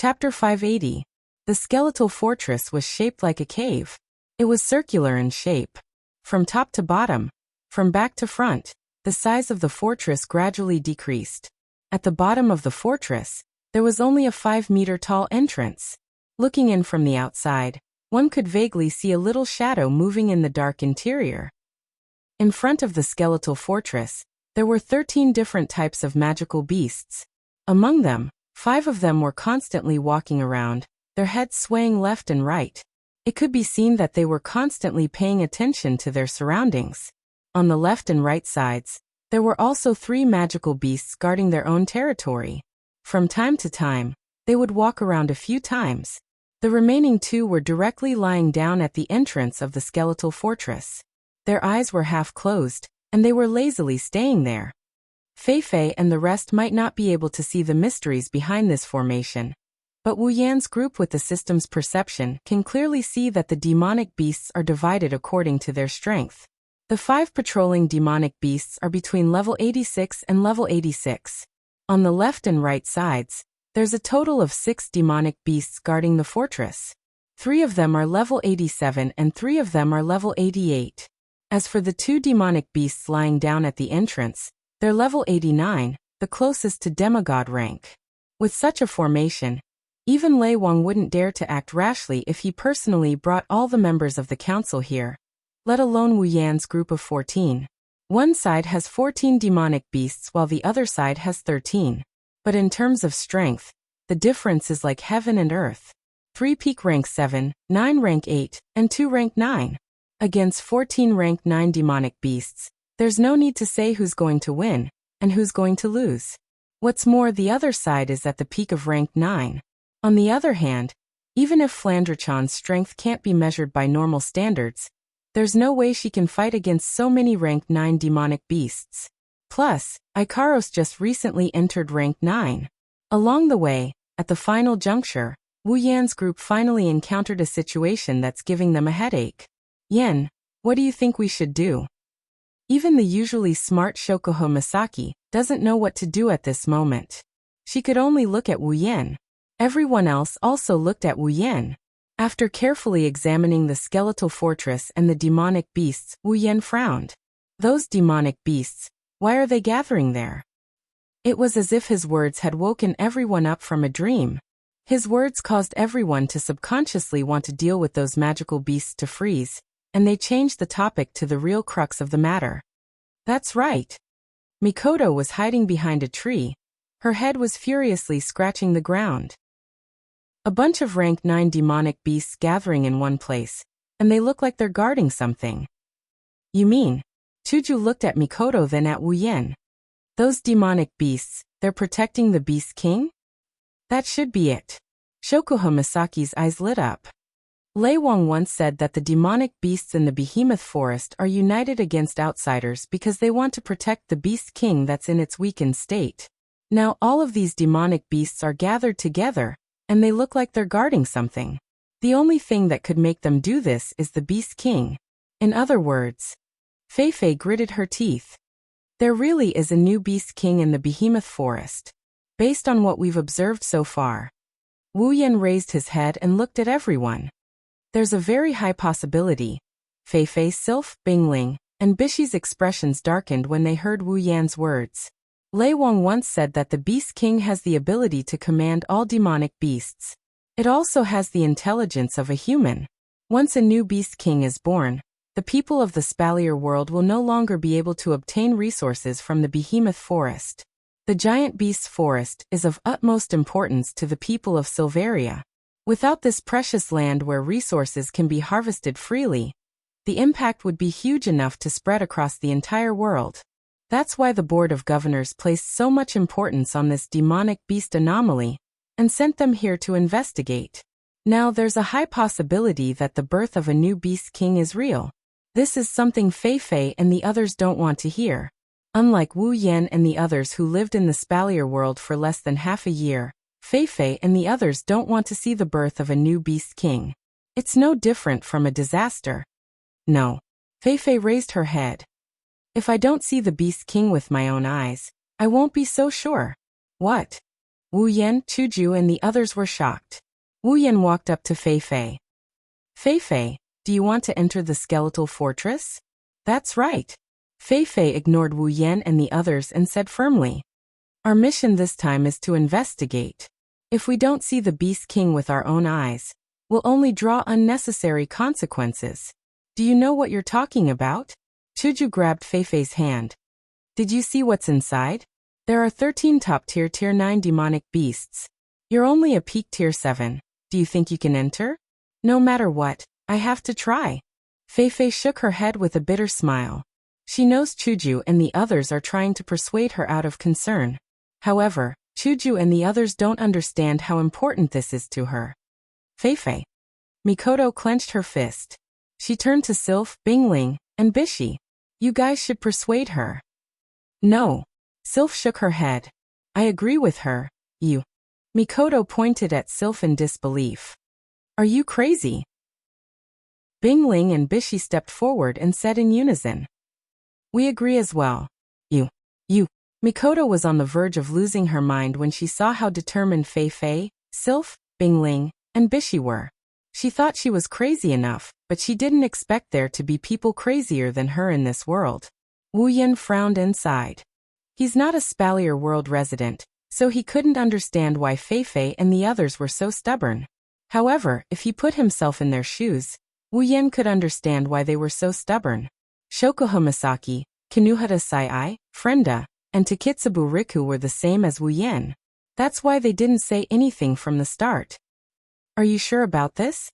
Chapter 580. The skeletal fortress was shaped like a cave. It was circular in shape. From top to bottom, from back to front, the size of the fortress gradually decreased. At the bottom of the fortress, there was only a 5-meter-tall entrance. Looking in from the outside, one could vaguely see a little shadow moving in the dark interior. In front of the skeletal fortress, there were 13 different types of magical beasts. Among them, 5 of them were constantly walking around, their heads swaying left and right. It could be seen that they were constantly paying attention to their surroundings. On the left and right sides, there were also 3 magical beasts guarding their own territory. From time to time, they would walk around a few times. The remaining 2 were directly lying down at the entrance of the skeletal fortress. Their eyes were half closed, and they were lazily staying there. Fei and the rest might not be able to see the mysteries behind this formation, but Wu Yan's group with the system's perception can clearly see that the demonic beasts are divided according to their strength. The 5 patrolling demonic beasts are between level 86 and level 86. On the left and right sides, there's a total of 6 demonic beasts guarding the fortress. 3 of them are level 87 and 3 of them are level 88. As for the 2 demonic beasts lying down at the entrance, they're level 89, the closest to demigod rank. With such a formation, even Lei Wang wouldn't dare to act rashly if he personally brought all the members of the council here, let alone Wu Yan's group of 14. One side has 14 demonic beasts while the other side has 13. But in terms of strength, the difference is like heaven and earth. 3 peak rank 7, 9 rank 8, and 2 rank 9. Against 14 rank 9 demonic beasts, there's no need to say who's going to win, and who's going to lose. What's more, the other side is at the peak of rank 9. On the other hand, even if Flandrachan's strength can't be measured by normal standards, there's no way she can fight against so many rank 9 demonic beasts. Plus, Ikaros just recently entered rank 9. Along the way, at the final juncture, Wu Yan's group finally encountered a situation that's giving them a headache. Yen, what do you think we should do? Even the usually smart Shokuho Misaki doesn't know what to do at this moment. She could only look at Wu Yan. Everyone else also looked at Wu Yan. After carefully examining the skeletal fortress and the demonic beasts, Wu Yan frowned. Those demonic beasts, why are they gathering there? It was as if his words had woken everyone up from a dream. His words caused everyone to subconsciously want to deal with those magical beasts to freeze, and they changed the topic to the real crux of the matter. That's right. Mikoto was hiding behind a tree. Her head was furiously scratching the ground. A bunch of rank 9 demonic beasts gathering in one place, and they look like they're guarding something. You mean? Chuju looked at Mikoto then at Wu Yan. Those demonic beasts, they're protecting the Beast King? That should be it. Shokuho Misaki's eyes lit up. Lei Wang once said that the demonic beasts in the Behemoth Forest are united against outsiders because they want to protect the Beast King that's in its weakened state. Now all of these demonic beasts are gathered together, and they look like they're guarding something. The only thing that could make them do this is the Beast King. In other words, Fei gritted her teeth. There really is a new Beast King in the Behemoth Forest. Based on what we've observed so far. Wu Yan raised his head and looked at everyone. There's a very high possibility. Fei, Sylph, Bingling, and Bishi's expressions darkened when they heard Wu Yan's words. Lei Wang once said that the Beast King has the ability to command all demonic beasts. It also has the intelligence of a human. Once a new Beast King is born, the people of the Spalier world will no longer be able to obtain resources from the Behemoth Forest. The giant beast forest is of utmost importance to the people of Silveria. Without this precious land where resources can be harvested freely, the impact would be huge enough to spread across the entire world. That's why the Board of Governors placed so much importance on this demonic beast anomaly and sent them here to investigate. Now there's a high possibility that the birth of a new Beast King is real. This is something Fei and the others don't want to hear. Unlike Wu Yan and the others who lived in the Spalier world for less than half a year, Fei and the others don't want to see the birth of a new Beast King. It's no different from a disaster. No. Fei raised her head. If I don't see the Beast King with my own eyes, I won't be so sure. What? Wu Yan, Chuju and the others were shocked. Wu Yan walked up to Fei Fei. Fei Fei, do you want to enter the skeletal fortress? That's right. Fei Fei ignored Wu Yan and the others and said firmly. Our mission this time is to investigate. If we don't see the Beast King with our own eyes, we'll only draw unnecessary consequences. Do you know what you're talking about? Chuju grabbed Fei Fei's hand. Did you see what's inside? There are 13 top-tier Tier 9 demonic beasts. You're only a peak Tier 7. Do you think you can enter? No matter what, I have to try. Fei Fei shook her head with a bitter smile. She knows Chuju and the others are trying to persuade her out of concern. However, Chuju and the others don't understand how important this is to her. Fei Fei. Mikoto clenched her fist. She turned to Sylph, Bingling, and Bishi. You guys should persuade her. No. Sylph shook her head. I agree with her. You. Mikoto pointed at Sylph in disbelief. Are you crazy? Bingling and Bishi stepped forward and said in unison. We agree as well. You. Mikoto was on the verge of losing her mind when she saw how determined Fei Fei, Sylph, Bingling, and Bishi were. She thought she was crazy enough, but she didn't expect there to be people crazier than her in this world. Wu Yan frowned and sighed. He's not a Spalier world resident, so he couldn't understand why Fei Fei and the others were so stubborn. However, if he put himself in their shoes, Wu Yan could understand why they were so stubborn. Shokuha Misaki, Kinuhata Sai, Frenda, and Takitsubu Riku were the same as Wu Yan. That's why they didn't say anything from the start. Are you sure about this?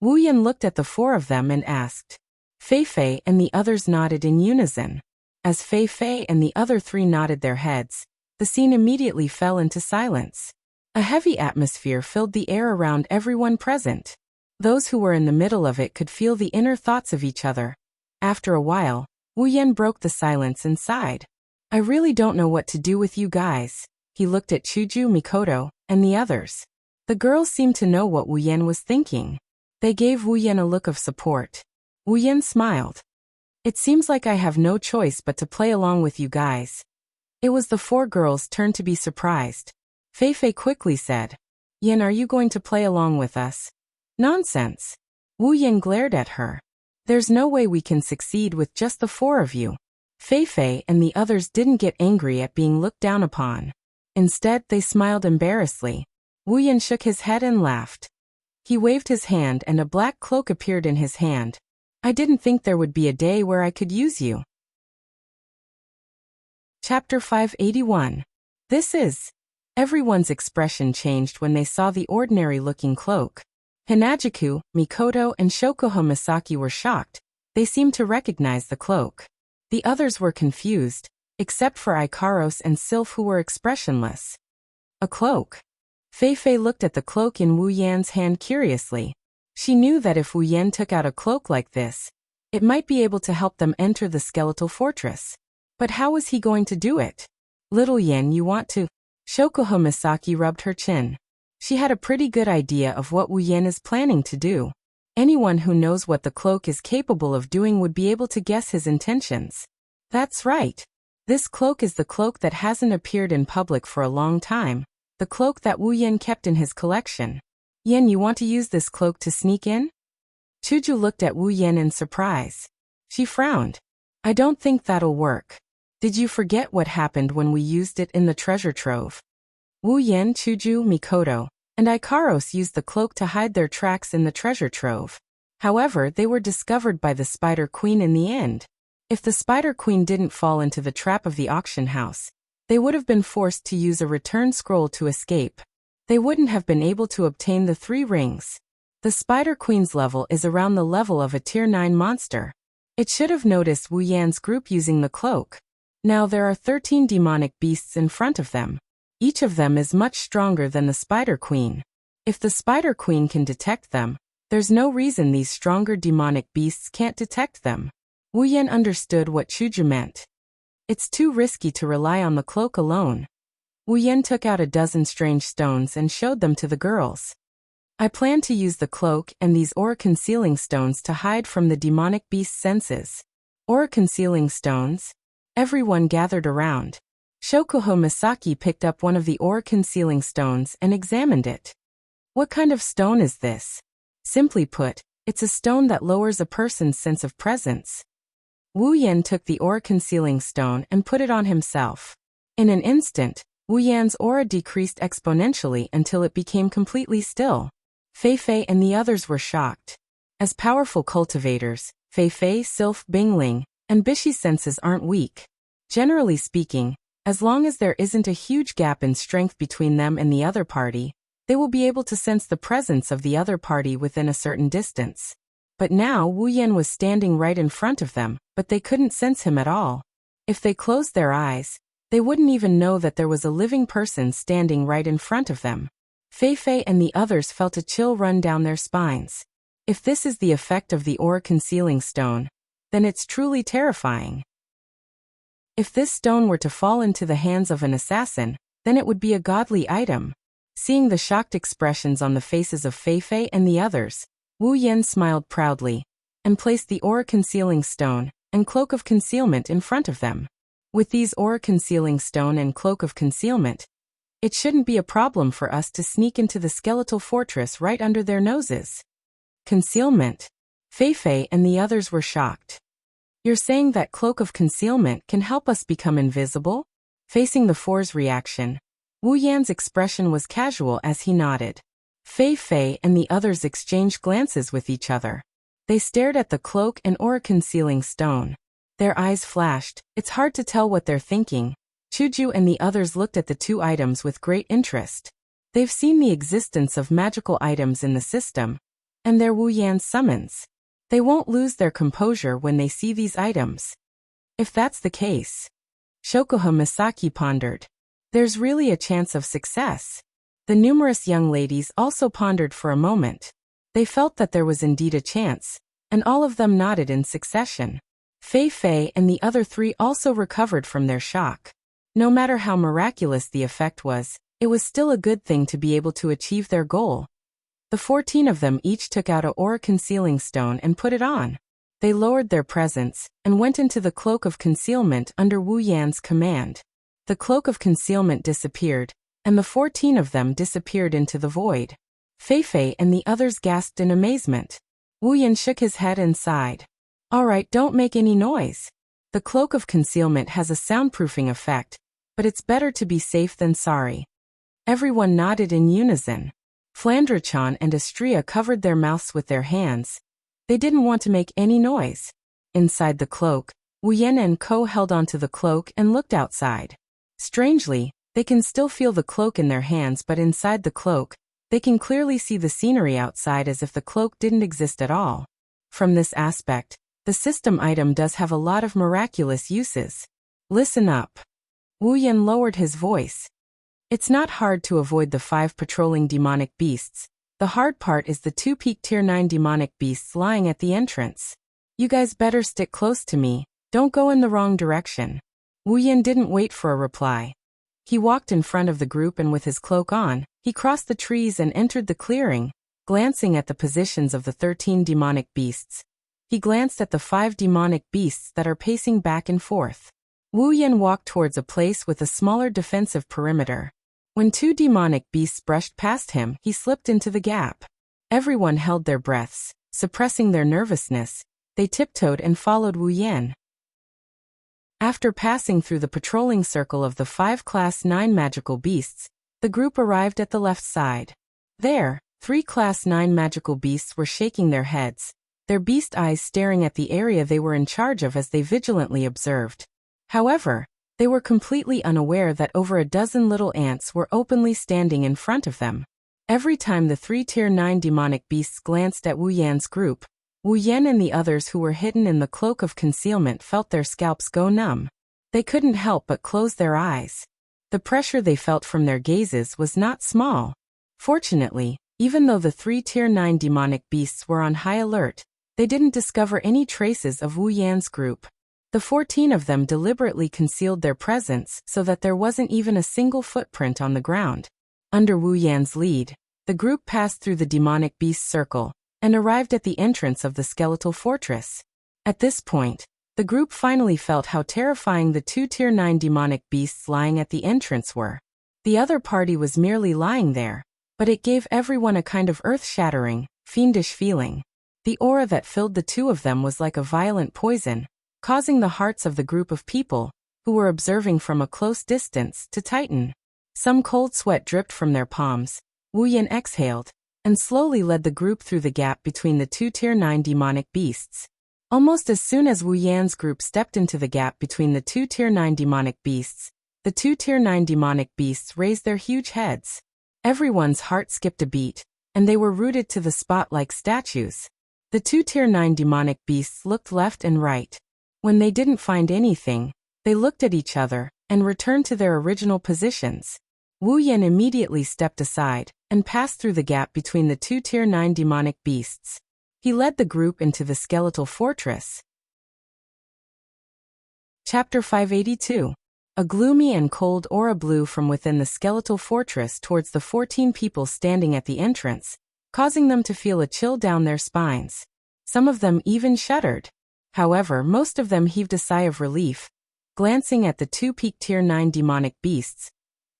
Wu Yan looked at the four of them and asked. Fei Fei and the others nodded in unison. As Fei Fei and the other three nodded their heads, the scene immediately fell into silence. A heavy atmosphere filled the air around everyone present. Those who were in the middle of it could feel the inner thoughts of each other. After a while, Wu Yan broke the silence and sighed. I really don't know what to do with you guys. He looked at Chuju, Mikoto, and the others. The girls seemed to know what Wu Yan was thinking. They gave Wu Yan a look of support. Wu Yan smiled. It seems like I have no choice but to play along with you guys. It was the four girls' turn to be surprised. Fei Fei quickly said, Yan, are you going to play along with us? Nonsense. Wu Yan glared at her. There's no way we can succeed with just the four of you. Fei Fei and the others didn't get angry at being looked down upon. Instead, they smiled embarrassedly. Wu Yan shook his head and laughed. He waved his hand and a black cloak appeared in his hand. I didn't think there would be a day where I could use you. Chapter 581. This is. Everyone's expression changed when they saw the ordinary-looking cloak. Hinajiku, Mikoto, and Shokuha Misaki were shocked. They seemed to recognize the cloak. The others were confused, except for Ikaros and Sylph who were expressionless. A cloak. Fei Fei looked at the cloak in Wu Yan's hand curiously. She knew that if Wu Yan took out a cloak like this, it might be able to help them enter the skeletal fortress. But how was he going to do it? Little Yan, you want to? Shokuha Misaki rubbed her chin. She had a pretty good idea of what Wu Yan is planning to do. Anyone who knows what the cloak is capable of doing would be able to guess his intentions. That's right. This cloak is the cloak that hasn't appeared in public for a long time. The cloak that Wu Yan kept in his collection. Yan, you want to use this cloak to sneak in? Chuju looked at Wu Yan in surprise. She frowned. I don't think that'll work. Did you forget what happened when we used it in the treasure trove? Wu Yan, Chuju, Mikoto, and Ikaros used the cloak to hide their tracks in the treasure trove. However, they were discovered by the Spider Queen in the end. If the Spider Queen didn't fall into the trap of the auction house, they would have been forced to use a return scroll to escape. They wouldn't have been able to obtain the 3 rings. The Spider Queen's level is around the level of a Tier 9 monster. It should have noticed Wu Yan's group using the cloak. Now there are 13 demonic beasts in front of them. Each of them is much stronger than the Spider Queen. If the Spider Queen can detect them, there's no reason these stronger demonic beasts can't detect them. Wu Yan understood what Chuju meant. It's too risky to rely on the cloak alone. Wu Yan took out a dozen strange stones and showed them to the girls. I plan to use the cloak and these aura-concealing stones to hide from the demonic beast's senses. Aura-concealing stones? Everyone gathered around. Shokuho Misaki picked up one of the aura-concealing stones and examined it. What kind of stone is this? Simply put, it's a stone that lowers a person's sense of presence. Wu Yan took the aura-concealing stone and put it on himself. In an instant, Wu Yan's aura decreased exponentially until it became completely still. Fei Fei and the others were shocked. As powerful cultivators, Fei Fei, Sylph, Bingling, and Bishi's senses aren't weak. Generally speaking, as long as there isn't a huge gap in strength between them and the other party, they will be able to sense the presence of the other party within a certain distance. But now Wu Yan was standing right in front of them, but they couldn't sense him at all. If they closed their eyes, they wouldn't even know that there was a living person standing right in front of them. Fei Fei and the others felt a chill run down their spines. If this is the effect of the aura-concealing stone, then it's truly terrifying. If this stone were to fall into the hands of an assassin, then it would be a godly item. Seeing the shocked expressions on the faces of Fei Fei and the others, Wu Yan smiled proudly, and placed the aura-concealing stone and cloak of concealment in front of them. With these aura-concealing stone and cloak of concealment, it shouldn't be a problem for us to sneak into the skeletal fortress right under their noses. Concealment? Fei Fei and the others were shocked. You're saying that cloak of concealment can help us become invisible? Facing the four's reaction, Wu Yan's expression was casual as he nodded. Fei Fei and the others exchanged glances with each other. They stared at the cloak and aura-concealing stone. Their eyes flashed. It's hard to tell what they're thinking. Chuju and the others looked at the two items with great interest. They've seen the existence of magical items in the system, and they're Wu Yan's summons. They won't lose their composure when they see these items. If that's the case, Shokuho Misaki pondered, there's really a chance of success. The numerous young ladies also pondered for a moment. They felt that there was indeed a chance, and all of them nodded in succession. Fei Fei and the other three also recovered from their shock. No matter how miraculous the effect was, it was still a good thing to be able to achieve their goal. The 14 of them each took out a aura-concealing stone and put it on. They lowered their presence and went into the cloak of concealment under Wu Yan's command. The cloak of concealment disappeared, and the 14 of them disappeared into the void. Fei Fei and the others gasped in amazement. Wu Yan shook his head and sighed. All right, don't make any noise. The cloak of concealment has a soundproofing effect, but it's better to be safe than sorry. Everyone nodded in unison. Flandre-chan and Astria covered their mouths with their hands. They didn't want to make any noise. Inside the cloak, Wu Yan and Ko held onto the cloak and looked outside. Strangely, they can still feel the cloak in their hands, but inside the cloak, they can clearly see the scenery outside as if the cloak didn't exist at all. From this aspect, the system item does have a lot of miraculous uses. Listen up. Wu Yan lowered his voice. It's not hard to avoid the 5 patrolling demonic beasts. The hard part is the 2 peak tier 9 demonic beasts lying at the entrance. You guys better stick close to me, don't go in the wrong direction. Wu Yan didn't wait for a reply. He walked in front of the group and with his cloak on, he crossed the trees and entered the clearing, glancing at the positions of the 13 demonic beasts. He glanced at the 5 demonic beasts that are pacing back and forth. Wu Yan walked towards a place with a smaller defensive perimeter. When 2 demonic beasts brushed past him, he slipped into the gap. Everyone held their breaths, suppressing their nervousness. They tiptoed and followed Wu Yan. After passing through the patrolling circle of the 5 Class 9 magical beasts, the group arrived at the left side. There, 3 Class 9 magical beasts were shaking their heads, their beast eyes staring at the area they were in charge of as they vigilantly observed. However, they were completely unaware that over a dozen little ants were openly standing in front of them. Every time the 3 tier 9 demonic beasts glanced at Wu Yan's group, Wu Yan and the others who were hidden in the cloak of concealment felt their scalps go numb. They couldn't help but close their eyes. The pressure they felt from their gazes was not small. Fortunately, even though the 3 tier 9 demonic beasts were on high alert, they didn't discover any traces of Wu Yan's group. The 14 of them deliberately concealed their presence so that there wasn't even a single footprint on the ground. Under Wu Yan's lead, the group passed through the demonic beast circle and arrived at the entrance of the skeletal fortress. At this point, The group finally felt how terrifying the 2 Tier 9 demonic beasts lying at the entrance were. The other party was merely lying there, but it gave everyone a kind of earth-shattering, fiendish feeling. The aura that filled the two of them was like a violent poison, causing the hearts of the group of people, who were observing from a close distance, to tighten. Some cold sweat dripped from their palms. Wu Yan exhaled, and slowly led the group through the gap between the 2 Tier 9 demonic beasts. Almost as soon as Wu Yan's group stepped into the gap between the 2 Tier 9 demonic beasts, the 2 Tier 9 demonic beasts raised their huge heads. Everyone's heart skipped a beat, and they were rooted to the spot like statues. The 2 Tier 9 demonic beasts looked left and right. When they didn't find anything, they looked at each other and returned to their original positions. Wu Yan immediately stepped aside and passed through the gap between the 2 Tier 9 demonic beasts. He led the group into the skeletal fortress. Chapter 582. A gloomy and cold aura blew from within the skeletal fortress towards the 14 people standing at the entrance, causing them to feel a chill down their spines. Some of them even shuddered. However, most of them heaved a sigh of relief. Glancing at the 2 peak Tier 9 demonic beasts,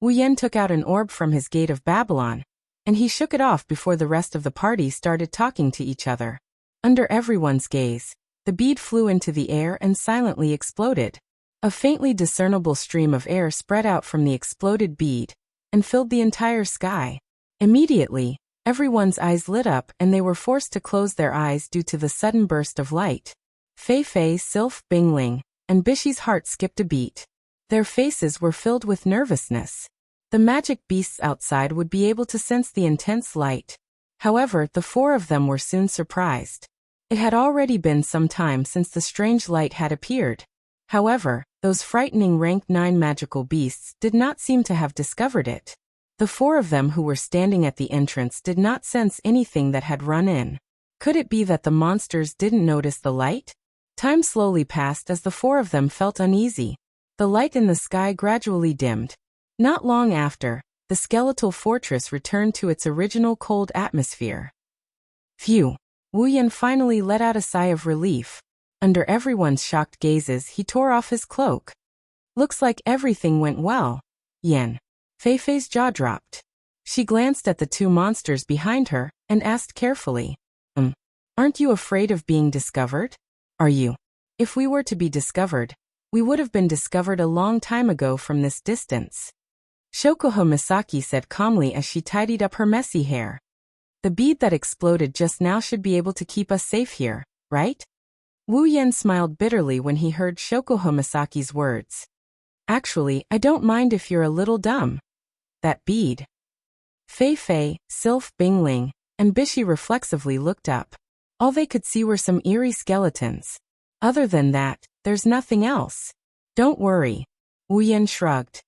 Wu Yan took out an orb from his Gate of Babylon, and he shook it off before the rest of the party started talking to each other. Under everyone's gaze, the bead flew into the air and silently exploded. A faintly discernible stream of air spread out from the exploded bead and filled the entire sky. Immediately, everyone's eyes lit up and they were forced to close their eyes due to the sudden burst of light. Fei Fei, Sylph, Bingling, and Bishi's heart skipped a beat. Their faces were filled with nervousness. The magic beasts outside would be able to sense the intense light. However, the four of them were soon surprised. It had already been some time since the strange light had appeared. However, those frightening rank 9 magical beasts did not seem to have discovered it. The four of them who were standing at the entrance did not sense anything that had run in. Could it be that the monsters didn't notice the light? Time slowly passed as the four of them felt uneasy. The light in the sky gradually dimmed. Not long after, the skeletal fortress returned to its original cold atmosphere. Phew! Wu Yan finally let out a sigh of relief. Under everyone's shocked gazes, he tore off his cloak. Looks like everything went well. Yan. Fei Fei's jaw dropped. She glanced at the 2 monsters behind her and asked carefully, Aren't you afraid of being discovered? Are you? If we were to be discovered, we would have been discovered a long time ago from this distance. Shokuho Misaki said calmly as she tidied up her messy hair. The bead that exploded just now should be able to keep us safe here, right? Wu Yan smiled bitterly when he heard Shokuho Misaki's words. Actually, I don't mind if you're a little dumb. That bead. Fei Fei, Sylph, Bingling, and Bishi reflexively looked up. All they could see were some eerie skeletons. Other than that, there's nothing else. Don't worry. Wu Yan shrugged.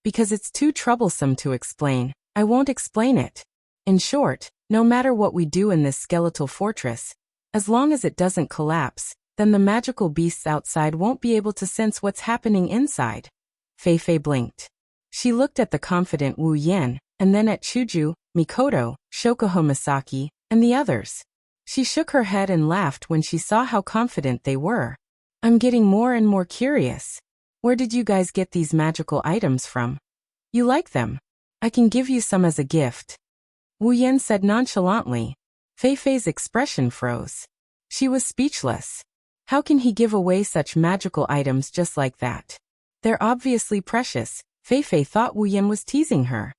Because it's too troublesome to explain, I won't explain it. In short, no matter what we do in this skeletal fortress, as long as it doesn't collapse, then the magical beasts outside won't be able to sense what's happening inside. Fei Fei blinked. She looked at the confident Wu Yan, and then at Chuju, Mikoto, Shokuho Misaki, and the others. She shook her head and laughed when she saw how confident they were. I'm getting more and more curious. Where did you guys get these magical items from? You like them? I can give you some as a gift. Wu Yan said nonchalantly. Fei Fei's expression froze. She was speechless. How can he give away such magical items just like that? They're obviously precious. Fei Fei thought Wu Yan was teasing her.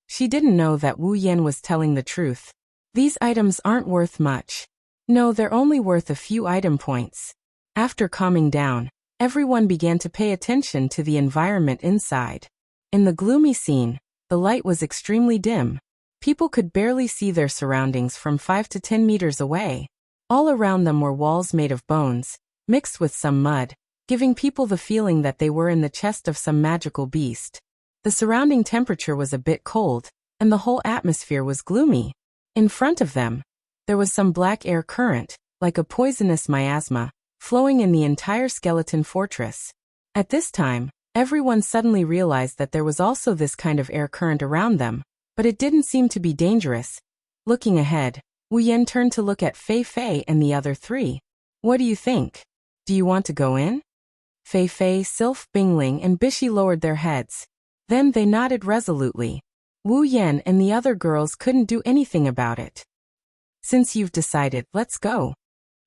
She didn't know that Wu Yan was telling the truth. These items aren't worth much. No, they're only worth a few item points. After calming down, everyone began to pay attention to the environment inside. In the gloomy scene, the light was extremely dim. People could barely see their surroundings from 5 to 10 meters away. All around them were walls made of bones, mixed with some mud, giving people the feeling that they were in the chest of some magical beast. The surrounding temperature was a bit cold, and the whole atmosphere was gloomy. In front of them, there was some black air current, like a poisonous miasma, flowing in the entire skeleton fortress. At this time, everyone suddenly realized that there was also this kind of air current around them, but it didn't seem to be dangerous. Looking ahead, Wu Yan turned to look at Fei Fei and the other 3. What do you think? Do you want to go in? Fei Fei, Sylph, Bingling, and Bishi lowered their heads. Then they nodded resolutely. Wu Yan and the other girls couldn't do anything about it. Since you've decided, let's go.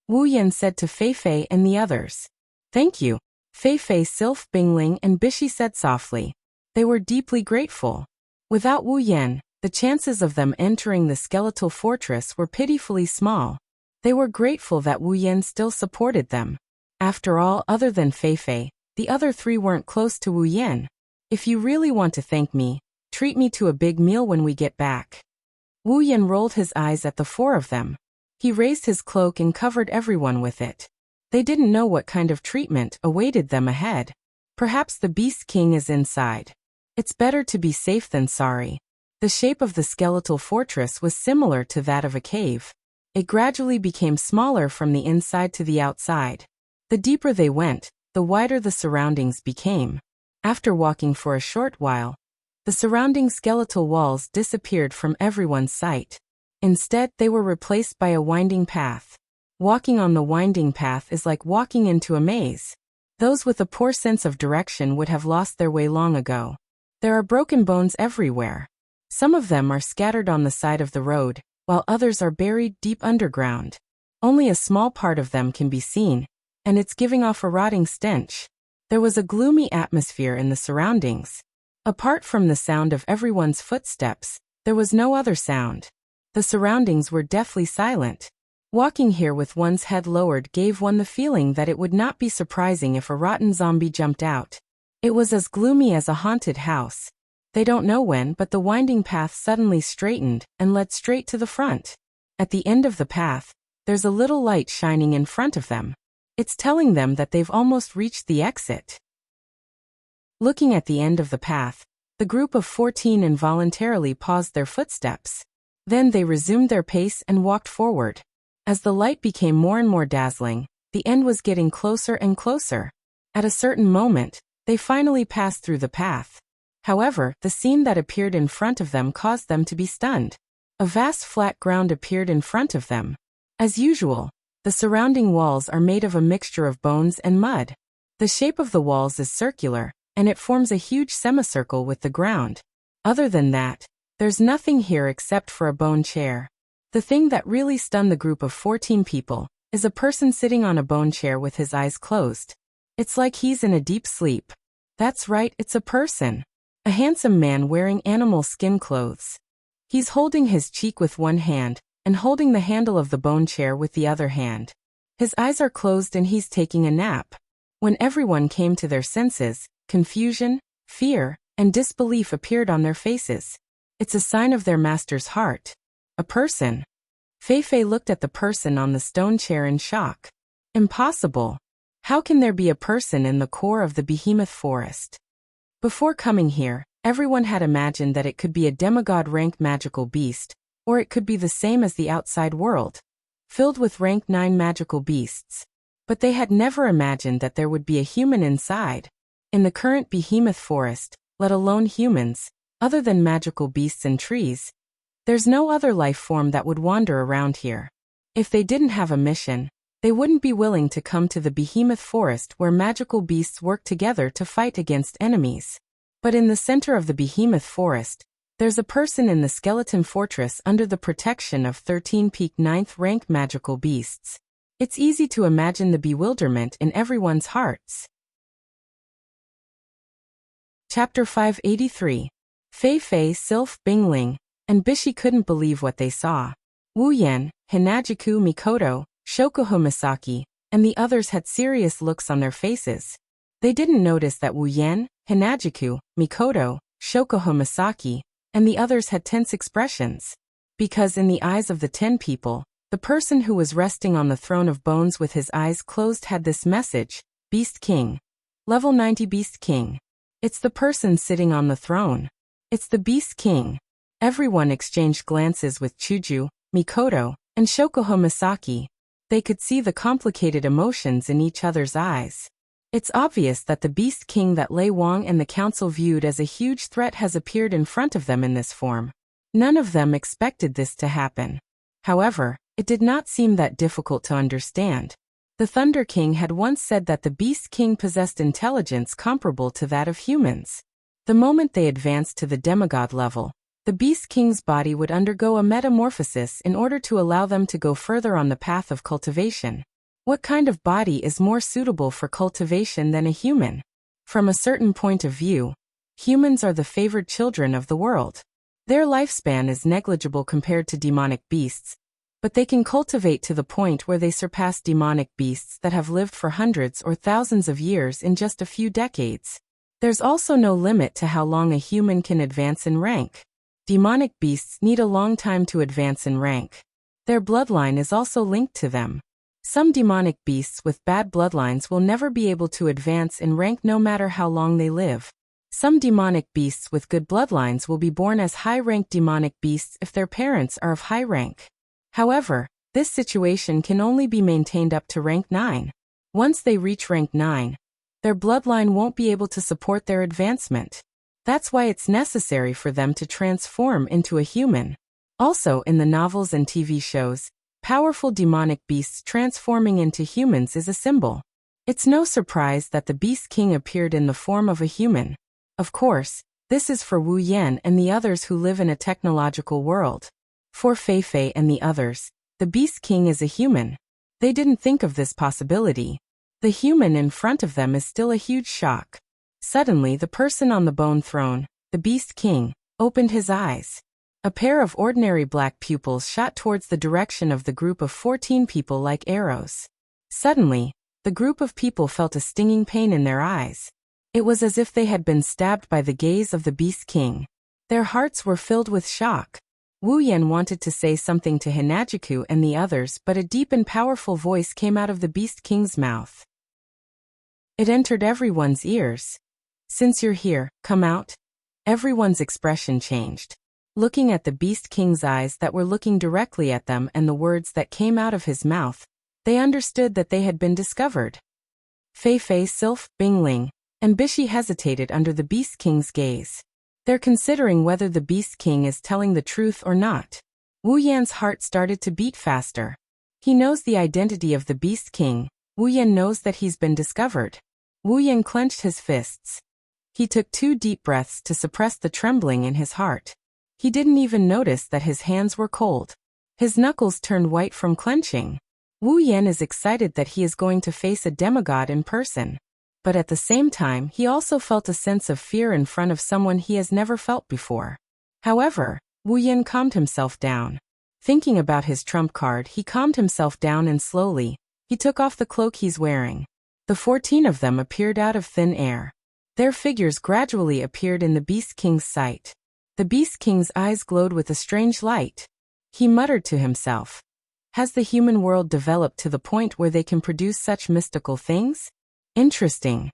Wu Yan said to Fei Fei and the others. Thank you. Fei Fei, Sylph, Bingling, and Bishi said softly. They were deeply grateful. Without Wu Yan, the chances of them entering the skeletal fortress were pitifully small. They were grateful that Wu Yan still supported them. After all, other than Fei Fei, the other three weren't close to Wu Yan. If you really want to thank me, treat me to a big meal when we get back. Wu Yan rolled his eyes at the four of them. He raised his cloak and covered everyone with it. They didn't know what kind of treatment awaited them ahead. Perhaps the Beast King is inside. It's better to be safe than sorry. The shape of the skeletal fortress was similar to that of a cave. It gradually became smaller from the inside to the outside. The deeper they went, the wider the surroundings became. After walking for a short while, the surrounding skeletal walls disappeared from everyone's sight. Instead, they were replaced by a winding path. Walking on the winding path is like walking into a maze. Those with a poor sense of direction would have lost their way long ago. There are broken bones everywhere. Some of them are scattered on the side of the road, while others are buried deep underground. Only a small part of them can be seen, and it's giving off a rotting stench. There was a gloomy atmosphere in the surroundings. Apart from the sound of everyone's footsteps, there was no other sound. The surroundings were deathly silent. Walking here with one's head lowered gave one the feeling that it would not be surprising if a rotten zombie jumped out. It was as gloomy as a haunted house. They don't know when, but the winding path suddenly straightened and led straight to the front. At the end of the path, there's a little light shining in front of them. It's telling them that they've almost reached the exit. Looking at the end of the path, the group of 14 involuntarily paused their footsteps. Then they resumed their pace and walked forward. As the light became more and more dazzling, the end was getting closer and closer. At a certain moment, they finally passed through the path. However, the scene that appeared in front of them caused them to be stunned. A vast flat ground appeared in front of them. As usual, the surrounding walls are made of a mixture of bones and mud. The shape of the walls is circular, and it forms a huge semicircle with the ground. Other than that, there's nothing here except for a bone chair. The thing that really stunned the group of 14 people is a person sitting on a bone chair with his eyes closed. It's like he's in a deep sleep. That's right, it's a person. A handsome man wearing animal skin clothes. He's holding his cheek with one hand and holding the handle of the bone chair with the other hand. His eyes are closed and he's taking a nap. When everyone came to their senses, confusion, fear, and disbelief appeared on their faces. It's a sign of their master's heart. A person. Fei Fei looked at the person on the stone chair in shock. Impossible. How can there be a person in the core of the behemoth forest? Before coming here, everyone had imagined that it could be a demigod-ranked magical beast, or it could be the same as the outside world, filled with rank 9 magical beasts. But they had never imagined that there would be a human inside. In the current behemoth forest, let alone humans, other than magical beasts and trees, there's no other life form that would wander around here. If they didn't have a mission, they wouldn't be willing to come to the behemoth forest where magical beasts work together to fight against enemies. But in the center of the behemoth forest, there's a person in the skeleton fortress under the protection of 13 peak 9th rank magical beasts. It's easy to imagine the bewilderment in everyone's hearts. Chapter 583. Fei Fei, Sylph, Bingling, and Bishi couldn't believe what they saw. Wu Yan, Hinajiku, Mikoto, Shokuho Misaki, and the others had serious looks on their faces. They didn't notice that Wu Yan, Hinajiku, Mikoto, Shokuho Misaki, and the others had tense expressions. Because in the eyes of the 10 people, the person who was resting on the throne of bones with his eyes closed had this message: Beast King. Level 90 Beast King. It's the person sitting on the throne. It's the Beast King. Everyone exchanged glances with Chuju, Mikoto, and Shokuho Misaki. They could see the complicated emotions in each other's eyes. It's obvious that the Beast King that Lei Wang and the council viewed as a huge threat has appeared in front of them in this form. None of them expected this to happen. However, it did not seem that difficult to understand. The Thunder King had once said that the Beast King possessed intelligence comparable to that of humans. The moment they advanced to the demigod level, the Beast King's body would undergo a metamorphosis in order to allow them to go further on the path of cultivation. What kind of body is more suitable for cultivation than a human? From a certain point of view, humans are the favored children of the world. Their lifespan is negligible compared to demonic beasts, but they can cultivate to the point where they surpass demonic beasts that have lived for hundreds or thousands of years in just a few decades. There's also no limit to how long a human can advance in rank. Demonic beasts need a long time to advance in rank. Their bloodline is also linked to them. Some demonic beasts with bad bloodlines will never be able to advance in rank no matter how long they live. Some demonic beasts with good bloodlines will be born as high-ranked demonic beasts if their parents are of high rank. However, this situation can only be maintained up to rank 9. Once they reach rank 9, their bloodline won't be able to support their advancement. That's why it's necessary for them to transform into a human. Also, in the novels and TV shows, powerful demonic beasts transforming into humans is a symbol. It's no surprise that the Beast King appeared in the form of a human. Of course, this is for Wu Yan and the others who live in a technological world. For Fei Fei and the others, the Beast King is a human. They didn't think of this possibility. The human in front of them is still a huge shock. Suddenly, the person on the bone throne, the Beast King, opened his eyes. A pair of ordinary black pupils shot towards the direction of the group of 14 people like arrows. Suddenly, the group of people felt a stinging pain in their eyes. It was as if they had been stabbed by the gaze of the Beast King. Their hearts were filled with shock. Wu Yan wanted to say something to Hinajiku and the others, but a deep and powerful voice came out of the Beast King's mouth. It entered everyone's ears. "Since you're here, come out." Everyone's expression changed. Looking at the Beast King's eyes that were looking directly at them and the words that came out of his mouth, they understood that they had been discovered. Fei Fei, Sylph, Bingling, and Bishi hesitated under the Beast King's gaze. They're considering whether the Beast King is telling the truth or not. Wu Yan's heart started to beat faster. He knows the identity of the Beast King. Wu Yan knows that he's been discovered. Wu Yan clenched his fists. He took 2 deep breaths to suppress the trembling in his heart. He didn't even notice that his hands were cold. His knuckles turned white from clenching. Wu Yan is excited that he is going to face a demigod in person. But at the same time, he also felt a sense of fear in front of someone he has never felt before. However, Wu Yan calmed himself down. Thinking about his trump card, he calmed himself down and slowly, he took off the cloak he's wearing. The 14 of them appeared out of thin air. Their figures gradually appeared in the Beast King's sight. The Beast King's eyes glowed with a strange light. He muttered to himself. Has the human world developed to the point where they can produce such mystical things? Interesting.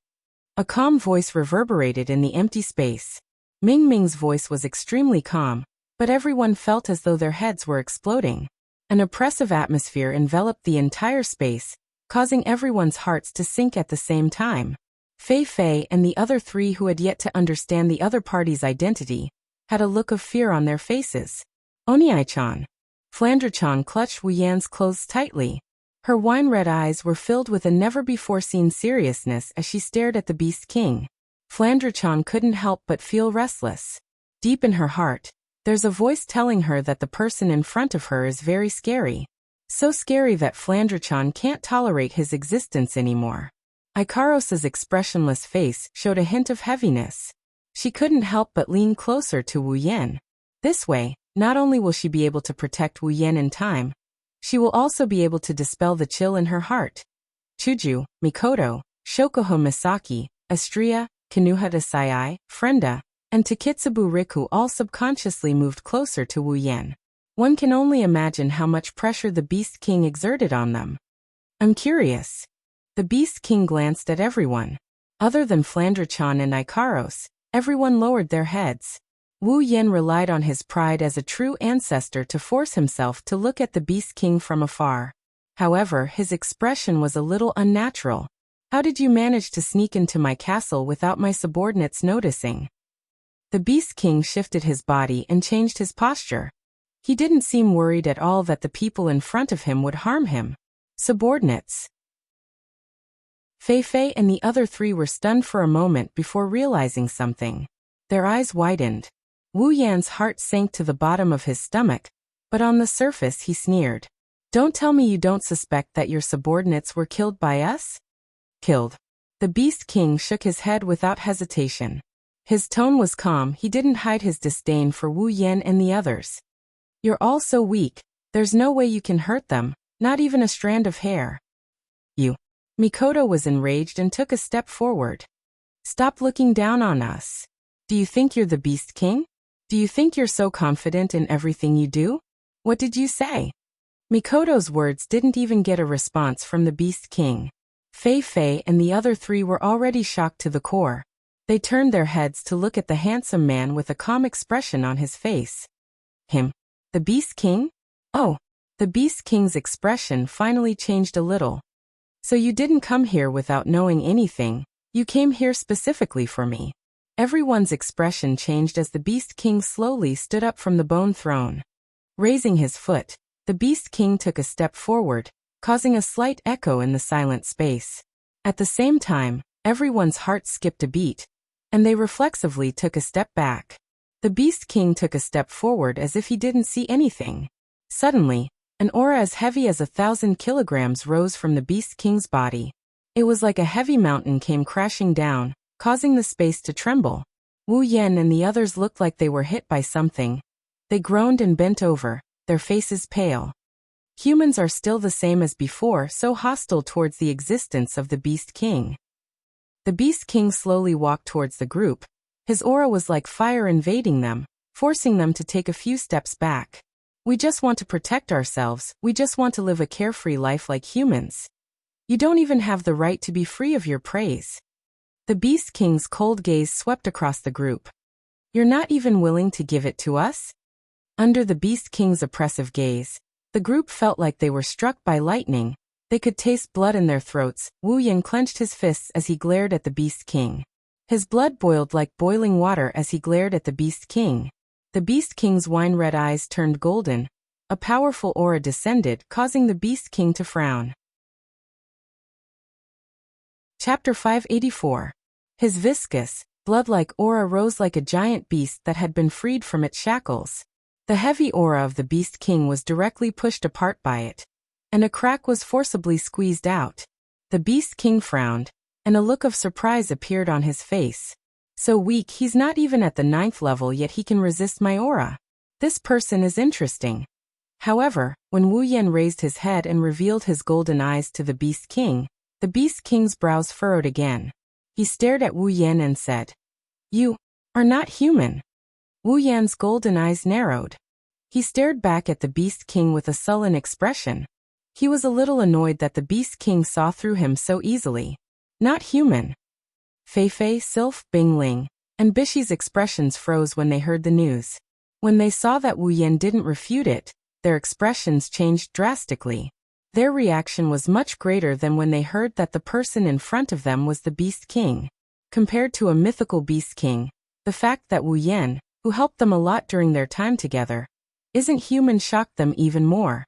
A calm voice reverberated in the empty space. Ming Ming's voice was extremely calm, but everyone felt as though their heads were exploding. An oppressive atmosphere enveloped the entire space, causing everyone's hearts to sink at the same time. Fei Fei and the other 3 who had yet to understand the other party's identity had a look of fear on their faces. Oniai-chan. Flandre-chan clutched Wu Yan's clothes tightly. Her wine-red eyes were filled with a never-before-seen seriousness as she stared at the Beast King. Flandre-chan couldn't help but feel restless. Deep in her heart, there's a voice telling her that the person in front of her is very scary. So scary that Flandre-chan can't tolerate his existence anymore. Ikaros's expressionless face showed a hint of heaviness. She couldn't help but lean closer to Wu Yan. This way, not only will she be able to protect Wu Yan in time, she will also be able to dispel the chill in her heart. Chuju, Mikoto, Shokuho Misaki, Astria, Kinuhata Sai, Frenda, and Takitsubu Riku all subconsciously moved closer to Wu Yan. One can only imagine how much pressure the Beast King exerted on them. I'm curious. The Beast King glanced at everyone. Other than Flandre-chan and Ikaros, everyone lowered their heads. Wu Yan relied on his pride as a true ancestor to force himself to look at the Beast King from afar. However, his expression was a little unnatural. How did you manage to sneak into my castle without my subordinates noticing? The Beast King shifted his body and changed his posture. He didn't seem worried at all that the people in front of him would harm him. Subordinates. Fei Fei and the other three were stunned for a moment before realizing something. Their eyes widened. Wu Yan's heart sank to the bottom of his stomach, but on the surface he sneered. Don't tell me you don't suspect that your subordinates were killed by us? Killed. The Beast King shook his head without hesitation. His tone was calm, he didn't hide his disdain for Wu Yan and the others. You're all so weak, there's no way you can hurt them, not even a strand of hair. You. Mikoto was enraged and took a step forward. Stop looking down on us. Do you think you're the Beast King? Do you think you're so confident in everything you do? What did you say? Mikoto's words didn't even get a response from the Beast King. Fei Fei and the other three were already shocked to the core. They turned their heads to look at the handsome man with a calm expression on his face. Him? The Beast King? Oh, the Beast King's expression finally changed a little. So you didn't come here without knowing anything, you came here specifically for me. Everyone's expression changed as the Beast King slowly stood up from the bone throne. Raising his foot, the Beast King took a step forward, causing a slight echo in the silent space. At the same time, everyone's heart skipped a beat, and they reflexively took a step back. The Beast King took a step forward as if he didn't see anything. Suddenly, an aura as heavy as 1,000 kilograms rose from the Beast King's body. It was like a heavy mountain came crashing down, causing the space to tremble. Wu Yan and the others looked like they were hit by something. They groaned and bent over, their faces pale. Humans are still the same as before, so hostile towards the existence of the Beast King. The Beast King slowly walked towards the group. His aura was like fire invading them, forcing them to take a few steps back. We just want to protect ourselves, we just want to live a carefree life like humans. You don't even have the right to be free of your praise. The Beast King's cold gaze swept across the group. You're not even willing to give it to us? Under the Beast King's oppressive gaze, the group felt like they were struck by lightning. They could taste blood in their throats. Wu Yan clenched his fists as he glared at the Beast King. His blood boiled like boiling water as he glared at the Beast King. The Beast King's wine-red eyes turned golden. A powerful aura descended, causing the Beast King to frown. Chapter 584. His viscous, blood-like aura rose like a giant beast that had been freed from its shackles. The heavy aura of the Beast King was directly pushed apart by it, and a crack was forcibly squeezed out. The Beast King frowned, and a look of surprise appeared on his face. So weak, he's not even at the 9th level, yet he can resist my aura. This person is interesting. However, when Wu Yan raised his head and revealed his golden eyes to the Beast King, the Beast King's brows furrowed again. He stared at Wu Yan and said, "You are not human." Wu Yan's golden eyes narrowed. He stared back at the Beast King with a sullen expression. He was a little annoyed that the Beast King saw through him so easily. Not human. Fei Fei, Sylph, Bing Ling, and Bishi's expressions froze when they heard the news. When they saw that Wu Yan didn't refute it, their expressions changed drastically. Their reaction was much greater than when they heard that the person in front of them was the Beast King. Compared to a mythical Beast King, the fact that Wu Yan, who helped them a lot during their time together, isn't human shocked them even more.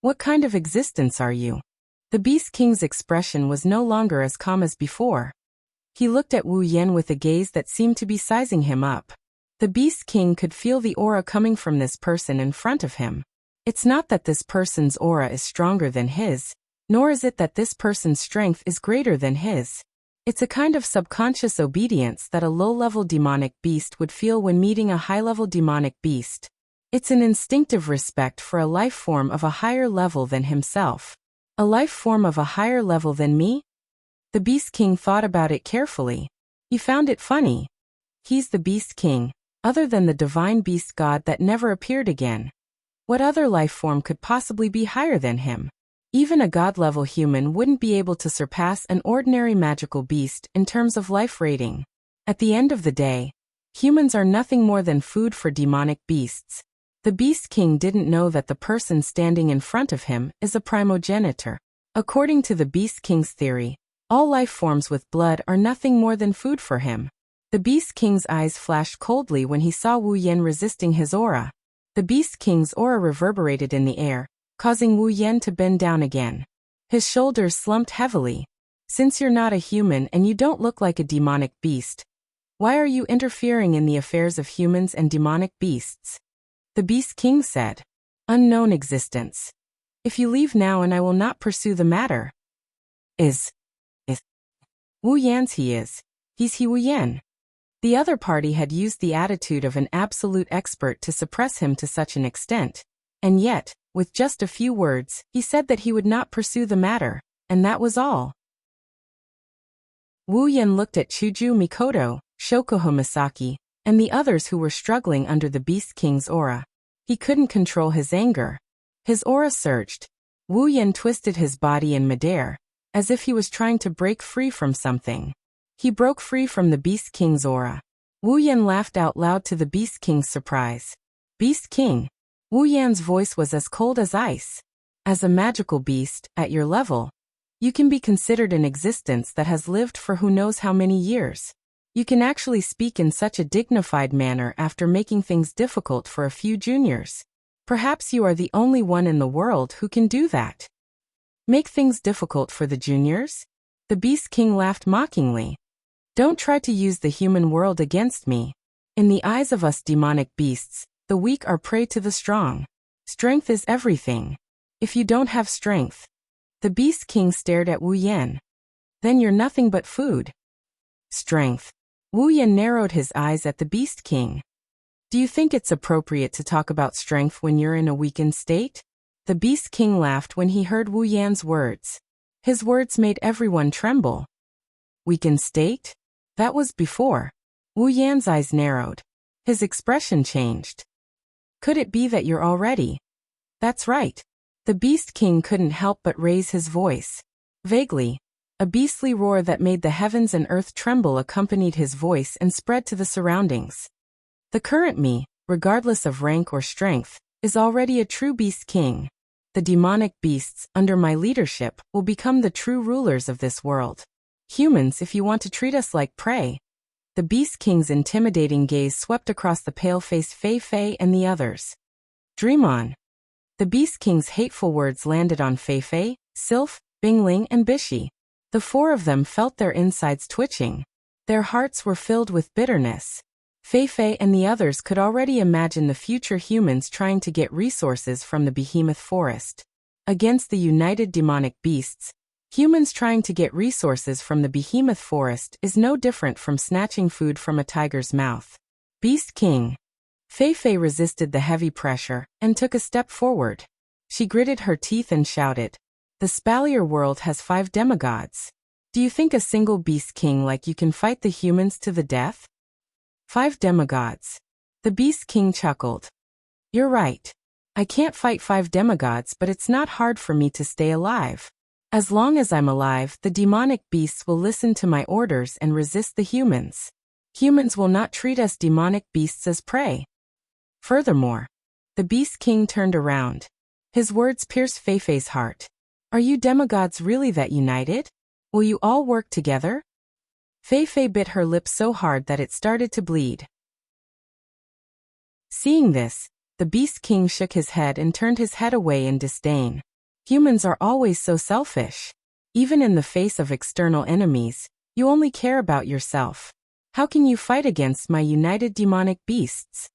What kind of existence are you? The Beast King's expression was no longer as calm as before. He looked at Wu Yan with a gaze that seemed to be sizing him up. The Beast King could feel the aura coming from this person in front of him. It's not that this person's aura is stronger than his, nor is it that this person's strength is greater than his. It's a kind of subconscious obedience that a low-level demonic beast would feel when meeting a high-level demonic beast. It's an instinctive respect for a life form of a higher level than himself. A life form of a higher level than me? The Beast King thought about it carefully. He found it funny. He's the Beast King, other than the divine beast god that never appeared again. What other life form could possibly be higher than him? Even a god-level human wouldn't be able to surpass an ordinary magical beast in terms of life rating. At the end of the day, humans are nothing more than food for demonic beasts. The Beast King didn't know that the person standing in front of him is a primogenitor. According to the Beast King's theory, all life forms with blood are nothing more than food for him. The Beast King's eyes flashed coldly when he saw Wu Yan resisting his aura. The Beast King's aura reverberated in the air, causing Wu Yan to bend down again. His shoulders slumped heavily. Since you're not a human and you don't look like a demonic beast, why are you interfering in the affairs of humans and demonic beasts? The Beast King said. Unknown existence. If you leave now and I will not pursue the matter. Is Wu Yan's he is. He's he Wu Yan. The other party had used the attitude of an absolute expert to suppress him to such an extent. And yet, with just a few words, he said that he would not pursue the matter, and that was all. Wu Yan looked at Chuju Mikoto, Shokoho Misaki, and the others who were struggling under the Beast King's aura. He couldn't control his anger. His aura surged. Wu Yan twisted his body in midair, as if he was trying to break free from something. He broke free from the Beast King's aura. Wu Yan laughed out loud to the Beast King's surprise. Beast King. Wu Yan's voice was as cold as ice. As a magical beast, at your level, you can be considered an existence that has lived for who knows how many years. You can actually speak in such a dignified manner after making things difficult for a few juniors. Perhaps you are the only one in the world who can do that. Make things difficult for the juniors? The Beast King laughed mockingly. Don't try to use the human world against me. In the eyes of us demonic beasts, the weak are prey to the strong. Strength is everything. If you don't have strength. The Beast King stared at Wu Yan. Then you're nothing but food. Strength. Wu Yan narrowed his eyes at the Beast King. Do you think it's appropriate to talk about strength when you're in a weakened state? The Beast King laughed when he heard Wu Yan's words. His words made everyone tremble. Weakened state? That was before. Wu Yan's eyes narrowed. His expression changed. Could it be that you're already? That's right. The Beast King couldn't help but raise his voice. Vaguely, a beastly roar that made the heavens and earth tremble accompanied his voice and spread to the surroundings. The current me, regardless of rank or strength, is already a true Beast King. The demonic beasts, under my leadership, will become the true rulers of this world. Humans, if you want to treat us like prey. The Beast King's intimidating gaze swept across the pale-faced Fei Fei and the others. Dream on. The Beast King's hateful words landed on Fei Fei, Sylph, Bingling, and Bishi. The four of them felt their insides twitching. Their hearts were filled with bitterness. Fei Fei and the others could already imagine the future humans trying to get resources from the behemoth forest. Against the united demonic beasts, humans trying to get resources from the behemoth forest is no different from snatching food from a tiger's mouth. Beast King. Fei Fei resisted the heavy pressure and took a step forward. She gritted her teeth and shouted, "The Spalier world has 5 demigods. Do you think a single Beast King like you can fight the humans to the death?" 5 demigods. The Beast King chuckled. You're right. I can't fight 5 demigods, but it's not hard for me to stay alive. As long as I'm alive, the demonic beasts will listen to my orders and resist the humans. Humans will not treat us demonic beasts as prey. Furthermore, the Beast King turned around. His words pierced Fei Fei's heart. Are you demigods really that united? Will you all work together? Fei Fei bit her lip so hard that it started to bleed. Seeing this, the Beast King shook his head and turned his head away in disdain. Humans are always so selfish. Even in the face of external enemies, you only care about yourself. How can you fight against my united demonic beasts?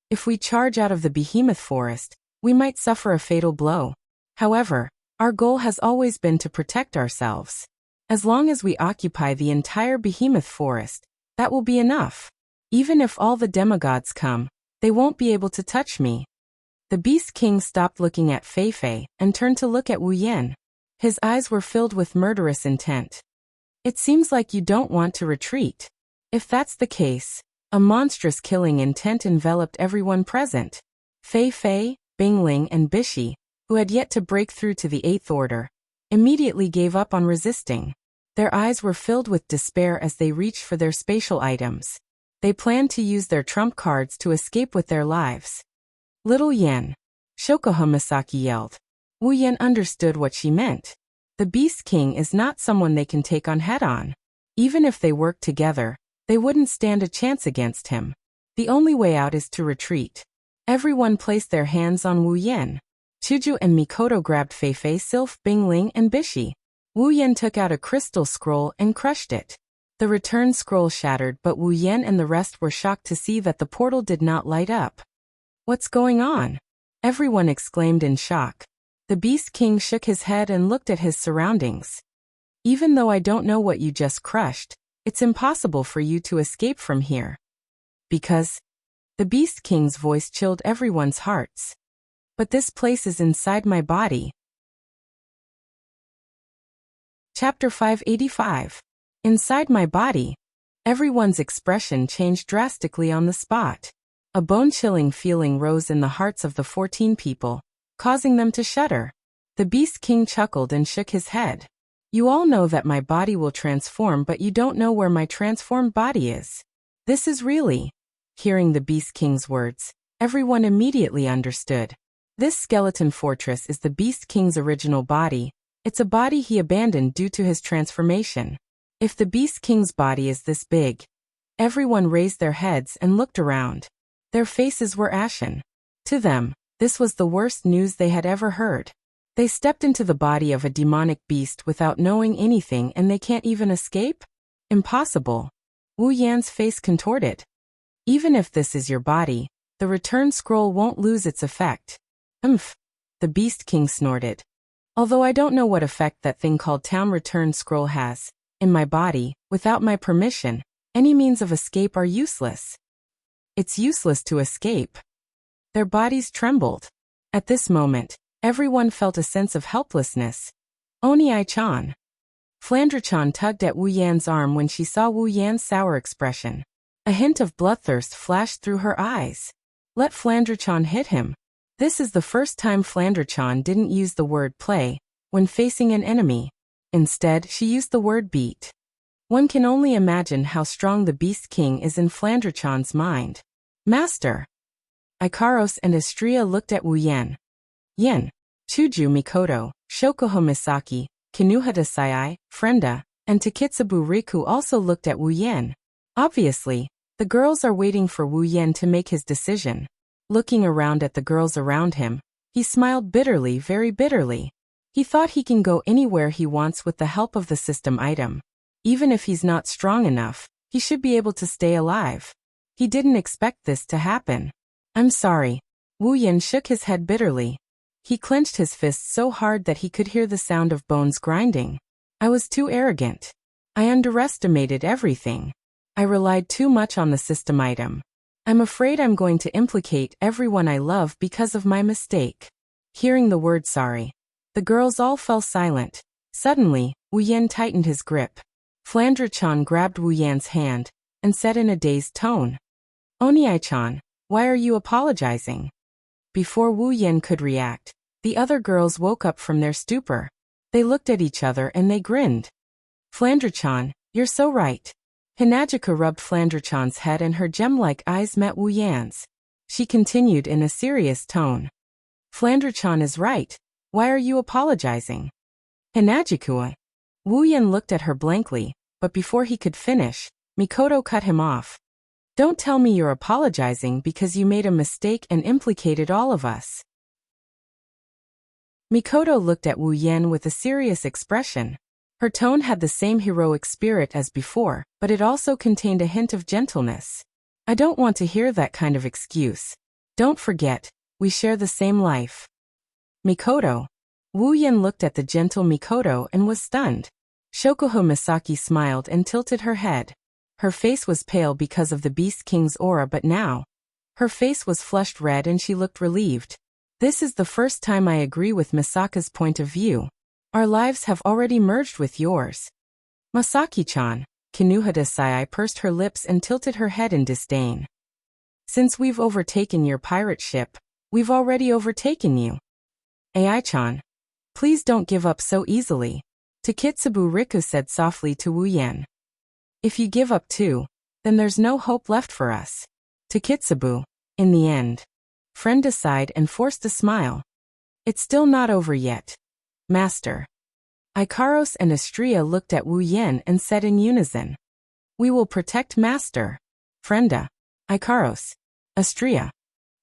If we charge out of the behemoth forest, we might suffer a fatal blow. However, our goal has always been to protect ourselves. As long as we occupy the entire behemoth forest, that will be enough. Even if all the demigods come, they won't be able to touch me. The Beast King stopped looking at Fei Fei and turned to look at Wu Yan. His eyes were filled with murderous intent. It seems like you don't want to retreat. If that's the case, a monstrous killing intent enveloped everyone present. Fei Fei, Bingling, and Bishi, who had yet to break through to the 8th order, immediately gave up on resisting. Their eyes were filled with despair as they reached for their spatial items. They planned to use their trump cards to escape with their lives. Little Yen. Shokoha Misaki yelled. Wu Yan understood what she meant. The Beast King is not someone they can take on head-on. Even if they worked together, they wouldn't stand a chance against him. The only way out is to retreat. Everyone placed their hands on Wu Yan. Chuju and Mikoto grabbed Fei Fei, Sylph, Bingling, and Bishi. Wu Yan took out a crystal scroll and crushed it. The return scroll shattered, but Wu Yan and the rest were shocked to see that the portal did not light up. What's going on? Everyone exclaimed in shock. The Beast King shook his head and looked at his surroundings. Even though I don't know what you just crushed, it's impossible for you to escape from here. Because the Beast King's voice chilled everyone's hearts. But this place is inside my body. Chapter 585. Inside my body. Everyone's expression changed drastically on the spot. A bone-chilling feeling rose in the hearts of the 14 people, causing them to shudder. The Beast King chuckled and shook his head. You all know that my body will transform, but you don't know where my transformed body is. This is really... Hearing the Beast King's words, everyone immediately understood. This skeleton fortress is the Beast King's original body. It's a body he abandoned due to his transformation. If the Beast King's body is this big... Everyone raised their heads and looked around. Their faces were ashen. To them, this was the worst news they had ever heard. They stepped into the body of a demonic beast without knowing anything, and they can't even escape? Impossible. Wu Yan's face contorted. Even if this is your body, the return scroll won't lose its effect. The Beast King snorted. Although I don't know what effect that thing called town return scroll has, in my body, without my permission, any means of escape are useless. It's useless to escape. Their bodies trembled. At this moment, everyone felt a sense of helplessness. Oni-chan. Flandre-chan tugged at Wu Yan's arm when she saw Wu Yan's sour expression. A hint of bloodthirst flashed through her eyes. Let Flandre-chan hit him. This is the first time Flandre-chan didn't use the word play when facing an enemy. Instead, she used the word beat. One can only imagine how strong the Beast King is in Flandre-chan's mind. Master. Ikaros and Estrella looked at Wu Yan. Yen, Chuju Mikoto, Shokuho Misaki, Kinuhata Sayai, Frenda, and Takitsubu Riku also looked at Wu Yan. Obviously, the girls are waiting for Wu Yan to make his decision. Looking around at the girls around him, he smiled bitterly, very bitterly. He thought he can go anywhere he wants with the help of the system item. Even if he's not strong enough, he should be able to stay alive. He didn't expect this to happen. I'm sorry. Wu Yan shook his head bitterly. He clenched his fists so hard that he could hear the sound of bones grinding. I was too arrogant. I underestimated everything. I relied too much on the system item. I'm afraid I'm going to implicate everyone I love because of my mistake. Hearing the word sorry, the girls all fell silent. Suddenly, Wu Yan tightened his grip. Flandre-chan grabbed Wu Yan's hand and said in a dazed tone, Oni-chan, why are you apologizing? Before Wu Yan could react, the other girls woke up from their stupor. They looked at each other and they grinned. Flandre-chan, you're so right. Hinajika rubbed Flandre-chan's head and her gem-like eyes met Wu Yan's. She continued in a serious tone. Flandre-chan is right. Why are you apologizing? Hinajika. Wu Yan looked at her blankly, but before he could finish, Mikoto cut him off. Don't tell me you're apologizing because you made a mistake and implicated all of us. Mikoto looked at Wu Yan with a serious expression. Her tone had the same heroic spirit as before, but it also contained a hint of gentleness. I don't want to hear that kind of excuse. Don't forget, we share the same life. Mikoto. Wu Yan looked at the gentle Mikoto and was stunned. Shokuho Misaki smiled and tilted her head. Her face was pale because of the Beast King's aura, but now, her face was flushed red and she looked relieved. This is the first time I agree with Misaka's point of view. Our lives have already merged with yours. Masaki-chan. Kinuhata Sayai pursed her lips and tilted her head in disdain. Since we've overtaken your pirate ship, we've already overtaken you. Ai-chan. Please don't give up so easily. Takitsubu Riku said softly to Wu Yan. If you give up too, then there's no hope left for us. Takitsubu. In the end. Frenda sighed and forced a smile. It's still not over yet. Master. Ikaros and Estrella looked at Wu Yan and said in unison. We will protect Master. Frenda. Ikaros. Estrella.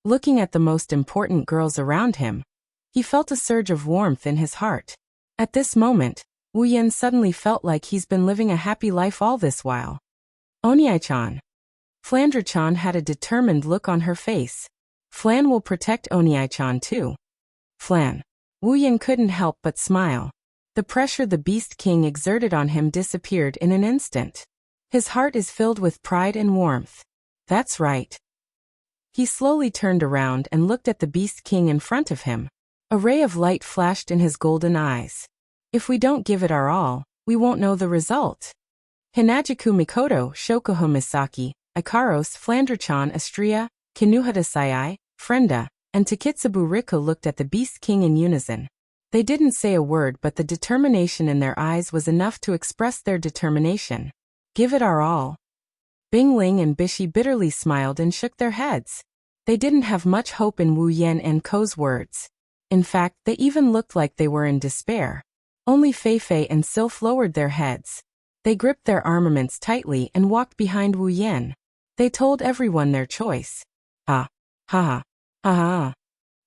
Looking at the most important girls around him, he felt a surge of warmth in his heart. At this moment, Wu Yan suddenly felt like he's been living a happy life all this while. Oniai-chan. Flandre-chan had a determined look on her face. Flan will protect Oniai-chan too. Flan. Wu Yan couldn't help but smile. The pressure the Beast King exerted on him disappeared in an instant. His heart is filled with pride and warmth. That's right. He slowly turned around and looked at the Beast King in front of him. A ray of light flashed in his golden eyes. If we don't give it our all, we won't know the result. Hinajiku Mikoto, Shokuho Misaki, Ikaros, Flandre-chan, Astria, Kinuhata Sai, Frenda, and Takitsubu Rika looked at the Beast King in unison. They didn't say a word, but the determination in their eyes was enough to express their determination. Give it our all. Bing Ling and Bishi bitterly smiled and shook their heads. They didn't have much hope in Wu Yan and Ko's words. In fact, they even looked like they were in despair. Only Fei Fei and Sylph lowered their heads. They gripped their armaments tightly and walked behind Wu Yan. They told everyone their choice. Ha ha ha.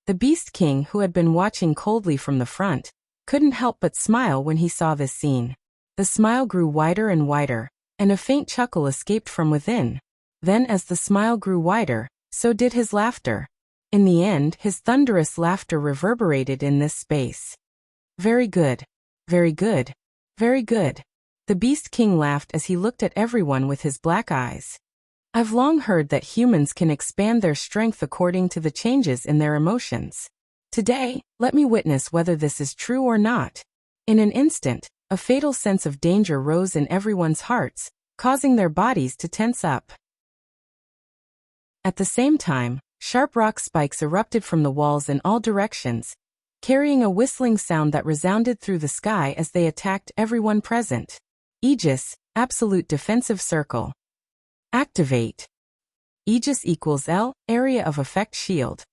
The Beast King, who had been watching coldly from the front, couldn't help but smile when he saw this scene. The smile grew wider and wider, and a faint chuckle escaped from within. Then as the smile grew wider, so did his laughter. In the end, his thunderous laughter reverberated in this space. Very good. Very good. Very good. The Beast King laughed as he looked at everyone with his black eyes. I've long heard that humans can expand their strength according to the changes in their emotions. Today, let me witness whether this is true or not. In an instant, a fatal sense of danger rose in everyone's hearts, causing their bodies to tense up. At the same time, sharp rock spikes erupted from the walls in all directions, carrying a whistling sound that resounded through the sky as they attacked everyone present. Aegis, Absolute Defensive Circle. Activate. Aegis equals L, Area of Effect Shield.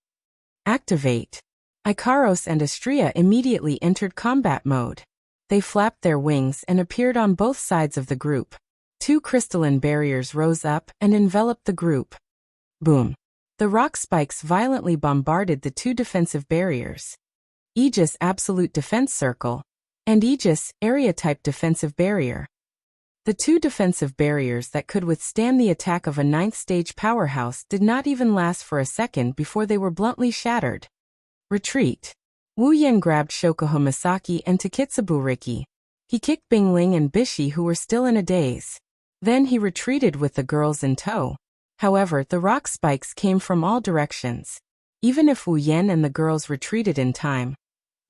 Activate. Ikaros and Astria immediately entered combat mode. They flapped their wings and appeared on both sides of the group. Two crystalline barriers rose up and enveloped the group. Boom. The rock spikes violently bombarded the two defensive barriers. Aegis Absolute Defense Circle, and Aegis Area-type Defensive Barrier. The two defensive barriers that could withstand the attack of a ninth-stage powerhouse did not even last for a second before they were bluntly shattered. Retreat. Wu Yan grabbed Shokuho Misaki and Takitsubu Riki. He kicked Bing Ling and Bishi, who were still in a daze. Then he retreated with the girls in tow. However, the rock spikes came from all directions. Even if Wu Yan and the girls retreated in time,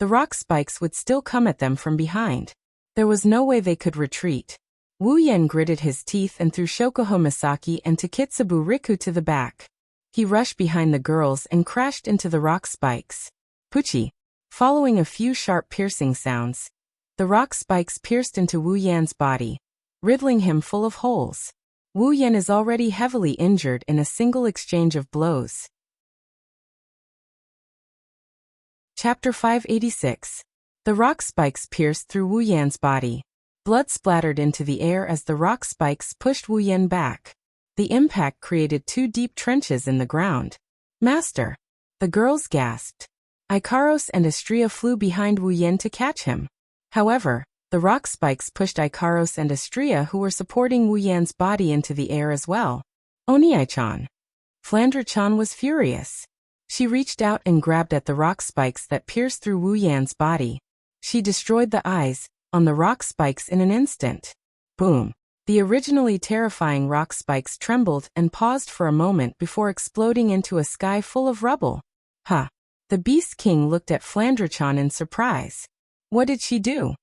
the rock spikes would still come at them from behind. There was no way they could retreat. Wu Yan gritted his teeth and threw Shokuho Misaki and Takitsubu Riku to the back. He rushed behind the girls and crashed into the rock spikes. Puchi. Following a few sharp piercing sounds, the rock spikes pierced into Wu Yan's body, riddling him full of holes. Wu Yan is already heavily injured in a single exchange of blows. Chapter 586. The rock spikes pierced through Wu Yan's body. Blood splattered into the air as the rock spikes pushed Wu Yan back. The impact created two deep trenches in the ground. Master! The girls gasped. Ikaros and Astria flew behind Wu Yan to catch him. However, the rock spikes pushed Ikaros and Astria, who were supporting Wu Yan's body, into the air as well. Oniai-chan. Flandre-chan was furious. She reached out and grabbed at the rock spikes that pierced through Wu Yan's body. She destroyed the eyes on the rock spikes in an instant. Boom. The originally terrifying rock spikes trembled and paused for a moment before exploding into a sky full of rubble. Ha! The Beast King looked at Flandre-chan in surprise. What did she do?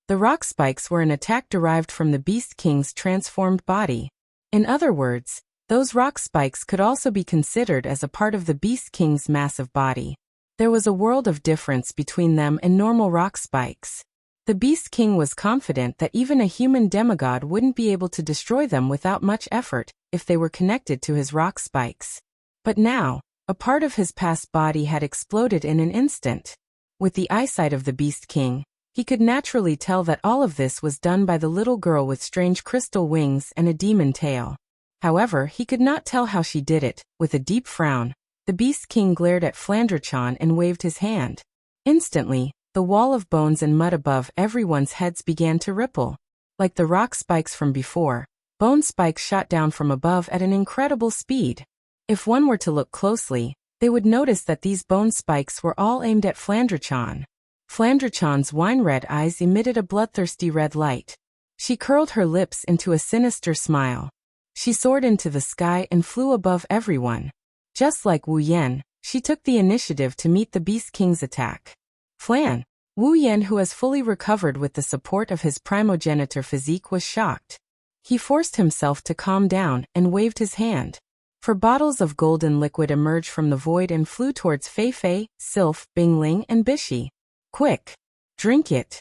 The rock spikes were an attack derived from the Beast King's transformed body. In other words, those rock spikes could also be considered as a part of the Beast King's massive body. There was a world of difference between them and normal rock spikes. The Beast King was confident that even a human demigod wouldn't be able to destroy them without much effort if they were connected to his rock spikes. But now, a part of his past body had exploded in an instant. With the eyesight of the Beast King, he could naturally tell that all of this was done by the little girl with strange crystal wings and a demon tail. However, he could not tell how she did it. With a deep frown, the Beast King glared at Flandre-chan and waved his hand. Instantly, The wall of bones and mud above everyone's heads began to ripple. Like the rock spikes from before, bone spikes shot down from above at an incredible speed. If one were to look closely, they would notice that these bone spikes were all aimed at Flandre-chan. Flandre-chan's wine-red eyes emitted a bloodthirsty red light. She curled her lips into a sinister smile. She soared into the sky and flew above everyone. Just like Wu Yan, she took the initiative to meet the Beast King's attack. Flan. Wu Yan, who has fully recovered with the support of his primogenitor physique, was shocked. He forced himself to calm down and waved his hand. Four bottles of golden liquid emerged from the void and flew towards Fei Fei, Sylph, Bingling, and Bishi. Quick! Drink it!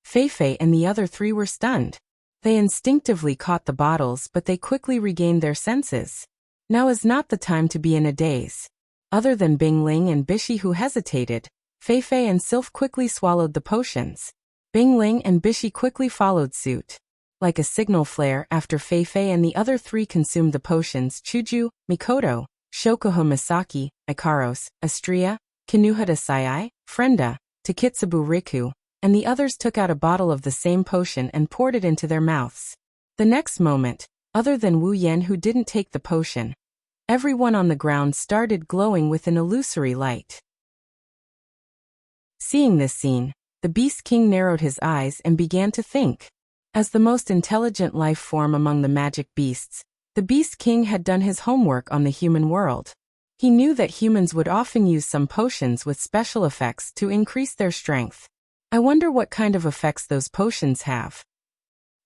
Fei Fei and the other three were stunned. They instinctively caught the bottles, but they quickly regained their senses. Now is not the time to be in a daze. Other than Bingling and Bishi, who hesitated, Fei Fei and Sylph quickly swallowed the potions. Bingling and Bishi quickly followed suit. Like a signal flare, after Fei Fei and the other three consumed the potions, Chuju, Mikoto, Shokuho Misaki, Ikaros, Astria, Kinuhata Sai, Frenda, Takitsubu Riku, and the others took out a bottle of the same potion and poured it into their mouths. The next moment, other than Wu Yan, who didn't take the potion, everyone on the ground started glowing with an illusory light. Seeing this scene, the Beast King narrowed his eyes and began to think. As the most intelligent life form among the magic beasts, the Beast King had done his homework on the human world. He knew that humans would often use some potions with special effects to increase their strength. I wonder what kind of effects those potions have.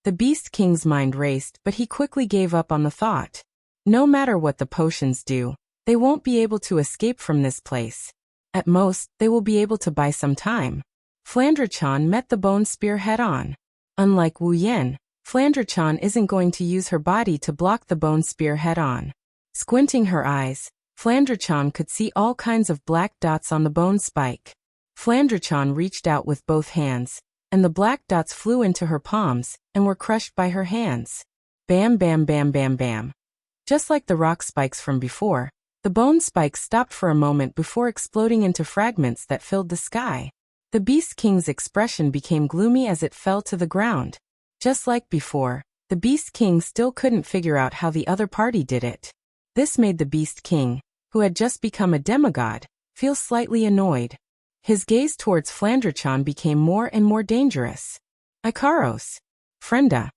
The Beast King's mind raced, but he quickly gave up on the thought. No matter what the potions do, they won't be able to escape from this place. At most, they will be able to buy some time. Flandre-chan met the bone spear head-on. Unlike Wu Yan, Flandre-chan isn't going to use her body to block the bone spear head-on. Squinting her eyes, Flandre-chan could see all kinds of black dots on the bone spike. Flandre-chan reached out with both hands, and the black dots flew into her palms and were crushed by her hands. Bam bam bam bam bam. Just like the rock spikes from before, the bone spikes stopped for a moment before exploding into fragments that filled the sky. The Beast King's expression became gloomy as it fell to the ground. Just like before, the Beast King still couldn't figure out how the other party did it. This made the Beast King, who had just become a demigod, feel slightly annoyed. His gaze towards Flandre-chan became more and more dangerous. Ikaros. Frenda.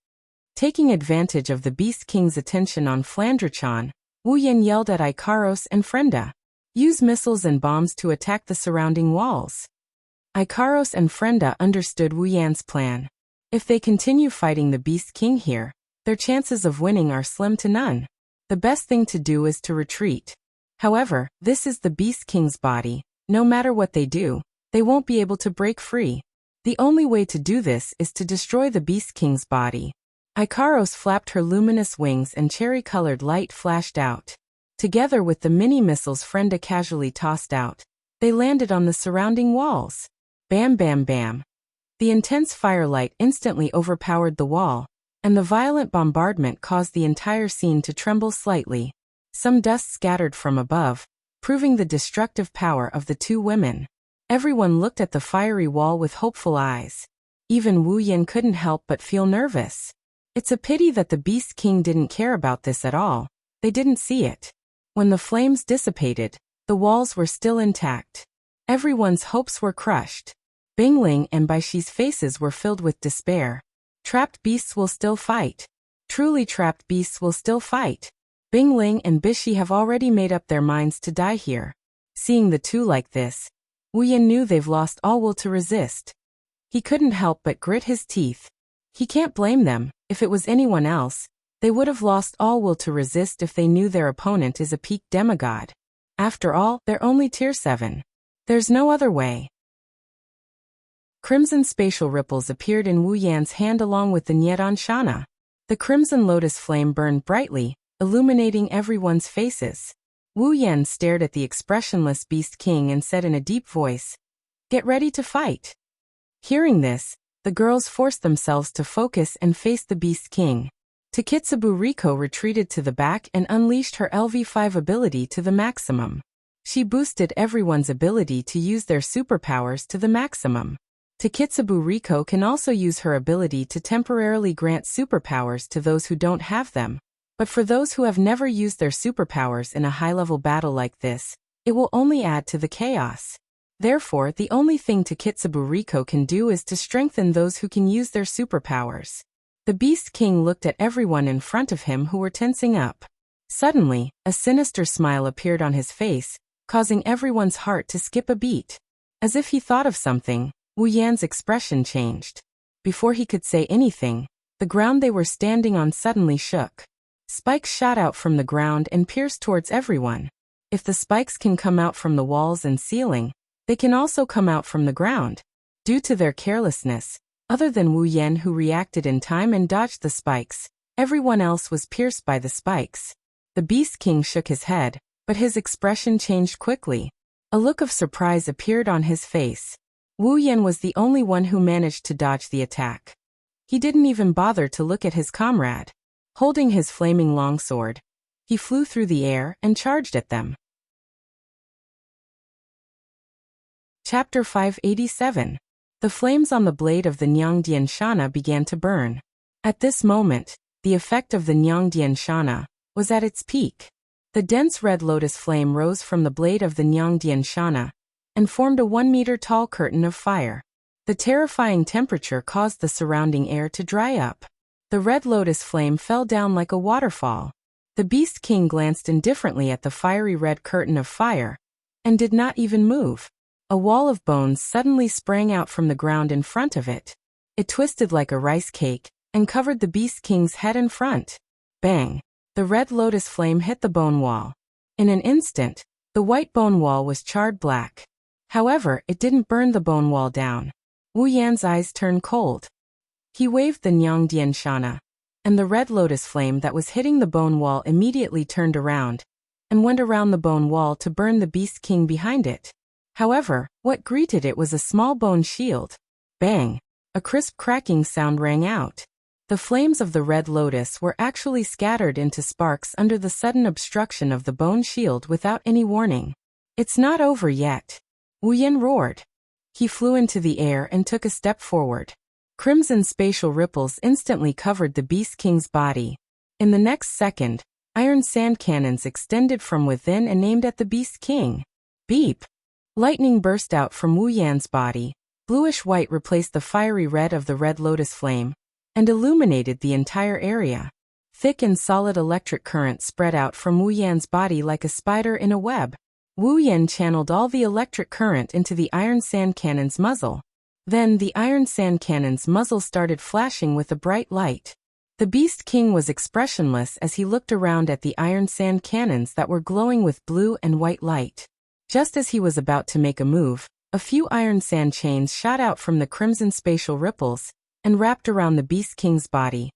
Taking advantage of the Beast King's attention on Flandre-chan, Wu Yan yelled at Ikaros and Frenda. Use missiles and bombs to attack the surrounding walls. Ikaros and Frenda understood Wu Yan's plan. If they continue fighting the Beast King here, their chances of winning are slim to none. The best thing to do is to retreat. However, this is the Beast King's body. No matter what they do, they won't be able to break free. The only way to do this is to destroy the Beast King's body. Ikaros flapped her luminous wings and cherry-colored light flashed out. Together with the mini-missiles Frenda casually tossed out, they landed on the surrounding walls. Bam bam bam. The intense firelight instantly overpowered the wall, and the violent bombardment caused the entire scene to tremble slightly. Some dust scattered from above, proving the destructive power of the two women. Everyone looked at the fiery wall with hopeful eyes. Even Wu Yan couldn't help but feel nervous. It's a pity that the Beast King didn't care about this at all. They didn't see it. When the flames dissipated, the walls were still intact. Everyone's hopes were crushed. Bingling and Baishi's faces were filled with despair. Trapped beasts will still fight. Truly trapped beasts will still fight. Bingling and Bishi have already made up their minds to die here. Seeing the two like this, Wu Yan knew they've lost all will to resist. He couldn't help but grit his teeth. He can't blame them. If it was anyone else, they would have lost all will to resist if they knew their opponent is a peak demigod. After all, they're only tier 7. There's no other way. Crimson spatial ripples appeared in Wu Yan's hand along with the Nyedan Shana. The crimson lotus flame burned brightly, illuminating everyone's faces. Wu Yan stared at the expressionless Beast King and said in a deep voice, "Get ready to fight." Hearing this, the girls forced themselves to focus and face the Beast King. Takitsubu Riko retreated to the back and unleashed her LV5 ability to the maximum. She boosted everyone's ability to use their superpowers to the maximum. Takitsubu Riko can also use her ability to temporarily grant superpowers to those who don't have them. But for those who have never used their superpowers in a high-level battle like this, it will only add to the chaos. Therefore, the only thing Takitsubu Riko can do is to strengthen those who can use their superpowers. The Beast King looked at everyone in front of him who were tensing up. Suddenly, a sinister smile appeared on his face, causing everyone's heart to skip a beat. As if he thought of something, Wu Yan's expression changed. Before he could say anything, the ground they were standing on suddenly shook. Spikes shot out from the ground and pierced towards everyone. If the spikes can come out from the walls and ceiling, they can also come out from the ground. Due to their carelessness, other than Wu Yan who reacted in time and dodged the spikes, everyone else was pierced by the spikes. The Beast King shook his head, but his expression changed quickly. A look of surprise appeared on his face. Wu Yan was the only one who managed to dodge the attack. He didn't even bother to look at his comrade. Holding his flaming longsword, he flew through the air and charged at them. Chapter 587. The flames on the blade of the Nyangdian Shana began to burn. At this moment, the effect of the Nyangdian Shana was at its peak. The dense red lotus flame rose from the blade of the Nyangdian Shana and formed a 1-meter-tall curtain of fire. The terrifying temperature caused the surrounding air to dry up. The red lotus flame fell down like a waterfall. The Beast King glanced indifferently at the fiery red curtain of fire and did not even move. A wall of bones suddenly sprang out from the ground in front of it. It twisted like a rice cake and covered the Beast King's head and front. Bang! The red lotus flame hit the bone wall. In an instant, the white bone wall was charred black. However, it didn't burn the bone wall down. Wu Yan's eyes turned cold. He waved the Nyangdian Shana, and the red lotus flame that was hitting the bone wall immediately turned around and went around the bone wall to burn the Beast King behind it. However, what greeted it was a small bone shield. Bang! A crisp cracking sound rang out. The flames of the red lotus were actually scattered into sparks under the sudden obstruction of the bone shield without any warning. It's not over yet. Wu Yan roared. He flew into the air and took a step forward. Crimson spatial ripples instantly covered the Beast King's body. In the next second, iron sand cannons extended from within and aimed at the Beast King. Beep! Lightning burst out from Wu Yan's body. Bluish-white replaced the fiery red of the red lotus flame and illuminated the entire area. Thick and solid electric current spread out from Wu Yan's body like a spider in a web. Wu Yan channeled all the electric current into the iron sand cannon's muzzle. Then the iron sand cannon's muzzle started flashing with a bright light. The Beast King was expressionless as he looked around at the iron sand cannons that were glowing with blue and white light. Just as he was about to make a move, a few iron sand chains shot out from the crimson spatial ripples and wrapped around the Beast King's body,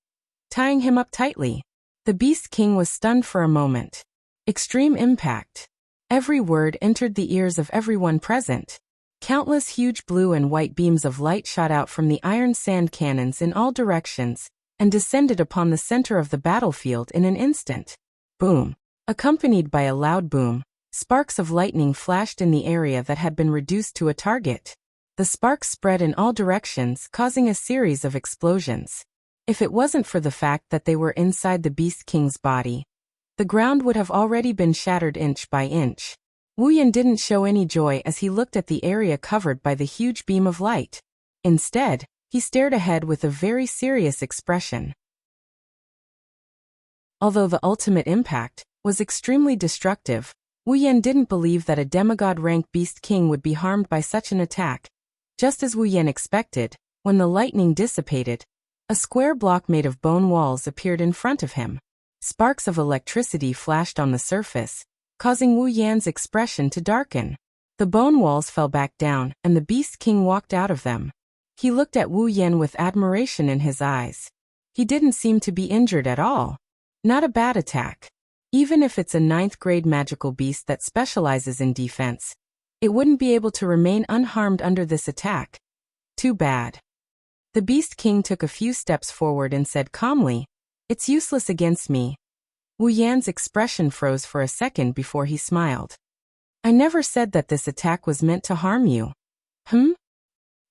tying him up tightly. The Beast King was stunned for a moment. Extreme impact. Every word entered the ears of everyone present. Countless huge blue and white beams of light shot out from the iron sand cannons in all directions and descended upon the center of the battlefield in an instant. Boom! Accompanied by a loud boom, sparks of lightning flashed in the area that had been reduced to a target. The sparks spread in all directions, causing a series of explosions. If it wasn't for the fact that they were inside the Beast King's body, the ground would have already been shattered inch by inch. Wu Yan didn't show any joy as he looked at the area covered by the huge beam of light. Instead, he stared ahead with a very serious expression. Although the ultimate impact was extremely destructive, Wu Yan didn't believe that a demigod-rank Beast King would be harmed by such an attack. Just as Wu Yan expected, when the lightning dissipated, a square block made of bone walls appeared in front of him. Sparks of electricity flashed on the surface, causing Wu Yan's expression to darken. The bone walls fell back down, and the Beast King walked out of them. He looked at Wu Yan with admiration in his eyes. He didn't seem to be injured at all. Not a bad attack. Even if it's a 9th-grade magical beast that specializes in defense, it wouldn't be able to remain unharmed under this attack. Too bad. The Beast King took a few steps forward and said calmly, "It's useless against me." Wu Yan's expression froze for a second before he smiled. I never said that this attack was meant to harm you. Hmm?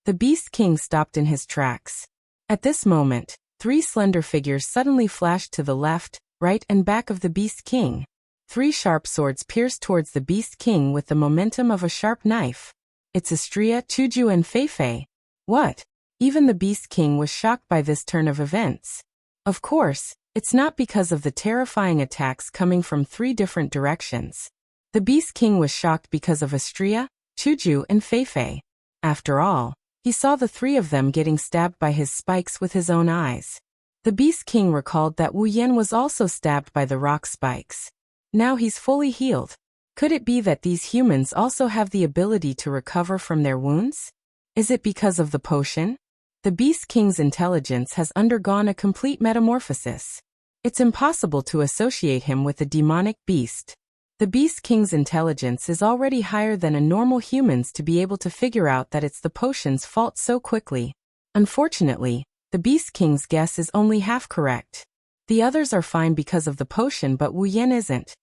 The Beast King stopped in his tracks. At this moment, 3 slender figures suddenly flashed to the left, right and back of the Beast King. 3 sharp swords pierced towards the Beast King with the momentum of a sharp knife. It's Astria, Chuju and Feifei. What? Even the Beast King was shocked by this turn of events. Of course, it's not because of the terrifying attacks coming from 3 different directions. The Beast King was shocked because of Astria, Chuju and Feifei. After all, he saw the 3 of them getting stabbed by his spikes with his own eyes. The Beast King recalled that Wu Yan was also stabbed by the rock spikes. Now he's fully healed. Could it be that these humans also have the ability to recover from their wounds? Is it because of the potion? The Beast King's intelligence has undergone a complete metamorphosis. It's impossible to associate him with a demonic beast. The Beast King's intelligence is already higher than a normal human's to be able to figure out that it's the potion's fault so quickly. Unfortunately, the Beast King's guess is only half correct. The others are fine because of the potion, but Wu Yan isn't.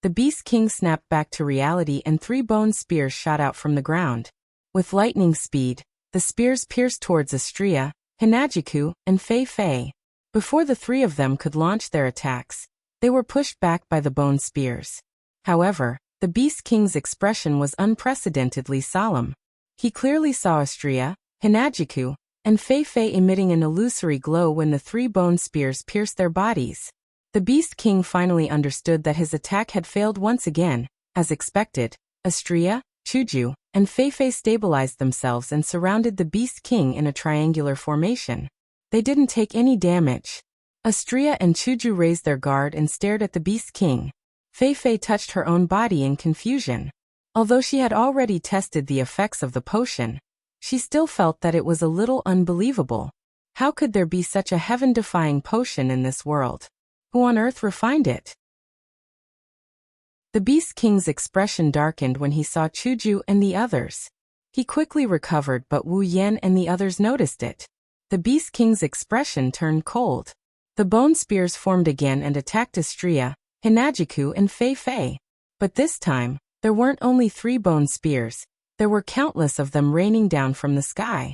The Beast King snapped back to reality and 3 bone spears shot out from the ground. With lightning speed, the spears pierced towards Astria, Hinajiku, and Feifei. Before the 3 of them could launch their attacks, they were pushed back by the bone spears. However, the Beast King's expression was unprecedentedly solemn. He clearly saw Astria, Hinajiku, and Feifei emitting an illusory glow when the 3 bone spears pierced their bodies. The Beast King finally understood that his attack had failed once again. As expected, Astria, Chuju, and Feifei stabilized themselves and surrounded the Beast King in a triangular formation. They didn't take any damage. Astria and Chuju raised their guard and stared at the Beast King. Feifei touched her own body in confusion. Although she had already tested the effects of the potion, she still felt that it was a little unbelievable. How could there be such a heaven-defying potion in this world? Who on earth refined it? The Beast King's expression darkened when he saw Chuju and the others. He quickly recovered, but Wu Yan and the others noticed it. The Beast King's expression turned cold. The bone spears formed again and attacked Astria, Hinajiku and Feifei. But this time, there weren't only 3 bone spears, there were countless of them raining down from the sky.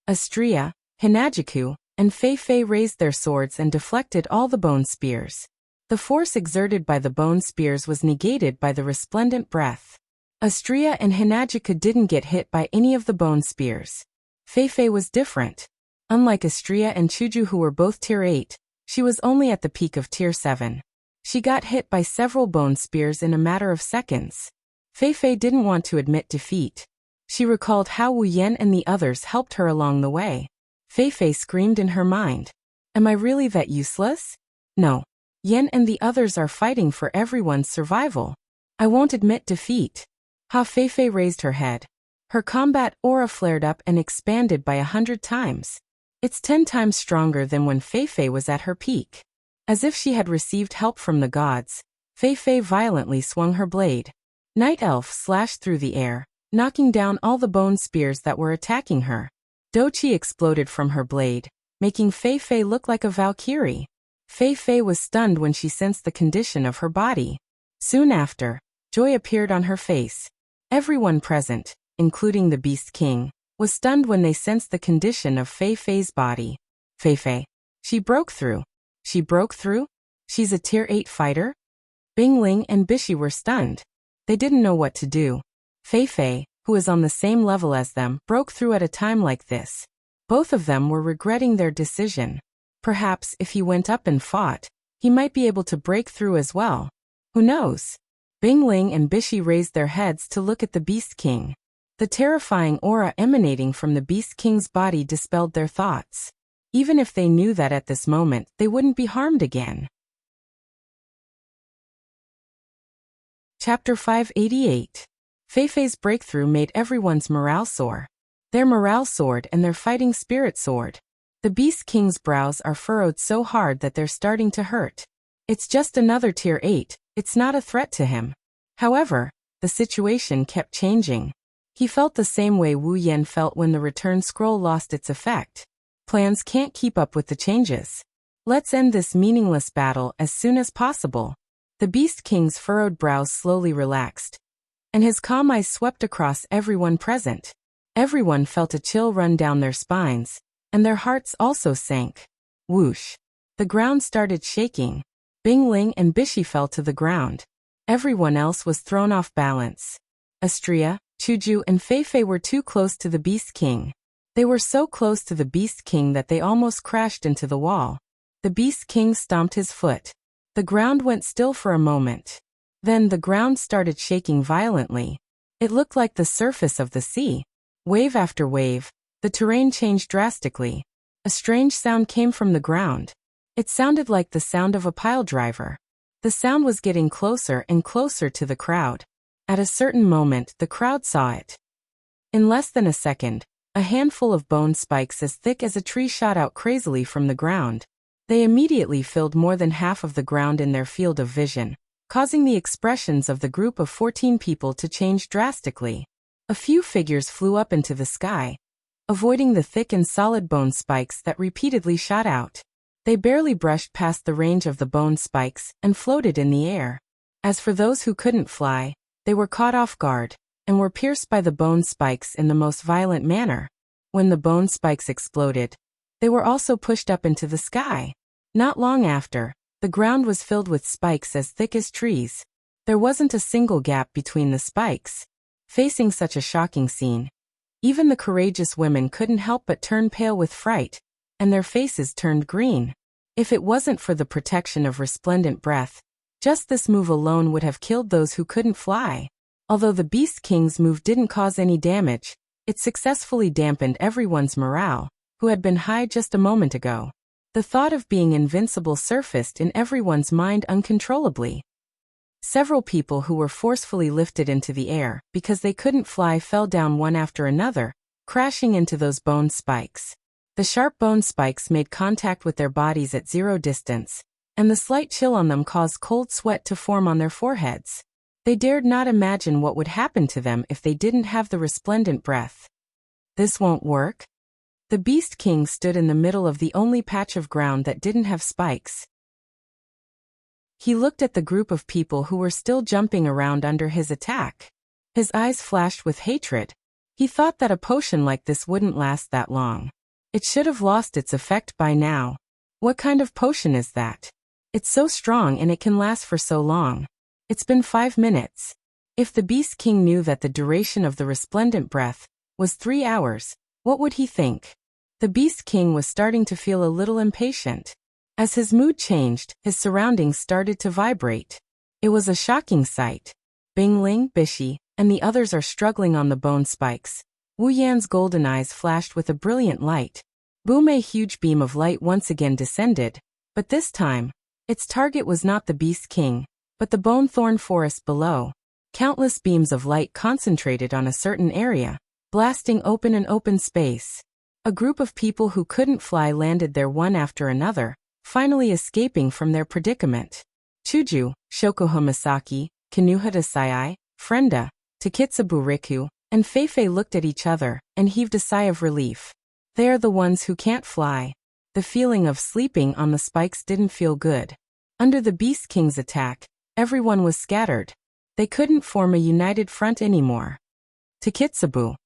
Astria, Hinajiku, and Feifei raised their swords and deflected all the bone spears. The force exerted by the bone spears was negated by the resplendent breath. Astria and Hinajiku didn't get hit by any of the bone spears. Feifei was different. Unlike Astria and Chuju, who were both tier 8, she was only at the peak of tier 7. She got hit by several bone spears in a matter of seconds. Feifei didn't want to admit defeat. She recalled how Wu Yan and the others helped her along the way. Feifei screamed in her mind. Am I really that useless? No. Yan and the others are fighting for everyone's survival. I won't admit defeat. Feifei raised her head. Her combat aura flared up and expanded by 100 times. It's 10 times stronger than when Feifei was at her peak. As if she had received help from the gods, Feifei violently swung her blade. Night Elf slashed through the air, knocking down all the bone spears that were attacking her. Dochi exploded from her blade, making Feifei look like a Valkyrie. Feifei was stunned when she sensed the condition of her body. Soon after, joy appeared on her face. Everyone present, including the Beast King, was stunned when they sensed the condition of Feifei's body. Feifei. She broke through. She broke through? She's a tier 8 fighter? Bingling and Bishi were stunned. They didn't know what to do. Feifei, who is on the same level as them, broke through at a time like this. Both of them were regretting their decision. Perhaps if he went up and fought, he might be able to break through as well. Who knows? Bingling and Bishi raised their heads to look at the Beast King. The terrifying aura emanating from the Beast King's body dispelled their thoughts. Even if they knew that at this moment they wouldn't be harmed again. Chapter 588. Feifei's breakthrough made everyone's morale soar. Their morale soared and their fighting spirit soared. The Beast King's brows are furrowed so hard that they're starting to hurt. It's just another tier 8, it's not a threat to him. However, the situation kept changing. He felt the same way Wu Yan felt when the return scroll lost its effect. Plans can't keep up with the changes. Let's end this meaningless battle as soon as possible. The Beast King's furrowed brows slowly relaxed. and his calm eyes swept across everyone present. Everyone felt a chill run down their spines, and their hearts also sank. Whoosh! The ground started shaking. Bing Ling and Bishi fell to the ground. Everyone else was thrown off balance. Astria, Chuju and Feifei were too close to the Beast King. They were so close to the Beast King that they almost crashed into the wall. The Beast King stomped his foot. The ground went still for a moment. Then the ground started shaking violently. It looked like the surface of the sea. Wave after wave, the terrain changed drastically. A strange sound came from the ground. It sounded like the sound of a pile driver. The sound was getting closer and closer to the crowd. At a certain moment, the crowd saw it. In less than a second, a handful of bone spikes as thick as a tree shot out crazily from the ground. They immediately filled more than half of the ground in their field of vision, causing the expressions of the group of 14 people to change drastically. A few figures flew up into the sky, avoiding the thick and solid bone spikes that repeatedly shot out. They barely brushed past the range of the bone spikes and floated in the air. As for those who couldn't fly, they were caught off guard and were pierced by the bone spikes in the most violent manner. When the bone spikes exploded, they were also pushed up into the sky. Not long after, the ground was filled with spikes as thick as trees. There wasn't a single gap between the spikes. Facing such a shocking scene, even the courageous women couldn't help but turn pale with fright, and their faces turned green. If it wasn't for the protection of resplendent breath, just this move alone would have killed those who couldn't fly. Although the Beast King's move didn't cause any damage, it successfully dampened everyone's morale, who had been high just a moment ago. The thought of being invincible surfaced in everyone's mind uncontrollably. Several people who were forcefully lifted into the air because they couldn't fly fell down one after another, crashing into those bone spikes. The sharp bone spikes made contact with their bodies at zero distance, and the slight chill on them caused cold sweat to form on their foreheads. They dared not imagine what would happen to them if they didn't have the resplendent breath. This won't work? The Beast King stood in the middle of the only patch of ground that didn't have spikes. He looked at the group of people who were still jumping around under his attack. His eyes flashed with hatred. He thought that a potion like this wouldn't last that long. It should have lost its effect by now. What kind of potion is that? It's so strong and it can last for so long. It's been 5 minutes. If the Beast King knew that the duration of the resplendent breath was 3 hours, what would he think? The Beast King was starting to feel a little impatient. As his mood changed, his surroundings started to vibrate. It was a shocking sight. Bing Ling, Bishi, and the others are struggling on the bone spikes. Wu Yan's golden eyes flashed with a brilliant light. Boom! A huge beam of light once again descended, but this time, its target was not the Beast King, but the bone thorn forest below. Countless beams of light concentrated on a certain area, blasting open an open space. A group of people who couldn't fly landed there one after another, finally escaping from their predicament. Chuju, Shokuho Misaki, Kinuhata Sayai, Frenda, Takitsubu Riku, and Feifei looked at each other and heaved a sigh of relief. They are the ones who can't fly. The feeling of sleeping on the spikes didn't feel good. Under the Beast King's attack, everyone was scattered. They couldn't form a united front anymore. Takitsubu.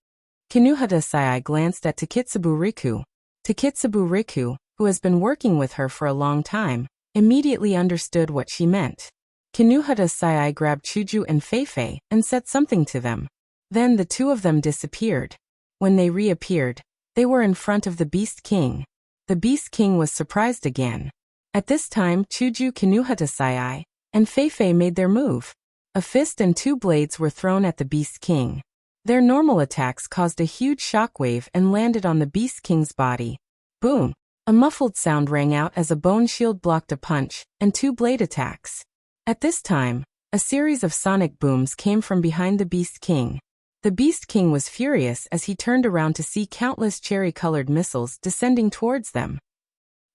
Kinuhata Sayai glanced at Takitsubu Riku. Takitsubu Riku, who has been working with her for a long time, immediately understood what she meant. Kinuhata Sayai grabbed Chuju and Feifei and said something to them. Then the two of them disappeared. When they reappeared, they were in front of the Beast King. The Beast King was surprised again. At this time, Chuju, Kinuhata Sayai, and Feifei made their move. A fist and 2 blades were thrown at the Beast King. Their normal attacks caused a huge shockwave and landed on the Beast King's body. Boom! A muffled sound rang out as a bone shield blocked a punch and 2 blade attacks. At this time, a series of sonic booms came from behind the Beast King. The Beast King was furious as he turned around to see countless cherry-colored missiles descending towards them.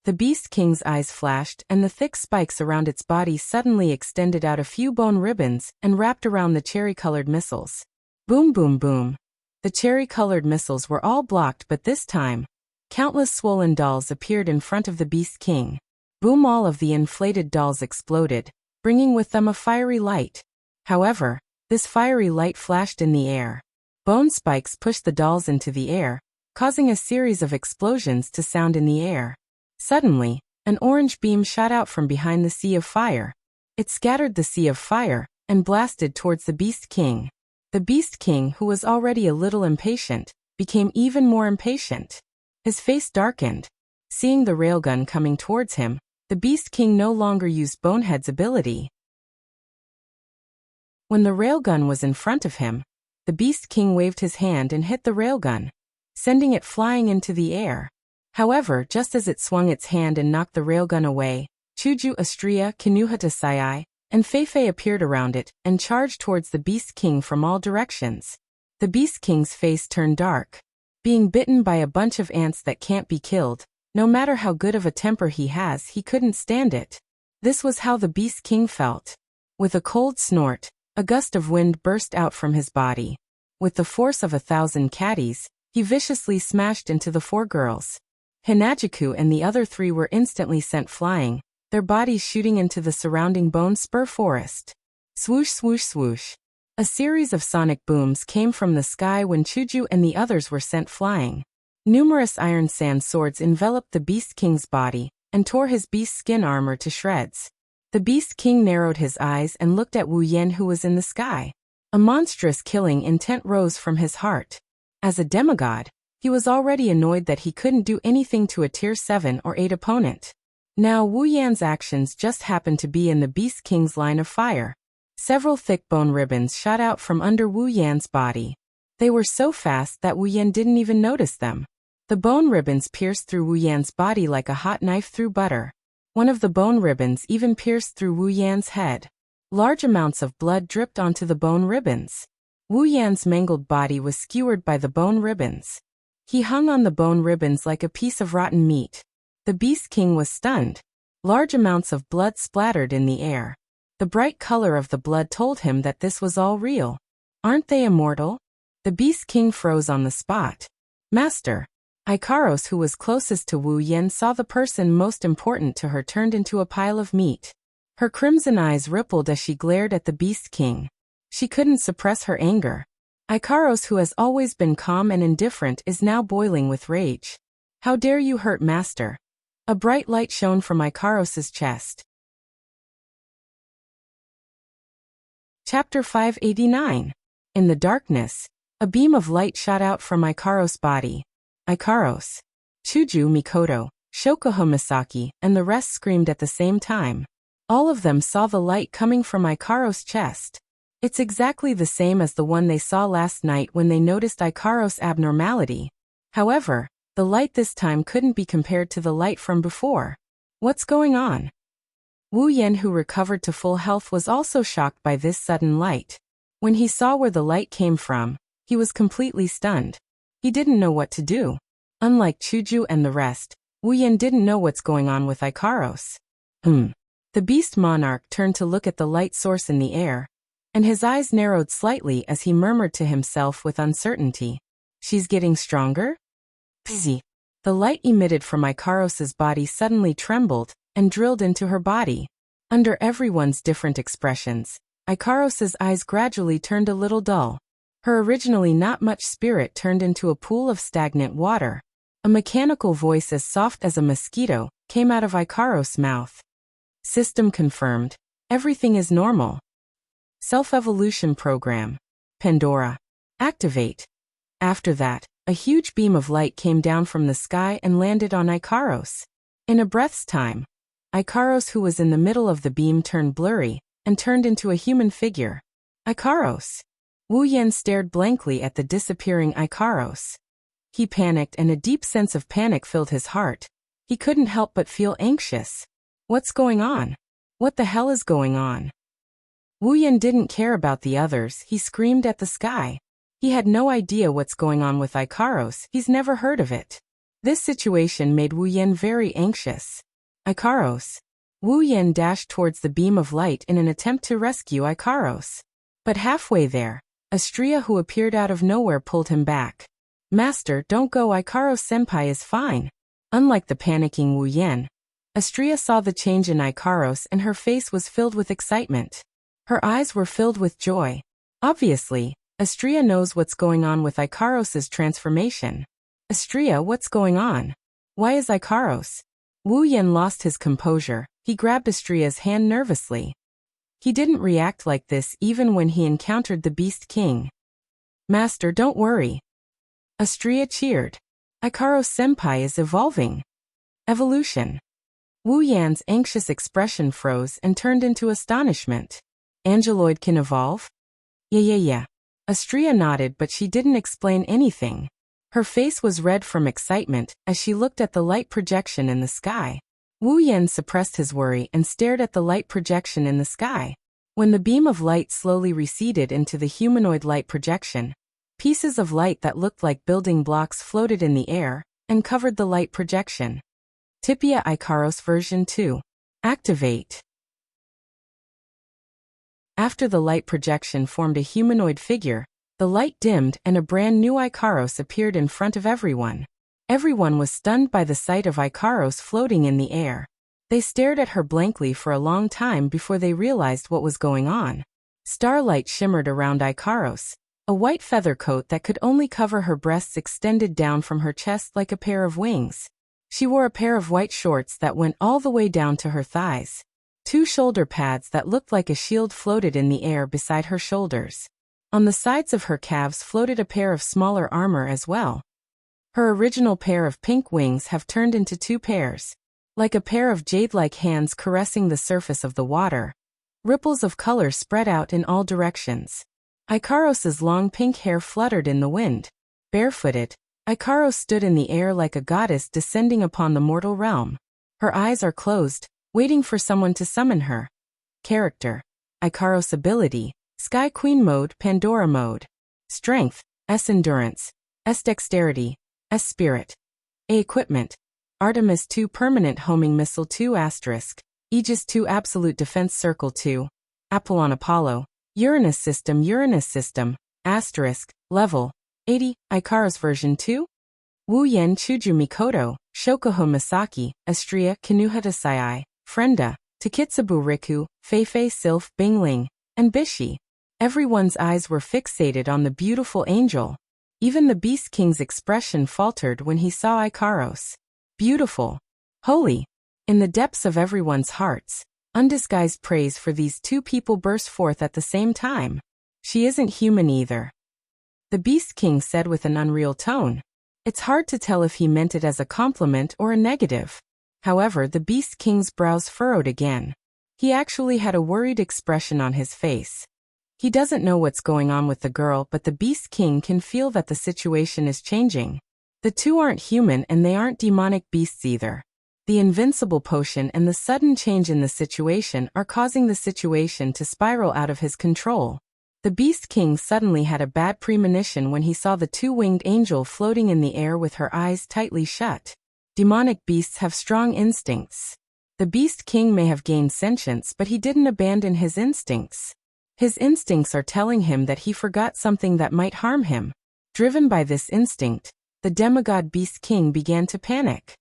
The Beast King's eyes flashed and the thick spikes around its body suddenly extended out a few bone ribbons and wrapped around the cherry-colored missiles. Boom boom boom. The cherry-colored missiles were all blocked, but this time, countless swollen dolls appeared in front of the Beast King. Boom! All of the inflated dolls exploded, bringing with them a fiery light. However, This fiery light flashed in the air. Bone spikes pushed the dolls into the air, causing a series of explosions to sound in the air. Suddenly, an orange beam shot out from behind the sea of fire. It scattered the sea of fire and blasted towards the Beast King. The Beast King, who was already a little impatient, became even more impatient. His face darkened. Seeing the railgun coming towards him, the Beast King no longer used Bonehead's ability. When the railgun was in front of him, the Beast King waved his hand and hit the railgun, sending it flying into the air. However, just as it swung its hand and knocked the railgun away, Chuju, Astria, Kinuhata Sai, and Feifei appeared around it and charged towards the Beast King from all directions. The Beast King's face turned dark. Being bitten by a bunch of ants that can't be killed, no matter how good of a temper he has, he couldn't stand it. This was how the Beast King felt. With a cold snort, a gust of wind burst out from his body. With the force of 1,000 catties, he viciously smashed into the 4 girls. Hinajiku and the other 3 were instantly sent flying, their bodies shooting into the surrounding bone spur forest. Swoosh, swoosh, swoosh. A series of sonic booms came from the sky when Chuju and the others were sent flying. Numerous iron sand swords enveloped the Beast King's body and tore his beast skin armor to shreds. The Beast King narrowed his eyes and looked at Wu Yan, who was in the sky. A monstrous killing intent rose from his heart. As a demigod, he was already annoyed that he couldn't do anything to a tier 7 or 8 opponent. Now Wu Yan's actions just happened to be in the Beast King's line of fire. Several thick bone ribbons shot out from under Wu Yan's body. They were so fast that Wu Yan didn't even notice them. The bone ribbons pierced through Wu Yan's body like a hot knife through butter. One of the bone ribbons even pierced through Wu Yan's head. Large amounts of blood dripped onto the bone ribbons. Wu Yan's mangled body was skewered by the bone ribbons. He hung on the bone ribbons like a piece of rotten meat. The Beast King was stunned. Large amounts of blood splattered in the air. The bright color of the blood told him that this was all real. Aren't they immortal? The Beast King froze on the spot. Master. Ikaros, who was closest to Wu Yan, saw the person most important to her turned into a pile of meat. Her crimson eyes rippled as she glared at the Beast King. She couldn't suppress her anger. Ikaros, who has always been calm and indifferent, is now boiling with rage. How dare you hurt Master? A bright light shone from Ikaros's chest. Chapter 589. In the darkness, a beam of light shot out from Ikaros' body. Ikaros, Chuju, Mikoto, Shokuho Misaki, and the rest screamed at the same time. All of them saw the light coming from Ikaros' chest. It's exactly the same as the one they saw last night when they noticed Ikaros' abnormality. However, the light this time couldn't be compared to the light from before. What's going on? Wu Yan, who recovered to full health, was also shocked by this sudden light. When he saw where the light came from, he was completely stunned. He didn't know what to do. Unlike Chuju and the rest, Wu Yan didn't know what's going on with Ikaros. The beast monarch turned to look at the light source in the air, and his eyes narrowed slightly as he murmured to himself with uncertainty. She's getting stronger? Pizzy. The light emitted from Ikaros's body suddenly trembled and drilled into her body. Under everyone's different expressions, Ikaros's eyes gradually turned a little dull. Her originally not much spirit turned into a pool of stagnant water. A mechanical voice as soft as a mosquito came out of Ikaros' mouth. System confirmed. Everything is normal. Self-evolution program. Pandora. Activate. After that, a huge beam of light came down from the sky and landed on Ikaros. In a breath's time, Ikaros, who was in the middle of the beam, turned blurry and turned into a human figure. Ikaros. Wu Yan stared blankly at the disappearing Ikaros. He panicked and a deep sense of panic filled his heart. He couldn't help but feel anxious. What's going on? What the hell is going on? Wu Yan didn't care about the others. He screamed at the sky. He had no idea what's going on with Ikaros. He's never heard of it. This situation made Wu Yan very anxious. Ikaros. Wu Yan dashed towards the beam of light in an attempt to rescue Ikaros. But halfway there, Astria, who appeared out of nowhere, pulled him back. Master, don't go. Ikaros-senpai is fine. Unlike the panicking Wu Yan, Astria saw the change in Ikaros and her face was filled with excitement. Her eyes were filled with joy. Obviously, Astria knows what's going on with Ikaros's transformation. Astria, what's going on? Why is Ikaros? Wu Yan lost his composure. He grabbed Astria's hand nervously. He didn't react like this even when he encountered the Beast King. Master, don't worry. Astria cheered. Ikaros-senpai is evolving. Evolution. Wu Yan's anxious expression froze and turned into astonishment. Angeloid can evolve? Yeah. Astria nodded, but she didn't explain anything. Her face was red from excitement as she looked at the light projection in the sky. Wu Yan suppressed his worry and stared at the light projection in the sky. When the beam of light slowly receded into the humanoid light projection, pieces of light that looked like building blocks floated in the air and covered the light projection. Tipia Ikaros version 2. Activate. After the light projection formed a humanoid figure, the light dimmed and a brand new Ikaros appeared in front of everyone. Everyone was stunned by the sight of Ikaros floating in the air. They stared at her blankly for a long time before they realized what was going on. Starlight shimmered around Ikaros. A white feather coat that could only cover her breasts extended down from her chest like a pair of wings. She wore a pair of white shorts that went all the way down to her thighs. 2 shoulder pads that looked like a shield floated in the air beside her shoulders. On the sides of her calves floated a pair of smaller armor as well. Her original pair of pink wings have turned into 2 pairs. Like a pair of jade-like hands caressing the surface of the water. Ripples of color spread out in all directions. Ikaros's long pink hair fluttered in the wind. Barefooted, Ikaros stood in the air like a goddess descending upon the mortal realm. Her eyes are closed, waiting for someone to summon her. Character. Ikaros ability. Sky Queen mode, Pandora mode. Strength, S endurance, S dexterity, S spirit. A equipment. Artemis 2 permanent homing missile 2 asterisk. Aegis 2 absolute defense circle 2. Apollon Apollo. Uranus system, asterisk, level, 80, Ikaros version 2? Wu Yen Chuju Mikoto, Shokuho Masaki, Astria Kinuhata Sai, Frenda, Takitsubu Riku, Feifei Sylph Bingling, and Bishi. Everyone's eyes were fixated on the beautiful angel. Even the Beast King's expression faltered when he saw Ikaros. Beautiful. Holy. In the depths of everyone's hearts, undisguised praise for these 2 people burst forth at the same time. She isn't human either. The Beast King said with an unreal tone. It's hard to tell if he meant it as a compliment or a negative. However, the Beast King's brows furrowed again. He actually had a worried expression on his face. He doesn't know what's going on with the girl, but the Beast King can feel that the situation is changing. The 2 aren't human and they aren't demonic beasts either. The invincible potion and the sudden change in the situation are causing the situation to spiral out of his control. The Beast King suddenly had a bad premonition when he saw the 2-winged angel floating in the air with her eyes tightly shut. Demonic beasts have strong instincts. The Beast King may have gained sentience, but he didn't abandon his instincts. His instincts are telling him that he forgot something that might harm him. Driven by this instinct, the demigod Beast King began to panic.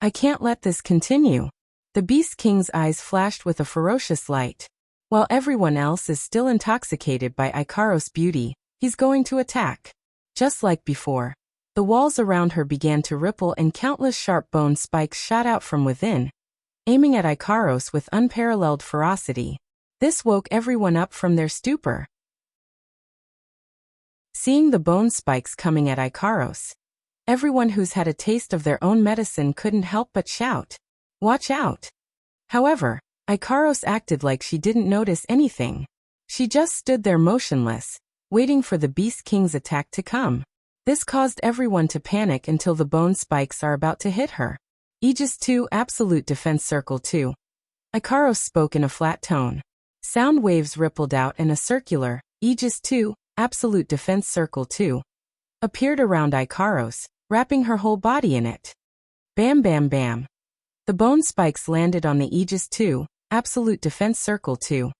I can't let this continue. The Beast King's eyes flashed with a ferocious light. While everyone else is still intoxicated by Ikaros' beauty, he's going to attack. Just like before, the walls around her began to ripple and countless sharp bone spikes shot out from within, aiming at Ikaros with unparalleled ferocity. This woke everyone up from their stupor. Seeing the bone spikes coming at Ikaros, everyone who's had a taste of their own medicine couldn't help but shout, "Watch out!" However, Ikaros acted like she didn't notice anything. She just stood there motionless, waiting for the Beast King's attack to come. This caused everyone to panic until the bone spikes are about to hit her. Aegis 2 Absolute Defense Circle 2. Ikaros spoke in a flat tone. Sound waves rippled out and a circular, Aegis 2 Absolute Defense Circle 2. appeared around Ikaros, wrapping her whole body in it. Bam bam bam. The bone spikes landed on the Aegis 2, Absolute Defense Circle 2.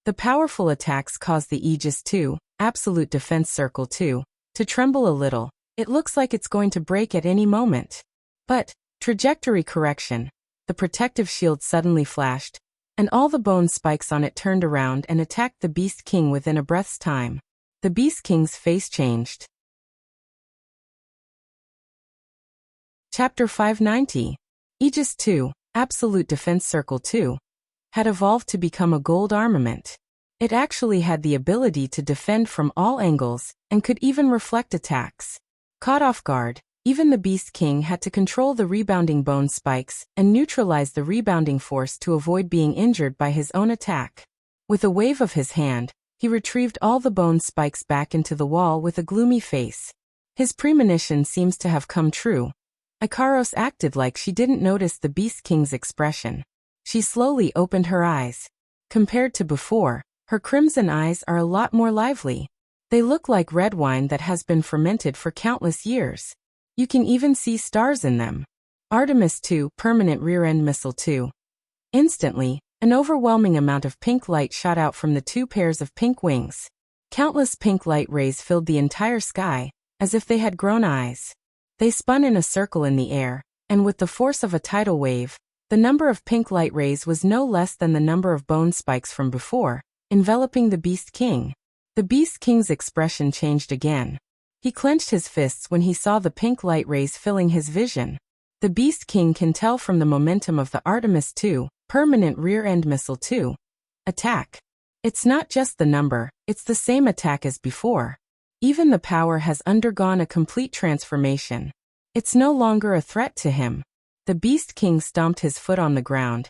The powerful attacks caused the Aegis 2, Absolute Defense Circle 2, to tremble a little. It looks like it's going to break at any moment. But, trajectory correction. The protective shield suddenly flashed. and all the bone spikes on it turned around and attacked the Beast King within a breath's time. The Beast King's face changed. Chapter 590. Aegis 2, Absolute Defense Circle 2, had evolved to become a gold armament. It actually had the ability to defend from all angles, and could even reflect attacks. Caught off guard, even the Beast King had to control the rebounding bone spikes and neutralize the rebounding force to avoid being injured by his own attack. With a wave of his hand, he retrieved all the bone spikes back into the wall with a gloomy face. His premonition seems to have come true. Ikaros acted like she didn't notice the Beast King's expression. She slowly opened her eyes. Compared to before, her crimson eyes are a lot more lively. They look like red wine that has been fermented for countless years. You can even see stars in them. Artemis 2, Permanent Rear-End Missile 2. Instantly, an overwhelming amount of pink light shot out from the two pairs of pink wings. Countless pink light rays filled the entire sky, as if they had grown eyes. They spun in a circle in the air, and with the force of a tidal wave, the number of pink light rays was no less than the number of bone spikes from before, enveloping the Beast King. The Beast King's expression changed again. He clenched his fists when he saw the pink light rays filling his vision. The Beast King can tell from the momentum of the Artemis 2, Permanent Rear-End Missile 2, attack. It's not just the number, it's the same attack as before. Even the power has undergone a complete transformation. It's no longer a threat to him. The Beast King stomped his foot on the ground,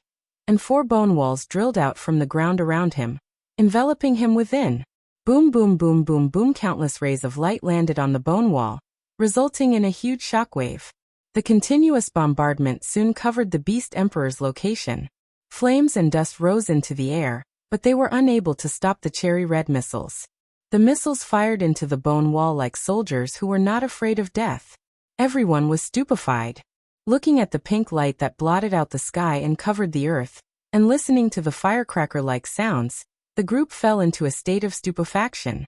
and 4 bone walls drilled out from the ground around him, enveloping him within. Boom boom boom boom boom, countless rays of light landed on the bone wall, resulting in a huge shockwave. The continuous bombardment soon covered the Beast Emperor's location. Flames and dust rose into the air, but they were unable to stop the cherry red missiles. The missiles fired into the bone wall like soldiers who were not afraid of death. Everyone was stupefied. Looking at the pink light that blotted out the sky and covered the earth, and listening to the firecracker-like sounds, the group fell into a state of stupefaction.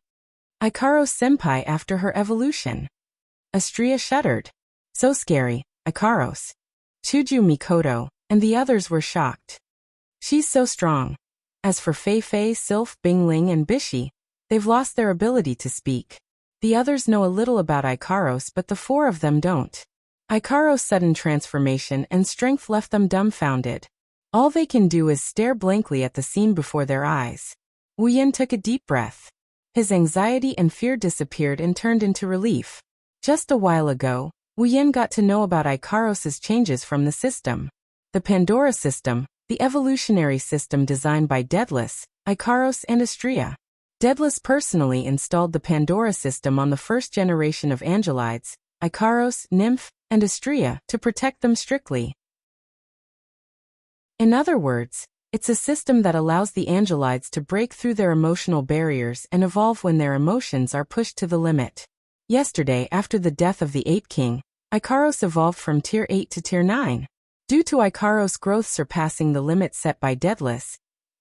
Ikaros-senpai after her evolution. Astria shuddered. So scary, Ikaros. Chuju Mikoto, and the others were shocked. She's so strong. As for Fei Fei, Sylph, Bingling, and Bishi, they've lost their ability to speak. The others know a little about Ikaros, but the 4 of them don't. Ikaros' sudden transformation and strength left them dumbfounded. All they can do is stare blankly at the scene before their eyes. Wu Yin took a deep breath. His anxiety and fear disappeared and turned into relief. Just a while ago, Wu Yin got to know about Ikaros' changes from the system. The Pandora system, the evolutionary system designed by Daedalus, Ikaros, and Astria. Daedalus personally installed the Pandora system on the first generation of Angelides, Ikaros, Nymph, and Astria, to protect them strictly. In other words, it's a system that allows the Angelides to break through their emotional barriers and evolve when their emotions are pushed to the limit. Yesterday, after the death of the Ape King, Ikaros evolved from Tier 8 to Tier 9. Due to Ikaros' growth surpassing the limit set by Daedalus,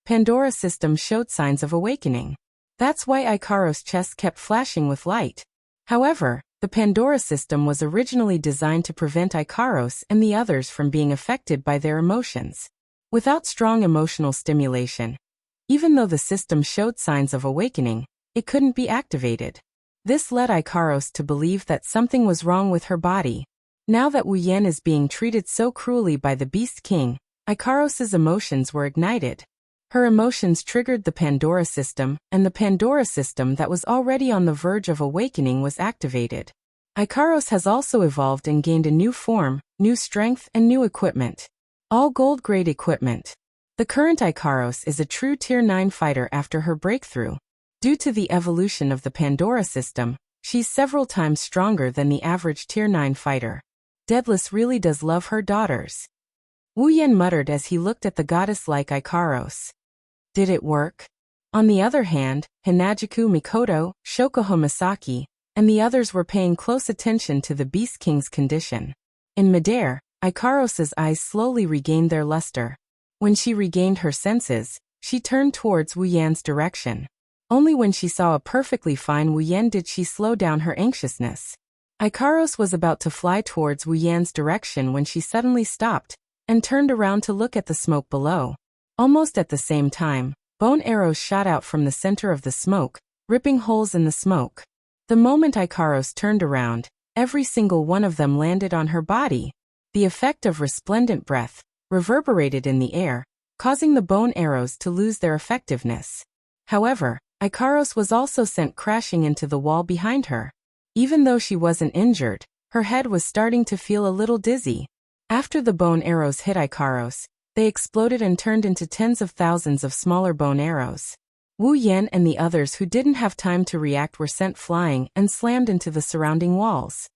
Pandora system showed signs of awakening. That's why Ikaros' chest kept flashing with light. However, the Pandora system was originally designed to prevent Ikaros and the others from being affected by their emotions. Without strong emotional stimulation, even though the system showed signs of awakening, it couldn't be activated. This led Ikaros to believe that something was wrong with her body. Now that Wu Yen is being treated so cruelly by the Beast King, Ikaros' emotions were ignited. Her emotions triggered the Pandora system, and the Pandora system that was already on the verge of awakening was activated. Ikaros has also evolved and gained a new form, new strength, and new equipment. All gold-grade equipment. The current Ikaros is a true Tier 9 fighter after her breakthrough. Due to the evolution of the Pandora system, she's several times stronger than the average Tier 9 fighter. Daedalus really does love her daughters. Wu Yen muttered as he looked at the goddess-like Ikaros. Did it work? On the other hand, Hinajuku Mikoto, Shokuho Misaki, and the others were paying close attention to the Beast King's condition. In midair, Ikaros' eyes slowly regained their luster. When she regained her senses, she turned towards Wu Yan's direction. Only when she saw a perfectly fine Wu Yan did she slow down her anxiousness. Ikaros was about to fly towards Wu Yan's direction when she suddenly stopped, and turned around to look at the smoke below. Almost at the same time, bone arrows shot out from the center of the smoke, ripping holes in the smoke. The moment Ikaros turned around, every single one of them landed on her body. The effect of resplendent breath reverberated in the air, causing the bone arrows to lose their effectiveness. However, Ikaros was also sent crashing into the wall behind her. Even though she wasn't injured, her head was starting to feel a little dizzy. After the bone arrows hit Ikaros, they exploded and turned into tens of thousands of smaller bone arrows. Wu Yan and the others who didn't have time to react were sent flying and slammed into the surrounding walls.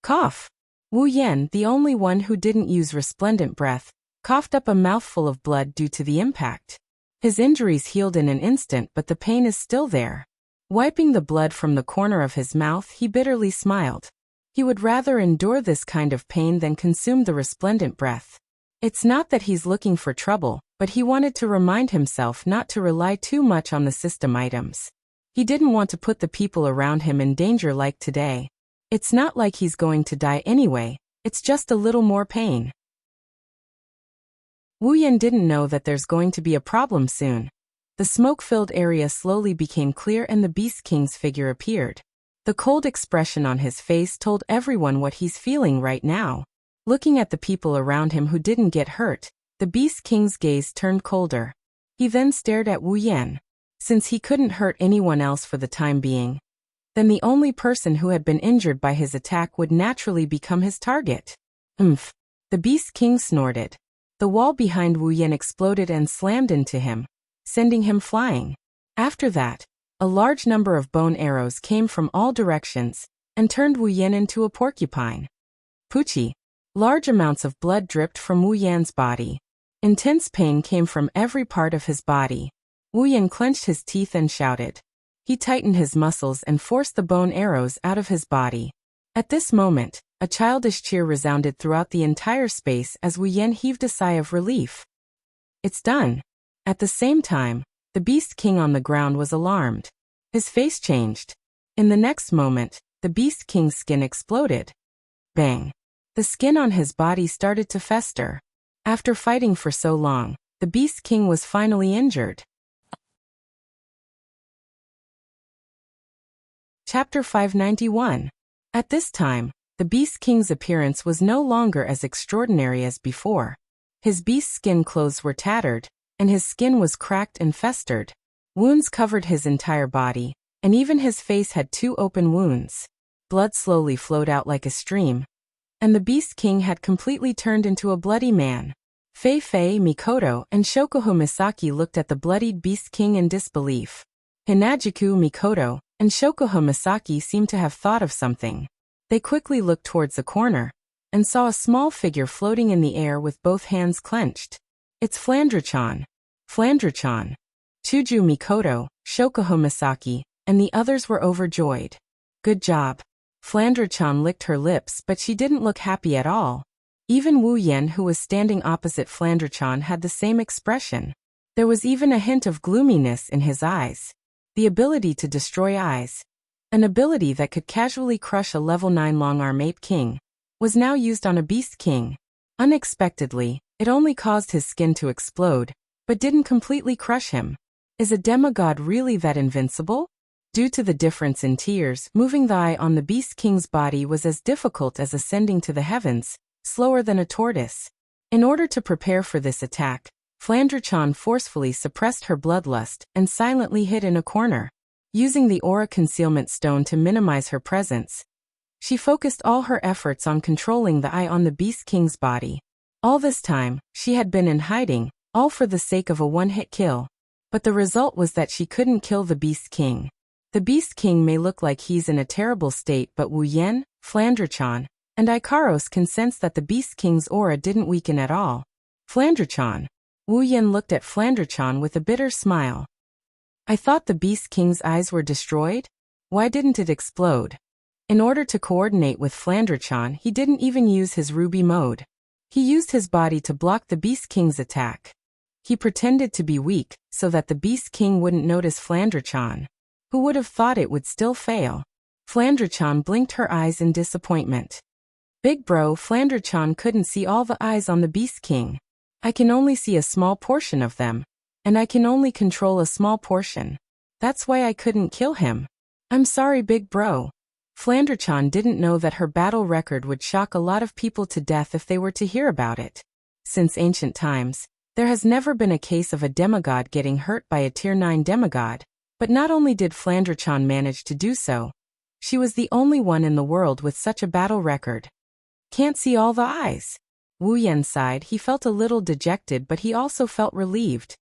Cough! Wu Yan, the only one who didn't use resplendent breath, coughed up a mouthful of blood due to the impact. His injuries healed in an instant, but the pain is still there. Wiping the blood from the corner of his mouth, he bitterly smiled. He would rather endure this kind of pain than consume the resplendent breath. It's not that he's looking for trouble, but he wanted to remind himself not to rely too much on the system items. He didn't want to put the people around him in danger like today. It's not like he's going to die anyway, it's just a little more pain. Wu Yan didn't know that there's going to be a problem soon. The smoke-filled area slowly became clear and the Beast King's figure appeared. The cold expression on his face told everyone what he's feeling right now. Looking at the people around him who didn't get hurt, the Beast King's gaze turned colder. He then stared at Wu Yan. Since he couldn't hurt anyone else for the time being, then the only person who had been injured by his attack would naturally become his target. Umph! The Beast King snorted. The wall behind Wu Yan exploded and slammed into him, sending him flying. After that, a large number of bone arrows came from all directions and turned Wu Yan into a porcupine. Poochie! Large amounts of blood dripped from Wu Yan's body. Intense pain came from every part of his body. Wu Yan clenched his teeth and shouted. He tightened his muscles and forced the bone arrows out of his body. At this moment, a childish cheer resounded throughout the entire space as Wu Yan heaved a sigh of relief. It's done. At the same time, the Beast King on the ground was alarmed. His face changed. In the next moment, the Beast King's skin exploded. Bang! The skin on his body started to fester. After fighting for so long, the Beast King was finally injured. Chapter 591. At this time, the Beast King's appearance was no longer as extraordinary as before. His beast skin clothes were tattered, and his skin was cracked and festered. Wounds covered his entire body, and even his face had 2 open wounds. Blood slowly flowed out like a stream, and the Beast King had completely turned into a bloody man. Fei Fei, Mikoto, and Shokuho Misaki looked at the bloodied Beast King in disbelief. Hinajuku, Mikoto, and Shokuho Misaki seemed to have thought of something. They quickly looked towards the corner, and saw a small figure floating in the air with both hands clenched. It's Flandre-chan. Flandre-chan. Chuju, Mikoto, Shokuho Misaki, and the others were overjoyed. Good job. Flandre-chan licked her lips, but she didn't look happy at all. Even Wu Yan, who was standing opposite Flandre-chan, had the same expression. There was even a hint of gloominess in his eyes. The ability to destroy eyes, an ability that could casually crush a level 9 long-arm ape king, was now used on a Beast King. Unexpectedly, it only caused his skin to explode, but didn't completely crush him. Is a demigod really that invincible? Due to the difference in tiers, moving the eye on the Beast King's body was as difficult as ascending to the heavens, slower than a tortoise. In order to prepare for this attack, Flandre-chan forcefully suppressed her bloodlust and silently hid in a corner. Using the aura concealment stone to minimize her presence, she focused all her efforts on controlling the eye on the Beast King's body. All this time, she had been in hiding, all for the sake of a one-hit kill. But the result was that she couldn't kill the Beast King. The Beast King may look like he's in a terrible state, but Wu Yan, Flandre-chan, and Ikaros can sense that the Beast King's aura didn't weaken at all. Flandre-chan. Wu Yan looked at Flandre-chan with a bitter smile. I thought the Beast King's eyes were destroyed? Why didn't it explode? In order to coordinate with Flandre-chan, he didn't even use his ruby mode. He used his body to block the Beast King's attack. He pretended to be weak, so that the Beast King wouldn't notice Flandre-chan. Who would have thought it would still fail? Flandre-chan blinked her eyes in disappointment. Big bro, Flandre-chan couldn't see all the eyes on the Beast King. I can only see a small portion of them, and I can only control a small portion. That's why I couldn't kill him. I'm sorry, big bro. Flandre-chan didn't know that her battle record would shock a lot of people to death if they were to hear about it. Since ancient times, there has never been a case of a demigod getting hurt by a tier 9 demigod, but not only did Flandre-chan manage to do so, she was the only one in the world with such a battle record. Can't see all the eyes. Wu Yan sighed. He felt a little dejected, but he also felt relieved.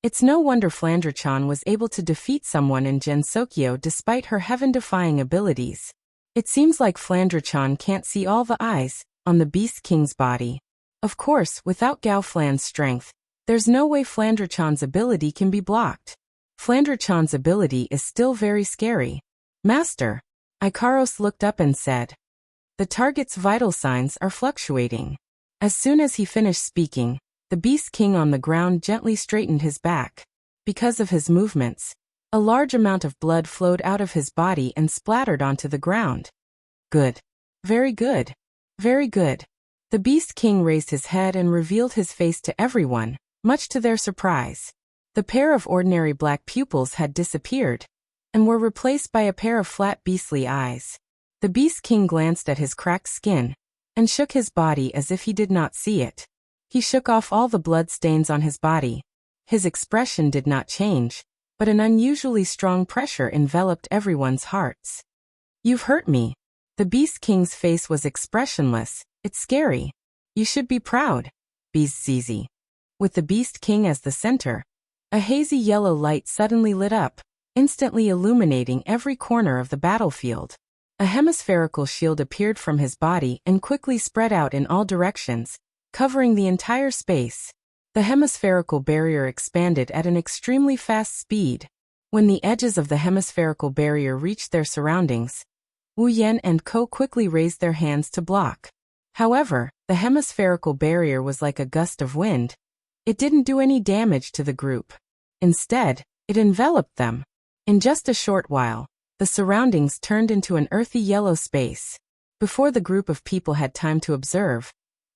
It's no wonder Flandre-chan was able to defeat someone in Gensokyo despite her heaven-defying abilities. It seems like Flandre-chan can't see all the eyes on the Beast King's body. Of course, without Gao Flan's strength, there's no way Flandre-chan's ability can be blocked. Flandre-chan's ability is still very scary. Master. Ikaros looked up and said. The target's vital signs are fluctuating. As soon as he finished speaking, the Beast King on the ground gently straightened his back. Because of his movements, a large amount of blood flowed out of his body and splattered onto the ground. Good. Very good. Very good. The Beast King raised his head and revealed his face to everyone, much to their surprise. The pair of ordinary black pupils had disappeared, and were replaced by a pair of flat beastly eyes. The Beast King glanced at his cracked skin, and shook his body as if he did not see it. He shook off all the blood stains on his body. His expression did not change, but an unusually strong pressure enveloped everyone's hearts. You've hurt me. The Beast King's face was expressionless. It's scary. You should be proud. Beast Zizi. With the Beast King as the center, a hazy yellow light suddenly lit up, instantly illuminating every corner of the battlefield. A hemispherical shield appeared from his body and quickly spread out in all directions, covering the entire space. The hemispherical barrier expanded at an extremely fast speed. When the edges of the hemispherical barrier reached their surroundings, Wu Yan and Ko quickly raised their hands to block. However, the hemispherical barrier was like a gust of wind. It didn't do any damage to the group. Instead, it enveloped them. In just a short while, the surroundings turned into an earthy yellow space. Before the group of people had time to observe,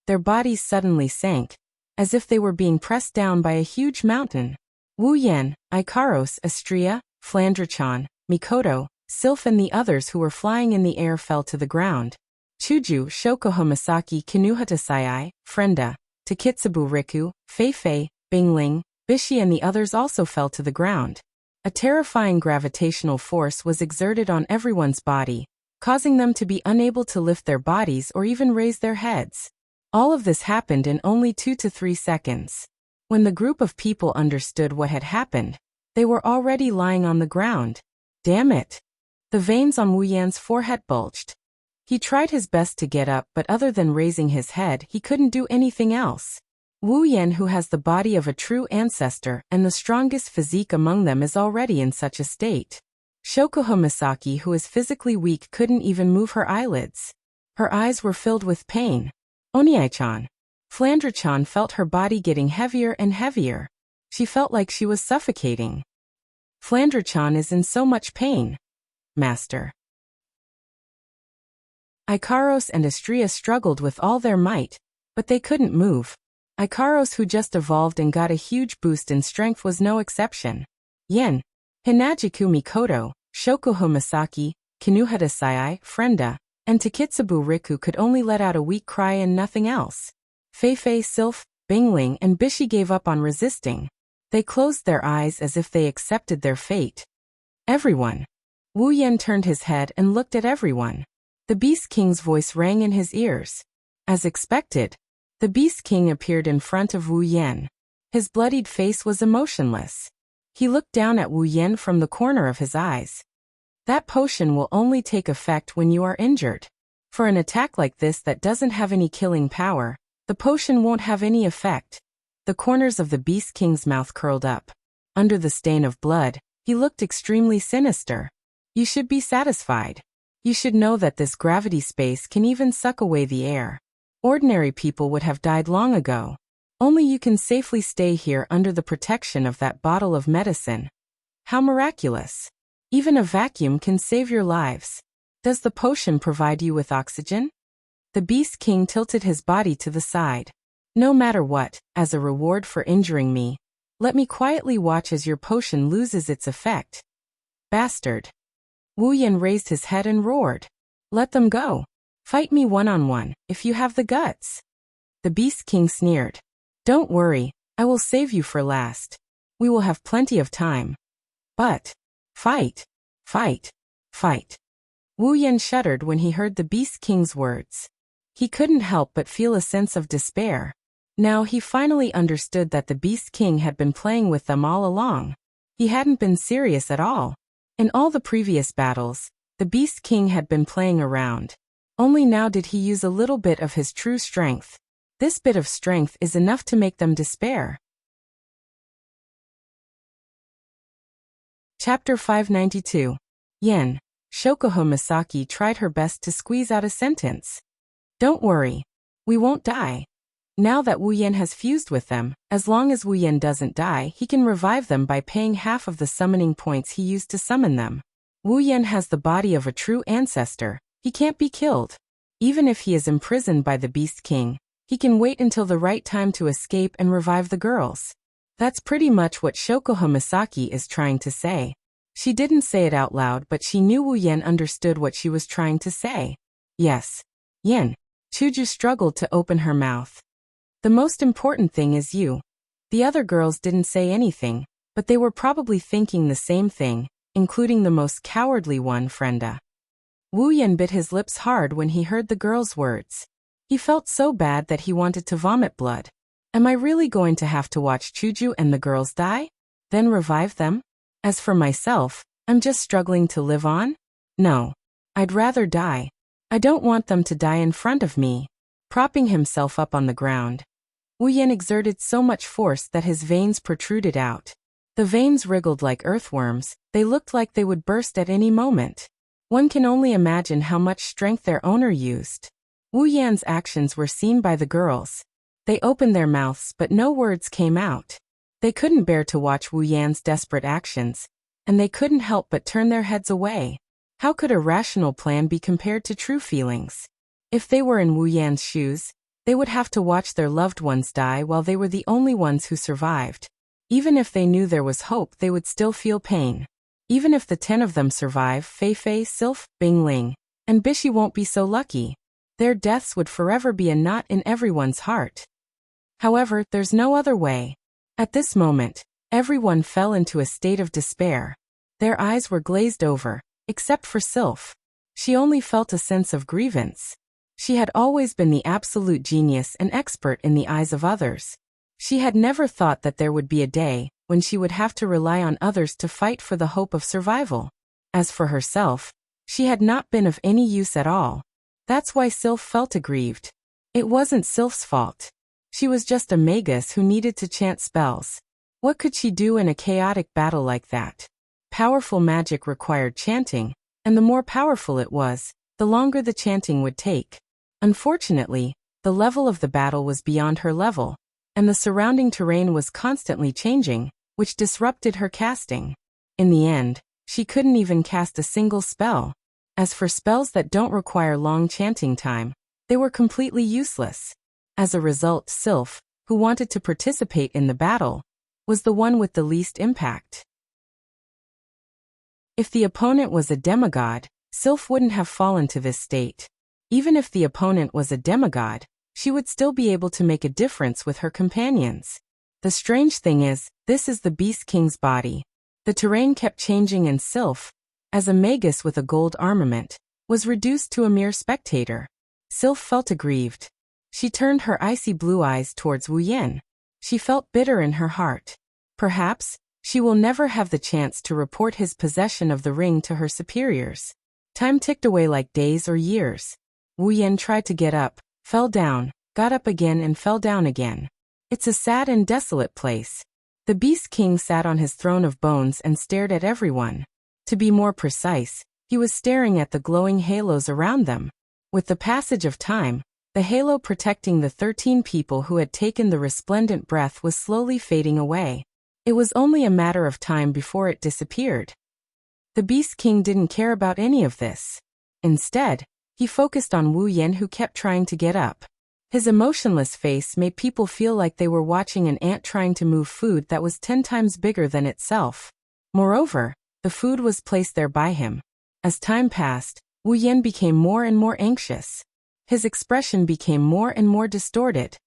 their bodies suddenly sank, as if they were being pressed down by a huge mountain. Wu Yan, Ikaros, Astria, Flandre-chan, Mikoto, Sylph and the others who were flying in the air fell to the ground. Chuju, Shokoho Misaki, Kinuhata Sayai, Frenda, Takitsubu Riku, Fei-Fei, Bingling, Bishi and the others also fell to the ground. A terrifying gravitational force was exerted on everyone's body, causing them to be unable to lift their bodies or even raise their heads. All of this happened in only 2 to 3 seconds. When the group of people understood what had happened, they were already lying on the ground. Damn it! The veins on Wu Yan's forehead bulged. He tried his best to get up, but other than raising his head, he couldn't do anything else. Wu Yan, who has the body of a true ancestor and the strongest physique among them, is already in such a state. Shokoho Misaki, who is physically weak, couldn't even move her eyelids. Her eyes were filled with pain. Oniai-chan. Flandre-chan felt her body getting heavier and heavier. She felt like she was suffocating. Flandre-chan is in so much pain. Master. Ikaros and Astria struggled with all their might, but they couldn't move. Ikaros, who just evolved and got a huge boost in strength, was no exception. Yen, Hinajiku Mikoto, Shokoho Misaki, Kinuhata Sayai, Frenda, and Takitsubu Riku could only let out a weak cry and nothing else. Fei-Fei, Sylph, Bingling, and Bishi gave up on resisting. They closed their eyes as if they accepted their fate. Everyone. Wu Yan turned his head and looked at everyone. The Beast King's voice rang in his ears. As expected, the Beast King appeared in front of Wu Yan. His bloodied face was emotionless. He looked down at Wu Yan from the corner of his eyes. That potion will only take effect when you are injured. For an attack like this that doesn't have any killing power, the potion won't have any effect. The corners of the Beast King's mouth curled up. Under the stain of blood, he looked extremely sinister. You should be satisfied. You should know that this gravity space can even suck away the air. Ordinary people would have died long ago. Only you can safely stay here under the protection of that bottle of medicine. How miraculous. Even a vacuum can save your lives. Does the potion provide you with oxygen? The Beast King tilted his body to the side. No matter what, as a reward for injuring me, let me quietly watch as your potion loses its effect. Bastard. Wu Yan raised his head and roared. Let them go. Fight me one-on-one, if you have the guts. The Beast King sneered. Don't worry, I will save you for last. We will have plenty of time. But, fight, fight, fight. Wu Yan shuddered when he heard the Beast King's words. He couldn't help but feel a sense of despair. Now he finally understood that the Beast King had been playing with them all along. He hadn't been serious at all. In all the previous battles, the Beast King had been playing around. Only now did he use a little bit of his true strength. This bit of strength is enough to make them despair. Chapter 592. Yen. Shokuho Misaki tried her best to squeeze out a sentence. Don't worry. We won't die. Now that Wu Yan has fused with them, as long as Wu Yan doesn't die, he can revive them by paying half of the summoning points he used to summon them. Wu Yan has the body of a true ancestor. He can't be killed. Even if he is imprisoned by the Beast King, he can wait until the right time to escape and revive the girls. That's pretty much what Shokuho Misaki is trying to say. She didn't say it out loud, but she knew Wu Yan understood what she was trying to say. Yes. Yen. Chuju struggled to open her mouth. The most important thing is you. The other girls didn't say anything, but they were probably thinking the same thing, including the most cowardly one, Frenda. Wu Yan bit his lips hard when he heard the girls' words. He felt so bad that he wanted to vomit blood. Am I really going to have to watch Chuju and the girls die? Then revive them? As for myself, I'm just struggling to live on? No. I'd rather die. I don't want them to die in front of me. Propping himself up on the ground, Wu Yan exerted so much force that his veins protruded out. The veins wriggled like earthworms, they looked like they would burst at any moment. One can only imagine how much strength their owner used. Wu Yan's actions were seen by the girls. They opened their mouths but no words came out. They couldn't bear to watch Wu Yan's desperate actions, and they couldn't help but turn their heads away. How could a rational plan be compared to true feelings? If they were in Wu Yan's shoes, they would have to watch their loved ones die while they were the only ones who survived. Even if they knew there was hope, they would still feel pain. Even if the 10 of them survive, Fei Fei, Sylph, Bingling, and Bishi won't be so lucky. Their deaths would forever be a knot in everyone's heart. However, there's no other way. At this moment, everyone fell into a state of despair. Their eyes were glazed over, except for Sylph. She only felt a sense of grievance. She had always been the absolute genius and expert in the eyes of others. She had never thought that there would be a day when she would have to rely on others to fight for the hope of survival. As for herself, she had not been of any use at all. That's why Sylph felt aggrieved. It wasn't Sylph's fault. She was just a magus who needed to chant spells. What could she do in a chaotic battle like that? Powerful magic required chanting, and the more powerful it was, the longer the chanting would take. Unfortunately, the level of the battle was beyond her level, and the surrounding terrain was constantly changing, which disrupted her casting. In the end, she couldn't even cast a single spell. As for spells that don't require long chanting time, they were completely useless. As a result, Sylph, who wanted to participate in the battle, was the one with the least impact. If the opponent was a demigod, Sylph wouldn't have fallen to this state. Even if the opponent was a demigod, she would still be able to make a difference with her companions. The strange thing is, this is the Beast King's body. The terrain kept changing and Sylph, as a magus with a gold armament, was reduced to a mere spectator. Sylph felt aggrieved. She turned her icy blue eyes towards Wu Yan. She felt bitter in her heart. Perhaps, she will never have the chance to report his possession of the ring to her superiors. Time ticked away like days or years. Wu Yan tried to get up, fell down, got up again and fell down again. It's a sad and desolate place. The Beast King sat on his throne of bones and stared at everyone. To be more precise, he was staring at the glowing halos around them. With the passage of time, the halo protecting the 13 people who had taken the resplendent breath was slowly fading away. It was only a matter of time before it disappeared. The Beast King didn't care about any of this. Instead, He focused on Wu Yan, who kept trying to get up. His emotionless face made people feel like they were watching an ant trying to move food that was 10 times bigger than itself. Moreover, the food was placed there by him. As time passed, Wu Yan became more and more anxious. His expression became more and more distorted.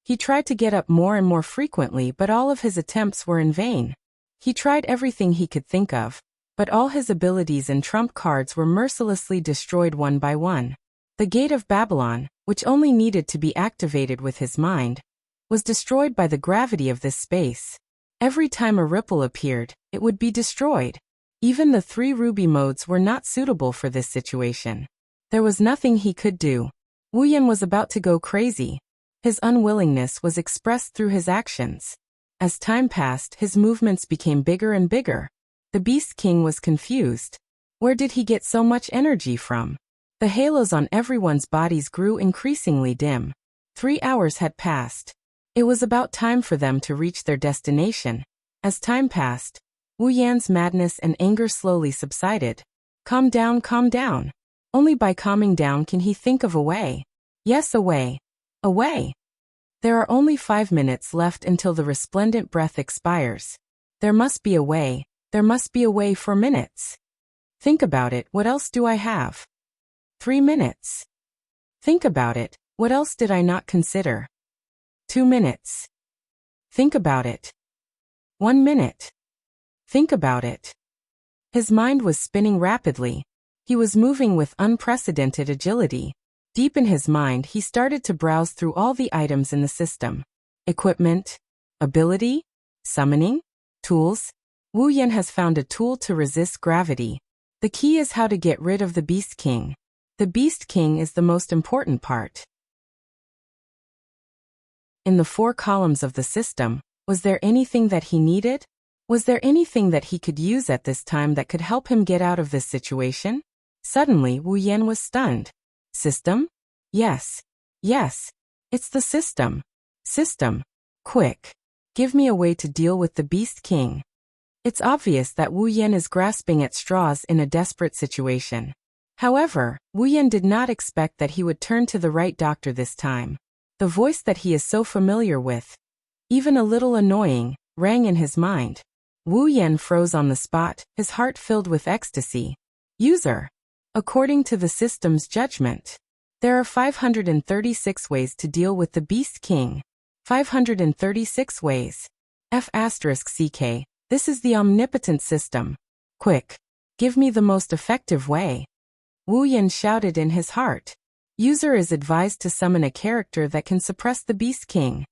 He tried to get up more and more frequently, but all of his attempts were in vain. He tried everything he could think of, but all his abilities and trump cards were mercilessly destroyed one by one. The Gate of Babylon, which only needed to be activated with his mind, was destroyed by the gravity of this space. Every time a ripple appeared, it would be destroyed. Even the 3 ruby modes were not suitable for this situation. There was nothing he could do. Wu Yan was about to go crazy. His unwillingness was expressed through his actions. As time passed, his movements became bigger and bigger. The Beast King was confused. Where did he get so much energy from? The halos on everyone's bodies grew increasingly dim. 3 hours had passed. It was about time for them to reach their destination. As time passed, Wu Yan's madness and anger slowly subsided. Calm down, calm down. Only by calming down can he think of a way. Yes, a way. A way. There are only 5 minutes left until the resplendent breath expires. There must be a way. There must be a way for minutes. Think about it, what else do I have? 3 minutes. Think about it, what else did I not consider? 2 minutes. Think about it. 1 minute. Think about it. His mind was spinning rapidly. He was moving with unprecedented agility. Deep in his mind, he started to browse through all the items in the system. Equipment, ability, summoning, tools. Wu Yan has found a tool to resist gravity. The key is how to get rid of the Beast King. The Beast King is the most important part. In the 4 columns of the system, was there anything that he needed? Was there anything that he could use at this time that could help him get out of this situation? Suddenly, Wu Yan was stunned. System? Yes. Yes. It's the system. System. Quick. Give me a way to deal with the Beast King. It's obvious that Wu Yan is grasping at straws in a desperate situation. However, Wu Yan did not expect that he would turn to the right doctor this time. The voice that he is so familiar with, even a little annoying, rang in his mind. Wu Yan froze on the spot, his heart filled with ecstasy. User. According to the system's judgment, there are 536 ways to deal with the Beast King. 536 ways. F***CK. This is the omnipotent system. Quick. Give me the most effective way. Wu Yan shouted in his heart. User is advised to summon a character that can suppress the Beast King.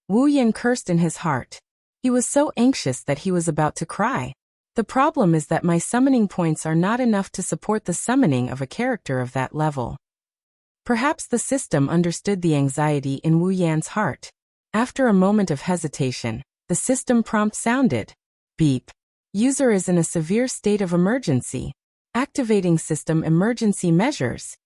Wu Yan cursed in his heart. He was so anxious that he was about to cry. The problem is that my summoning points are not enough to support the summoning of a character of that level. Perhaps the system understood the anxiety in Wu Yan's heart. After a moment of hesitation, the system prompt sounded. Beep. User is in a severe state of emergency. Activating system emergency measures.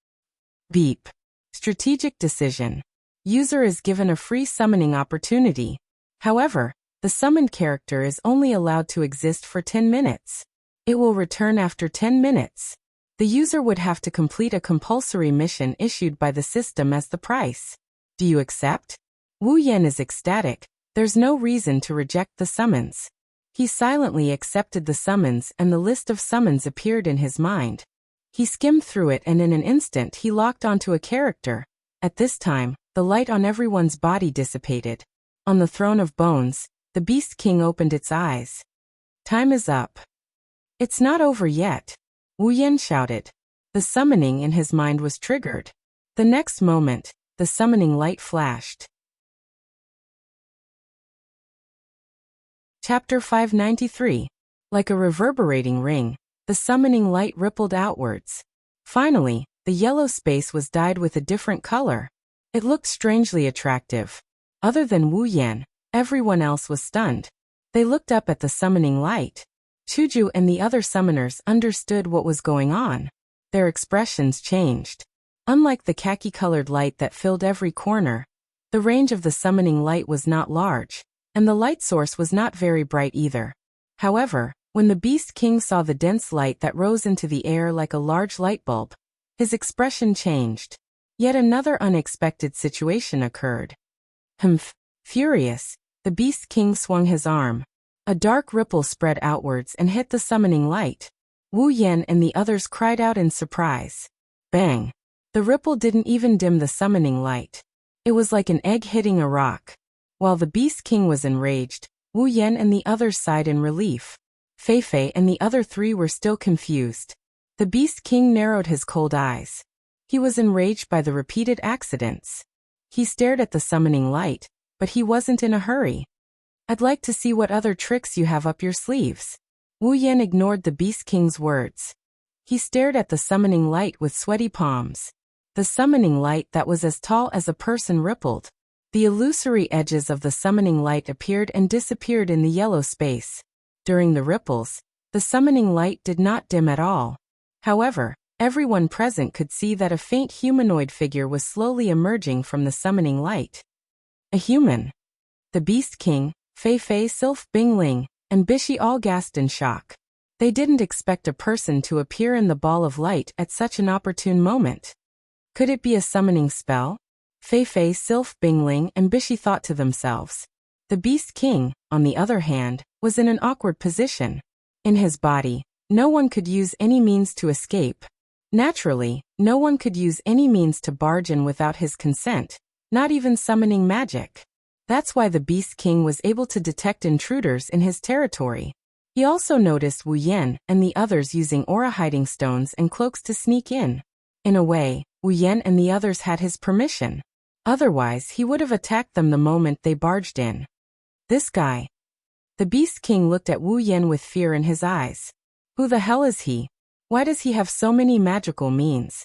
Beep. Strategic decision. User is given a free summoning opportunity. However, the summoned character is only allowed to exist for 10 minutes. It will return after 10 minutes. The user would have to complete a compulsory mission issued by the system as the price. Do you accept? Wu Yan is ecstatic. There's no reason to reject the summons. He silently accepted the summons and the list of summons appeared in his mind. He skimmed through it and in an instant he locked onto a character. At this time, the light on everyone's body dissipated. On the throne of bones, the Beast King opened its eyes. Time is up. It's not over yet. Wu Yan shouted. The summoning in his mind was triggered. The next moment, the summoning light flashed. Chapter 593. Like a reverberating ring, the summoning light rippled outwards. Finally, the yellow space was dyed with a different color. It looked strangely attractive. Other than Wu Yan, everyone else was stunned. They looked up at the summoning light. Chuju and the other summoners understood what was going on. Their expressions changed. Unlike the khaki-colored light that filled every corner, the range of the summoning light was not large. And the light source was not very bright either. However, when the Beast King saw the dense light that rose into the air like a large light bulb, His expression changed. Yet another unexpected situation occurred. Humph! Furious, the Beast King swung his arm. A dark ripple spread outwards and hit the summoning light. Wu Yan and the others cried out in surprise. Bang! The ripple didn't even dim the summoning light. It was like an egg hitting a rock. While the Beast King was enraged, Wu Yan and the others sighed in relief. Fei Fei and the other three were still confused. The Beast King narrowed his cold eyes. He was enraged by the repeated accidents. He stared at the summoning light, but he wasn't in a hurry. I'd like to see what other tricks you have up your sleeves. Wu Yan ignored the Beast King's words. He stared at the summoning light with sweaty palms. The summoning light that was as tall as a person rippled. The illusory edges of the summoning light appeared and disappeared in the yellow space. During the ripples, the summoning light did not dim at all. However, everyone present could see that a faint humanoid figure was slowly emerging from the summoning light. A human. The Beast King, Fei Fei, Sylph, Bingling, and Bishi all gasped in shock. They didn't expect a person to appear in the ball of light at such an opportune moment. Could it be a summoning spell? Fei Fei, Sylph, Bingling, and Bishi thought to themselves. The Beast King, on the other hand, was in an awkward position. In his body, no one could use any means to escape. Naturally, no one could use any means to barge in without his consent, not even summoning magic. That's why the Beast King was able to detect intruders in his territory. He also noticed Wu Yan and the others using aura hiding stones and cloaks to sneak in. In a way, Wu Yan and the others had his permission. Otherwise, he would have attacked them the moment they barged in. This guy. The Beast King looked at Wu Yan with fear in his eyes. Who the hell is he? Why does he have so many magical means?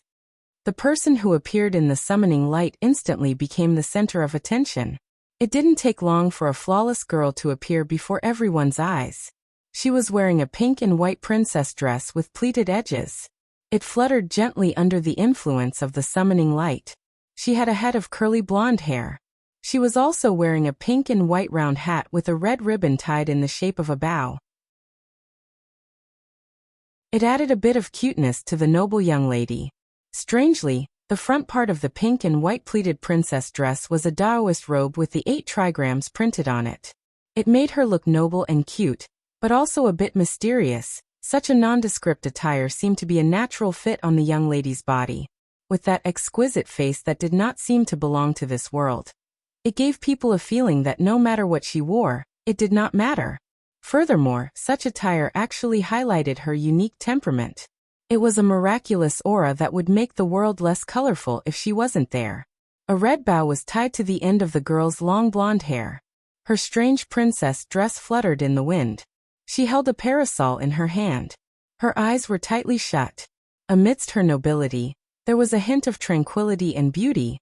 The person who appeared in the summoning light instantly became the center of attention. It didn't take long for a flawless girl to appear before everyone's eyes. She was wearing a pink and white princess dress with pleated edges. It fluttered gently under the influence of the summoning light. She had a head of curly blonde hair. She was also wearing a pink and white round hat with a red ribbon tied in the shape of a bow. It added a bit of cuteness to the noble young lady. Strangely, the front part of the pink and white pleated princess dress was a Taoist robe with the 8 trigrams printed on it. It made her look noble and cute, but also a bit mysterious. Such a nondescript attire seemed to be a natural fit on the young lady's body. With that exquisite face that did not seem to belong to this world. It gave people a feeling that no matter what she wore, it did not matter. Furthermore, such attire actually highlighted her unique temperament. It was a miraculous aura that would make the world less colorful if she wasn't there. A red bow was tied to the end of the girl's long blonde hair. Her strange princess dress fluttered in the wind. She held a parasol in her hand. Her eyes were tightly shut. Amidst her nobility, there was a hint of tranquility and beauty.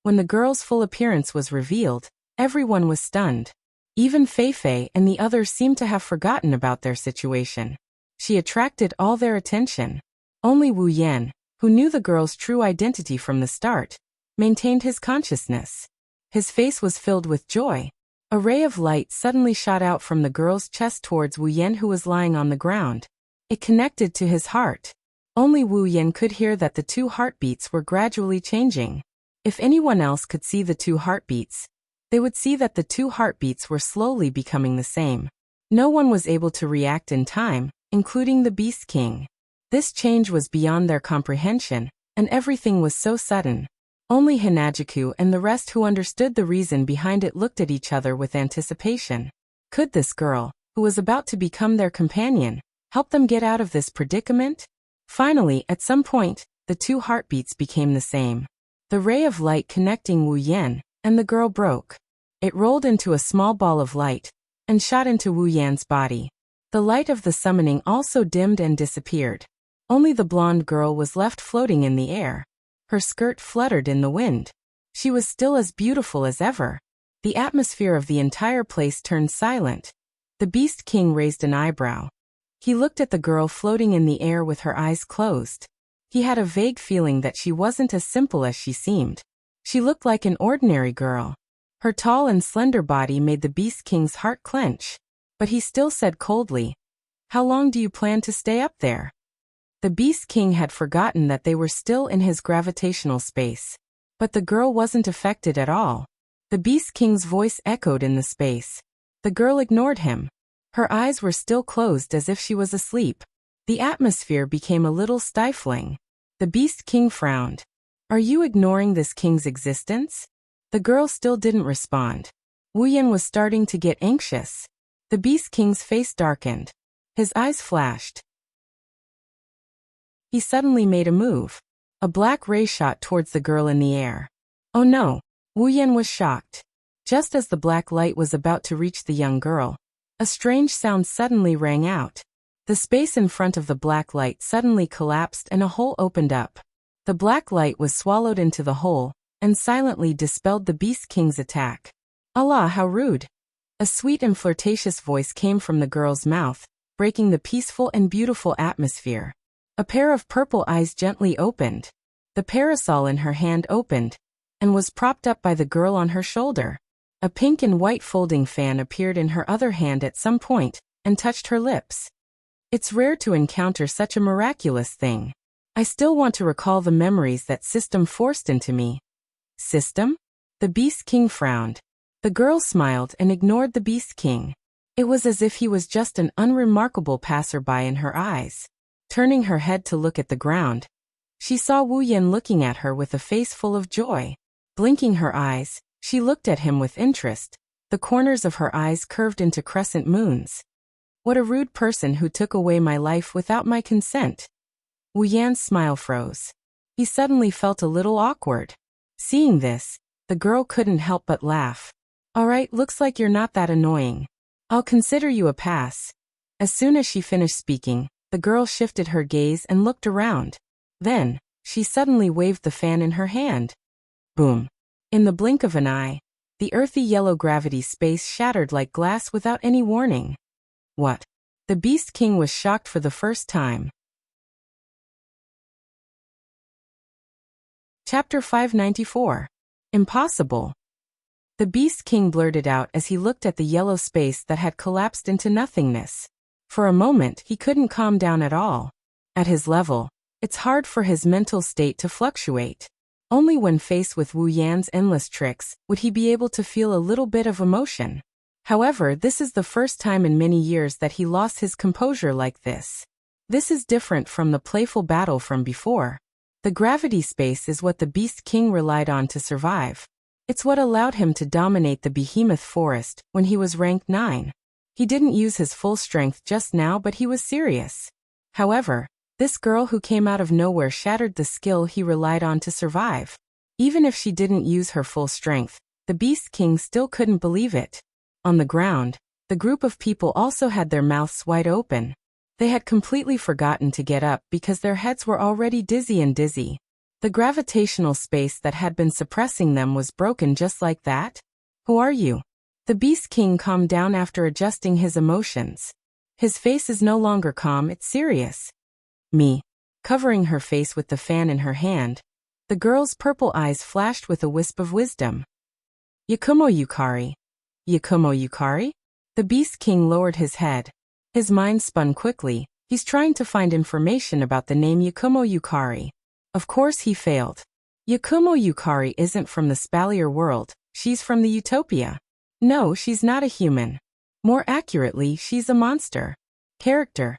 When the girl's full appearance was revealed, everyone was stunned. Even Fei Fei and the others seemed to have forgotten about their situation. She attracted all their attention. Only Wu Yan, who knew the girl's true identity from the start, maintained his consciousness. His face was filled with joy. A ray of light suddenly shot out from the girl's chest towards Wu Yan, who was lying on the ground. It connected to his heart. Only Wu Yan could hear that the 2 heartbeats were gradually changing. If anyone else could see the 2 heartbeats, they would see that the 2 heartbeats were slowly becoming the same. No one was able to react in time, including the Beast King. This change was beyond their comprehension, and everything was so sudden. Only Hinajiku and the rest who understood the reason behind it looked at each other with anticipation. Could this girl, who was about to become their companion, help them get out of this predicament? Finally, at some point, the 2 heartbeats became the same. The ray of light connecting Wu Yan and the girl broke. It rolled into a small ball of light and shot into Wu Yan's body. The light of the summoning also dimmed and disappeared. Only the blonde girl was left floating in the air. Her skirt fluttered in the wind. She was still as beautiful as ever. The atmosphere of the entire place turned silent. The Beast King raised an eyebrow. He looked at the girl floating in the air with her eyes closed. He had a vague feeling that she wasn't as simple as she seemed. She looked like an ordinary girl. Her tall and slender body made the Beast King's heart clench. But he still said coldly, "How long do you plan to stay up there?" The Beast King had forgotten that they were still in his gravitational space. But the girl wasn't affected at all. The Beast King's voice echoed in the space. The girl ignored him. Her eyes were still closed as if she was asleep. The atmosphere became a little stifling. The Beast King frowned. Are you ignoring this king's existence? The girl still didn't respond. Wu Yan was starting to get anxious. The Beast King's face darkened. His eyes flashed. He suddenly made a move. A black ray shot towards the girl in the air. Oh no! Wu Yan was shocked. Just as the black light was about to reach the young girl, a strange sound suddenly rang out. The space in front of the black light suddenly collapsed and a hole opened up. The black light was swallowed into the hole, and silently dispelled the Beast King's attack. Allah, how rude! A sweet and flirtatious voice came from the girl's mouth, breaking the peaceful and beautiful atmosphere. A pair of purple eyes gently opened. The parasol in her hand opened, and was propped up by the girl on her shoulder. A pink and white folding fan appeared in her other hand at some point, and touched her lips. It's rare to encounter such a miraculous thing. I still want to recall the memories that system forced into me. System? The Beast King frowned. The girl smiled and ignored the Beast King. It was as if he was just an unremarkable passerby in her eyes. Turning her head to look at the ground, she saw Wu Yan looking at her with a face full of joy. Blinking her eyes, she looked at him with interest. The corners of her eyes curved into crescent moons. What a rude person who took away my life without my consent. Wu Yan's smile froze. He suddenly felt a little awkward. Seeing this, the girl couldn't help but laugh. Alright, looks like you're not that annoying. I'll consider you a pass. As soon as she finished speaking, the girl shifted her gaze and looked around. Then, she suddenly waved the fan in her hand. Boom. In the blink of an eye, the earthy yellow gravity space shattered like glass without any warning. What? The Beast King was shocked for the first time. Chapter 594. Impossible. The Beast King blurted out as he looked at the yellow space that had collapsed into nothingness. For a moment, he couldn't calm down at all. At his level, it's hard for his mental state to fluctuate. Only when faced with Wu Yan's endless tricks would he be able to feel a little bit of emotion. However, this is the first time in many years that he lost his composure like this. This is different from the playful battle from before. The gravity space is what the Beast King relied on to survive. It's what allowed him to dominate the behemoth forest when he was ranked 9. He didn't use his full strength just now, but he was serious. However, this girl who came out of nowhere shattered the skill he relied on to survive. Even if she didn't use her full strength, the Beast King still couldn't believe it. On the ground, the group of people also had their mouths wide open. They had completely forgotten to get up because their heads were already dizzy. The gravitational space that had been suppressing them was broken just like that. Who are you? The Beast King calmed down after adjusting his emotions. His face is no longer calm, it's serious. Me. Covering her face with the fan in her hand, the girl's purple eyes flashed with a wisp of wisdom. Yakumo Yukari. Yakumo Yukari? The Beast King lowered his head. His mind spun quickly. He's trying to find information about the name Yakumo Yukari. Of course he failed. Yakumo Yukari isn't from the Spalier world, she's from the Utopia. No, she's not a human. More accurately, she's a monster. Character.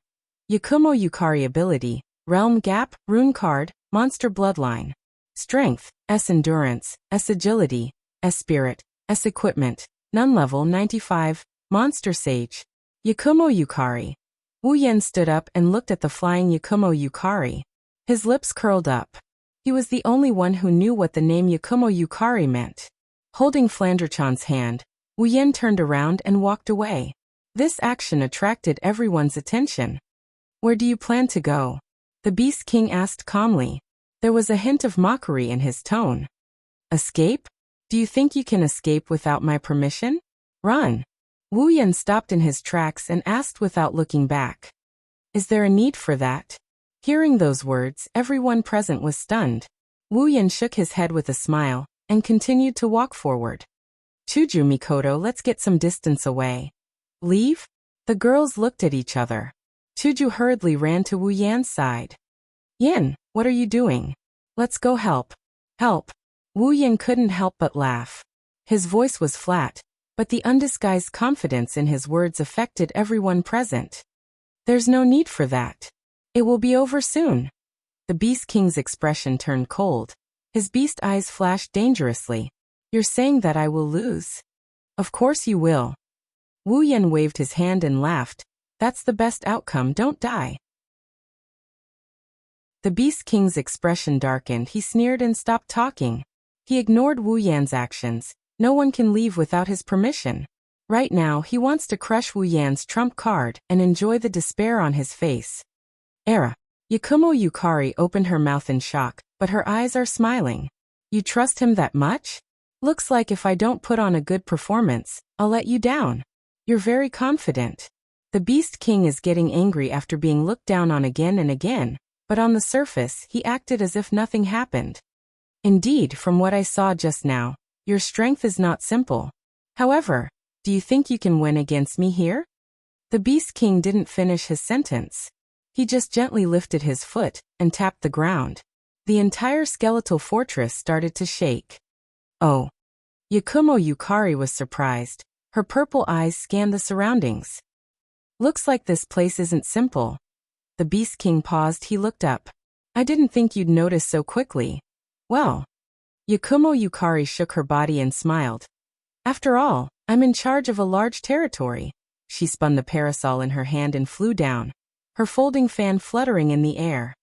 Yakumo Yukari ability, Realm Gap, Rune Card, Monster Bloodline. Strength, S Endurance, S Agility, S Spirit, S Equipment, None level 95, Monster Sage. Yakumo Yukari. Wu Yan stood up and looked at the flying Yakumo Yukari. His lips curled up. He was the only one who knew what the name Yakumo Yukari meant. Holding Flanderchan's hand, Wu Yan turned around and walked away. This action attracted everyone's attention. Where do you plan to go? The Beast King asked calmly. There was a hint of mockery in his tone. Escape? Do you think you can escape without my permission? Run. Wu Yan stopped in his tracks and asked without looking back. Is there a need for that? Hearing those words, everyone present was stunned. Wu Yan shook his head with a smile, and continued to walk forward. Chuju Mikoto, let's get some distance away. Leave? The girls looked at each other. Chuju hurriedly ran to Wu Yan's side. Yin, what are you doing? Let's go help. Help. Wu Yin couldn't help but laugh. His voice was flat, but the undisguised confidence in his words affected everyone present. There's no need for that. It will be over soon. The Beast King's expression turned cold. His beast eyes flashed dangerously. You're saying that I will lose? Of course you will. Wu Yin waved his hand and laughed. That's the best outcome, don't die. The Beast King's expression darkened. He sneered and stopped talking. He ignored Wu Yan's actions. No one can leave without his permission. Right now, he wants to crush Wu Yan's trump card and enjoy the despair on his face. Era. Yakumo Yukari opened her mouth in shock, but her eyes are smiling. You trust him that much? Looks like if I don't put on a good performance, I'll let you down. You're very confident. The Beast King is getting angry after being looked down on again and again, but on the surface, he acted as if nothing happened. Indeed, from what I saw just now, your strength is not simple. However, do you think you can win against me here? The Beast King didn't finish his sentence. He just gently lifted his foot and tapped the ground. The entire skeletal fortress started to shake. Oh. Yakumo Yukari was surprised. Her purple eyes scanned the surroundings. Looks like this place isn't simple. The Beast King paused. He looked up. I didn't think you'd notice so quickly. Well. Yakumo Yukari shook her body and smiled. After all, I'm in charge of a large territory. She spun the parasol in her hand and flew down, her folding fan fluttering in the air.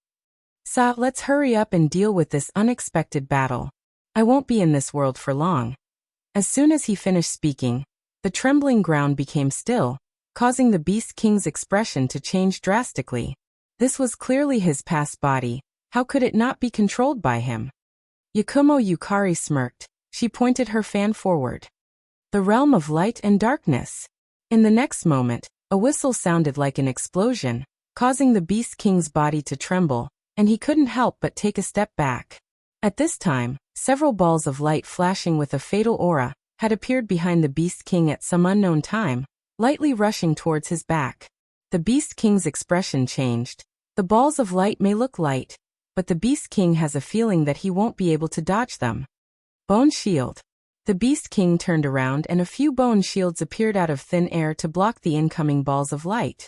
Let's hurry up and deal with this unexpected battle. I won't be in this world for long. As soon as he finished speaking, the trembling ground became still, causing the Beast King's expression to change drastically. This was clearly his past body. How could it not be controlled by him? Yakumo Yukari smirked. She pointed her fan forward. The realm of light and darkness. In the next moment, a whistle sounded like an explosion, causing the Beast King's body to tremble, and he couldn't help but take a step back. At this time, several balls of light flashing with a fatal aura had appeared behind the Beast King at some unknown time, lightly rushing towards his back. The Beast King's expression changed. The balls of light may look light, but the Beast King has a feeling that he won't be able to dodge them. Bone shield. The Beast King turned around and a few bone shields appeared out of thin air to block the incoming balls of light.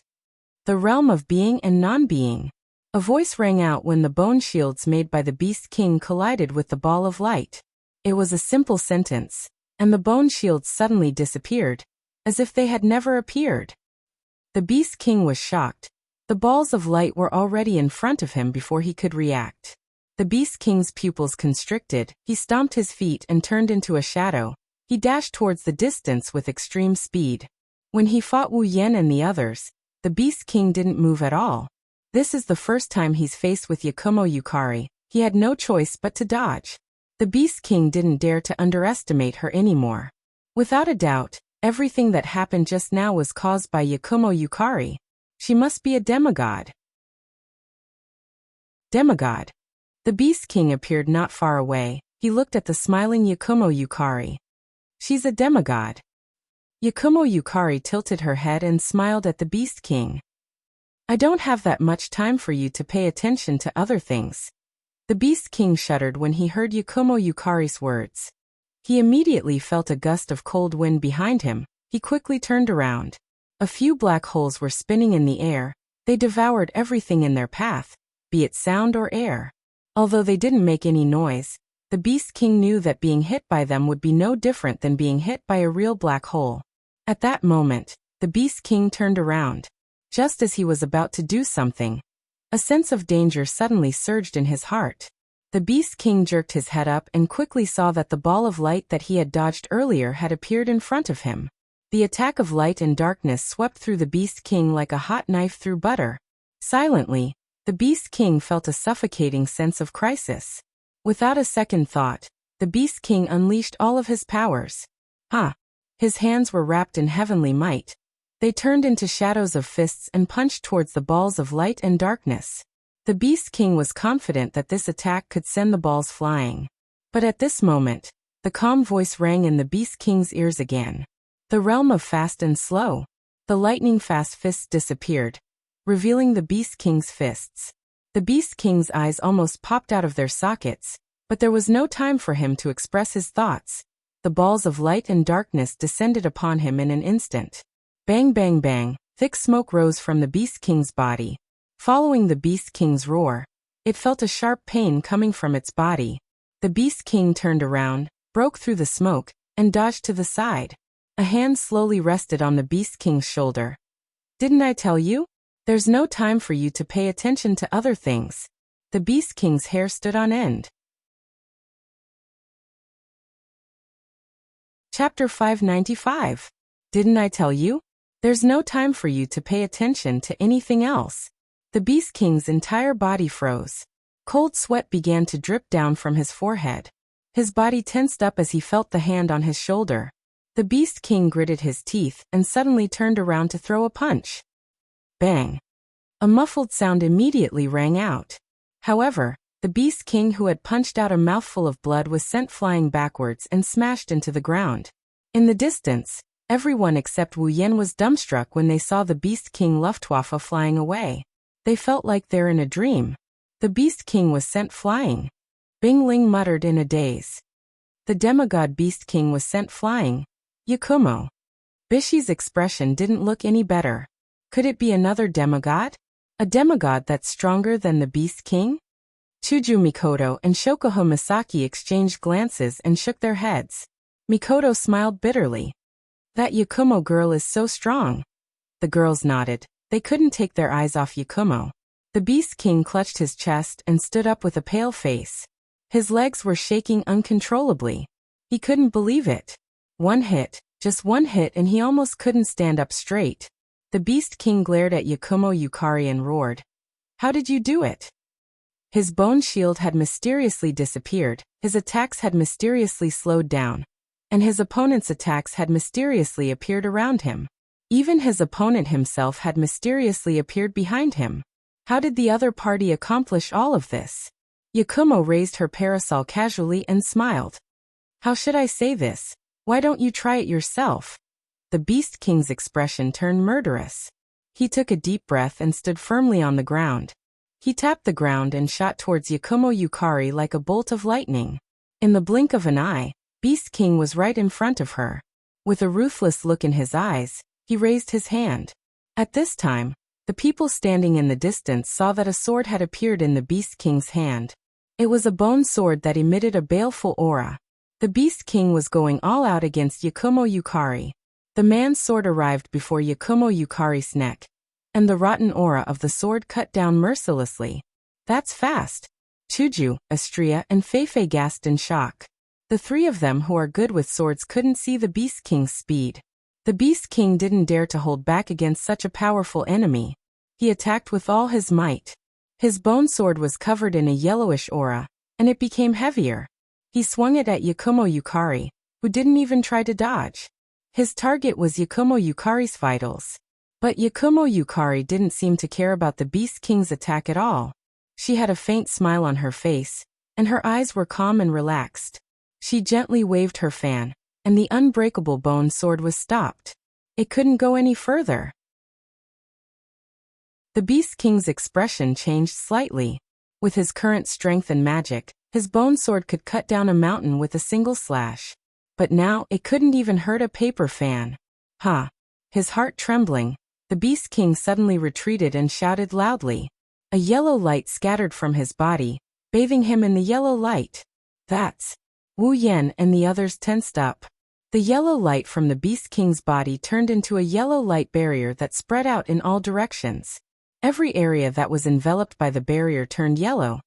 The realm of being and non-being. A voice rang out when the bone shields made by the Beast King collided with the ball of light. It was a simple sentence, and the bone shields suddenly disappeared, as if they had never appeared. The Beast King was shocked. The balls of light were already in front of him before he could react. The Beast King's pupils constricted. He stomped his feet and turned into a shadow. He dashed towards the distance with extreme speed. When he fought Wu Yan and the others, the Beast King didn't move at all. This is the first time he's faced with Yakumo Yukari. He had no choice but to dodge. The Beast King didn't dare to underestimate her anymore. Without a doubt, everything that happened just now was caused by Yakumo Yukari. She must be a demigod. Demigod. The Beast King appeared not far away. He looked at the smiling Yakumo Yukari. She's a demigod. Yakumo Yukari tilted her head and smiled at the Beast King. I don't have that much time for you to pay attention to other things. The Beast King shuddered when he heard Yakumo Yukari's words. He immediately felt a gust of cold wind behind him. He quickly turned around. A few black holes were spinning in the air. They devoured everything in their path, be it sound or air. Although they didn't make any noise, the Beast King knew that being hit by them would be no different than being hit by a real black hole. At that moment, the Beast King turned around. Just as he was about to do something, a sense of danger suddenly surged in his heart. The Beast King jerked his head up and quickly saw that the ball of light that he had dodged earlier had appeared in front of him. The attack of light and darkness swept through the Beast King like a hot knife through butter. Silently, the Beast King felt a suffocating sense of crisis. Without a second thought, the Beast King unleashed all of his powers. His hands were wrapped in heavenly might. They turned into shadows of fists and punched towards the balls of light and darkness. The Beast King was confident that this attack could send the balls flying. But at this moment, the calm voice rang in the Beast King's ears again. The realm of fast and slow. The lightning-fast fists disappeared, revealing the Beast King's fists. The Beast King's eyes almost popped out of their sockets, but there was no time for him to express his thoughts. The balls of light and darkness descended upon him in an instant. Bang, bang, bang, thick smoke rose from the Beast King's body. Following the Beast King's roar, it felt a sharp pain coming from its body. The Beast King turned around, broke through the smoke, and dodged to the side. A hand slowly rested on the Beast King's shoulder. "Didn't I tell you? There's no time for you to pay attention to other things." The Beast King's hair stood on end. Chapter 595. Didn't I tell you? There's no time for you to pay attention to anything else. The Beast King's entire body froze. Cold sweat began to drip down from his forehead. His body tensed up as he felt the hand on his shoulder. The Beast King gritted his teeth and suddenly turned around to throw a punch. Bang! A muffled sound immediately rang out. However, the Beast King who had punched out a mouthful of blood was sent flying backwards and smashed into the ground. In the distance, everyone except Wu Yan was dumbstruck when they saw the Beast King Luftwaffe flying away. They felt like they're in a dream. The Beast King was sent flying. Bing Ling muttered in a daze. The demigod Beast King was sent flying. Yakumo. Bishi's expression didn't look any better. Could it be another demigod? A demigod that's stronger than the Beast King? Chuju Mikoto and Shokuho Misaki exchanged glances and shook their heads. Mikoto smiled bitterly. That Yakumo girl is so strong. The girls nodded. They couldn't take their eyes off Yakumo. The Beast King clutched his chest and stood up with a pale face. His legs were shaking uncontrollably. He couldn't believe it. One hit, just one hit, and he almost couldn't stand up straight. The Beast King glared at Yakumo Yukari and roared. "How did you do it?" His bone shield had mysteriously disappeared, his attacks had mysteriously slowed down, and his opponent's attacks had mysteriously appeared around him. Even his opponent himself had mysteriously appeared behind him. How did the other party accomplish all of this? Yakumo raised her parasol casually and smiled. "How should I say this? Why don't you try it yourself?" The Beast King's expression turned murderous. He took a deep breath and stood firmly on the ground. He tapped the ground and shot towards Yakumo Yukari like a bolt of lightning. In the blink of an eye, Beast King was right in front of her. With a ruthless look in his eyes, he raised his hand. At this time, the people standing in the distance saw that a sword had appeared in the Beast King's hand. It was a bone sword that emitted a baleful aura. The Beast King was going all out against Yakumo Yukari. The man's sword arrived before Yakumo Yukari's neck, and the rotten aura of the sword cut down mercilessly. "That's fast." Chuju, Astria, and Feifei gasped in shock. The three of them who are good with swords couldn't see the Beast King's speed. The Beast King didn't dare to hold back against such a powerful enemy. He attacked with all his might. His bone sword was covered in a yellowish aura, and it became heavier. He swung it at Yakumo Yukari, who didn't even try to dodge. His target was Yakumo Yukari's vitals. But Yakumo Yukari didn't seem to care about the Beast King's attack at all. She had a faint smile on her face, and her eyes were calm and relaxed. She gently waved her fan, and the unbreakable bone sword was stopped. It couldn't go any further. The Beast King's expression changed slightly. With his current strength and magic, his bone sword could cut down a mountain with a single slash. But now it couldn't even hurt a paper fan. His heart trembling, the Beast King suddenly retreated and shouted loudly. A yellow light scattered from his body, bathing him in the yellow light. "That's..." Wu Yan and the others tensed up. The yellow light from the Beast King's body turned into a yellow light barrier that spread out in all directions. Every area that was enveloped by the barrier turned yellow.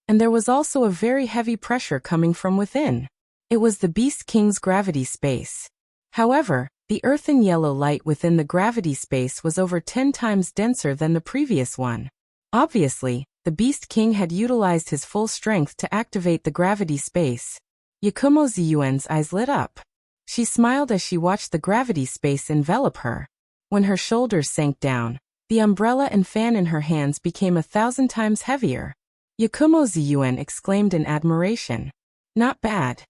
And there was also a very heavy pressure coming from within. It was the Beast King's gravity space. However, the earthen yellow light within the gravity space was over 10 times denser than the previous one. Obviously, the Beast King had utilized his full strength to activate the gravity space. Yakumo Ziyuan's eyes lit up. She smiled as she watched the gravity space envelop her. When her shoulders sank down, the umbrella and fan in her hands became 1,000 times heavier. Yakumo Ziyuan exclaimed in admiration. "Not bad."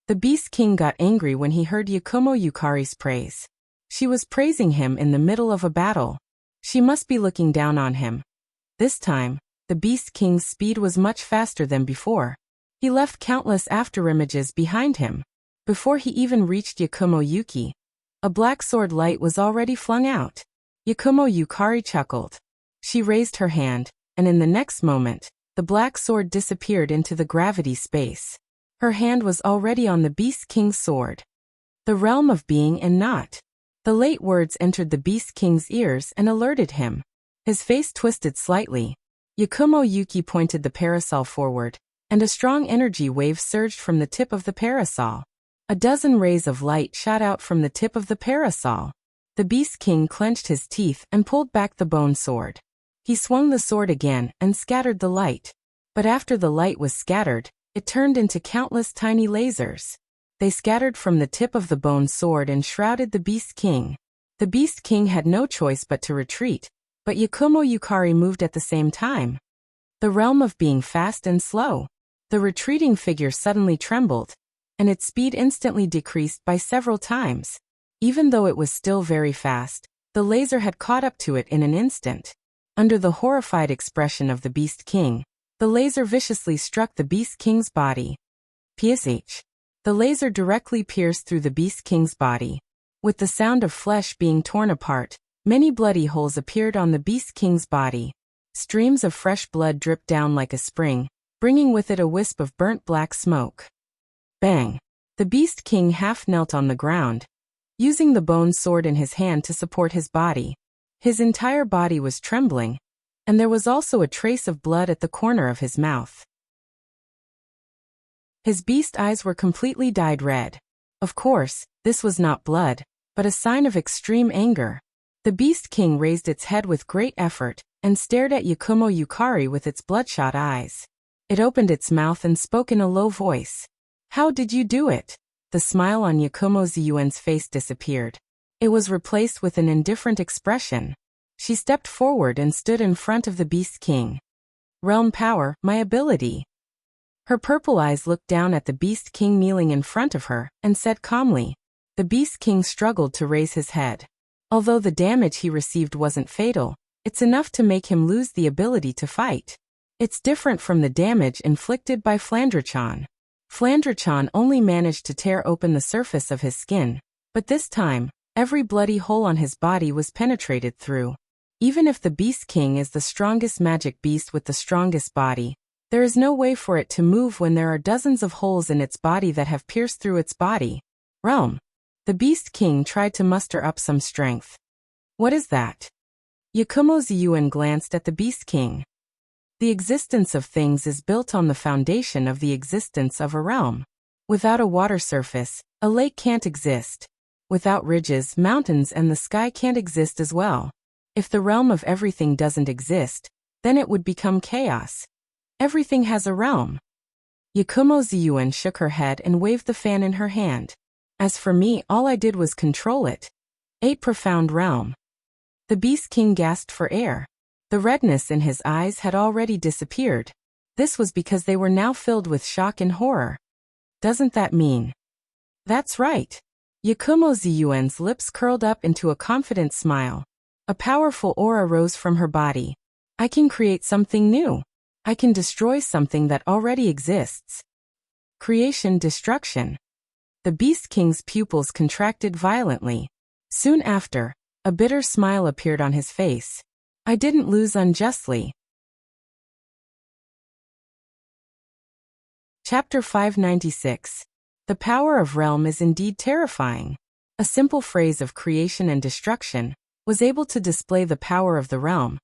The Beast King got angry when he heard Yakumo Yukari's praise. She was praising him in the middle of a battle. She must be looking down on him. This time, the Beast King's speed was much faster than before. He left countless afterimages behind him. Before he even reached Yakumo Yuki, a black sword light was already flung out. Yakumo Yukari chuckled. She raised her hand, and in the next moment, the black sword disappeared into the gravity space. Her hand was already on the Beast King's sword. The realm of being and not. The late words entered the Beast King's ears and alerted him. His face twisted slightly. Yakumo Yuki pointed the parasol forward, and a strong energy wave surged from the tip of the parasol. A dozen rays of light shot out from the tip of the parasol. The Beast King clenched his teeth and pulled back the bone sword. He swung the sword again and scattered the light. But after the light was scattered, it turned into countless tiny lasers. They scattered from the tip of the bone sword and shrouded the Beast King. The Beast King had no choice but to retreat, but Yakumo Yukari moved at the same time. The realm of being fast and slow. The retreating figure suddenly trembled, and its speed instantly decreased by several times. Even though it was still very fast, the laser had caught up to it in an instant. Under the horrified expression of the Beast King, the laser viciously struck the Beast King's body. PSH. The laser directly pierced through the Beast King's body. With the sound of flesh being torn apart, many bloody holes appeared on the Beast King's body. Streams of fresh blood dripped down like a spring, bringing with it a wisp of burnt black smoke. Bang! The Beast King half knelt on the ground, using the bone sword in his hand to support his body. His entire body was trembling, and there was also a trace of blood at the corner of his mouth. His beast eyes were completely dyed red. Of course, this was not blood, but a sign of extreme anger. The Beast King raised its head with great effort, and stared at Yakumo Yukari with its bloodshot eyes. It opened its mouth and spoke in a low voice. "How did you do it?" The smile on Yakumo Ziyuan's face disappeared. It was replaced with an indifferent expression. She stepped forward and stood in front of the Beast King. "Realm power, my ability." Her purple eyes looked down at the Beast King kneeling in front of her, and said calmly. The Beast King struggled to raise his head. Although the damage he received wasn't fatal, it's enough to make him lose the ability to fight. It's different from the damage inflicted by Flandre-chan. Flandre-chan only managed to tear open the surface of his skin, but this time, every bloody hole on his body was penetrated through. Even if the Beast King is the strongest magic beast with the strongest body, there is no way for it to move when there are dozens of holes in its body that have pierced through its body. Realm. The Beast King tried to muster up some strength. "What is that?" Yakumo Ziyuan glanced at the Beast King. The existence of things is built on the foundation of the existence of a realm. Without a water surface, a lake can't exist. Without ridges, mountains and the sky can't exist as well. If the realm of everything doesn't exist, then it would become chaos. Everything has a realm. Yakumo Ziyuan shook her head and waved the fan in her hand. As for me, all I did was control it. 8 profound realm. The Beast King gasped for air. The redness in his eyes had already disappeared. This was because they were now filled with shock and horror. Doesn't that mean? That's right. Yakumo Ziyuan's lips curled up into a confident smile. A powerful aura rose from her body. I can create something new. I can destroy something that already exists. Creation, destruction. The Beast King's pupils contracted violently. Soon after, a bitter smile appeared on his face. I didn't lose unjustly. Chapter 596. The power of realm is indeed terrifying. A simple phrase of creation and destruction was able to display the power of the realm,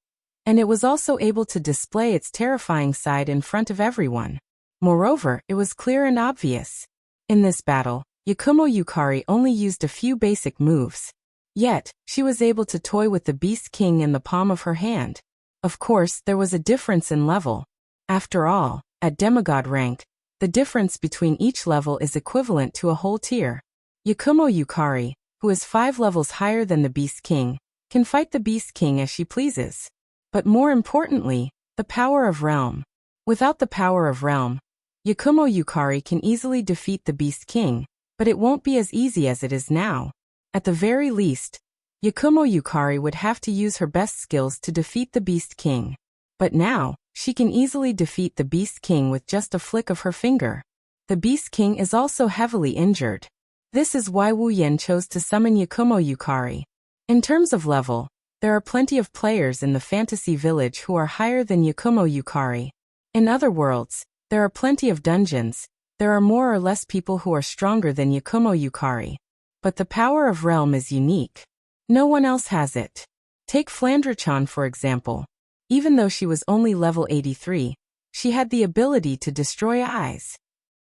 and it was also able to display its terrifying side in front of everyone. Moreover, it was clear and obvious. In this battle, Yakumo Yukari only used a few basic moves. Yet, she was able to toy with the Beast King in the palm of her hand. Of course, there was a difference in level. After all, at demigod rank, the difference between each level is equivalent to a whole tier. Yakumo Yukari, who is 5 levels higher than the Beast King, can fight the Beast King as she pleases. But more importantly, the power of realm. Without the power of realm, Yakumo Yukari can easily defeat the Beast King, but it won't be as easy as it is now. At the very least, Yakumo Yukari would have to use her best skills to defeat the Beast King. But now, She can easily defeat the Beast King with just a flick of her finger. The Beast King is also heavily injured. This is why Wu Yan chose to summon Yakumo Yukari. In terms of level, there are plenty of players in the fantasy village who are higher than Yakumo Yukari. In other worlds, there are plenty of dungeons. There are more or less people who are stronger than Yakumo Yukari. But the power of Realm is unique. No one else has it. Take Flandre-chan for example. Even though she was only level 83, she had the ability to destroy eyes.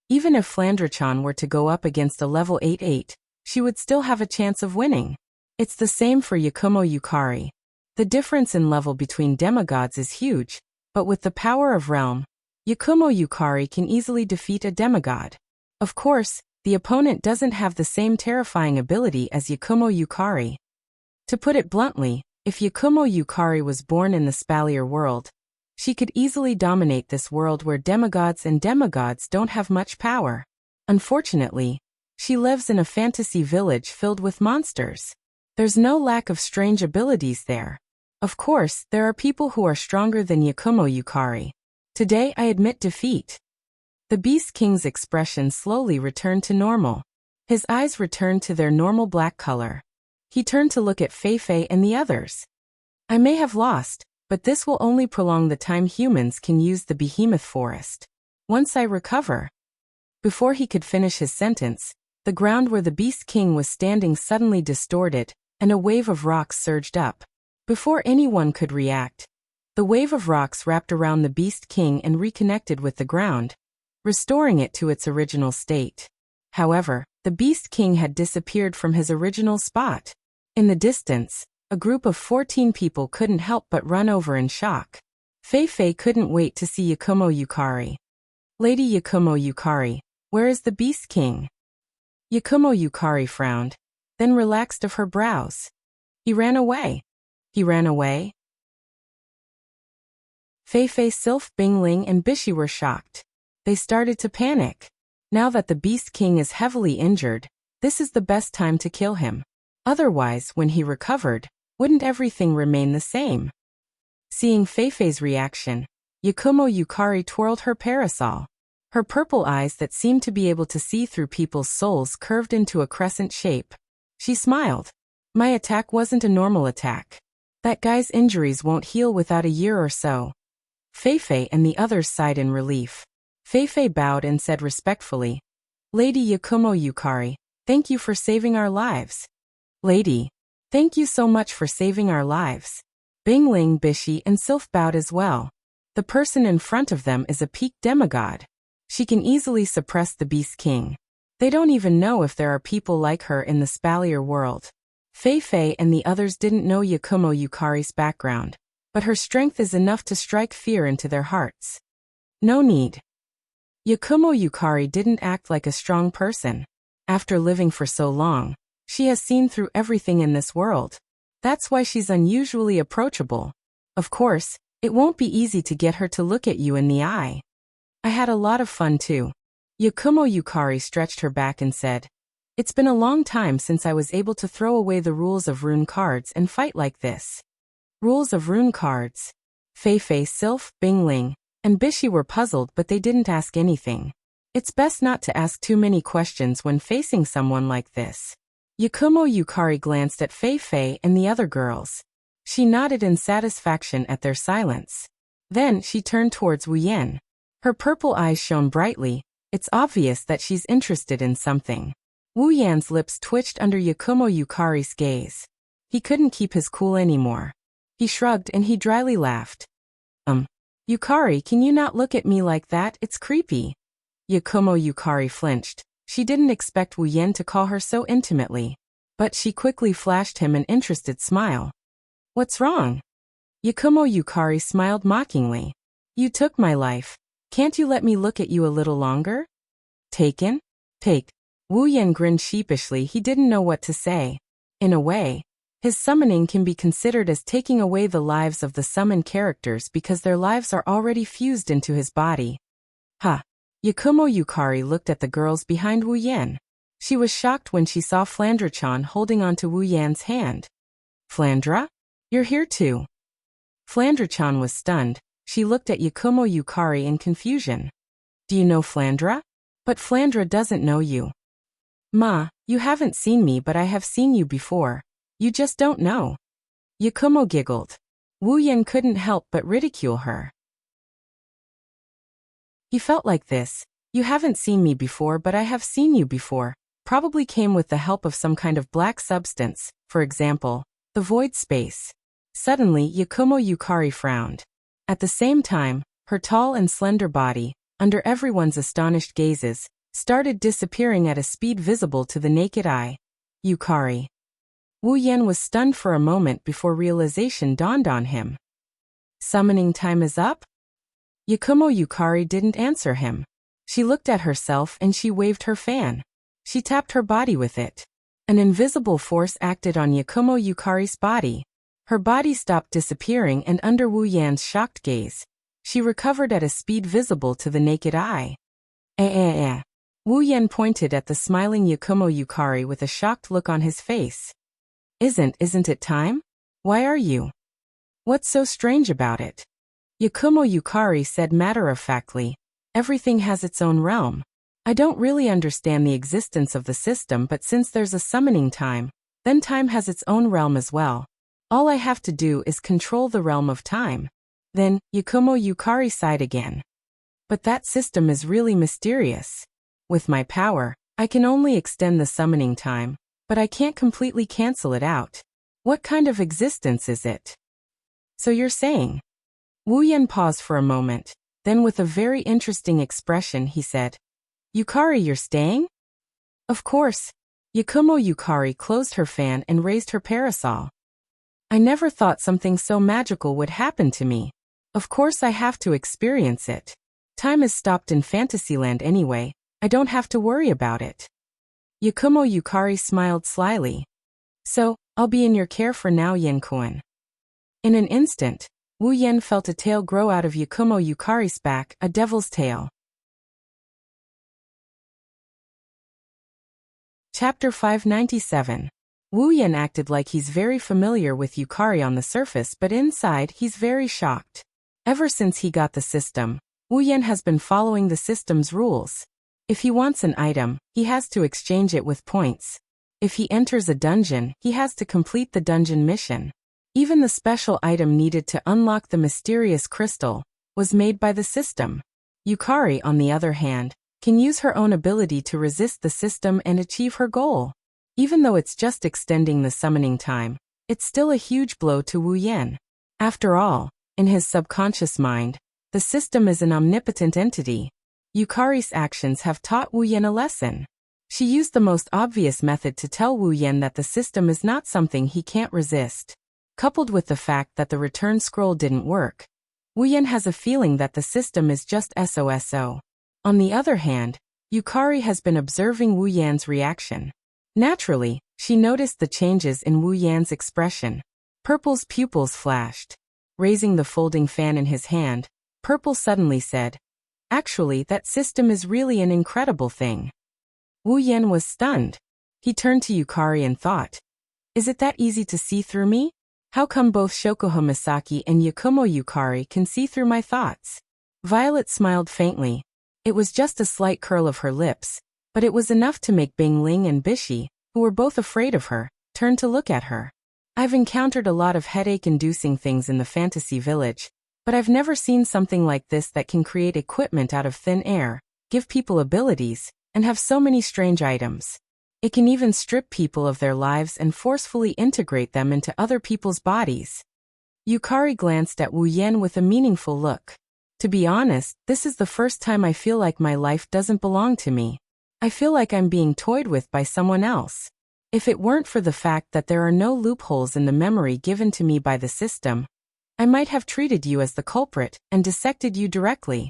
Even if Flandre-chan were to go up against a level 88, she would still have a chance of winning. It's the same for Yakumo Yukari. The difference in level between demigods is huge, but with the power of Realm, Yakumo Yukari can easily defeat a demigod. Of course, the opponent doesn't have the same terrifying ability as Yakumo Yukari. To put it bluntly, if Yakumo Yukari was born in the Spalier world, she could easily dominate this world where demigods don't have much power. Unfortunately, she lives in a fantasy village filled with monsters. There's no lack of strange abilities there. Of course, there are people who are stronger than Yakumo Yukari. Today I admit defeat. The Beast King's expression slowly returned to normal. His eyes returned to their normal black color. He turned to look at Fei and the others. I may have lost, but this will only prolong the time humans can use the behemoth forest. Once I recover. Before he could finish his sentence, the ground where the Beast King was standing suddenly distorted, and a wave of rocks surged up. Before anyone could react, the wave of rocks wrapped around the Beast King and reconnected with the ground, restoring it to its original state. However, the Beast King had disappeared from his original spot. In the distance, a group of 14 people couldn't help but run over in shock. Fei couldn't wait to see Yakumo Yukari. Lady Yakumo Yukari, where is the Beast King? Yakumo Yukari frowned, then relaxed of her brows. He ran away. He ran away? Fei, Sylph, Bingling and Bishi were shocked. They started to panic. Now that the Beast King is heavily injured, this is the best time to kill him. Otherwise, when he recovered, wouldn't everything remain the same? Seeing Fei's reaction, Yakumo Yukari twirled her parasol. Her purple eyes that seemed to be able to see through people's souls curved into a crescent shape. She smiled. My attack wasn't a normal attack. That guy's injuries won't heal without a year or so. Fei and the others sighed in relief. Fei bowed and said respectfully, Lady Yakumo Yukari, thank you for saving our lives. Lady, thank you so much for saving our lives. Bingling, Bishi and Sylph bowed as well. The person in front of them is a peak demigod. She can easily suppress the Beast King. They don't even know if there are people like her in the Spalier world. Fei and the others didn't know Yakumo Yukari's background, but her strength is enough to strike fear into their hearts. No need. Yakumo Yukari didn't act like a strong person. After living for so long, she has seen through everything in this world. That's why she's unusually approachable. Of course, it won't be easy to get her to look at you in the eye. I had a lot of fun too. Yakumo Yukari stretched her back and said, It's been a long time since I was able to throw away the rules of rune cards and fight like this. Rules of rune cards. Fei, Sylph, Bingling, and Bishi were puzzled, but they didn't ask anything. It's best not to ask too many questions when facing someone like this. Yakumo Yukari glanced at Fei and the other girls. She nodded in satisfaction at their silence. Then she turned towards Wu Yan. Her purple eyes shone brightly. It's obvious that she's interested in something. Wu Yan's lips twitched under Yakumo Yukari's gaze. He couldn't keep his cool anymore. He shrugged and he dryly laughed. Yukari, can you not look at me like that? It's creepy. Yakumo Yukari flinched. She didn't expect Wu Yan to call her so intimately. But she quickly flashed him an interested smile. What's wrong? Yakumo Yukari smiled mockingly. You took my life. Can't you let me look at you a little longer? Taken? Take. Wu Yan grinned sheepishly. He didn't know what to say. In a way, his summoning can be considered as taking away the lives of the summoned characters because their lives are already fused into his body. Yakumo Yukari looked at the girls behind Wu Yan. She was shocked when she saw Flandre-chan holding onto Wu Yan's hand. Flandra? You're here too. Flandre-chan was stunned. She looked at Yakumo Yukari in confusion. Do you know Flandra? But Flandra doesn't know you. Ma, you haven't seen me, but I have seen you before. You just don't know. Yakumo giggled. Wu Yan couldn't help but ridicule her. He felt like this. You haven't seen me before, but I have seen you before. Probably came with the help of some kind of black substance, for example, the void space. Suddenly, Yakumo Yukari frowned. At the same time, her tall and slender body, under everyone's astonished gazes, started disappearing at a speed visible to the naked eye. Yukari. Wu Yan was stunned for a moment before realization dawned on him. Summoning time is up? Yakumo Yukari didn't answer him. She looked at herself and she waved her fan. She tapped her body with it. An invisible force acted on Yakumo Yukari's body. Her body stopped disappearing, and under Wu Yan's shocked gaze, she recovered at a speed visible to the naked eye. Wu Yan pointed at the smiling Yakumo Yukari with a shocked look on his face. Isn't it time? Why are you? What's so strange about it? Yakumo Yukari said matter-of-factly, everything has its own realm. I don't really understand the existence of the system, but since there's a summoning time, then time has its own realm as well. All I have to do is control the realm of time. Then, Yakumo Yukari sighed again. But that system is really mysterious. With my power, I can only extend the summoning time, but I can't completely cancel it out. What kind of existence is it? So you're saying? Wu Yan paused for a moment, then with a very interesting expression he said, Yukari, you're staying? Of course. Yakumo Yukari closed her fan and raised her parasol. I never thought something so magical would happen to me. Of course I have to experience it. Time is stopped in Fantasyland anyway, I don't have to worry about it. Yakumo Yukari smiled slyly. So, I'll be in your care for now, Yen-kun. In an instant, Wu Yan felt a tail grow out of Yakumo Yukari's back, a devil's tail. Chapter 597. Wu Yan acted like he's very familiar with Yukari on the surface, but inside he's very shocked. Ever since he got the system, Wu Yan has been following the system's rules. If he wants an item, he has to exchange it with points. If he enters a dungeon, he has to complete the dungeon mission. Even the special item needed to unlock the mysterious crystal was made by the system. Yukari, on the other hand, can use her own ability to resist the system and achieve her goal. Even though it's just extending the summoning time, it's still a huge blow to Wu Yan. After all, in his subconscious mind, the system is an omnipotent entity. Yukari's actions have taught Wu Yan a lesson. She used the most obvious method to tell Wu Yan that the system is not something he can't resist. Coupled with the fact that the return scroll didn't work, Wu Yan has a feeling that the system is just SOSO. On the other hand, Yukari has been observing Wu Yan's reaction. Naturally, she noticed the changes in Wu Yan's expression. Purple's pupils flashed. Raising the folding fan in his hand, Purple suddenly said, Actually, that system is really an incredible thing. Wu Yan was stunned. He turned to Yukari and thought, Is it that easy to see through me? How come both Shokuha Misaki and Yakumo Yukari can see through my thoughts? Violet smiled faintly. It was just a slight curl of her lips, but it was enough to make Bing Ling and Bishi, who were both afraid of her, turn to look at her. I've encountered a lot of headache-inducing things in the fantasy village, but I've never seen something like this that can create equipment out of thin air, give people abilities, and have so many strange items. It can even strip people of their lives and forcefully integrate them into other people's bodies. Yukari glanced at Wu Yan with a meaningful look. To be honest, this is the first time I feel like my life doesn't belong to me. I feel like I'm being toyed with by someone else. If it weren't for the fact that there are no loopholes in the memory given to me by the system, I might have treated you as the culprit and dissected you directly.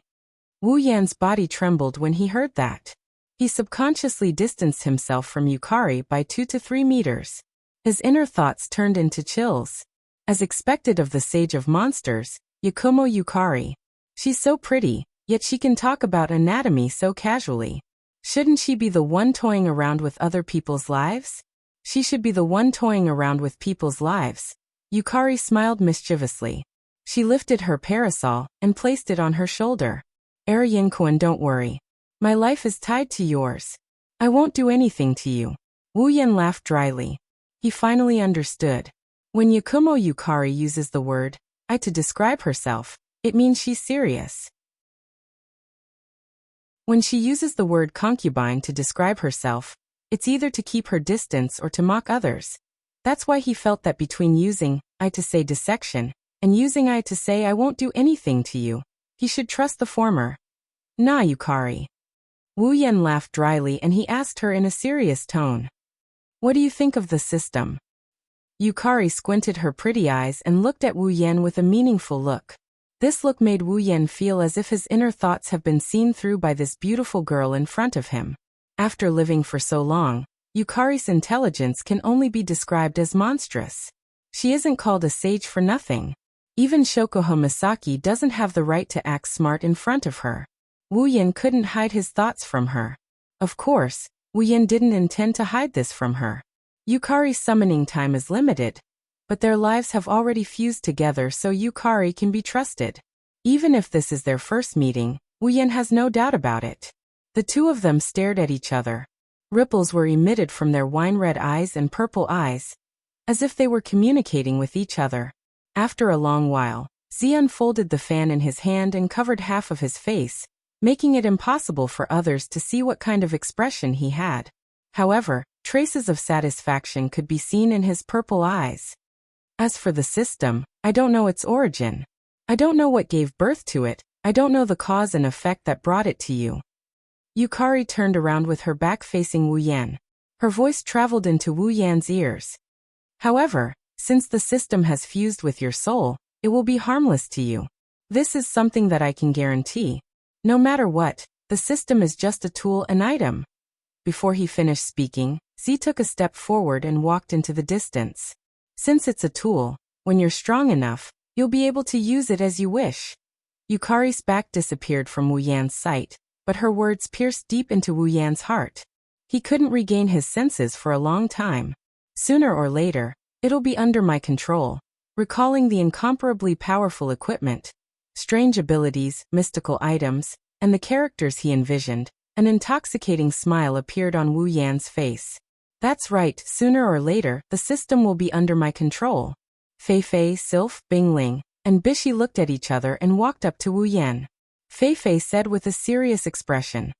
Wu Yan's body trembled when he heard that. He subconsciously distanced himself from Yukari by 2 to 3 meters. His inner thoughts turned into chills. As expected of the sage of monsters, Yakumo Yukari. She's so pretty, yet she can talk about anatomy so casually. Shouldn't she be the one toying around with other people's lives? She should be the one toying around with people's lives. Yukari smiled mischievously. She lifted her parasol and placed it on her shoulder. Yinkuan, don't worry. My life is tied to yours. I won't do anything to you. Wu Yan laughed dryly. He finally understood. When Yakumo Yukari uses the word I to describe herself, it means she's serious. When she uses the word concubine to describe herself, it's either to keep her distance or to mock others. That's why he felt that between using I to say dissection and using I to say I won't do anything to you, he should trust the former. Nah, Yukari. Wu Yan laughed dryly and he asked her in a serious tone. What do you think of the system? Yukari squinted her pretty eyes and looked at Wu Yan with a meaningful look. This look made Wu Yan feel as if his inner thoughts have been seen through by this beautiful girl in front of him. After living for so long, Yukari's intelligence can only be described as monstrous. She isn't called a sage for nothing. Even Shokuho Misaki doesn't have the right to act smart in front of her. Wu Yan couldn't hide his thoughts from her. Of course, Wu Yan didn't intend to hide this from her. Yukari's summoning time is limited, but their lives have already fused together so Yukari can be trusted. Even if this is their first meeting, Wu Yan has no doubt about it. The two of them stared at each other. Ripples were emitted from their wine-red eyes and purple eyes, as if they were communicating with each other. After a long while, Z unfolded the fan in his hand and covered half of his face, making it impossible for others to see what kind of expression he had. However, traces of satisfaction could be seen in his purple eyes. As for the system, I don't know its origin. I don't know what gave birth to it. I don't know the cause and effect that brought it to you. Yukari turned around with her back facing Wu Yan. Her voice traveled into Wu Yan's ears. However, since the system has fused with your soul, it will be harmless to you. This is something that I can guarantee. No matter what, the system is just a tool, an item. Before he finished speaking, Z took a step forward and walked into the distance. Since it's a tool, when you're strong enough, you'll be able to use it as you wish. Yukari's back disappeared from Wu Yan's sight, but her words pierced deep into Wu Yan's heart. He couldn't regain his senses for a long time. Sooner or later, it'll be under my control. Recalling the incomparably powerful equipment, strange abilities, mystical items, and the characters he envisioned, an intoxicating smile appeared on Wu Yan's face. That's right, sooner or later, the system will be under my control. Fei Fei, Sylph, Bingling, and Bishi looked at each other and walked up to Wu Yan. Fei Fei said with a serious expression.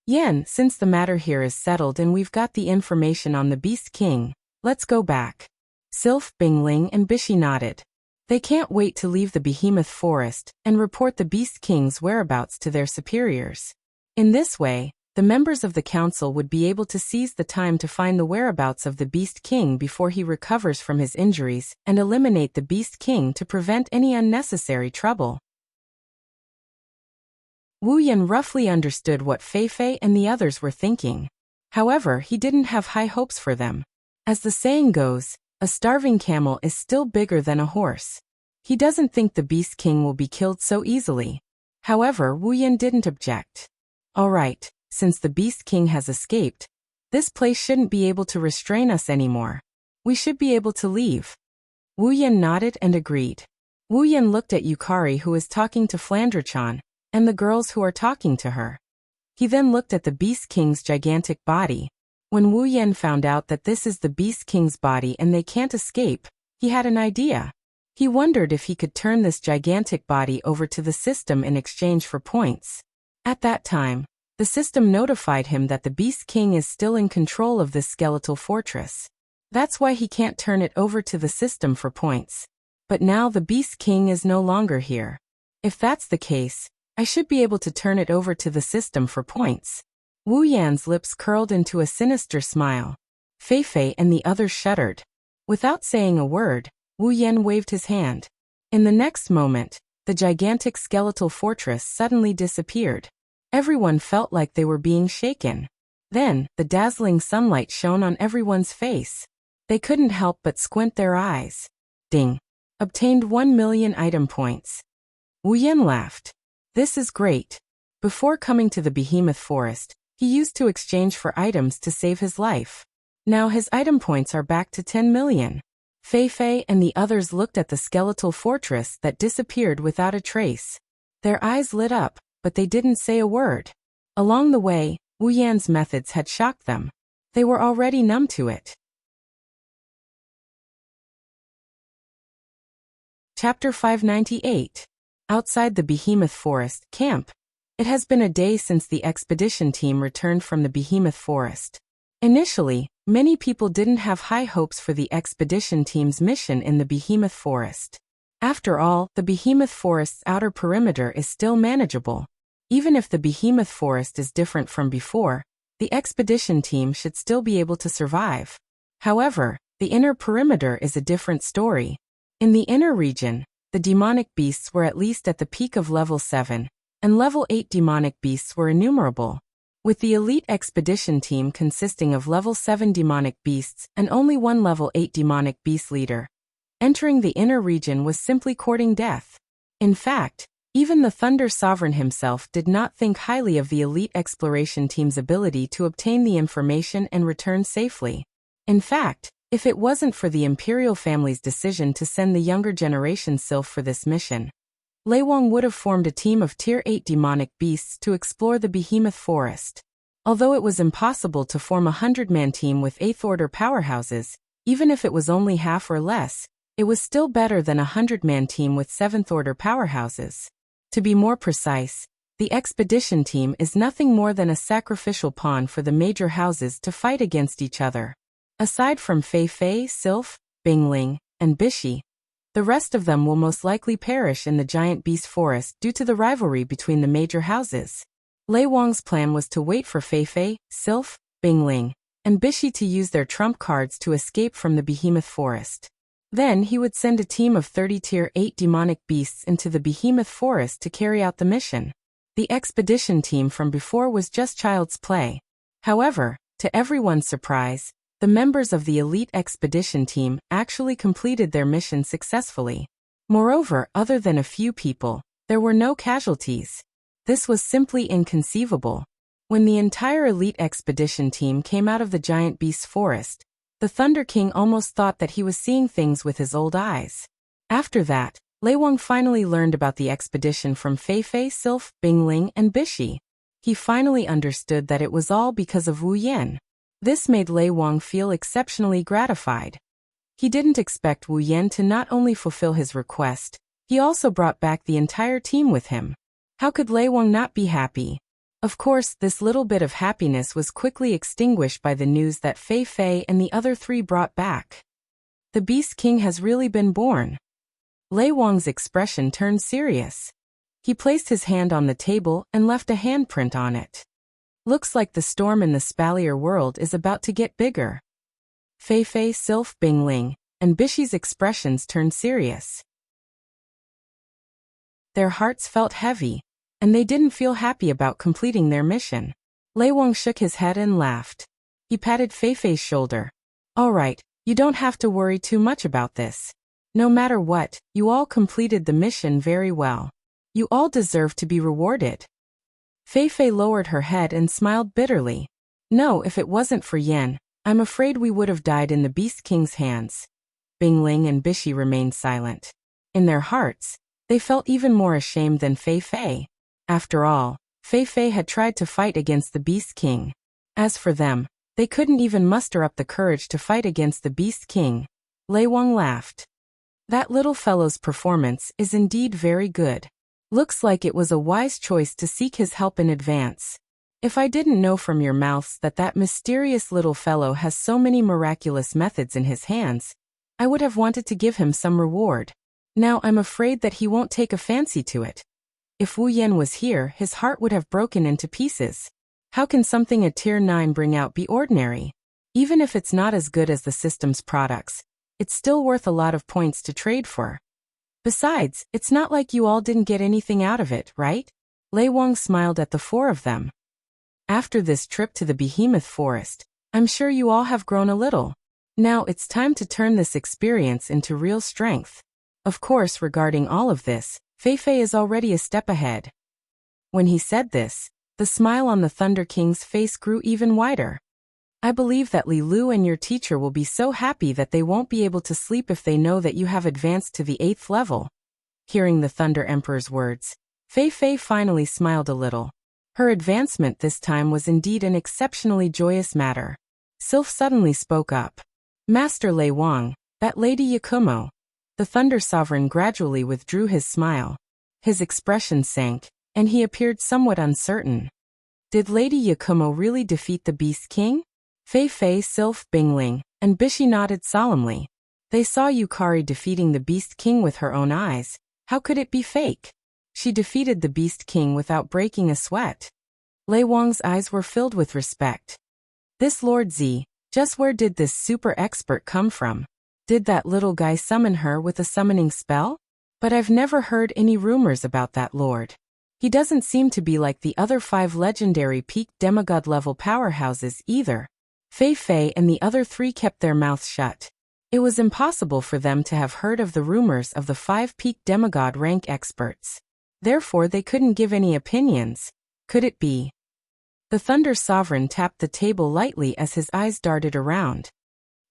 Yan, since the matter here is settled and we've got the information on the Beast King, let's go back. Sylph, Bingling, and Bishi nodded. They can't wait to leave the Behemoth Forest and report the Beast King's whereabouts to their superiors. In this way, the members of the council would be able to seize the time to find the whereabouts of the Beast King before he recovers from his injuries and eliminate the Beast King to prevent any unnecessary trouble. Wu Yan roughly understood what Fei Fei and the others were thinking. However, he didn't have high hopes for them. As the saying goes, a starving camel is still bigger than a horse. He doesn't think the Beast King will be killed so easily. However, Wu Yan didn't object. All right. Since the Beast King has escaped, this place shouldn't be able to restrain us anymore. We should be able to leave. Wu Yan nodded and agreed. Wu Yan looked at Yukari, who is talking to Flandre-chan, and the girls who are talking to her. He then looked at the Beast King's gigantic body. When Wu Yan found out that this is the Beast King's body and they can't escape, he had an idea. He wondered if he could turn this gigantic body over to the system in exchange for points. At that time, the system notified him that the Beast King is still in control of this skeletal fortress. That's why he can't turn it over to the system for points. But now the Beast King is no longer here. If that's the case, I should be able to turn it over to the system for points. Wu Yan's lips curled into a sinister smile. Fei Fei and the others shuddered. Without saying a word, Wu Yan waved his hand. In the next moment, the gigantic skeletal fortress suddenly disappeared. Everyone felt like they were being shaken. Then, the dazzling sunlight shone on everyone's face. They couldn't help but squint their eyes. Ding. Obtained 1 million item points. Wu Yan laughed. This is great. Before coming to the Behemoth Forest, he used to exchange for items to save his life. Now his item points are back to 10 million. Fei Fei and the others looked at the skeletal fortress that disappeared without a trace. Their eyes lit up, but they didn't say a word. Along the way, Wu Yan's methods had shocked them. They were already numb to it. Chapter 598. Outside the Behemoth Forest Camp. It has been a day since the expedition team returned from the Behemoth Forest. Initially, many people didn't have high hopes for the expedition team's mission in the Behemoth Forest. After all, the Behemoth Forest's outer perimeter is still manageable. Even if the Behemoth Forest is different from before, the expedition team should still be able to survive. However, the inner perimeter is a different story. In the inner region, the demonic beasts were at least at the peak of level 7, and level 8 demonic beasts were innumerable. With the elite expedition team consisting of level 7 demonic beasts and only one level 8 demonic beast leader, entering the inner region was simply courting death. In fact, even the Thunder Sovereign himself did not think highly of the elite exploration team's ability to obtain the information and return safely. In fact, if it wasn't for the Imperial family's decision to send the younger generation Sylph for this mission, Lei Wang would have formed a team of Tier 8 demonic beasts to explore the Behemoth Forest. Although it was impossible to form a 100-man team with 8th Order powerhouses, even if it was only half or less, it was still better than a 100-man team with 7th Order powerhouses. To be more precise, the expedition team is nothing more than a sacrificial pawn for the major houses to fight against each other. Aside from Fei Fei, Sylph, Bingling, and Bishi, the rest of them will most likely perish in the giant beast forest due to the rivalry between the major houses. Lei Wang's plan was to wait for Fei Fei, Sylph, Bingling, and Bishi to use their trump cards to escape from the Behemoth Forest. Then he would send a team of 30 Tier 8 demonic beasts into the Behemoth Forest to carry out the mission. The expedition team from before was just child's play. However, to everyone's surprise, the members of the elite expedition team actually completed their mission successfully. Moreover, other than a few people, there were no casualties. This was simply inconceivable. When the entire elite expedition team came out of the giant beast forest, the Thunder King almost thought that he was seeing things with his old eyes. After that, Lei Wang finally learned about the expedition from Fei Fei, Sylph, Bingling, and Bishi. He finally understood that it was all because of Wu Yan. This made Lei Wang feel exceptionally gratified. He didn't expect Wu Yan to not only fulfill his request, he also brought back the entire team with him. How could Lei Wang not be happy? Of course, this little bit of happiness was quickly extinguished by the news that Fei Fei and the other three brought back. The Beast King has really been born. Lei Wang's expression turned serious. He placed his hand on the table and left a handprint on it. Looks like the storm in the Spalier world is about to get bigger. Fei Fei, Sylph, Bingling, and Bishi's expressions turned serious. Their hearts felt heavy, and they didn't feel happy about completing their mission. Lei Wang shook his head and laughed. He patted Fei Fei's shoulder. All right, you don't have to worry too much about this. No matter what, you all completed the mission very well. You all deserve to be rewarded. Fei Fei lowered her head and smiled bitterly. No, if it wasn't for Yan, I'm afraid we would have died in the Beast King's hands. Bingling and Bishi remained silent. In their hearts, they felt even more ashamed than Fei Fei. After all, Fei Fei had tried to fight against the Beast King. As for them, they couldn't even muster up the courage to fight against the Beast King. Lei Wang laughed. That little fellow's performance is indeed very good. Looks like it was a wise choice to seek his help in advance. If I didn't know from your mouths that that mysterious little fellow has so many miraculous methods in his hands, I would have wanted to give him some reward. Now I'm afraid that he won't take a fancy to it. If Wu Yan was here, his heart would have broken into pieces. How can something a Tier 9 bring out be ordinary? Even if it's not as good as the system's products, it's still worth a lot of points to trade for. Besides, it's not like you all didn't get anything out of it, right? Lei Wang smiled at the four of them. After this trip to the Behemoth Forest, I'm sure you all have grown a little. Now it's time to turn this experience into real strength. Of course, regarding all of this, Fei Fei is already a step ahead. When he said this, the smile on the Thunder King's face grew even wider. I believe that Li Lu and your teacher will be so happy that they won't be able to sleep if they know that you have advanced to the 8th level." Hearing the Thunder Emperor's words, Fei Fei finally smiled a little. Her advancement this time was indeed an exceptionally joyous matter. Sylph suddenly spoke up. "Master Lei Wang, that Lady Yakumo." The Thunder Sovereign gradually withdrew his smile. His expression sank, and he appeared somewhat uncertain. Did Lady Yakumo really defeat the Beast King? Fei Fei, Sylph, Bingling, and Bishi nodded solemnly. They saw Yukari defeating the Beast King with her own eyes. How could it be fake? She defeated the Beast King without breaking a sweat. Lei Wang's eyes were filled with respect. This Lord Z, just where did this super expert come from? Did that little guy summon her with a summoning spell? But I've never heard any rumors about that lord. He doesn't seem to be like the other 5 legendary peak demigod level powerhouses either. Fei Fei and the other 3 kept their mouths shut. It was impossible for them to have heard of the rumors of the 5 peak demigod rank experts. Therefore they couldn't give any opinions. Could it be? The Thunder Sovereign tapped the table lightly as his eyes darted around.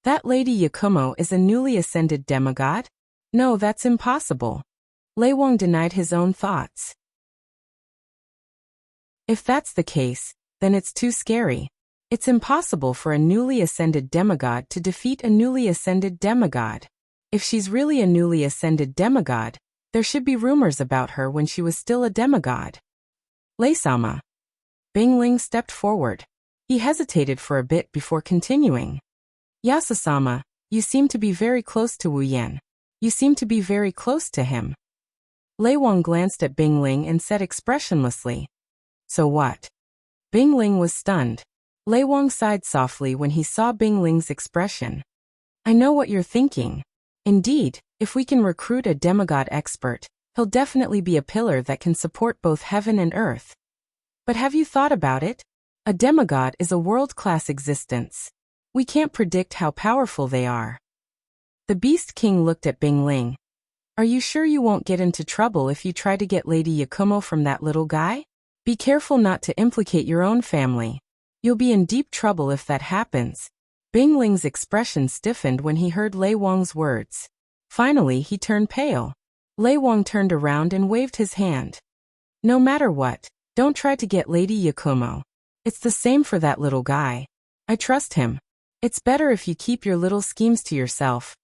That Lady Yakumo is a newly ascended demigod? No, that's impossible. Lei Wang denied his own thoughts. If that's the case, then it's too scary. It's impossible for a newly ascended demigod to defeat a newly ascended demigod. If she's really a newly ascended demigod, there should be rumors about her when she was still a demigod. Lei-sama. Bingling stepped forward. He hesitated for a bit before continuing. Yasa-sama, you seem to be very close to Wu Yan. You seem to be very close to him. Lei Wang glanced at Bingling and said expressionlessly. So what? Bingling was stunned. Lei Wang sighed softly when he saw Bingling's expression. I know what you're thinking. Indeed, if we can recruit a demigod expert, he'll definitely be a pillar that can support both heaven and earth. But have you thought about it? A demigod is a world-class existence. We can't predict how powerful they are. The Beast King looked at Bingling. Are you sure you won't get into trouble if you try to get Lady Yakumo from that little guy? Be careful not to implicate your own family. You'll be in deep trouble if that happens. Bingling's expression stiffened when he heard Lei Wang's words. Finally, he turned pale. Lei Wang turned around and waved his hand. No matter what, don't try to get Lady Yakumo. It's the same for that little guy. I trust him. It's better if you keep your little schemes to yourself.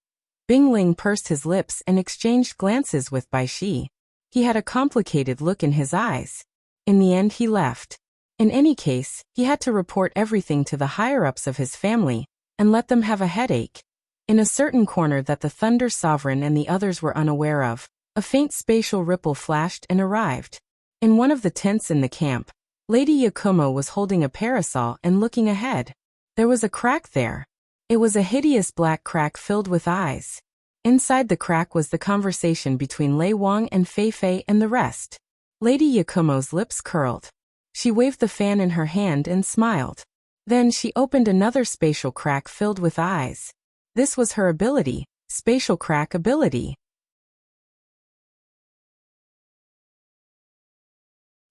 Bingling pursed his lips and exchanged glances with Bai Shi. He had a complicated look in his eyes. In the end, he left. In any case, he had to report everything to the higher-ups of his family, and let them have a headache. In a certain corner that the Thunder Sovereign and the others were unaware of, a faint spatial ripple flashed and arrived. In one of the tents in the camp, Lady Yakumo was holding a parasol and looking ahead. There was a crack there. It was a hideous black crack filled with eyes. Inside the crack was the conversation between Lei Wang and Fei Fei and the rest. Lady Yakumo's lips curled. She waved the fan in her hand and smiled. Then she opened another spatial crack filled with eyes. This was her ability, spatial crack ability.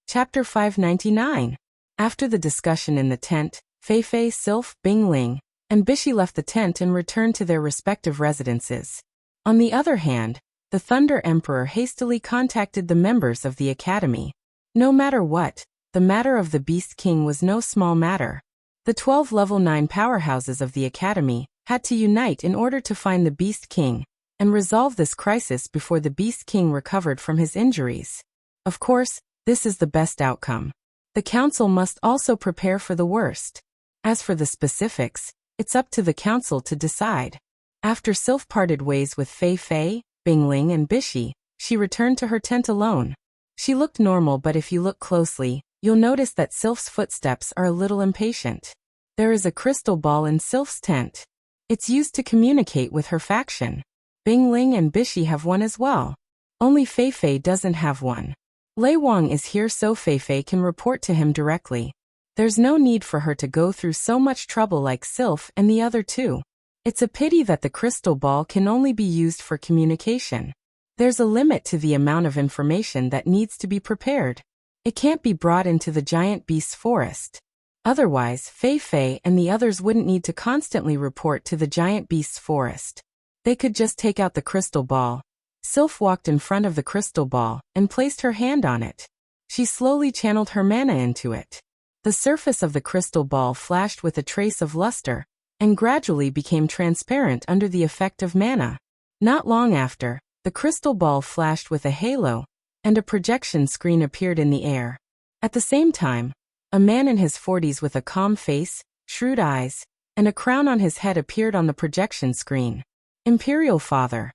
Chapter 599. After the discussion in the tent, Fei Fei, Sylph, Bingling, and Bishi left the tent and returned to their respective residences. On the other hand, the Thunder Emperor hastily contacted the members of the Academy. No matter what, the matter of the Beast King was no small matter. The 12 level 9 powerhouses of the Academy had to unite in order to find the Beast King and resolve this crisis before the Beast King recovered from his injuries. Of course, this is the best outcome. The council must also prepare for the worst. As for the specifics, it's up to the council to decide. After Sylph parted ways with Fei Fei, Bingling and Bishi, she returned to her tent alone. She looked normal, but if you look closely, you'll notice that Sylph's footsteps are a little impatient. There is a crystal ball in Sylph's tent. It's used to communicate with her faction. Bingling and Bishi have one as well. Only Fei Fei doesn't have one. Lei Wang is here so Fei Fei can report to him directly. There's no need for her to go through so much trouble like Sylph and the other two. It's a pity that the crystal ball can only be used for communication. There's a limit to the amount of information that needs to be prepared. It can't be brought into the giant beast's forest. Otherwise, Fei Fei and the others wouldn't need to constantly report to the giant beast's forest. They could just take out the crystal ball. Sylph walked in front of the crystal ball and placed her hand on it. She slowly channeled her mana into it. The surface of the crystal ball flashed with a trace of luster, and gradually became transparent under the effect of mana. Not long after, the crystal ball flashed with a halo, and a projection screen appeared in the air. At the same time, a man in his 40s with a calm face, shrewd eyes, and a crown on his head appeared on the projection screen. Imperial Father.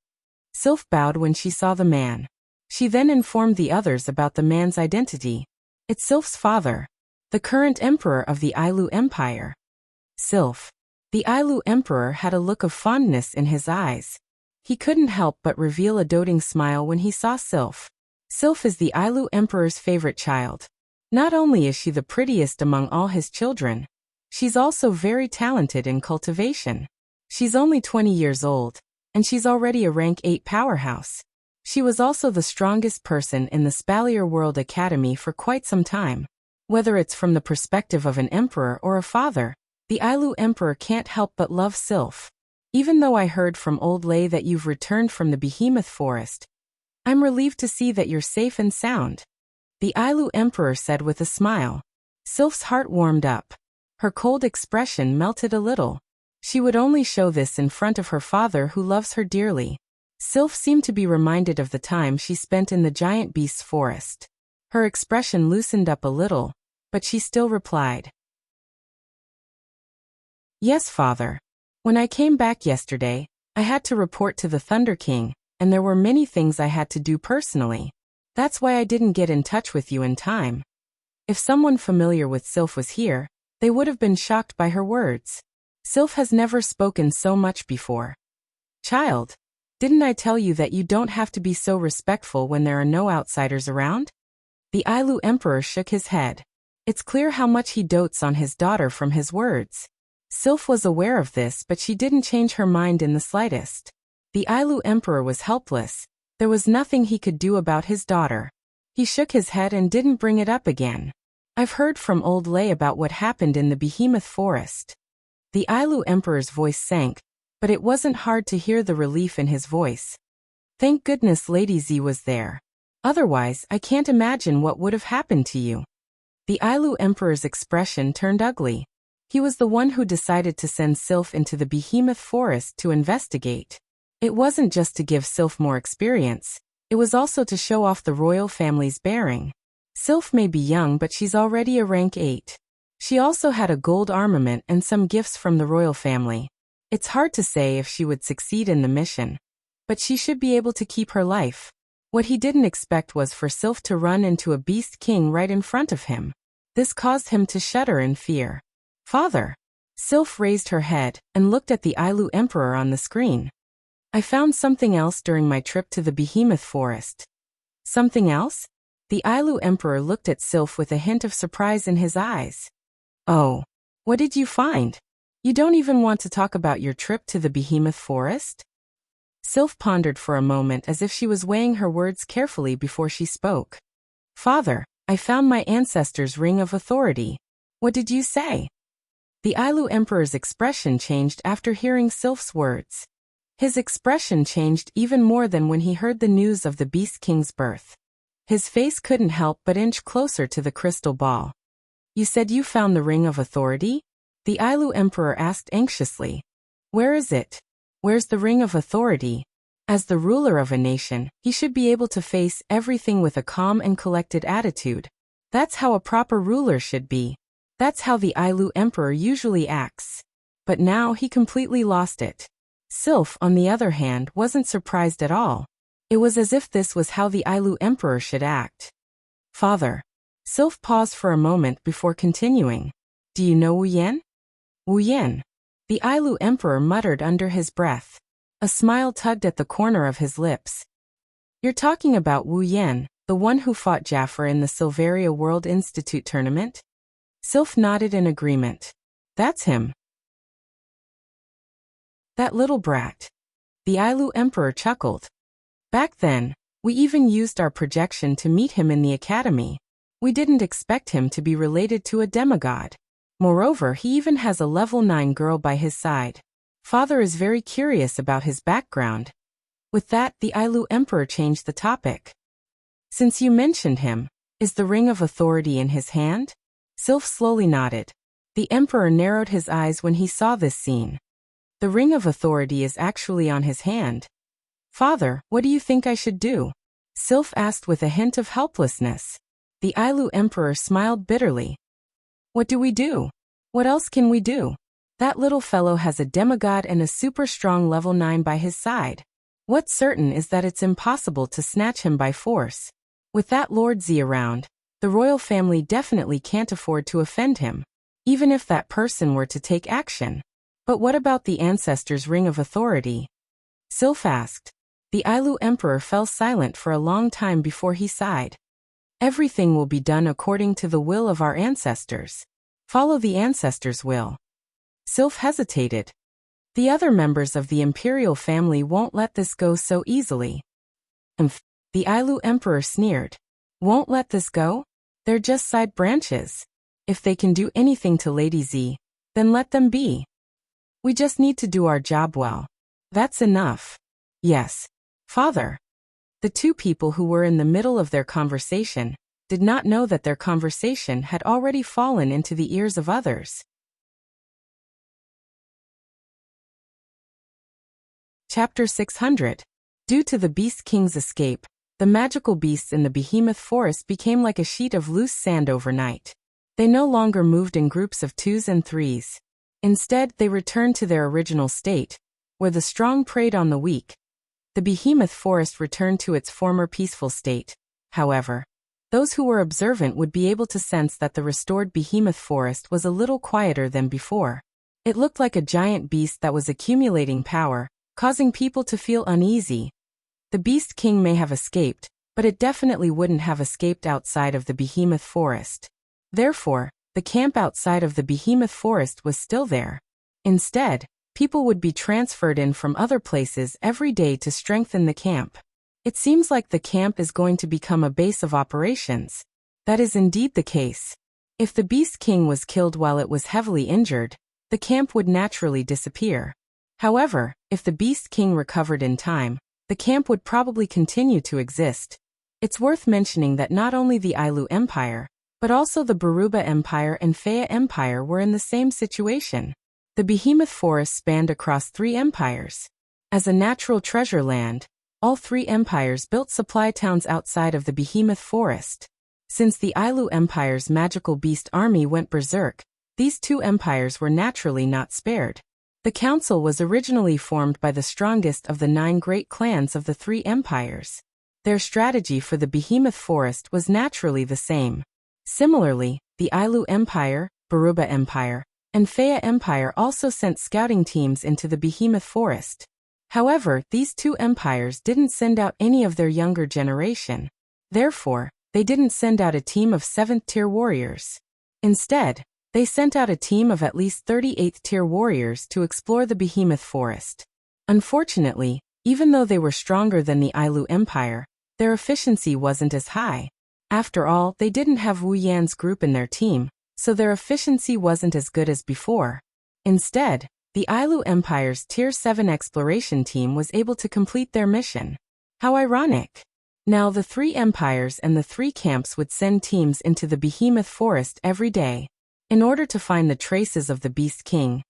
Sylph bowed when she saw the man. She then informed the others about the man's identity. It's Sylph's father, the current emperor of the Ailu Empire. Sylph. The Ailu Emperor had a look of fondness in his eyes. He couldn't help but reveal a doting smile when he saw Sylph. Sylph is the Ailu Emperor's favorite child. Not only is she the prettiest among all his children, she's also very talented in cultivation. She's only 20 years old, and she's already a rank 8 powerhouse. She was also the strongest person in the Spalier World Academy for quite some time. Whether it's from the perspective of an emperor or a father, the Ailu Emperor can't help but love Sylph. Even though I heard from Old Lei that you've returned from the Behemoth Forest, I'm relieved to see that you're safe and sound, the Ailu Emperor said with a smile. Sylph's heart warmed up. Her cold expression melted a little. She would only show this in front of her father who loves her dearly. Sylph seemed to be reminded of the time she spent in the giant beast's forest. Her expression loosened up a little, but she still replied. Yes, father. When I came back yesterday, I had to report to the Thunder King, and there were many things I had to do personally. That's why I didn't get in touch with you in time. If someone familiar with Sylph was here, they would have been shocked by her words. Sylph has never spoken so much before. Child, didn't I tell you that you don't have to be so respectful when there are no outsiders around? The Ailu Emperor shook his head. It's clear how much he dotes on his daughter from his words. Sylph was aware of this, but she didn't change her mind in the slightest. The Ailu Emperor was helpless. There was nothing he could do about his daughter. He shook his head and didn't bring it up again. I've heard from Old Lei about what happened in the Behemoth Forest. The Ailu Emperor's voice sank, but it wasn't hard to hear the relief in his voice. Thank goodness Lady Z was there. Otherwise, I can't imagine what would have happened to you. The Ailu Emperor's expression turned ugly. He was the one who decided to send Sylph into the Behemoth Forest to investigate. It wasn't just to give Sylph more experience, it was also to show off the royal family's bearing. Sylph may be young, but she's already a rank 8. She also had a gold armament and some gifts from the royal family. It's hard to say if she would succeed in the mission, but she should be able to keep her life. What he didn't expect was for Sylph to run into a beast king right in front of him. This caused him to shudder in fear. Father. Sylph raised her head and looked at the Ailu Emperor on the screen. I found something else during my trip to the Behemoth Forest. Something else? The Ailu Emperor looked at Sylph with a hint of surprise in his eyes. Oh. What did you find? You don't even want to talk about your trip to the Behemoth Forest? Sylph pondered for a moment as if she was weighing her words carefully before she spoke. Father, I found my ancestors' ring of authority. What did you say? The Ailu Emperor's expression changed after hearing Sylph's words. His expression changed even more than when he heard the news of the Beast King's birth. His face couldn't help but inch closer to the crystal ball. You said you found the ring of authority? The Ailu Emperor asked anxiously. Where is it? Where's the ring of authority? As the ruler of a nation, he should be able to face everything with a calm and collected attitude. That's how a proper ruler should be. That's how the Ailu Emperor usually acts. But now he completely lost it. Sylph, on the other hand, wasn't surprised at all. It was as if this was how the Ailu Emperor should act. Father. Sylph paused for a moment before continuing. Do you know Wu Yan? Wu Yan. The Ailu Emperor muttered under his breath. A smile tugged at the corner of his lips. You're talking about Wu Yan, the one who fought Jafar in the Silveria World Institute tournament? Sylph nodded in agreement. That's him. That little brat. The Ailu Emperor chuckled. Back then, we even used our projection to meet him in the academy. We didn't expect him to be related to a demigod. Moreover, he even has a level 9 girl by his side. Father is very curious about his background. With that, the Ailu Emperor changed the topic. Since you mentioned him, is the ring of authority in his hand? Sylph slowly nodded. The Emperor narrowed his eyes when he saw this scene. The ring of authority is actually on his hand. Father, what do you think I should do? Sylph asked with a hint of helplessness. The Ailu Emperor smiled bitterly. What do we do? What else can we do? That little fellow has a demigod and a super strong level 9 by his side. What's certain is that it's impossible to snatch him by force. With that Lord Z around, the royal family definitely can't afford to offend him, even if that person were to take action. But what about the ancestors' ring of authority? Sylph asked. The Ailu Emperor fell silent for a long time before he sighed. Everything will be done according to the will of our ancestors. Follow the ancestors' will. Sylph hesitated. The other members of the imperial family won't let this go so easily. The Ailu Emperor sneered. Won't let this go? They're just side branches. If they can do anything to Lady Z, then let them be. We just need to do our job well. That's enough. Yes. Father. The two people who were in the middle of their conversation did not know that their conversation had already fallen into the ears of others. Chapter 600. Due to the Beast King's escape, the magical beasts in the Behemoth Forest became like a sheet of loose sand overnight. They no longer moved in groups of 2s and 3s. Instead, they returned to their original state, where the strong preyed on the weak. The Behemoth Forest returned to its former peaceful state. However, those who were observant would be able to sense that the restored Behemoth Forest was a little quieter than before. It looked like a giant beast that was accumulating power, causing people to feel uneasy. The Beast King may have escaped, but it definitely wouldn't have escaped outside of the Behemoth Forest. Therefore, the camp outside of the Behemoth Forest was still there. Instead, people would be transferred in from other places every day to strengthen the camp. It seems like the camp is going to become a base of operations. That is indeed the case. If the Beast King was killed while it was heavily injured, the camp would naturally disappear. However, if the Beast King recovered in time, the camp would probably continue to exist. It's worth mentioning that not only the Ailu Empire, but also the Baruba Empire and Faya Empire were in the same situation. The Behemoth Forest spanned across 3 empires. As a natural treasure land, all 3 empires built supply towns outside of the Behemoth Forest. Since the Ailu Empire's magical beast army went berserk, these 2 empires were naturally not spared. The council was originally formed by the strongest of the 9 great clans of the 3 empires. Their strategy for the Behemoth Forest was naturally the same. Similarly, the Ailu Empire, Baruba Empire, and Faya Empire also sent scouting teams into the Behemoth Forest. However, these 2 empires didn't send out any of their younger generation. Therefore, they didn't send out a team of 7th-tier warriors. Instead, they sent out a team of at least 38th-tier warriors to explore the Behemoth Forest. Unfortunately, even though they were stronger than the Ailu Empire, their efficiency wasn't as high. After all, they didn't have Wu Yan's group in their team, so their efficiency wasn't as good as before. Instead, the Ailu Empire's Tier 7 exploration team was able to complete their mission. How ironic! Now the 3 empires and the 3 camps would send teams into the Behemoth Forest every day. In order to find the traces of the Beast King,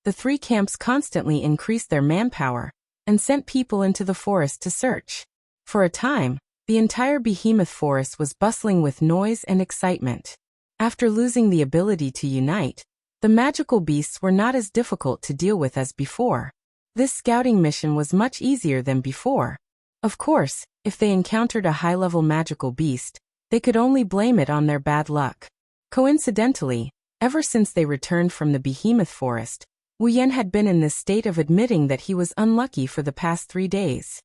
the 3 camps constantly increased their manpower and sent people into the forest to search. For a time, the entire Behemoth Forest was bustling with noise and excitement. After losing the ability to unite, the magical beasts were not as difficult to deal with as before. This scouting mission was much easier than before. Of course, if they encountered a high-level magical beast, they could only blame it on their bad luck. Coincidentally, ever since they returned from the Behemoth Forest, Wu Yan had been in this state of admitting that he was unlucky for the past 3 days.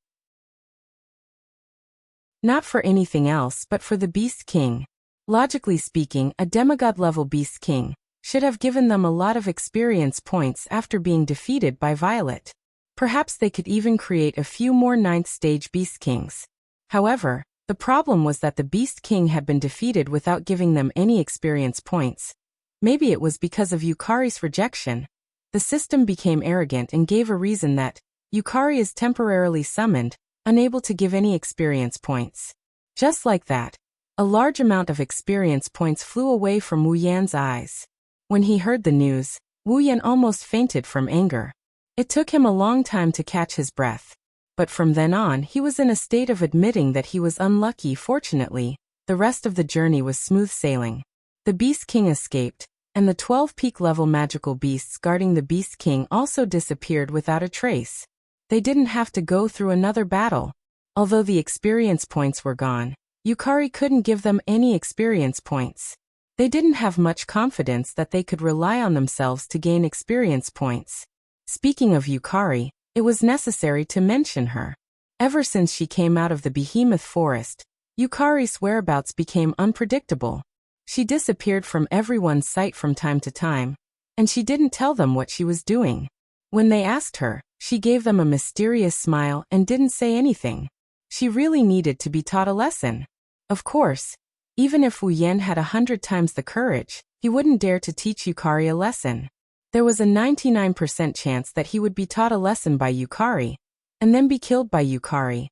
Not for anything else but for the Beast King. Logically speaking, a demigod-level Beast King should have given them a lot of experience points after being defeated by Violet. Perhaps they could even create a few more 9th-stage Beast Kings. However, the problem was that the Beast King had been defeated without giving them any experience points. Maybe it was because of Yukari's rejection. The system became arrogant and gave a reason that Yukari is temporarily summoned, unable to give any experience points. Just like that, a large amount of experience points flew away from Wu Yan's eyes. When he heard the news, Wu Yan almost fainted from anger. It took him a long time to catch his breath. But from then on, he was in a state of admitting that he was unlucky. Fortunately, the rest of the journey was smooth sailing. The Beast King escaped, and the 12 peak-level magical beasts guarding the Beast King also disappeared without a trace. They didn't have to go through another battle. Although the experience points were gone, Yukari couldn't give them any experience points. They didn't have much confidence that they could rely on themselves to gain experience points. Speaking of Yukari, it was necessary to mention her. Ever since she came out of the behemoth forest, Yukari's whereabouts became unpredictable. She disappeared from everyone's sight from time to time, and she didn't tell them what she was doing. When they asked her, she gave them a mysterious smile and didn't say anything. She really needed to be taught a lesson. Of course, even if Wu Yan had 100 times the courage, he wouldn't dare to teach Yukari a lesson. There was a 99% chance that he would be taught a lesson by Yukari, and then be killed by Yukari.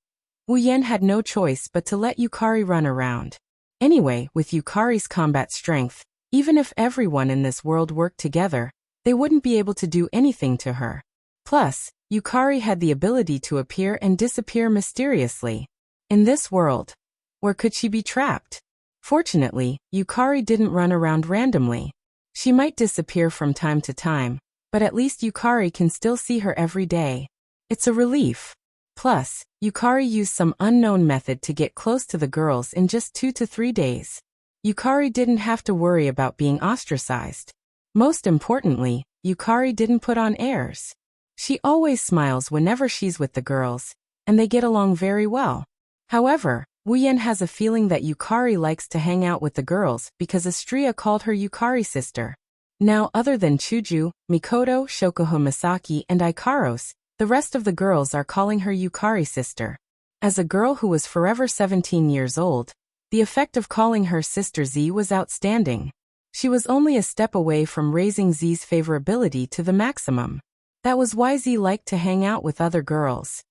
Wu Yan had no choice but to let Yukari run around. Anyway, with Yukari's combat strength, even if everyone in this world worked together, they wouldn't be able to do anything to her. Plus, Yukari had the ability to appear and disappear mysteriously. In this world, where could she be trapped? Fortunately, Yukari didn't run around randomly. She might disappear from time to time, but at least Yukari can still see her every day. It's a relief. Plus, Yukari used some unknown method to get close to the girls in just 2 to 3 days. Yukari didn't have to worry about being ostracized. Most importantly, Yukari didn't put on airs. She always smiles whenever she's with the girls, and they get along very well. However, Wu Yan has a feeling that Yukari likes to hang out with the girls because Astria called her Yukari sister. Now, other than Chuju, Mikoto, Shokuho Misaki, and Ikaros, the rest of the girls are calling her Yukari sister. As a girl who was forever 17 years old, the effect of calling her sister Z was outstanding. She was only a step away from raising Z's favorability to the maximum. That was why Z liked to hang out with other girls.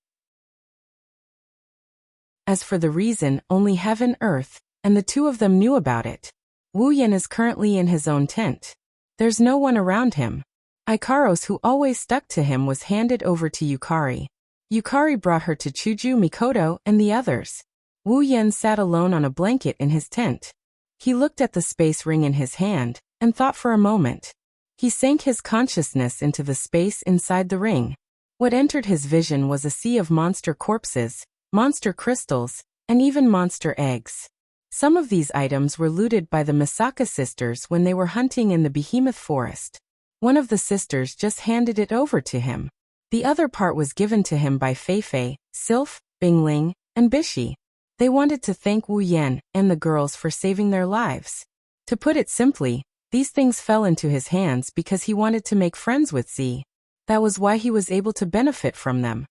As for the reason, only Heaven, Earth, and the two of them knew about it. Wu Yan is currently in his own tent. There's no one around him. Ikaros, who always stuck to him, was handed over to Yukari. Yukari brought her to Chuju, Mikoto, and the others. Wu Yan sat alone on a blanket in his tent. He looked at the space ring in his hand, and thought for a moment. He sank his consciousness into the space inside the ring. What entered his vision was a sea of monster corpses, monster crystals, and even monster eggs. Some of these items were looted by the Misaka sisters when they were hunting in the behemoth forest. One of the sisters just handed it over to him. The other part was given to him by Feifei, Sylph, Bingling, and Bishi. They wanted to thank Wu Yan and the girls for saving their lives. To put it simply, these things fell into his hands because he wanted to make friends with Z. That was why he was able to benefit from them.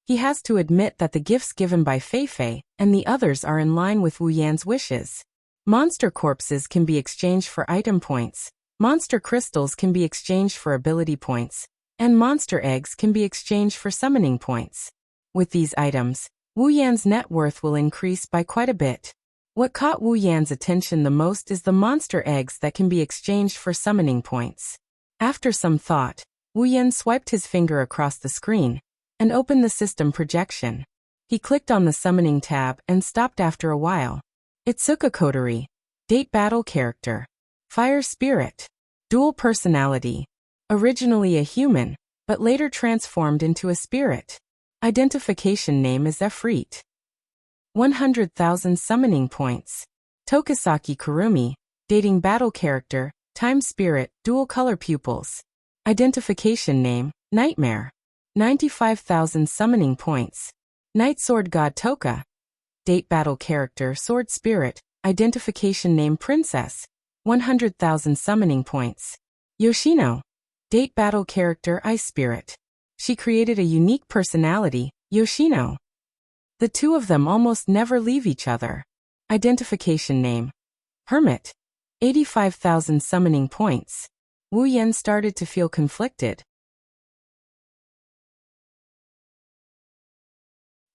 He has to admit that the gifts given by Feifei and the others are in line with Wu Yan's wishes. Monster corpses can be exchanged for item points, monster crystals can be exchanged for ability points, and monster eggs can be exchanged for summoning points. With these items, Wu Yan's net worth will increase by quite a bit. What caught Wu Yan's attention the most is the monster eggs that can be exchanged for summoning points. After some thought, Wu Yan swiped his finger across the screen and opened the system projection. He clicked on the summoning tab and stopped after a while. Itsuka Coterie. Date battle character. Fire spirit. Dual personality. Originally a human, but later transformed into a spirit. Identification name is Efreet. 100,000 summoning points. Tokisaki Kurumi. Dating battle character. Time spirit. Dual color pupils. Identification name, Nightmare. 95,000 summoning points. Night Sword God Toka. Date battle character Sword Spirit. Identification name Princess. 100,000 summoning points. Yoshino. Date battle character Ice Spirit. She created a unique personality, Yoshino. The two of them almost never leave each other. Identification name. Hermit. 85,000 summoning points. Wu Yan started to feel conflicted.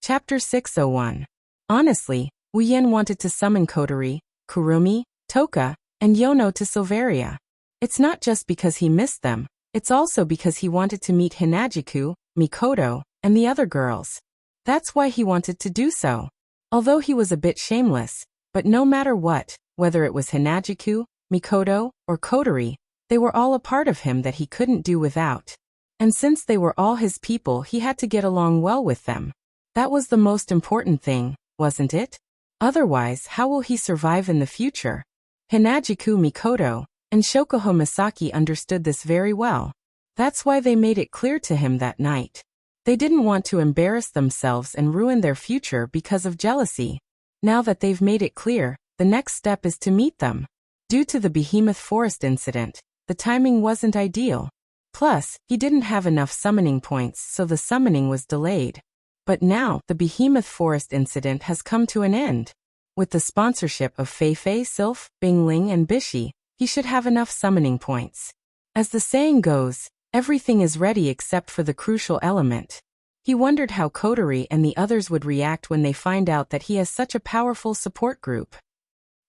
Chapter 601. Honestly, Wu Yan wanted to summon Kotori, Kurumi, Toka, and Yono to Silveria. It's not just because he missed them, it's also because he wanted to meet Hinajiku, Mikoto, and the other girls. That's why he wanted to do so. Although he was a bit shameless, but no matter what, whether it was Hinajiku, Mikoto, or Kotori, they were all a part of him that he couldn't do without. And since they were all his people, he had to get along well with them. That was the most important thing, wasn't it? Otherwise, how will he survive in the future? Hinajiku Mikoto and Shokuho Misaki understood this very well. That's why they made it clear to him that night. They didn't want to embarrass themselves and ruin their future because of jealousy. Now that they've made it clear, the next step is to meet them. Due to the Behemoth Forest incident, the timing wasn't ideal. Plus, he didn't have enough summoning points, so the summoning was delayed. But now, the Behemoth Forest incident has come to an end. With the sponsorship of Feifei, Sylph, Bingling, and Bishi, he should have enough summoning points. As the saying goes, everything is ready except for the crucial element. He wondered how Kotori and the others would react when they find out that he has such a powerful support group.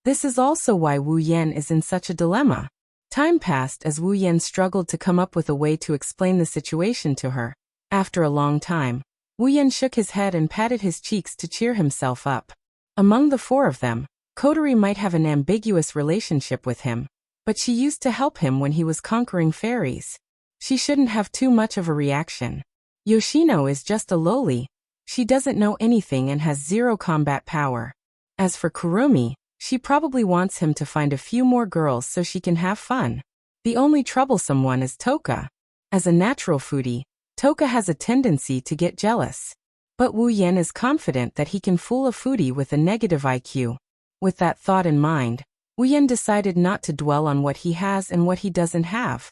This is also why Wu Yan is in such a dilemma. Time passed as Wu Yan struggled to come up with a way to explain the situation to her. After a long time, Wu Yan shook his head and patted his cheeks to cheer himself up. Among the four of them, Kotori might have an ambiguous relationship with him, but she used to help him when he was conquering fairies. She shouldn't have too much of a reaction. Yoshino is just a loli. She doesn't know anything and has zero combat power. As for Kurumi, she probably wants him to find a few more girls so she can have fun. The only troublesome one is Toka. As a natural foodie, Toka has a tendency to get jealous. But Wu Yan is confident that he can fool a foodie with a negative IQ. With that thought in mind, Wu Yan decided not to dwell on what he has and what he doesn't have.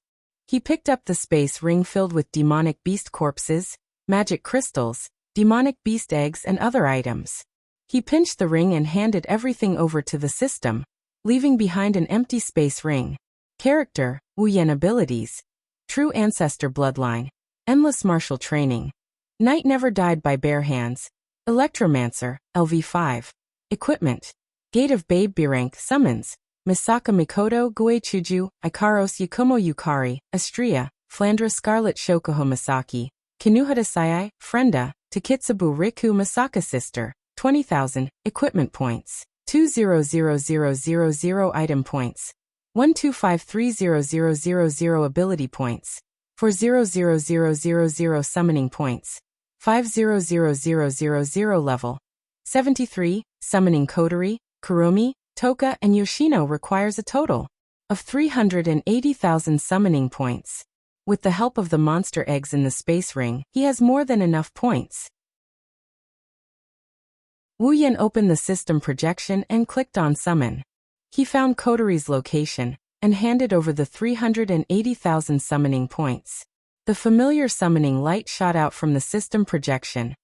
He picked up the space ring filled with demonic beast corpses, magic crystals, demonic beast eggs, and other items. He pinched the ring and handed everything over to the system, leaving behind an empty space ring. Character, Wu Yan. Abilities: True Ancestor Bloodline, Endless Martial Training, Night Never Died by Bare Hands, Electromancer, LV5. Equipment: Gate of Babe Birank Summons, Misaka Mikoto Guechuju, Ikaros Yakumo Yukari, Astria, Flandra Scarlet Shokuho Misaki, Kinuhata Sayai, Frenda, Takitsubu Riku Misaka Sister, 20,000, Equipment Points, 200,000 Item Points, 1253000 Ability Points, 400,000 Summoning Points, 500,000 Level, 73, Summoning Kotori, Kurumi, Toka, and Yoshino requires a total of 380,000 summoning points. With the help of the monster eggs in the space ring, he has more than enough points. Wu Yan opened the system projection and clicked on Summon. He found Kotori's location and handed over the 380,000 summoning points. The familiar summoning light shot out from the system projection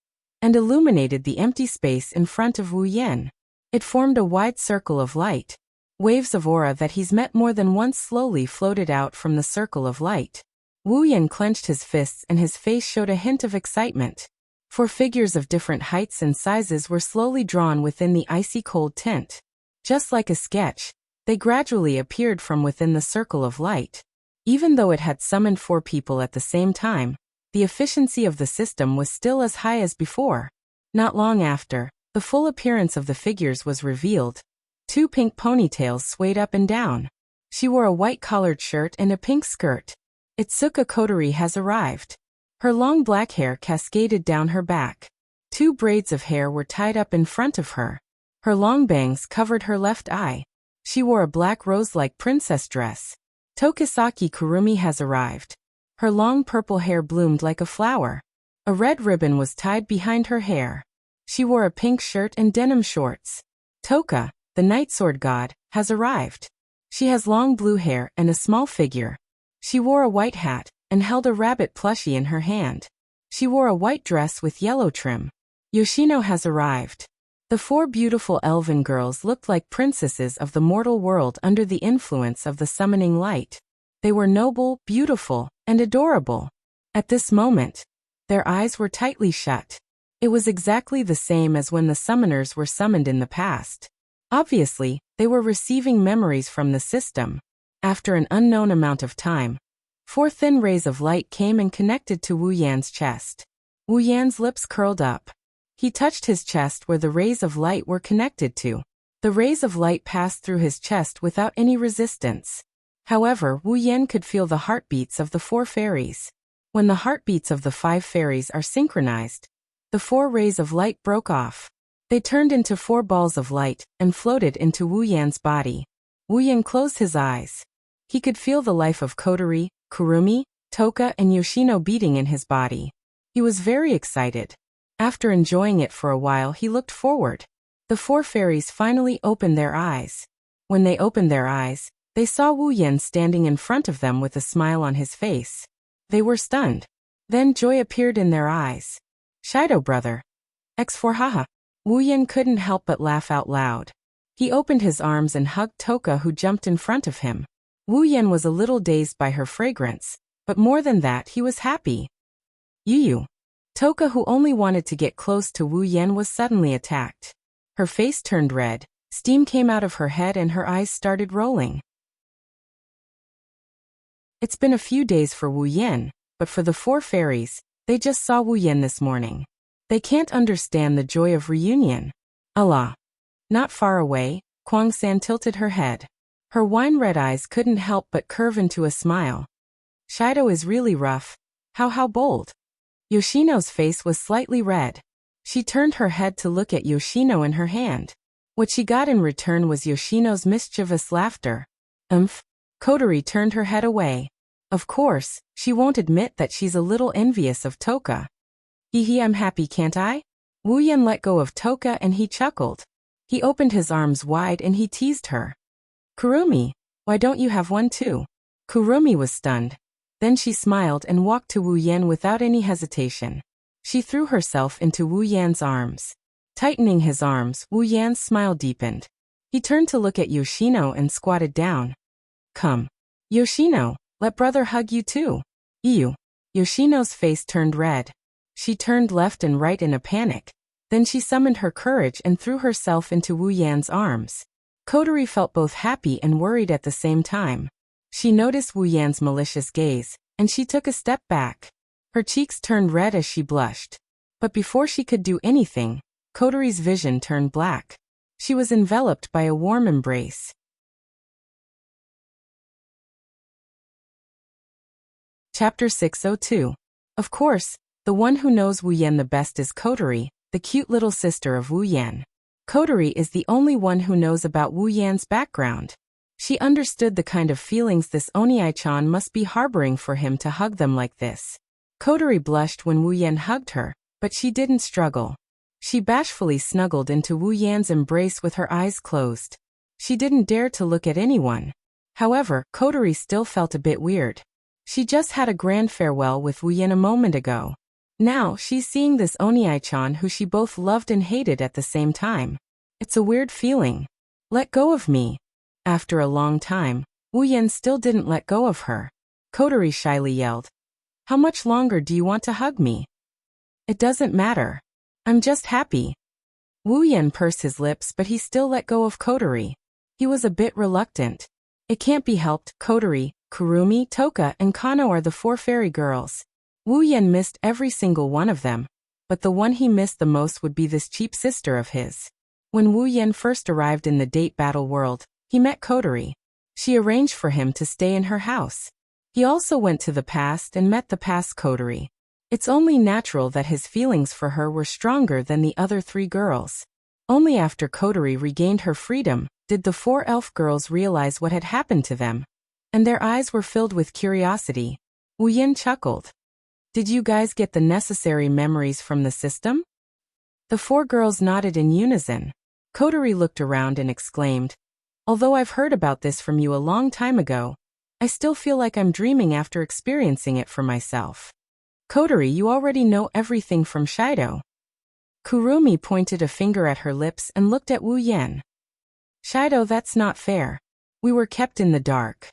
and illuminated the empty space in front of Wu Yan. It formed a wide circle of light. Waves of aura that he's met more than once slowly floated out from the circle of light. Wu Yan clenched his fists and his face showed a hint of excitement. 4 figures of different heights and sizes were slowly drawn within the icy cold tint. Just like a sketch, they gradually appeared from within the circle of light. Even though it had summoned 4 people at the same time, the efficiency of the system was still as high as before. Not long after, the full appearance of the figures was revealed. 2 pink ponytails swayed up and down. She wore a white-collared shirt and a pink skirt. Itsuka Kotori has arrived. Her long black hair cascaded down her back. 2 braids of hair were tied up in front of her. Her long bangs covered her left eye. She wore a black rose-like princess dress. Tokisaki Kurumi has arrived. Her long purple hair bloomed like a flower. A red ribbon was tied behind her hair. She wore a pink shirt and denim shorts. Toka, the Night Sword God, has arrived. She has long blue hair and a small figure. She wore a white hat and held a rabbit plushie in her hand. She wore a white dress with yellow trim. Yoshino has arrived. The 4 beautiful elven girls looked like princesses of the mortal world under the influence of the summoning light. They were noble, beautiful, and adorable. At this moment, their eyes were tightly shut. It was exactly the same as when the summoners were summoned in the past. Obviously, they were receiving memories from the system. After an unknown amount of time, 4 thin rays of light came and connected to Wu Yan's chest. Wu Yan's lips curled up. He touched his chest where the rays of light were connected to. The rays of light passed through his chest without any resistance. However, Wu Yan could feel the heartbeats of the 4 fairies. When the heartbeats of the 5 fairies are synchronized, the 4 rays of light broke off. They turned into 4 balls of light and floated into Wu Yan's body. Wu Yan closed his eyes. He could feel the life of Kotori, Kurumi, Toka, and Yoshino beating in his body. He was very excited. After enjoying it for a while, he looked forward. The 4 fairies finally opened their eyes. When they opened their eyes, they saw Wu Yan standing in front of them with a smile on his face. They were stunned. Then joy appeared in their eyes. Shido brother. X4 haha. Wu Yan couldn't help but laugh out loud. He opened his arms and hugged Toka, who jumped in front of him. Wu Yan was a little dazed by her fragrance, but more than that, he was happy. Yu. Toka, who only wanted to get close to Wu Yan, was suddenly attacked. Her face turned red, steam came out of her head and her eyes started rolling. It's been a few days for Wu Yan, but for the 4 fairies, they just saw Wu Yan this morning. They can't understand the joy of reunion. Allah. Not far away, Kwang San tilted her head. Her wine-red eyes couldn't help but curve into a smile. Shido is really rough. How bold. Yoshino's face was slightly red. She turned her head to look at Yoshino in her hand. What she got in return was Yoshino's mischievous laughter. Kotori turned her head away. Of course, she won't admit that she's a little envious of Toka. Hee, I'm happy, can't I? Wu Yan let go of Toka and he chuckled. He opened his arms wide and he teased her. Kurumi, why don't you have one too? Kurumi was stunned. Then she smiled and walked to Wu Yan without any hesitation. She threw herself into Wu Yan's arms. Tightening his arms, Wu Yan's smile deepened. He turned to look at Yoshino and squatted down. Come. Yoshino, let brother hug you too. Ew. Yoshino's face turned red. She turned left and right in a panic. Then she summoned her courage and threw herself into Wu Yan's arms. Kotori felt both happy and worried at the same time. She noticed Wu Yan's malicious gaze, and she took a step back. Her cheeks turned red as she blushed. But before she could do anything, Kotori's vision turned black. She was enveloped by a warm embrace. Chapter 602. Of course, the one who knows Wu Yan the best is Kotori, the cute little sister of Wu Yan. Kotori is the only one who knows about Wu Yan's background. She understood the kind of feelings this Onii-chan must be harboring for him to hug them like this. Kotori blushed when Wu Yan hugged her, but she didn't struggle. She bashfully snuggled into Wu Yan's embrace with her eyes closed. She didn't dare to look at anyone. However, Kotori still felt a bit weird. She just had a grand farewell with Wu Yan a moment ago. Now, she's seeing this Onii-chan who she both loved and hated at the same time. It's a weird feeling. Let go of me. After a long time, Wu Yan still didn't let go of her. Kotori shyly yelled. How much longer do you want to hug me? It doesn't matter. I'm just happy. Wu Yan pursed his lips, but he still let go of Kotori. He was a bit reluctant. It can't be helped. Kotori, Kurumi, Toka, and Kano are the 4 fairy girls. Wu Yan missed every single one of them, but the one he missed the most would be this cheap sister of his. When Wu Yan first arrived in the date battle world, he met Kotori. She arranged for him to stay in her house. He also went to the past and met the past Kotori. It's only natural that his feelings for her were stronger than the other 3 girls. Only after Kotori regained her freedom did the 4 elf girls realize what had happened to them, and their eyes were filled with curiosity. Wu Yan chuckled. Did you guys get the necessary memories from the system? The 4 girls nodded in unison. Kotori looked around and exclaimed, although I've heard about this from you a long time ago, I still feel like I'm dreaming after experiencing it for myself. Kotori, you already know everything from Shido. Kurumi pointed a finger at her lips and looked at Wu Yan. Shido, that's not fair. We were kept in the dark.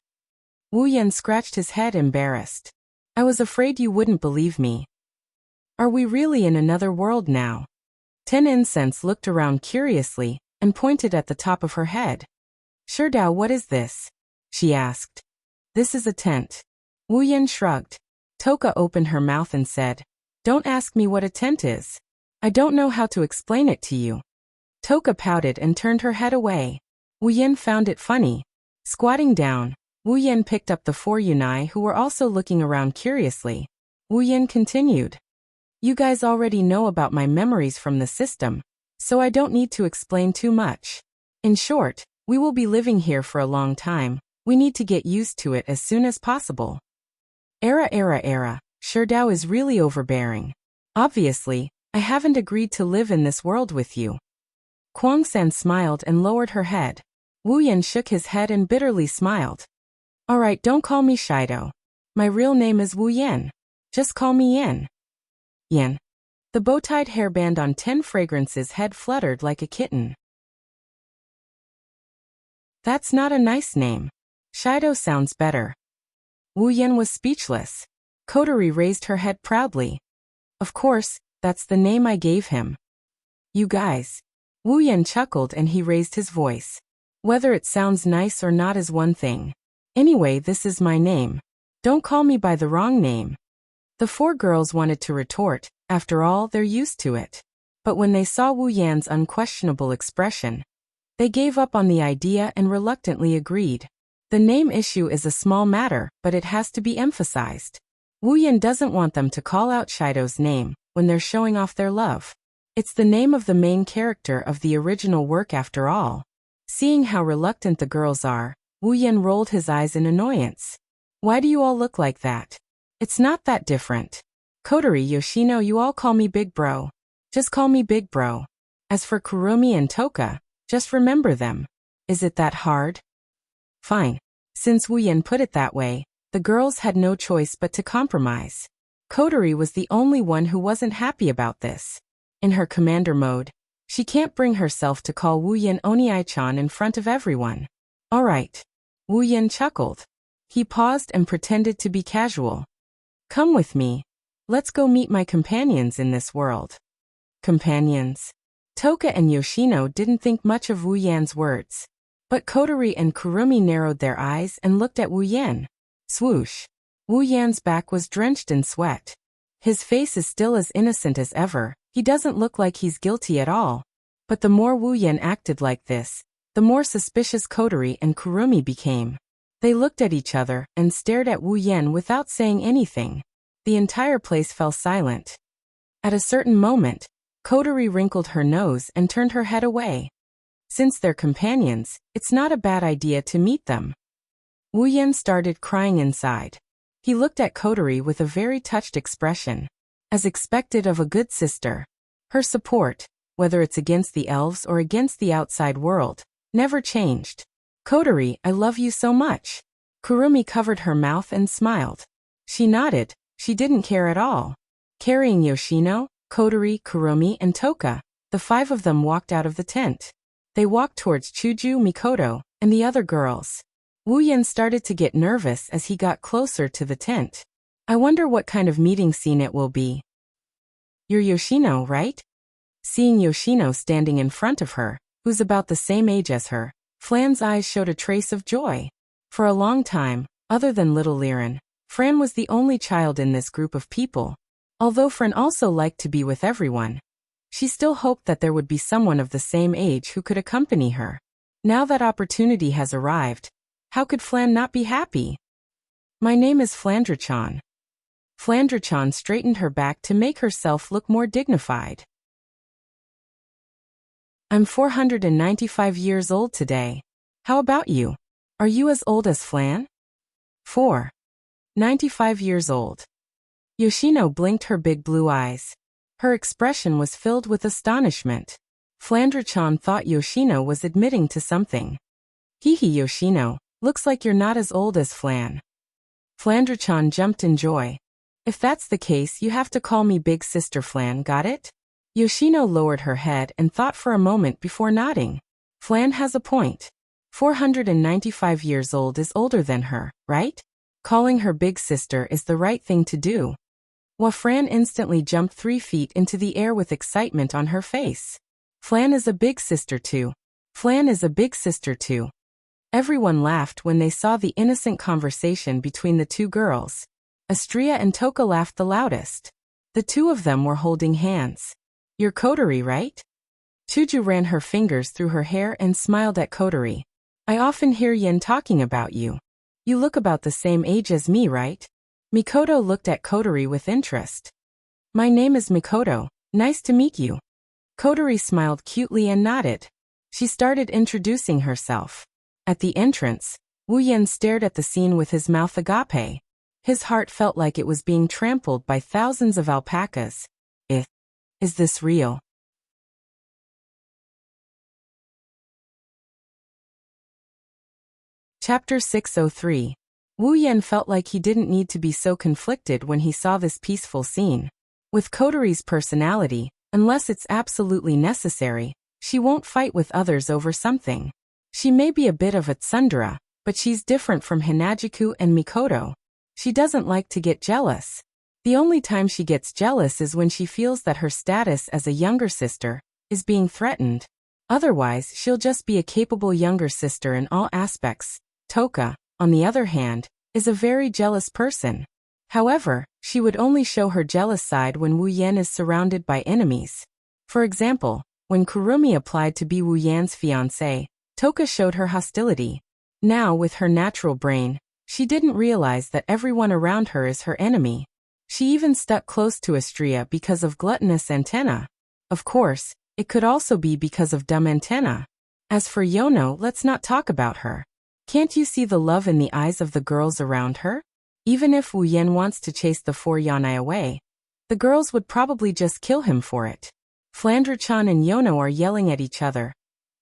Wu Yan scratched his head, embarrassed. I was afraid you wouldn't believe me. Are we really in another world now? Ten Incense looked around curiously and pointed at the top of her head. Sherdao, what is this? She asked. This is a tent. Wu Yan shrugged. Toka opened her mouth and said, Don't ask me what a tent is. I don't know how to explain it to you. Toka pouted and turned her head away. Wu Yan found it funny. Squatting down, Wu Yan picked up the 4 Yunai who were also looking around curiously. Wu Yan continued. You guys already know about my memories from the system, so I don't need to explain too much. In short, we will be living here for a long time. We need to get used to it as soon as possible. Sherdao is really overbearing. Obviously, I haven't agreed to live in this world with you. Kwang-san smiled and lowered her head. Wu Yan shook his head and bitterly smiled. Alright, don't call me Shido. My real name is Wu Yan. Just call me Yan. Yan. The bow-tied hairband on 10 Fragrance's head fluttered like a kitten. That's not a nice name. Shido sounds better. Wu Yan was speechless. Kotori raised her head proudly. Of course, that's the name I gave him. You guys. Wu Yan chuckled and he raised his voice. Whether it sounds nice or not is one thing. Anyway, this is my name. Don't call me by the wrong name. The 4 girls wanted to retort, after all, they're used to it. But when they saw Wu Yan's unquestionable expression, they gave up on the idea and reluctantly agreed. The name issue is a small matter, but it has to be emphasized. Wu Yan doesn't want them to call out Shido's name when they're showing off their love. It's the name of the main character of the original work after all. Seeing how reluctant the girls are, Wu Yan rolled his eyes in annoyance. Why do you all look like that? It's not that different. Kotori, Yoshino, you all call me Big Bro. Just call me Big Bro. As for Kurumi and Toka, just remember them. Is it that hard? Fine. Since Wu Yan put it that way, the girls had no choice but to compromise. Kotori was the only one who wasn't happy about this. In her commander mode, she can't bring herself to call Wu Yan Oniai-chan in front of everyone. Alright. Wu Yan chuckled. He paused and pretended to be casual. Come with me. Let's go meet my companions in this world. Companions. Toka and Yoshino didn't think much of Wu Yan's words. But Kotori and Kurumi narrowed their eyes and looked at Wu Yan. Swoosh. Wu Yan's back was drenched in sweat. His face is still as innocent as ever. He doesn't look like he's guilty at all. But the more Wu Yan acted like this, the more suspicious Kotori and Kurumi became. They looked at each other and stared at Wu Yan without saying anything. The entire place fell silent. At a certain moment, Kotori wrinkled her nose and turned her head away. Since they're companions, it's not a bad idea to meet them. Wu Yan started crying inside. He looked at Kotori with a very touched expression. As expected of a good sister. Her support, whether it's against the elves or against the outside world, never changed. Kotori, I love you so much. Kurumi covered her mouth and smiled. She nodded. She didn't care at all. Carrying Yoshino, Kotori, Kurumi, and Toka, the 5 of them walked out of the tent. They walked towards Chuju, Mikoto, and the other girls. Wu Yan started to get nervous as he got closer to the tent. I wonder what kind of meeting scene it will be. You're Yoshino, right? Seeing Yoshino standing in front of her, who's about the same age as her, Flan's eyes showed a trace of joy. For a long time, other than little Liren, Fran was the only child in this group of people. Although Fran also liked to be with everyone, she still hoped that there would be someone of the same age who could accompany her. Now that opportunity has arrived, how could Flan not be happy? My name is Flandra-chan. Flandra-chan straightened her back to make herself look more dignified. I'm 495 years old today. How about you? Are you as old as Flan? 95 years old. Yoshino blinked her big blue eyes. Her expression was filled with astonishment. Flandra-chan thought Yoshino was admitting to something. Hee Yoshino, looks like you're not as old as Flan. Flandra-chan jumped in joy. If that's the case, you have to call me Big Sister Flan, got it? Yoshino lowered her head and thought for a moment before nodding. Flan has a point. 495 years old is older than her, right? Calling her big sister is the right thing to do. Fran instantly jumped 3 feet into the air with excitement on her face. Flan is a big sister too. Flan is a big sister too. Everyone laughed when they saw the innocent conversation between the two girls. Astria and Toka laughed the loudest. The two of them were holding hands. You're Kotori, right? Chuju ran her fingers through her hair and smiled at Kotori. I often hear Yen talking about you. You look about the same age as me, right? Mikoto looked at Kotori with interest. My name is Mikoto. Nice to meet you. Kotori smiled cutely and nodded. She started introducing herself. At the entrance, Wu Yen stared at the scene with his mouth agape. His heart felt like it was being trampled by thousands of alpacas. Is this real? Chapter 603. Wu Yen felt like he didn't need to be so conflicted when he saw this peaceful scene. With Kotori's personality, unless it's absolutely necessary, she won't fight with others over something. She may be a bit of a tsundere, but she's different from Hanajiku and Mikoto. She doesn't like to get jealous. The only time she gets jealous is when she feels that her status as a younger sister is being threatened. Otherwise, she'll just be a capable younger sister in all aspects. Toka, on the other hand, is a very jealous person. However, she would only show her jealous side when Wu Yen is surrounded by enemies. For example, when Kurumi applied to be Wu Yan's fiancé, Toka showed her hostility. Now, with her natural brain, she didn't realize that everyone around her is her enemy. She even stuck close to Astria because of gluttonous antenna. Of course, it could also be because of dumb antenna. As for Yono, let's not talk about her. Can't you see the love in the eyes of the girls around her? Even if Wu Yen wants to chase the 4 Yanai away, the girls would probably just kill him for it. Flandre-chan and Yono are yelling at each other.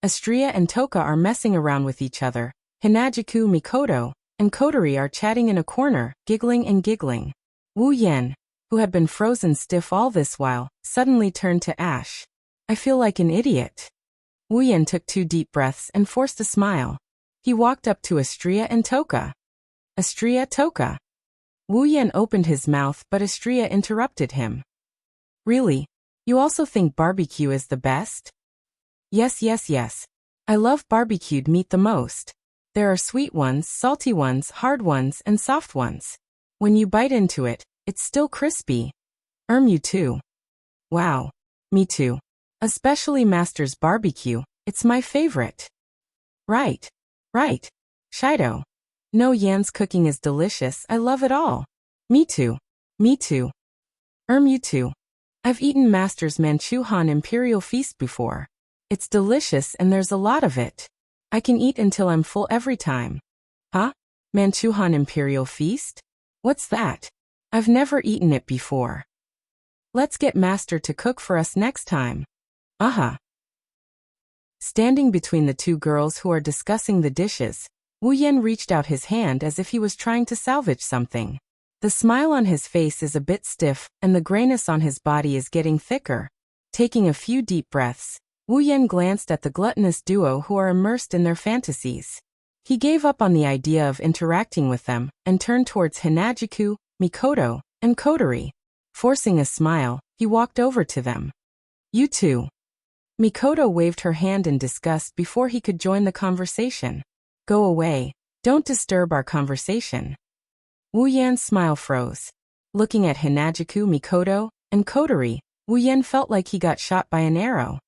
Astria and Toka are messing around with each other. Hanajiku, Mikoto, and Kotori are chatting in a corner, giggling and giggling. Wu Yen, who had been frozen stiff all this while, suddenly turned to ash. I feel like an idiot. Wu Yen took 2 deep breaths and forced a smile. He walked up to Astria and Toka. Astria, Toka. Wu Yen opened his mouth but Astria interrupted him. Really? You also think barbecue is the best? Yes. I love barbecued meat the most. There are sweet ones, salty ones, hard ones, and soft ones. When you bite into it, it's still crispy. You too. Wow. Me too. Especially Master's barbecue, it's my favorite. Right. Shido. No, Yan's cooking is delicious, I love it all. Me too. You too. I've eaten Master's Manchuhan Imperial Feast before. It's delicious and there's a lot of it. I can eat until I'm full every time. Huh? Manchuhan Imperial Feast? What's that? I've never eaten it before. Let's get Master to cook for us next time. Standing between the two girls who are discussing the dishes, Wu Yen reached out his hand as if he was trying to salvage something. The smile on his face is a bit stiff, and the grayness on his body is getting thicker. Taking a few deep breaths, Wu Yen glanced at the gluttonous duo who are immersed in their fantasies. He gave up on the idea of interacting with them, and turned towards Hanajiku, Mikoto, and Kotori. Forcing a smile, he walked over to them. You two. Mikoto waved her hand in disgust before he could join the conversation. Go away. Don't disturb our conversation. Wu Yan's smile froze. Looking at Hanajiku, Mikoto, and Kotori, Wu Yen felt like he got shot by an arrow.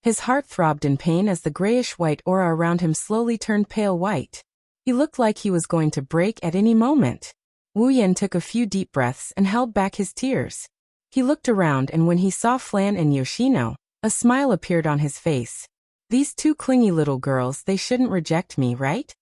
His heart throbbed in pain as the grayish-white aura around him slowly turned pale white. He looked like he was going to break at any moment. Wu Yen took a few deep breaths and held back his tears. He looked around and when he saw Flan and Yoshino, a smile appeared on his face. These two clingy little girls, they shouldn't reject me, right?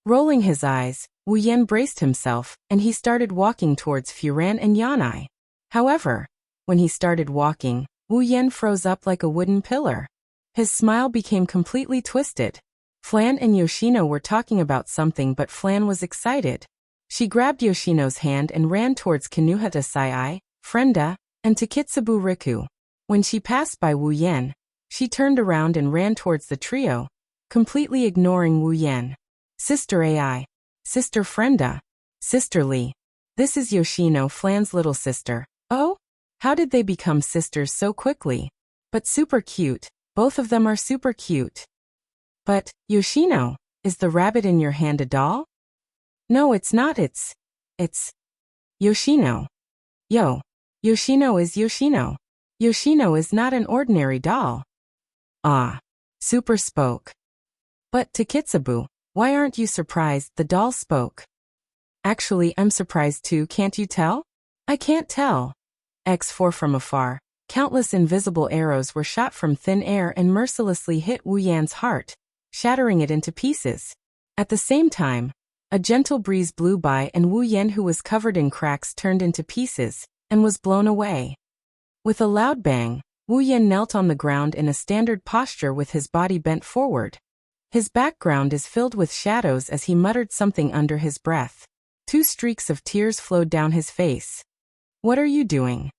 Rolling his eyes, Wu Yen braced himself, and he started walking towards Furan and Yanai. However, when he started walking, Wu Yen froze up like a wooden pillar. His smile became completely twisted. Flan and Yoshino were talking about something but Flan was excited. She grabbed Yoshino's hand and ran towards Kanuhata Sai, Frenda, and Takitsubu Riku. When she passed by Wu Yen, she turned around and ran towards the trio, completely ignoring Wu Yen. Sister Ai. Sister Frenda. Sister Lee. This is Yoshino Flan's little sister. Oh? How did they become sisters so quickly? But super cute. Both of them are super cute. But, Yoshino, is the rabbit in your hand a doll? No, it's not. It's Yoshino. Yoshino is Yoshino. Yoshino is not an ordinary doll. Ah. Super spoke. But Takitsubu, why aren't you surprised? The doll spoke. Actually, I'm surprised too, can't you tell? I can't tell. X4 from afar. Countless invisible arrows were shot from thin air and mercilessly hit Wu Yan's heart, shattering it into pieces. At the same time, a gentle breeze blew by and Wu Yan, who was covered in cracks, turned into pieces and was blown away. With a loud bang, Wu Yan knelt on the ground in a standard posture with his body bent forward. His background is filled with shadows as he muttered something under his breath. 2 streaks of tears flowed down his face. What are you doing?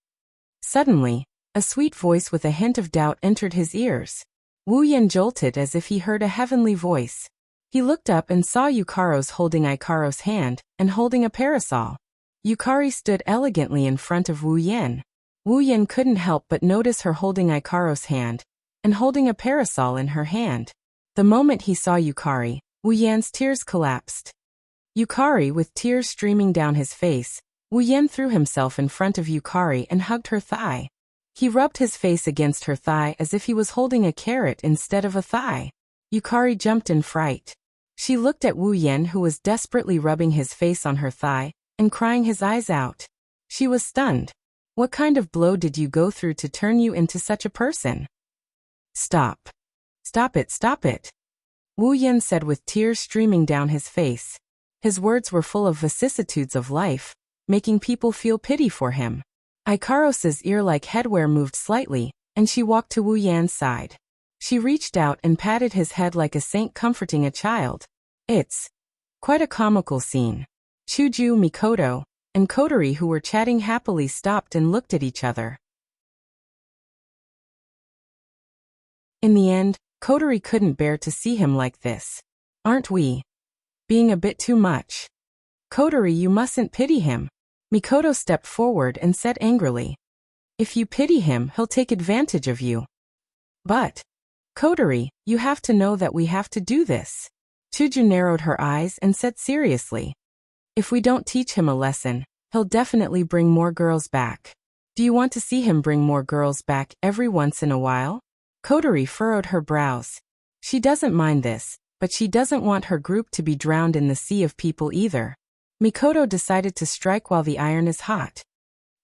Suddenly, a sweet voice with a hint of doubt entered his ears. Wu Yan jolted as if he heard a heavenly voice. He looked up and saw Yukaro's holding Ikaro's hand and holding a parasol. Yukari stood elegantly in front of Wu Yan. Wu Yan couldn't help but notice her holding Ikaro's hand and holding a parasol in her hand. The moment he saw Yukari, Wu Yan's tears collapsed. Yukari, with tears streaming down his face, Wu Yan threw himself in front of Yukari and hugged her thigh. He rubbed his face against her thigh as if he was holding a carrot instead of a thigh. Yukari jumped in fright. She looked at Wu Yan, who was desperately rubbing his face on her thigh and crying his eyes out. She was stunned. What kind of blow did you go through to turn you into such a person? Stop. Stop it, stop it. Wu Yan said with tears streaming down his face. His words were full of vicissitudes of life, making people feel pity for him. Ikaros's ear-like headwear moved slightly, and she walked to Wu Yan's side. She reached out and patted his head like a saint comforting a child. It's quite a comical scene. Chuju, Mikoto, and Kotori, who were chatting happily, stopped and looked at each other. In the end, Kotori couldn't bear to see him like this. Aren't we being a bit too much? Kotori, you mustn't pity him. Mikoto stepped forward and said angrily. If you pity him, he'll take advantage of you. But, Kotori, you have to know that we have to do this. Chuju narrowed her eyes and said seriously. If we don't teach him a lesson, he'll definitely bring more girls back. Do you want to see him bring more girls back every once in a while? Kotori furrowed her brows. She doesn't mind this, but she doesn't want her group to be drowned in the sea of people either. Mikoto decided to strike while the iron is hot.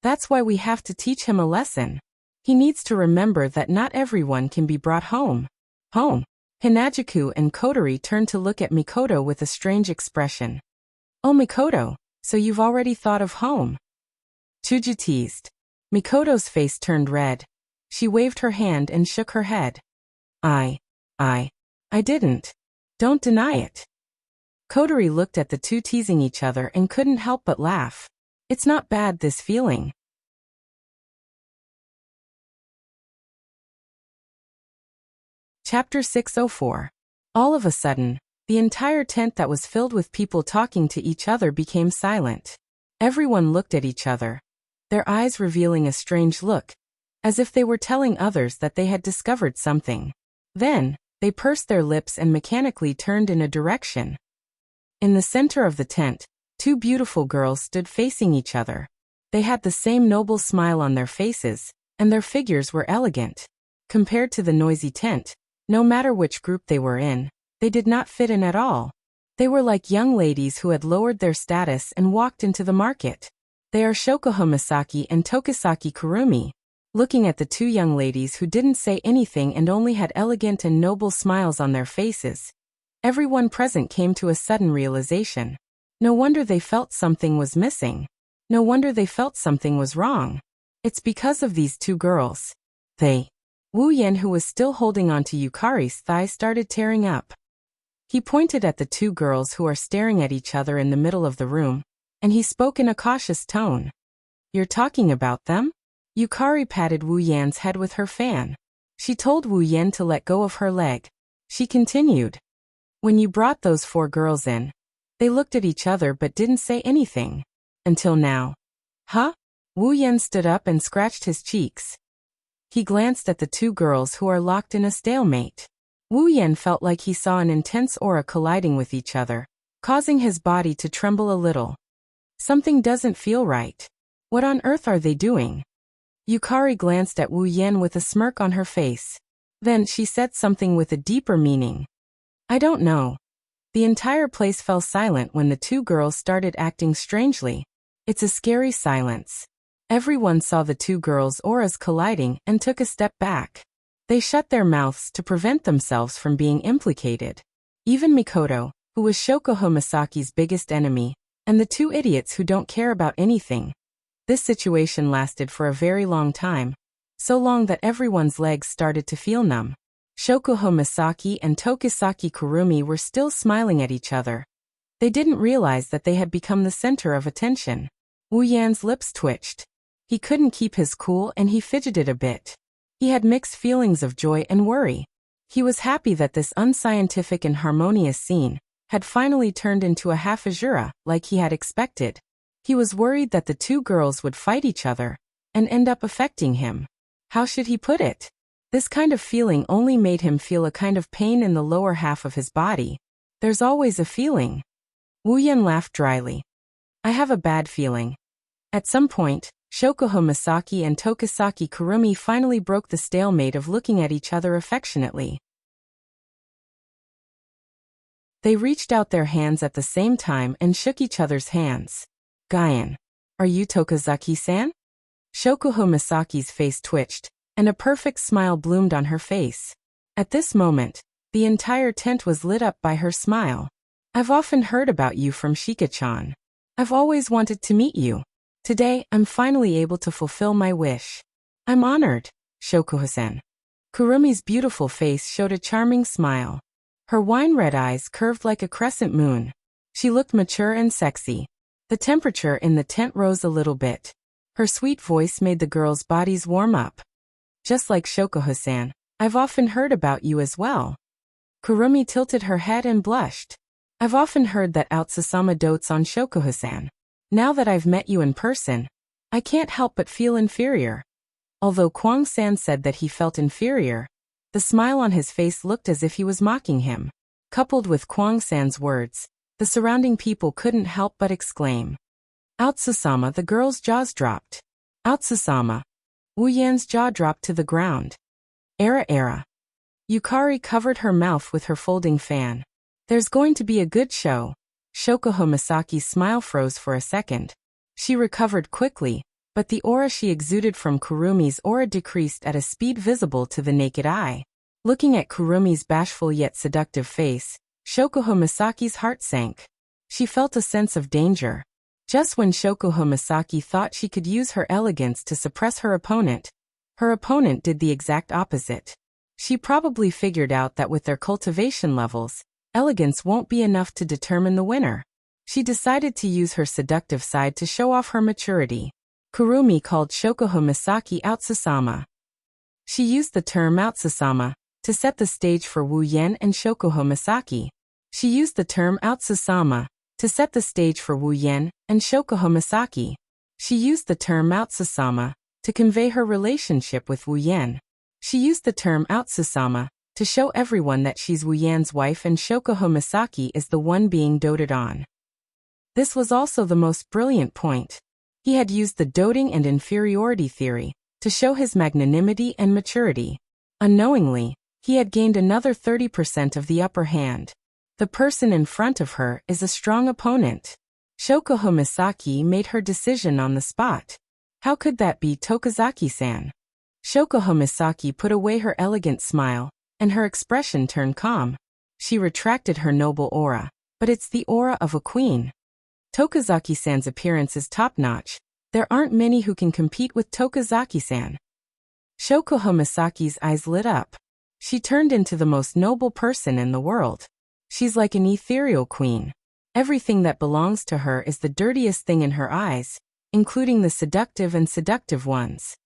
That's why we have to teach him a lesson. He needs to remember that not everyone can be brought home. Hinajuku and Kotori turned to look at Mikoto with a strange expression. Oh, Mikoto, so you've already thought of home? Chuju teased. Mikoto's face turned red. She waved her hand and shook her head. I didn't. Don't deny it. Kotori looked at the two teasing each other and couldn't help but laugh. It's not bad, this feeling. Chapter 604. All of a sudden, the entire tent that was filled with people talking to each other became silent. Everyone looked at each other, their eyes revealing a strange look, as if they were telling others that they had discovered something. Then, they pursed their lips and mechanically turned in a direction. In the center of the tent, 2 beautiful girls stood facing each other. They had the same noble smile on their faces, and their figures were elegant. Compared to the noisy tent, no matter which group they were in, they did not fit in at all. They were like young ladies who had lowered their status and walked into the market. They are Shokoho Misaki and Tokisaki Kurumi. Looking at the 2 young ladies who didn't say anything and only had elegant and noble smiles on their faces, everyone present came to a sudden realization. No wonder they felt something was missing. No wonder they felt something was wrong. It's because of these 2 girls. Wu Yan, who was still holding onto Yukari's thigh, started tearing up. He pointed at the 2 girls who are staring at each other in the middle of the room, and he spoke in a cautious tone. You're talking about them? Yukari patted Wu Yan's head with her fan. She told Wu Yan to let go of her leg. She continued. When you brought those 4 girls in, they looked at each other but didn't say anything. Until now. Huh? Wu Yan stood up and scratched his cheeks. He glanced at the 2 girls who are locked in a stalemate. Wu Yan felt like he saw an intense aura colliding with each other, causing his body to tremble a little. Something doesn't feel right. What on earth are they doing? Yukari glanced at Wu Yan with a smirk on her face. Then she said something with a deeper meaning. I don't know. The entire place fell silent when the 2 girls started acting strangely. It's a scary silence. Everyone saw the 2 girls' auras colliding and took a step back. They shut their mouths to prevent themselves from being implicated. Even Mikoto, who was Shoko Homisaki's biggest enemy, and the 2 idiots who don't care about anything. This situation lasted for a very long time. So long that everyone's legs started to feel numb. Shoko Homisaki and Tokisaki Kurumi were still smiling at each other. They didn't realize that they had become the center of attention. Wu Yan's lips twitched. He couldn't keep his cool and he fidgeted a bit. He had mixed feelings of joy and worry. He was happy that this unscientific and harmonious scene had finally turned into a half-azura, like he had expected. He was worried that the 2 girls would fight each other and end up affecting him. How should he put it? This kind of feeling only made him feel a kind of pain in the lower half of his body. There's always a feeling. Wu Yan laughed dryly. I have a bad feeling. At some point, Shoko Homisaki and Tokisaki Kurumi finally broke the stalemate of looking at each other affectionately. They reached out their hands at the same time and shook each other's hands. Guyan, are you Tokizaki-san? Shoko Homisaki's face twitched, and a perfect smile bloomed on her face. At this moment, the entire tent was lit up by her smile. I've often heard about you from Shika-chan. I've always wanted to meet you. Today, I'm finally able to fulfill my wish. I'm honored, Shoko-san. Kurumi's beautiful face showed a charming smile. Her wine-red eyes curved like a crescent moon. She looked mature and sexy. The temperature in the tent rose a little bit. Her sweet voice made the girls' bodies warm up. Just like Shoko-san, I've often heard about you as well. Kurumi tilted her head and blushed. I've often heard that Utsusama dotes on Shoko-san. Now that I've met you in person, I can't help but feel inferior. Although Kwang-san said that he felt inferior, the smile on his face looked as if he was mocking him. Coupled with Kwang-san's words, the surrounding people couldn't help but exclaim. Utsusama, the girl's jaws dropped. Utsusama. Wu Yan's jaw dropped to the ground. Era. Yukari covered her mouth with her folding fan. There's going to be a good show. Shoko Homisaki's smile froze for a second. She recovered quickly, but the aura she exuded from Kurumi's aura decreased at a speed visible to the naked eye. Looking at Kurumi's bashful yet seductive face, Shoko Homisaki's heart sank. She felt a sense of danger. Just when Shoko Homisaki thought she could use her elegance to suppress her opponent did the exact opposite. She probably figured out that with their cultivation levels, elegance won't be enough to determine the winner. She decided to use her seductive side to show off her maturity. Kurumi called Shoko Homisaki Utsusama. She used the term Utsusama to set the stage for Wu Yan and Shoko Homisaki. She used the term Utsusama to set the stage for Wu Yan and Shoko Homisaki. She used the term Utsusama to convey her relationship with Wu Yan. She used the term Utsusama to show everyone that she's Wu Yan's wife and Shoko Homisaki is the one being doted on. This was also the most brilliant point. He had used the doting and inferiority theory to show his magnanimity and maturity. Unknowingly, he had gained another 30% of the upper hand. The person in front of her is a strong opponent. Shoko Homisaki made her decision on the spot. How could that be Tokizaki-san? Shoko Homisaki put away her elegant smile, and her expression turned calm. She retracted her noble aura, but it's the aura of a queen. Tokizaki-san's appearance is top-notch. There aren't many who can compete with Tokizaki-san. Shoko Homisaki's eyes lit up. She turned into the most noble person in the world. She's like an ethereal queen. Everything that belongs to her is the dirtiest thing in her eyes, including the seductive and seductive ones.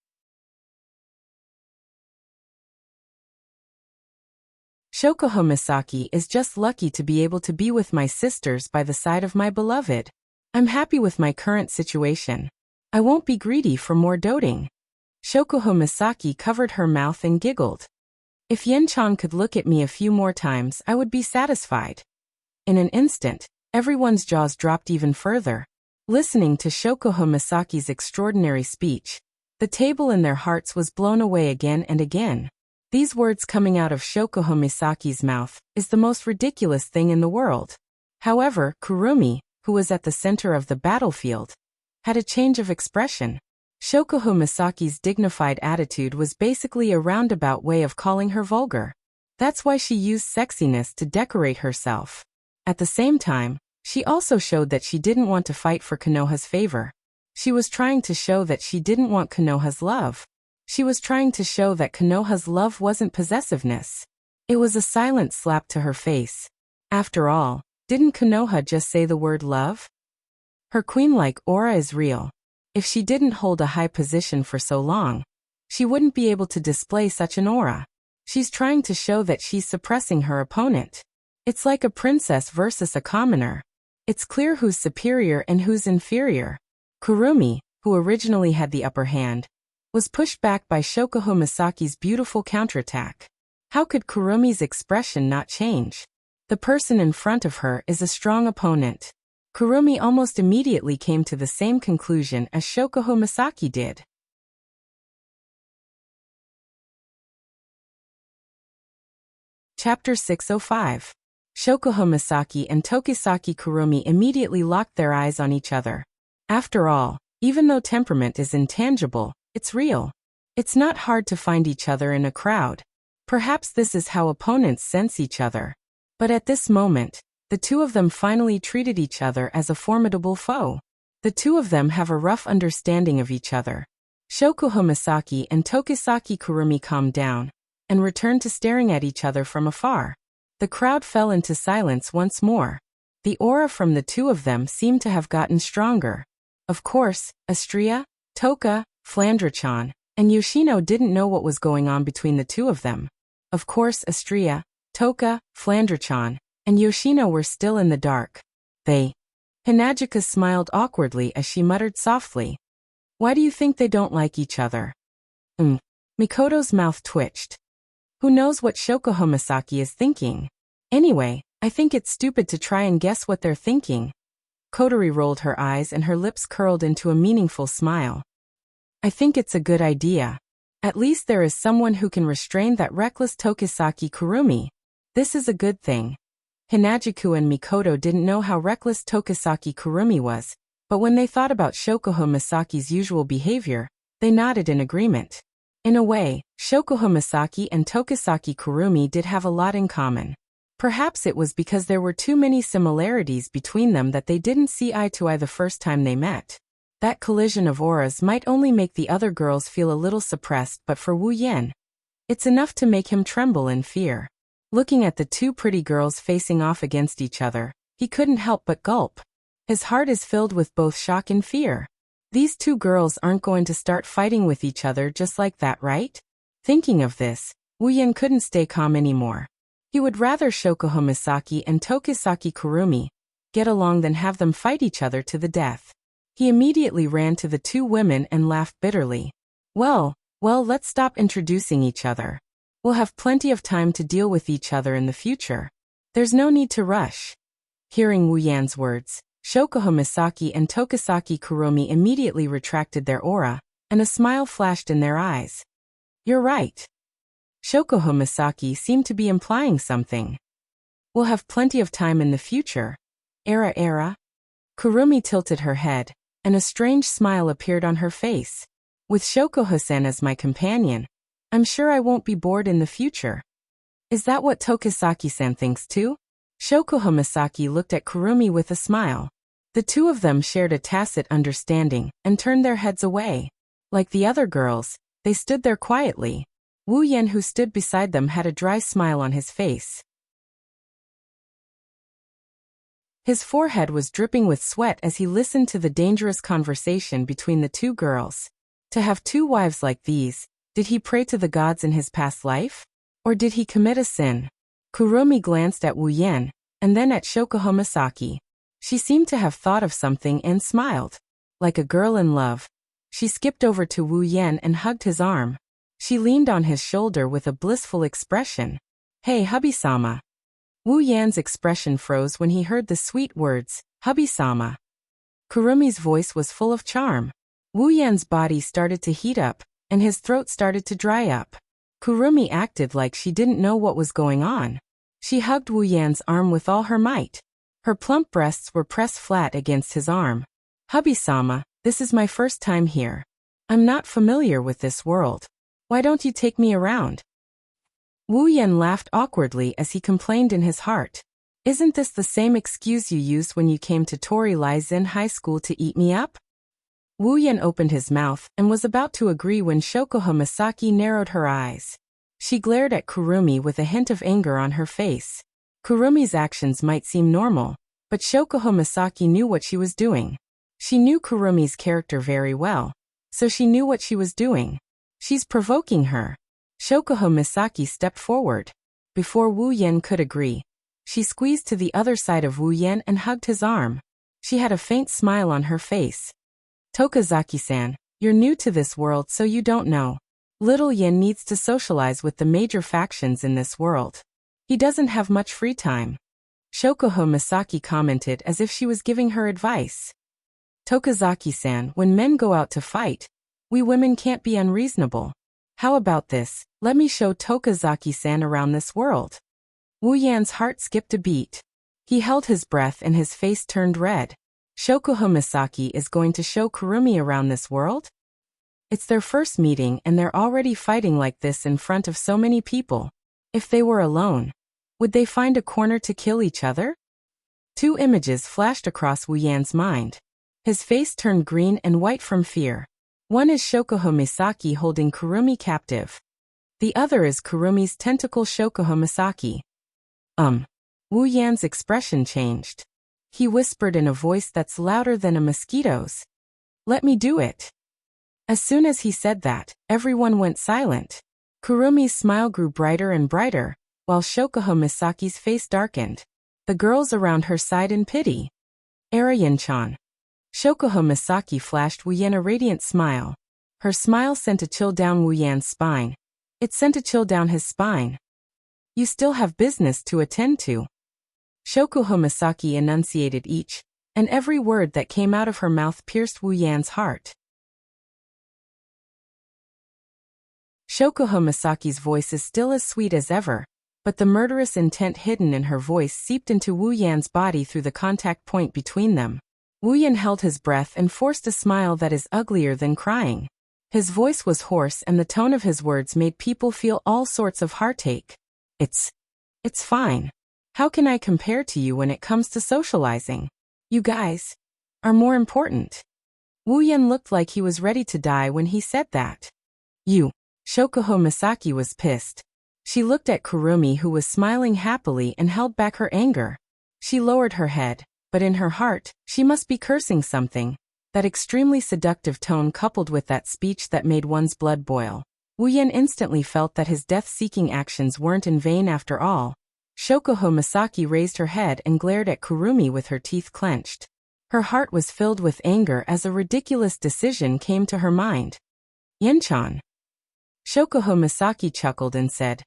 Shokuho Misaki is just lucky to be able to be with my sisters by the side of my beloved. I'm happy with my current situation. I won't be greedy for more doting. Shokuho Misaki covered her mouth and giggled. If Yen-chan could look at me a few more times, I would be satisfied. In an instant, everyone's jaws dropped even further. Listening to Shokuho Misaki's extraordinary speech, the table in their hearts was blown away again and again. These words coming out of Shokuho Misaki's mouth is the most ridiculous thing in the world. However, Kurumi, who was at the center of the battlefield, had a change of expression. Shokuho Misaki's dignified attitude was basically a roundabout way of calling her vulgar. That's why she used sexiness to decorate herself. At the same time, she also showed that she didn't want to fight for Konoha's favor. She was trying to show that she didn't want Konoha's love. She was trying to show that Konoha's love wasn't possessiveness. It was a silent slap to her face. After all, didn't Konoha just say the word love? Her queen-like aura is real. If she didn't hold a high position for so long, she wouldn't be able to display such an aura. She's trying to show that she's suppressing her opponent. It's like a princess versus a commoner. It's clear who's superior and who's inferior. Kurumi, who originally had the upper hand, was pushed back by Shokuho Misaki's beautiful counterattack. How could Kurumi's expression not change? The person in front of her is a strong opponent. Kurumi almost immediately came to the same conclusion as Shokuho Misaki did. Chapter 605. Shokuho Misaki and Tokisaki Kurumi immediately locked their eyes on each other. After all, even though temperament is intangible, it's real. It's not hard to find each other in a crowd. Perhaps this is how opponents sense each other. But at this moment, the two of them finally treated each other as a formidable foe. The two of them have a rough understanding of each other. Shokuho Misaki and Tokisaki Kurumi calmed down and returned to staring at each other from afar. The crowd fell into silence once more. The aura from the two of them seemed to have gotten stronger. Of course, Astria, Toka, Flandra-chan, and Yoshino didn't know what was going on between the two of them. Of course, Astria, Toka, Flandra-chan, and Yoshino were still in the dark. Hinagika smiled awkwardly as she muttered softly. Why do you think they don't like each other? Mikoto's mouth twitched. Who knows what Shokuho Misaki is thinking? Anyway, I think it's stupid to try and guess what they're thinking. Kotori rolled her eyes and her lips curled into a meaningful smile. I think it's a good idea. At least there is someone who can restrain that reckless Tokisaki Kurumi. This is a good thing. Hinajiku and Mikoto didn't know how reckless Tokisaki Kurumi was, but when they thought about Shokuho Misaki's usual behavior, they nodded in agreement. In a way, Shokuho Misaki and Tokisaki Kurumi did have a lot in common. Perhaps it was because there were too many similarities between them that they didn't see eye to eye the first time they met. That collision of auras might only make the other girls feel a little suppressed, but for Wu Yan, it's enough to make him tremble in fear. Looking at the two pretty girls facing off against each other, he couldn't help but gulp. His heart is filled with both shock and fear. These two girls aren't going to start fighting with each other just like that, right? Thinking of this, Wu Yan couldn't stay calm anymore. He would rather Shokuho Misaki and Tokisaki Kurumi get along than have them fight each other to the death. He immediately ran to the two women and laughed bitterly. Well, let's stop introducing each other. We'll have plenty of time to deal with each other in the future. There's no need to rush. Hearing Wu Yan's words, Shokuho Misaki and Tokisaki Kurumi immediately retracted their aura, and a smile flashed in their eyes. You're right. Shokuho Misaki seemed to be implying something. We'll have plenty of time in the future. Era. Kurumi tilted her head, and a strange smile appeared on her face. With Shokuho-san as my companion, I'm sure I won't be bored in the future. Is that what Tokisaki-san thinks too? Shokuho Misaki looked at Kurumi with a smile. The two of them shared a tacit understanding and turned their heads away. Like the other girls, they stood there quietly. Wu Yan, who stood beside them, had a dry smile on his face. His forehead was dripping with sweat as he listened to the dangerous conversation between the two girls. To have two wives like these, did he pray to the gods in his past life? Or did he commit a sin? Kurumi glanced at Wu Yan, and then at Shoko Misaki. She seemed to have thought of something and smiled. Like a girl in love. She skipped over to Wu Yan and hugged his arm. She leaned on his shoulder with a blissful expression. Hey hubby-sama. Wu Yan's expression froze when he heard the sweet words, hubby-sama. Kurumi's voice was full of charm. Wu Yan's body started to heat up, and his throat started to dry up. Kurumi acted like she didn't know what was going on. She hugged Wu Yan's arm with all her might. Her plump breasts were pressed flat against his arm. Hubby-sama, this is my first time here. I'm not familiar with this world. Why don't you take me around? Wu Yan laughed awkwardly as he complained in his heart. Isn't this the same excuse you used when you came to Tori Lai-Zin High School to eat me up? Wu Yan opened his mouth and was about to agree when Shoko Misaki narrowed her eyes. She glared at Kurumi with a hint of anger on her face. Kurumi's actions might seem normal, but Shoko Misaki knew what she was doing. She knew Kurumi's character very well, so she knew what she was doing. She's provoking her. Shoko Misaki stepped forward. Before Wu Yan could agree, she squeezed to the other side of Wu Yan and hugged his arm. She had a faint smile on her face. Tokazaki-san, you're new to this world so you don't know. Little Yan needs to socialize with the major factions in this world. He doesn't have much free time. Shoko Misaki commented as if she was giving her advice. Tokazaki-san, when men go out to fight, we women can't be unreasonable. How about this? Let me show Tokazaki-san around this world. Wu Yan's heart skipped a beat. He held his breath and his face turned red. Shoko Misaki is going to show Kurumi around this world? It's their first meeting and they're already fighting like this in front of so many people. If they were alone, would they find a corner to kill each other? Two images flashed across Wu Yan's mind. His face turned green and white from fear. One is Shoko Misaki holding Kurumi captive. The other is Kurumi's tentacle Shoko Misaki. Wu Yan's expression changed. He whispered in a voice that's louder than a mosquito's. Let me do it. As soon as he said that, everyone went silent. Kurumi's smile grew brighter and brighter, while Shoko Misaki's face darkened. The girls around her sighed in pity. Arayan-chan. Shoko Misaki flashed Wu Yan a radiant smile. Her smile sent a chill down Wu Yan's spine. It sent a chill down his spine. You still have business to attend to. Shoko Misaki enunciated each, and every word that came out of her mouth pierced Wu Yan's heart. Shoko Misaki's voice is still as sweet as ever, but the murderous intent hidden in her voice seeped into Wu Yan's body through the contact point between them. Wu Yan held his breath and forced a smile that is uglier than crying. His voice was hoarse and the tone of his words made people feel all sorts of heartache. It's fine. How can I compare to you when it comes to socializing? You guys are more important. Wu Yan looked like he was ready to die when he said that. Shoko Misaki was pissed. She looked at Kurumi who was smiling happily and held back her anger. She lowered her head, but in her heart, she must be cursing something. That extremely seductive tone coupled with that speech that made one's blood boil. Wu Yan instantly felt that his death-seeking actions weren't in vain after all. Shoko Misaki raised her head and glared at Kurumi with her teeth clenched. Her heart was filled with anger as a ridiculous decision came to her mind. Yen-chan. Shoko Misaki chuckled and said,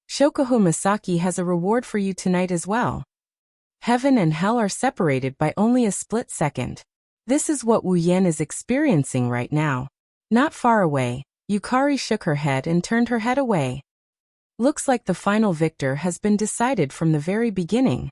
Shoko Misaki has a reward for you tonight as well. Heaven and hell are separated by only a split second. This is what Wu Yan is experiencing right now. Not far away, Yukari shook her head and turned her head away. Looks like the final victor has been decided from the very beginning.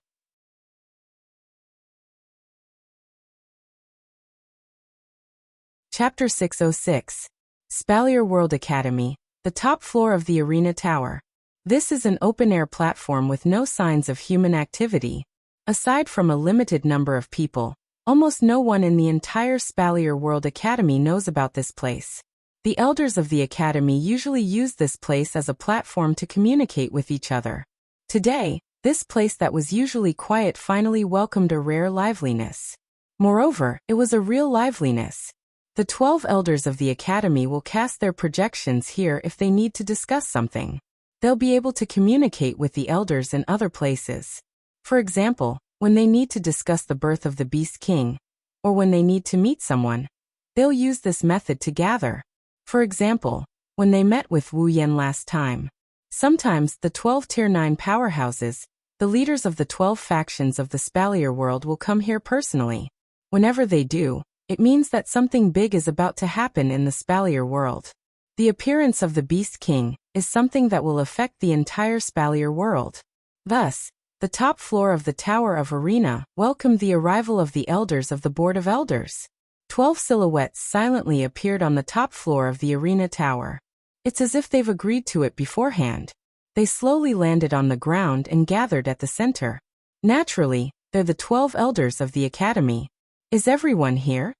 Chapter 606. Spalier World Academy, the top floor of the arena tower. This is an open-air platform with no signs of human activity. Aside from a limited number of people, almost no one in the entire Spalier World Academy knows about this place. The elders of the academy usually use this place as a platform to communicate with each other. Today, this place that was usually quiet finally welcomed a rare liveliness. Moreover, it was a real liveliness. The 12 elders of the academy will cast their projections here if they need to discuss something. They'll be able to communicate with the elders in other places. For example, when they need to discuss the birth of the Beast King, or when they need to meet someone, they'll use this method to gather. For example, when they met with Wu Yan last time. Sometimes the 12 Tier 9 powerhouses, the leaders of the 12 factions of the Spalier world, will come here personally. Whenever they do, it means that something big is about to happen in the Spalier world. The appearance of the Beast King is something that will affect the entire Spalier world. Thus, the top floor of the Tower of Arena welcomed the arrival of the elders of the Board of Elders. 12 silhouettes silently appeared on the top floor of the arena tower. It's as if they've agreed to it beforehand. They slowly landed on the ground and gathered at the center. Naturally, they're the 12 elders of the academy. Is everyone here?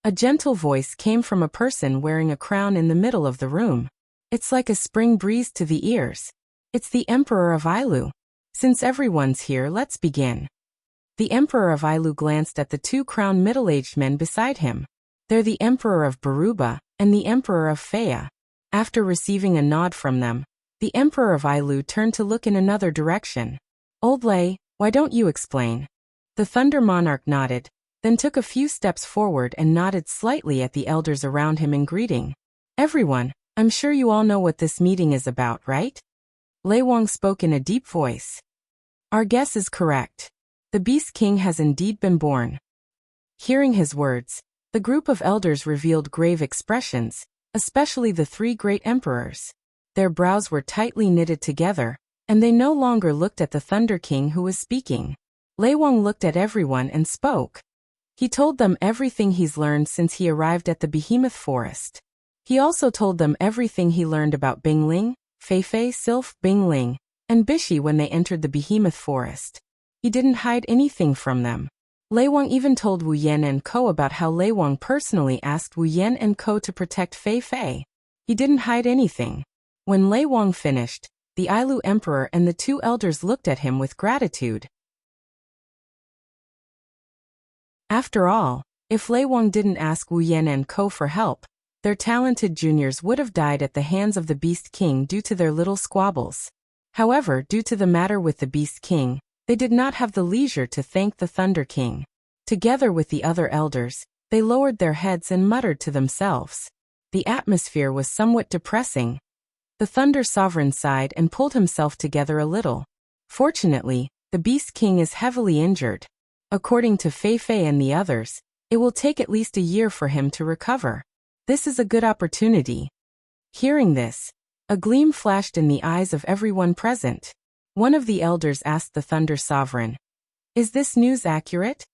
A gentle voice came from a person wearing a crown in the middle of the room. It's like a spring breeze to the ears. It's the Emperor of Ailu. Since everyone's here, let's begin. The Emperor of Ailu glanced at the two crowned middle-aged men beside him. They're the Emperor of Baruba and the Emperor of Fea. After receiving a nod from them, the Emperor of Ailu turned to look in another direction. Old Lei, why don't you explain? The Thunder Monarch nodded, then took a few steps forward and nodded slightly at the elders around him in greeting. Everyone, I'm sure you all know what this meeting is about, right? Lei Wang spoke in a deep voice. Our guess is correct. The Beast King has indeed been born. Hearing his words, the group of elders revealed grave expressions, especially the three great emperors. Their brows were tightly knitted together, and they no longer looked at the Thunder King who was speaking. Lei Wang looked at everyone and spoke. He told them everything he's learned since he arrived at the Behemoth Forest. He also told them everything he learned about Bingling, Feifei, Sylph, Bingling, and Bishi when they entered the Behemoth Forest. He didn't hide anything from them. Lei Wang even told Wu Yan and Ko about how Lei Wang personally asked Wu Yan and Ko to protect Feifei. He didn't hide anything. When Lei Wang finished, the Ailu Emperor and the two elders looked at him with gratitude. After all, if Lei Wang didn't ask Wu Yan and Ko for help, their talented juniors would have died at the hands of the Beast King due to their little squabbles. However, due to the matter with the Beast King, they did not have the leisure to thank the Thunder King. Together with the other elders, they lowered their heads and muttered to themselves. The atmosphere was somewhat depressing. The Thunder Sovereign sighed and pulled himself together a little. Fortunately, the Beast King is heavily injured. According to Feifei and the others, it will take at least a year for him to recover. This is a good opportunity. Hearing this, a gleam flashed in the eyes of everyone present. One of the elders asked the Thunder Sovereign, "Is this news accurate?"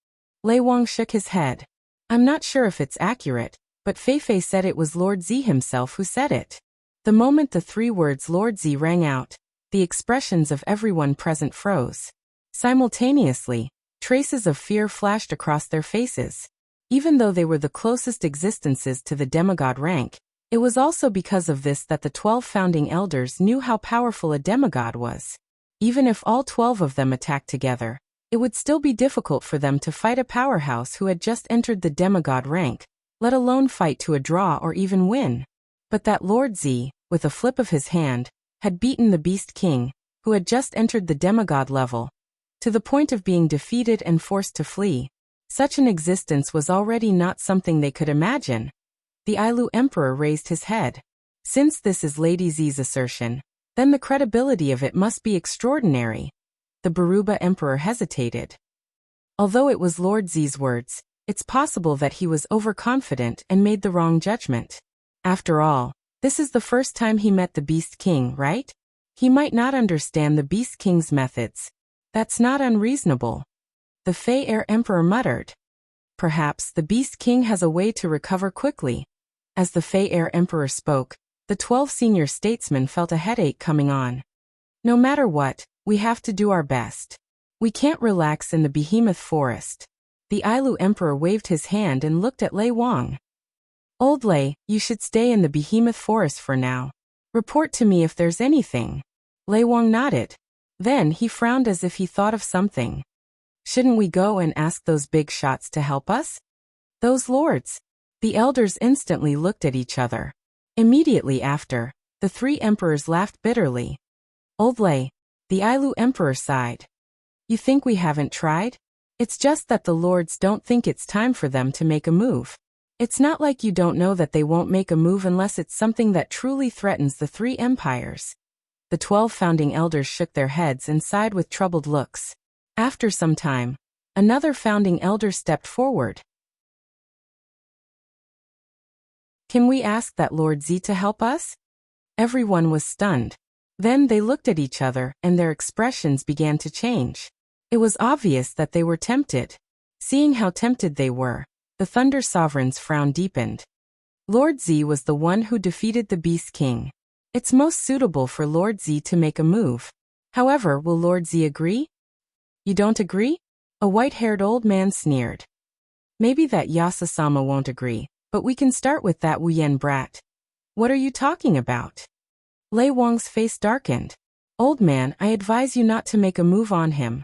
Lei Wang shook his head. "I'm not sure if it's accurate, but Feifei said it was Lord Z himself who said it." The moment the three words Lord Z rang out, the expressions of everyone present froze. Simultaneously, traces of fear flashed across their faces. Even though they were the closest existences to the demigod rank, it was also because of this that the 12 founding elders knew how powerful a demigod was. Even if all 12 of them attacked together, it would still be difficult for them to fight a powerhouse who had just entered the demigod rank, let alone fight to a draw or even win. But that Lord Z, with a flip of his hand, had beaten the Beast King, who had just entered the demigod level, to the point of being defeated and forced to flee. Such an existence was already not something they could imagine. The Ailu Emperor raised his head. Since this is Lady Z's assertion, then the credibility of it must be extraordinary. The Baruba Emperor hesitated. Although it was Lord Z's words, it's possible that he was overconfident and made the wrong judgment. After all, this is the first time he met the Beast King, right? He might not understand the Beast King's methods. That's not unreasonable. The Fei Air Emperor muttered. Perhaps the Beast King has a way to recover quickly. As the Fei Air Emperor spoke, the 12 senior statesmen felt a headache coming on. No matter what, we have to do our best. We can't relax in the Behemoth Forest. The Ailu Emperor waved his hand and looked at Lei Wang. Old Lei, you should stay in the Behemoth Forest for now. Report to me if there's anything. Lei Wang nodded. Then he frowned as if he thought of something. Shouldn't we go and ask those big shots to help us? Those lords. The elders instantly looked at each other. Immediately after, the three emperors laughed bitterly. Old Lei, the Ailu Emperor sighed. You think we haven't tried? It's just that the lords don't think it's time for them to make a move. It's not like you don't know that they won't make a move unless it's something that truly threatens the three empires. The 12 founding elders shook their heads and sighed with troubled looks. After some time, another founding elder stepped forward. Can we ask that Lord Z to help us? Everyone was stunned. Then they looked at each other and their expressions began to change. It was obvious that they were tempted. Seeing how tempted they were, the Thunder Sovereign's frown deepened. Lord Z was the one who defeated the Beast King. It's most suitable for Lord Z to make a move. However, will Lord Z agree? You don't agree? A white-haired old man sneered. Maybe that Yasasama won't agree, but we can start with that Wu Yan brat. What are you talking about? Lei Wang's face darkened. Old man, I advise you not to make a move on him.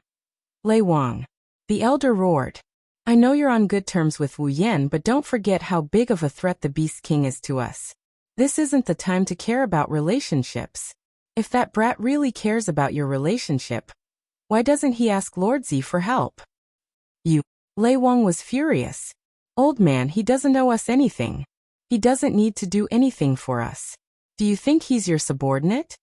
Lei Wang. The elder roared. I know you're on good terms with Wu Yan, but don't forget how big of a threat the Beast King is to us. This isn't the time to care about relationships. If that brat really cares about your relationship, why doesn't he ask Lord Z for help? You. Lei Wang was furious. Old man, he doesn't owe us anything. He doesn't need to do anything for us. Do you think he's your subordinate?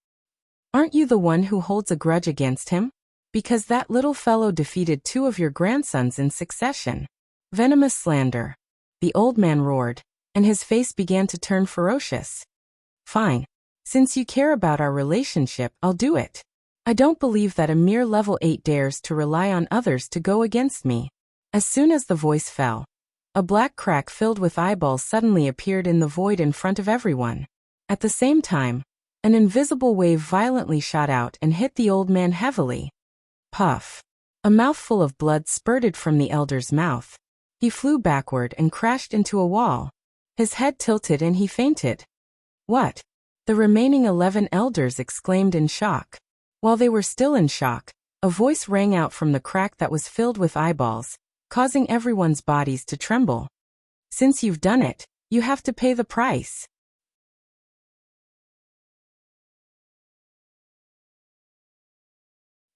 Aren't you the one who holds a grudge against him? Because that little fellow defeated 2 of your grandsons in succession. Venomous slander. The old man roared, and his face began to turn ferocious. Fine. Since you care about our relationship, I'll do it. I don't believe that a mere level 8 dares to rely on others to go against me. As soon as the voice fell, a black crack filled with eyeballs suddenly appeared in the void in front of everyone. At the same time, an invisible wave violently shot out and hit the old man heavily. Puff. A mouthful of blood spurted from the elder's mouth. He flew backward and crashed into a wall. His head tilted and he fainted. What? The remaining 11 elders exclaimed in shock. While they were still in shock, a voice rang out from the crack that was filled with eyeballs, causing everyone's bodies to tremble. Since you've done it, you have to pay the price.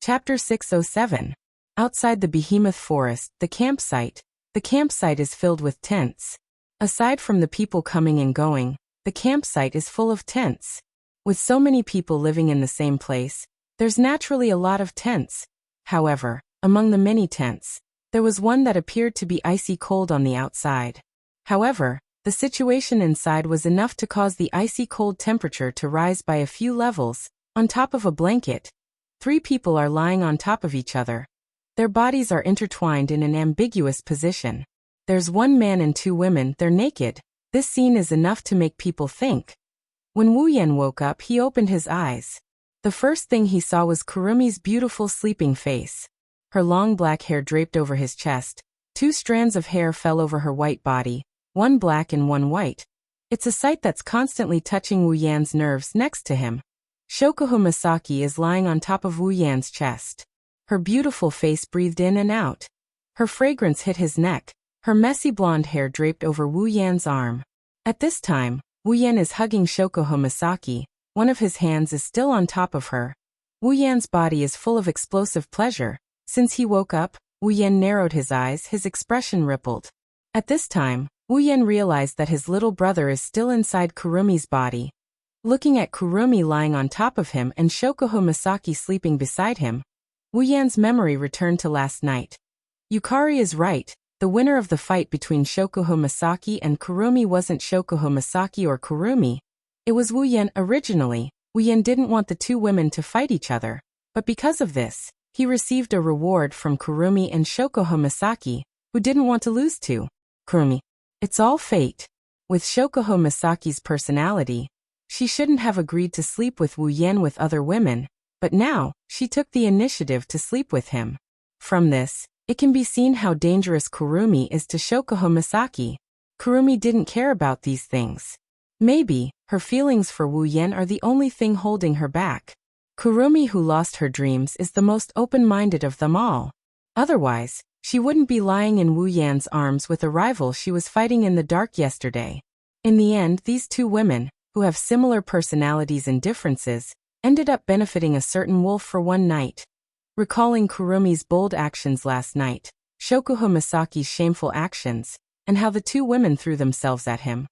Chapter 607. Outside the behemoth forest, the campsite is filled with tents. Aside from the people coming and going, the campsite is full of tents. With so many people living in the same place, there's naturally a lot of tents. However, among the many tents, there was one that appeared to be icy cold on the outside. However, the situation inside was enough to cause the icy cold temperature to rise by a few levels. On top of a blanket, 3 people are lying on top of each other. Their bodies are intertwined in an ambiguous position. There's 1 man and 2 women, they're naked. This scene is enough to make people think. When Wu Yan woke up, he opened his eyes. The first thing he saw was Kurumi's beautiful sleeping face. Her long black hair draped over his chest. 2 strands of hair fell over her white body, 1 black and 1 white. It's a sight that's constantly touching Wu Yan's nerves. Next to him, Shokuho Misaki is lying on top of Wu Yan's chest. Her beautiful face breathed in and out. Her fragrance hit his neck. Her messy blonde hair draped over Wu Yan's arm. At this time, Wu Yan is hugging Shokuho Misaki. One of his hands is still on top of her. Wu Yan's body is full of explosive pleasure. Since he woke up, Wu Yan narrowed his eyes, his expression rippled. At this time, Wu Yan realized that his little brother is still inside Kurumi's body. Looking at Kurumi lying on top of him and Shokuho Misaki sleeping beside him, Wu Yan's memory returned to last night. Yukari is right. The winner of the fight between Shokuho Misaki and Kurumi wasn't Shokuho Misaki or Kurumi. It was Wu Yan originally. Wu Yan didn't want the 2 women to fight each other, but because of this, he received a reward from Kurumi and Shokuho Misaki, who didn't want to lose to Kurumi. It's all fate. With Shokuho Misaki's personality, she shouldn't have agreed to sleep with Wu Yan with other women, but now, she took the initiative to sleep with him. From this, it can be seen how dangerous Kurumi is to Shokuho Misaki. Kurumi didn't care about these things. Maybe, her feelings for Wu Yan are the only thing holding her back. Kurumi, who lost her dreams, is the most open-minded of them all. Otherwise, she wouldn't be lying in Wu Yan's arms with a rival she was fighting in the dark yesterday. In the end, these 2 women, who have similar personalities and differences, ended up benefiting a certain wolf for one night. Recalling Kurumi's bold actions last night, Shokuho Misaki's shameful actions, and how the two women threw themselves at him,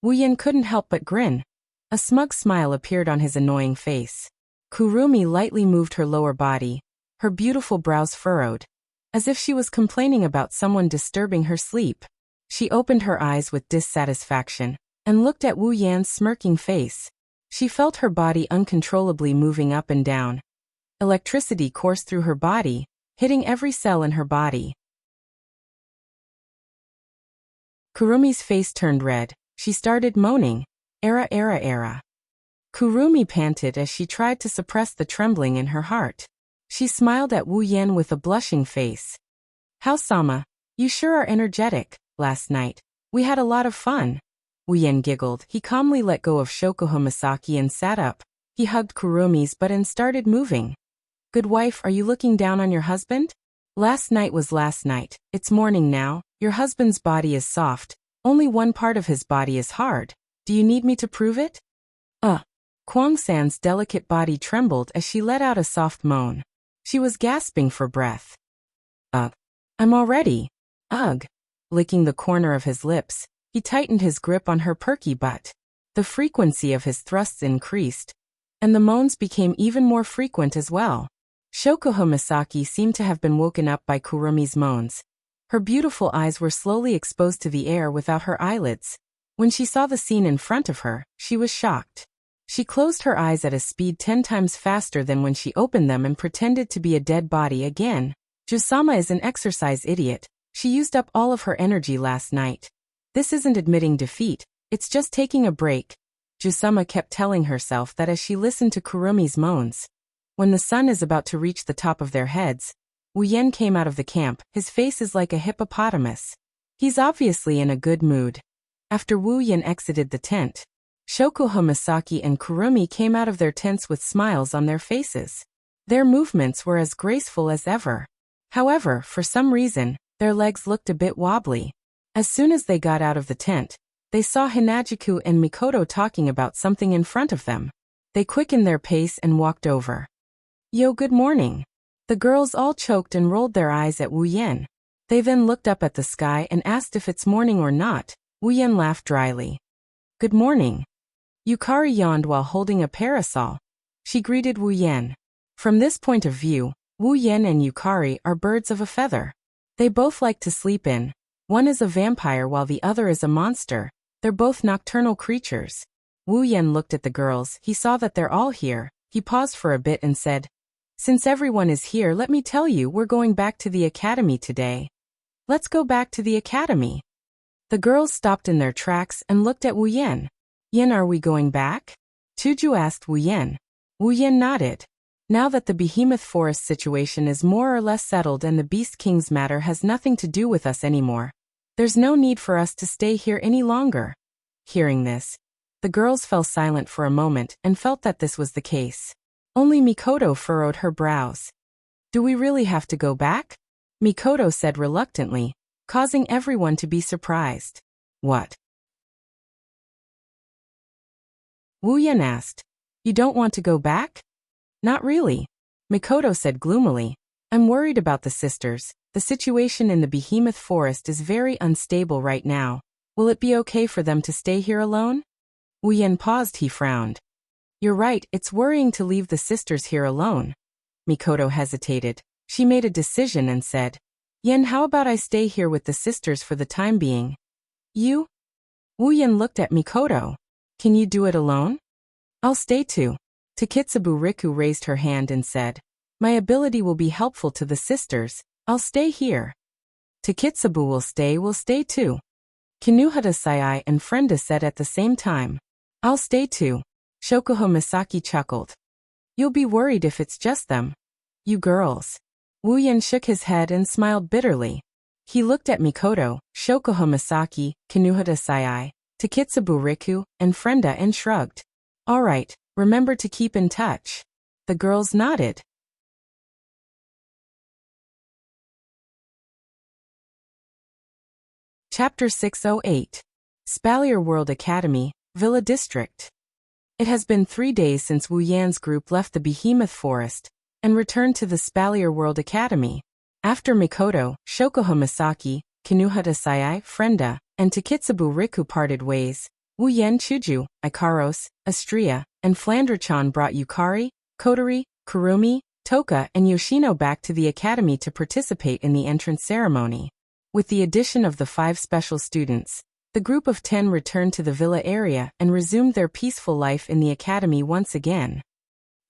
Wu Yen couldn't help but grin. A smug smile appeared on his annoying face. Kurumi lightly moved her lower body, her beautiful brows furrowed, as if she was complaining about someone disturbing her sleep. She opened her eyes with dissatisfaction and looked at Wu Yan's smirking face. She felt her body uncontrollably moving up and down. Electricity coursed through her body, hitting every cell in her body. Kurumi's face turned red. She started moaning, "Era, era, era." Kurumi panted as she tried to suppress the trembling in her heart. She smiled at Wu Yan with a blushing face. "How-sama, you sure are energetic. Last night, we had a lot of fun." Wu Yan giggled. He calmly let go of Shokuho Misaki and sat up. He hugged Kurumi's butt and started moving. "Good wife, are you looking down on your husband? Last night was last night. It's morning now. Your husband's body is soft. Only one part of his body is hard. Do you need me to prove it?" Kwang-san's delicate body trembled as she let out a soft moan. She was gasping for breath. I'm all ready." "Ugh." Licking the corner of his lips, he tightened his grip on her perky butt. The frequency of his thrusts increased, and the moans became even more frequent as well. Shokuho Misaki seemed to have been woken up by Kurumi's moans. Her beautiful eyes were slowly exposed to the air without her eyelids. When she saw the scene in front of her, she was shocked. She closed her eyes at a speed 10 times faster than when she opened them and pretended to be a dead body again. Jusama is an exercise idiot. She used up all of her energy last night. This isn't admitting defeat, it's just taking a break. Jusama kept telling herself that as she listened to Kurumi's moans. When the sun is about to reach the top of their heads, Wu Yen came out of the camp. His face is like a hippopotamus. He's obviously in a good mood. After Wu Yen exited the tent, Shokuho Misaki and Kurumi came out of their tents with smiles on their faces. Their movements were as graceful as ever. However, for some reason, their legs looked a bit wobbly. As soon as they got out of the tent, they saw Hinajiku and Mikoto talking about something in front of them. They quickened their pace and walked over. "Yo, good morning." The girls all choked and rolled their eyes at Wu Yen. They then looked up at the sky and asked if it's morning or not. Wu Yen laughed dryly. "Good morning." Yukari yawned while holding a parasol. She greeted Wu Yen. From this point of view, Wu Yen and Yukari are birds of a feather. They both like to sleep in. One is a vampire while the other is a monster. They're both nocturnal creatures. Wu Yen looked at the girls. He saw that they're all here. He paused for a bit and said, "Since everyone is here, let me tell you we're going back to the academy today." "Let's go back to the academy." The girls stopped in their tracks and looked at Wu Yen. "Yen, are we going back?" Tuju asked Wu Yen. Wu Yen nodded. Now that the Behemoth Forest situation is more or less settled and the Beast King's matter has nothing to do with us anymore, there's no need for us to stay here any longer. Hearing this, the girls fell silent for a moment and felt that this was the case. Only Mikoto furrowed her brows. "Do we really have to go back?" Mikoto said reluctantly, causing everyone to be surprised. "What?" Wu Yen asked. "You don't want to go back?" "Not really," Mikoto said gloomily. "I'm worried about the sisters. The situation in the Behemoth Forest is very unstable right now. Will it be okay for them to stay here alone?" Wu Yen paused. He frowned. "You're right, it's worrying to leave the sisters here alone." Mikoto hesitated. She made a decision and said, "Yen, how about I stay here with the sisters for the time being?" "You?" Wu Yen looked at Mikoto. "Can you do it alone?" "I'll stay too." Takitsubu Riku raised her hand and said, "My ability will be helpful to the sisters. I'll stay here." "Takitsubu will stay too." Kinuhata Sai and Frenda said at the same time, "I'll stay too." Shokuho Misaki chuckled. "You'll be worried if it's just them. You girls." Wu Yen shook his head and smiled bitterly. He looked at Mikoto, Shokuho Misaki, Kinuhata Sai, Takitsubu Riku, and Frenda and shrugged. "All right, remember to keep in touch." The girls nodded. Chapter 608. Spalier World Academy, Villa District. It has been 3 days since Wu Yan's group left the Behemoth Forest and returned to the Spalier World Academy. After Mikoto, Shokuha Misaki, Kinuhata Sayai, Frenda, and Takitsubu Riku parted ways, Wu Yan Chuju, Ikaros, Astria, and Flandre-chan brought Yukari, Kotori, Kurumi, Toka, and Yoshino back to the academy to participate in the entrance ceremony. With the addition of the 5 special students, the group of 10 returned to the villa area and resumed their peaceful life in the academy once again.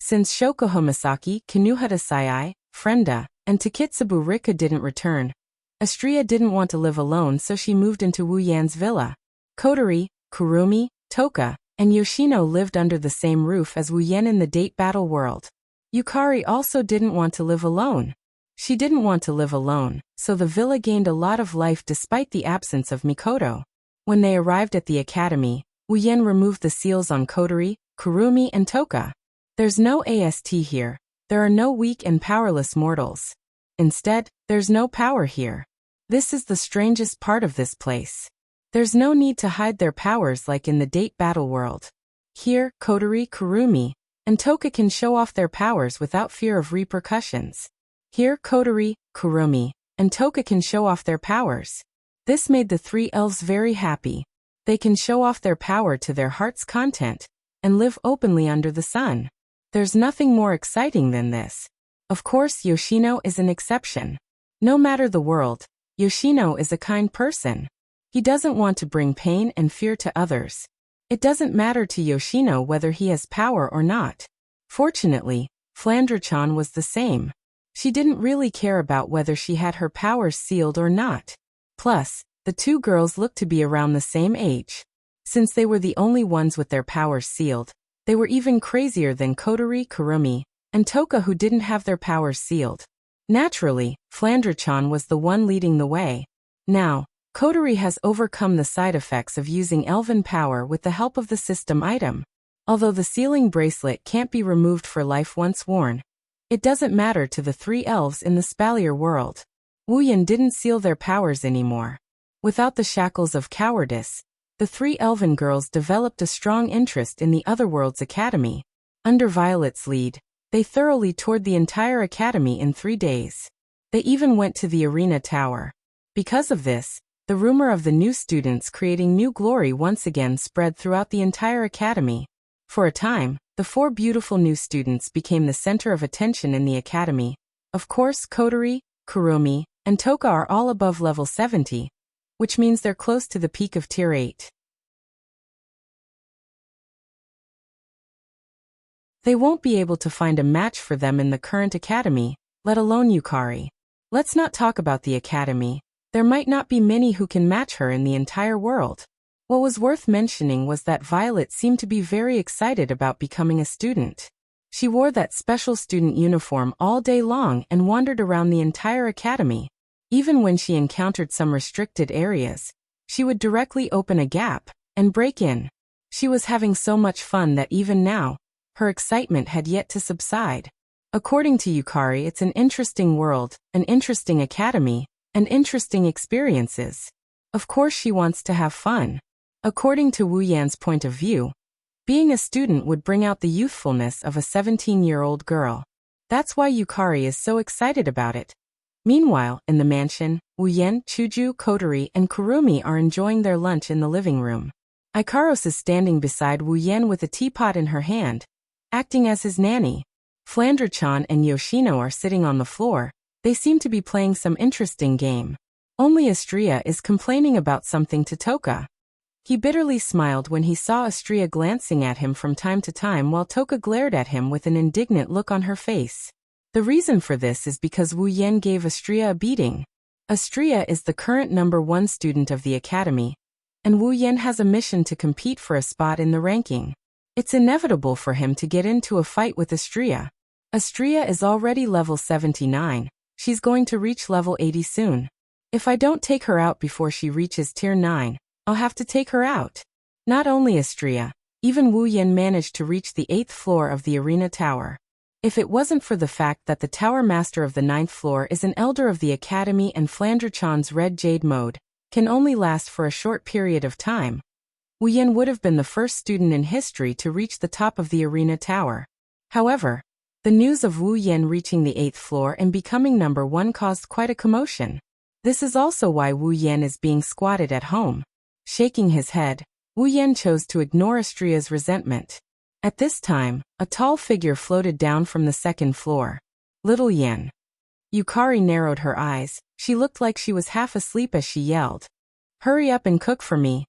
Since Shokuha Misaki, Kinuhata Sayai, Frenda, and Takitsubu Riku didn't return, Astria didn't want to live alone, so she moved into Wu Yan's villa. Kotori, Kurumi, Toka, and Yoshino lived under the same roof as Wu Yan in the date battle world. Yukari also didn't want to live alone. She didn't want to live alone, so the villa gained a lot of life despite the absence of Mikoto. When they arrived at the academy, Wu Yan removed the seals on Kotori, Kurumi, and Toka. There's no AST here. There are no weak and powerless mortals. Instead, there's no power here. This is the strangest part of this place. There's no need to hide their powers like in the date battle world. Here, Kotori, Kurumi, and Toka can show off their powers without fear of repercussions. Here, Kotori, Kurumi, and Toka can show off their powers. This made the 3 elves very happy. They can show off their power to their heart's content and live openly under the sun. There's nothing more exciting than this. Of course, Yoshino is an exception. No matter the world, Yoshino is a kind person. He doesn't want to bring pain and fear to others. It doesn't matter to Yoshino whether he has power or not. Fortunately, Flandre-chan was the same. She didn't really care about whether she had her powers sealed or not. Plus, the 2 girls looked to be around the same age. Since they were the only ones with their powers sealed, they were even crazier than Kotori, Kurumi, and Toka, who didn't have their powers sealed. Naturally, Flandre-chan was the one leading the way. Now, Kotori has overcome the side effects of using elven power with the help of the system item. Although the sealing bracelet can't be removed for life once worn, it doesn't matter to the 3 elves in the Spalier world. Wu Yan didn't seal their powers anymore. Without the shackles of cowardice, the 3 elven girls developed a strong interest in the Otherworld's academy. Under Violet's lead, they thoroughly toured the entire academy in 3 days. They even went to the arena tower. Because of this, the rumor of the new students creating new glory once again spread throughout the entire academy. For a time, the 4 beautiful new students became the center of attention in the academy. Of course, Kotori, Kurumi, and Toka are all above level 70, which means they're close to the peak of Tier 8. They won't be able to find a match for them in the current academy, let alone Yukari. Let's not talk about the academy. There might not be many who can match her in the entire world. What was worth mentioning was that Violet seemed to be very excited about becoming a student. She wore that special student uniform all day long and wandered around the entire academy. Even when she encountered some restricted areas, she would directly open a gap and break in. She was having so much fun that even now, her excitement had yet to subside. According to Yukari, it's an interesting world, an interesting academy, and interesting experiences. Of course she wants to have fun. According to Wu Yan's point of view, being a student would bring out the youthfulness of a 17-year-old girl. That's why Yukari is so excited about it. Meanwhile, in the mansion, Wu Yan, Chuju, Kotori, and Kurumi are enjoying their lunch in the living room. Ikaros is standing beside Wu Yan with a teapot in her hand, acting as his nanny. Flandre-chan and Yoshino are sitting on the floor. They seem to be playing some interesting game. Only Astria is complaining about something to Toka. He bitterly smiled when he saw Astria glancing at him from time to time while Toka glared at him with an indignant look on her face. The reason for this is because Wu Yan gave Astria a beating. Astria is the current #1 student of the academy, and Wu Yan has a mission to compete for a spot in the ranking. It's inevitable for him to get into a fight with Astria. Astria is already level 79. She's going to reach level 80 soon. If I don't take her out before she reaches Tier 9, I'll have to take her out. Not only Astria, even Wu Yan managed to reach the 8th floor of the arena tower. If it wasn't for the fact that the tower master of the 9th floor is an elder of the academy and Flandre-chan's red jade mode can only last for a short period of time, Wu Yan would have been the first student in history to reach the top of the arena tower. However, the news of Wu Yan reaching the 8th floor and becoming number 1 caused quite a commotion. This is also why Wu Yan is being squatted at home. Shaking his head, Wu Yan chose to ignore Astria's resentment. At this time, a tall figure floated down from the 2nd floor. Little Yan. Yukari narrowed her eyes. She looked like she was half asleep as she yelled, "Hurry up and cook for me."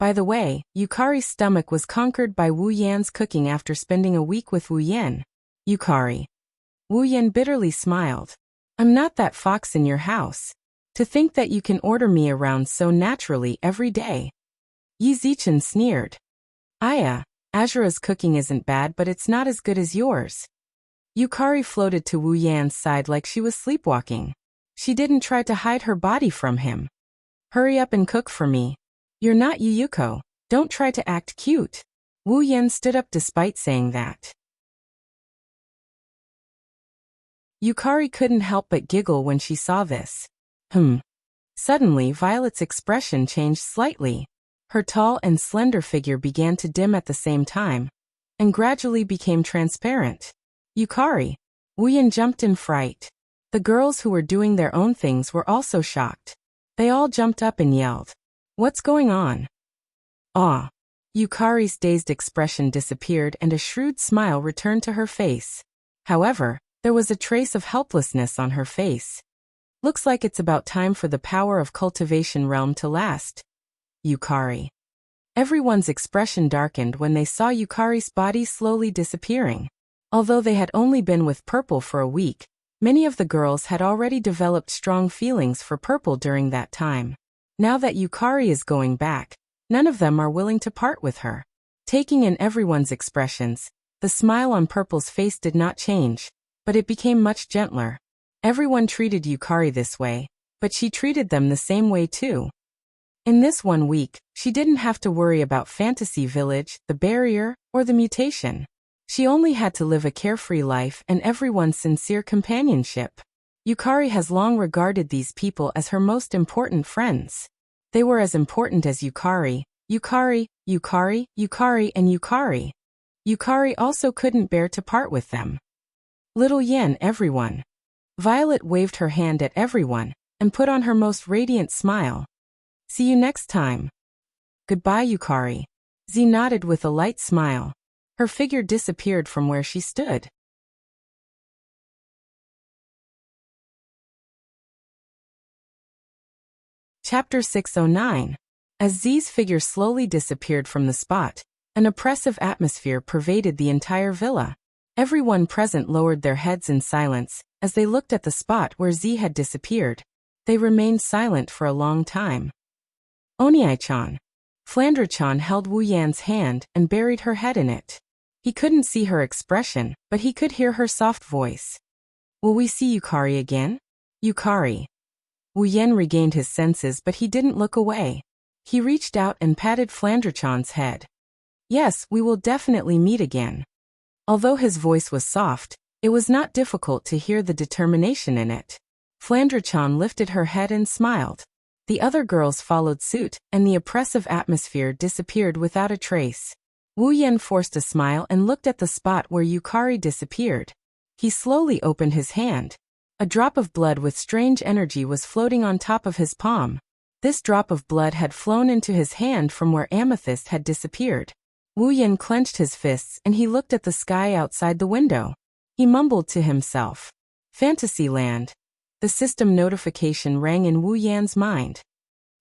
By the way, Yukari's stomach was conquered by Wu Yan's cooking after spending a week with Wu Yan. Yukari. Wu Yan bitterly smiled. "I'm not that fox in your house. To think that you can order me around so naturally every day." Yi Zichen sneered. "Aya, Azura's cooking isn't bad, but it's not as good as yours." Yukari floated to Wu Yan's side like she was sleepwalking. She didn't try to hide her body from him. "Hurry up and cook for me. You're not Yuyuko. Don't try to act cute." Wu Yan stood up despite saying that. Yukari couldn't help but giggle when she saw this. Suddenly, Violet's expression changed slightly. Her tall and slender figure began to dim at the same time, and gradually became transparent. "Yukari!" Wu Yan jumped in fright. The girls who were doing their own things were also shocked. They all jumped up and yelled, "What's going on?" "Ah!" Yukari's dazed expression disappeared and a shrewd smile returned to her face. However, there was a trace of helplessness on her face. "Looks like it's about time for the power of cultivation realm to last." Yukari. Everyone's expression darkened when they saw Yukari's body slowly disappearing. Although they had only been with Purple for a week, many of the girls had already developed strong feelings for Purple during that time. Now that Yukari is going back, none of them are willing to part with her. Taking in everyone's expressions, the smile on Purple's face did not change, but it became much gentler. Everyone treated Yukari this way, but she treated them the same way too. In this 1 week, she didn't have to worry about Fantasy Village, the barrier, or the mutation. She only had to live a carefree life and everyone's sincere companionship. Yukari has long regarded these people as her most important friends. They were as important as Yukari, Yukari, Yukari, Yukari, and Yukari. Yukari also couldn't bear to part with them. "Little Yan, everyone." Violet waved her hand at everyone and put on her most radiant smile. "See you next time." "Goodbye, Yukari." Z nodded with a light smile. Her figure disappeared from where she stood. Chapter 609. As Z's figure slowly disappeared from the spot, an oppressive atmosphere pervaded the entire villa. Everyone present lowered their heads in silence as they looked at the spot where Z had disappeared. They remained silent for a long time. Oniai-chan. Flandre-chan held Wu Yan's hand and buried her head in it. He couldn't see her expression, but he could hear her soft voice. "Will we see Yukari again?" "Yukari." Wu Yan regained his senses, but he didn't look away. He reached out and patted Flandre-chan's head. "Yes, we will definitely meet again." Although his voice was soft, it was not difficult to hear the determination in it. Flandre-chan lifted her head and smiled. The other girls followed suit, and the oppressive atmosphere disappeared without a trace. Wu Yan forced a smile and looked at the spot where Yukari disappeared. He slowly opened his hand. A drop of blood with strange energy was floating on top of his palm. This drop of blood had flown into his hand from where Amethyst had disappeared. Wu Yan clenched his fists and he looked at the sky outside the window. He mumbled to himself. Fantasyland. The system notification rang in Wu Yan's mind.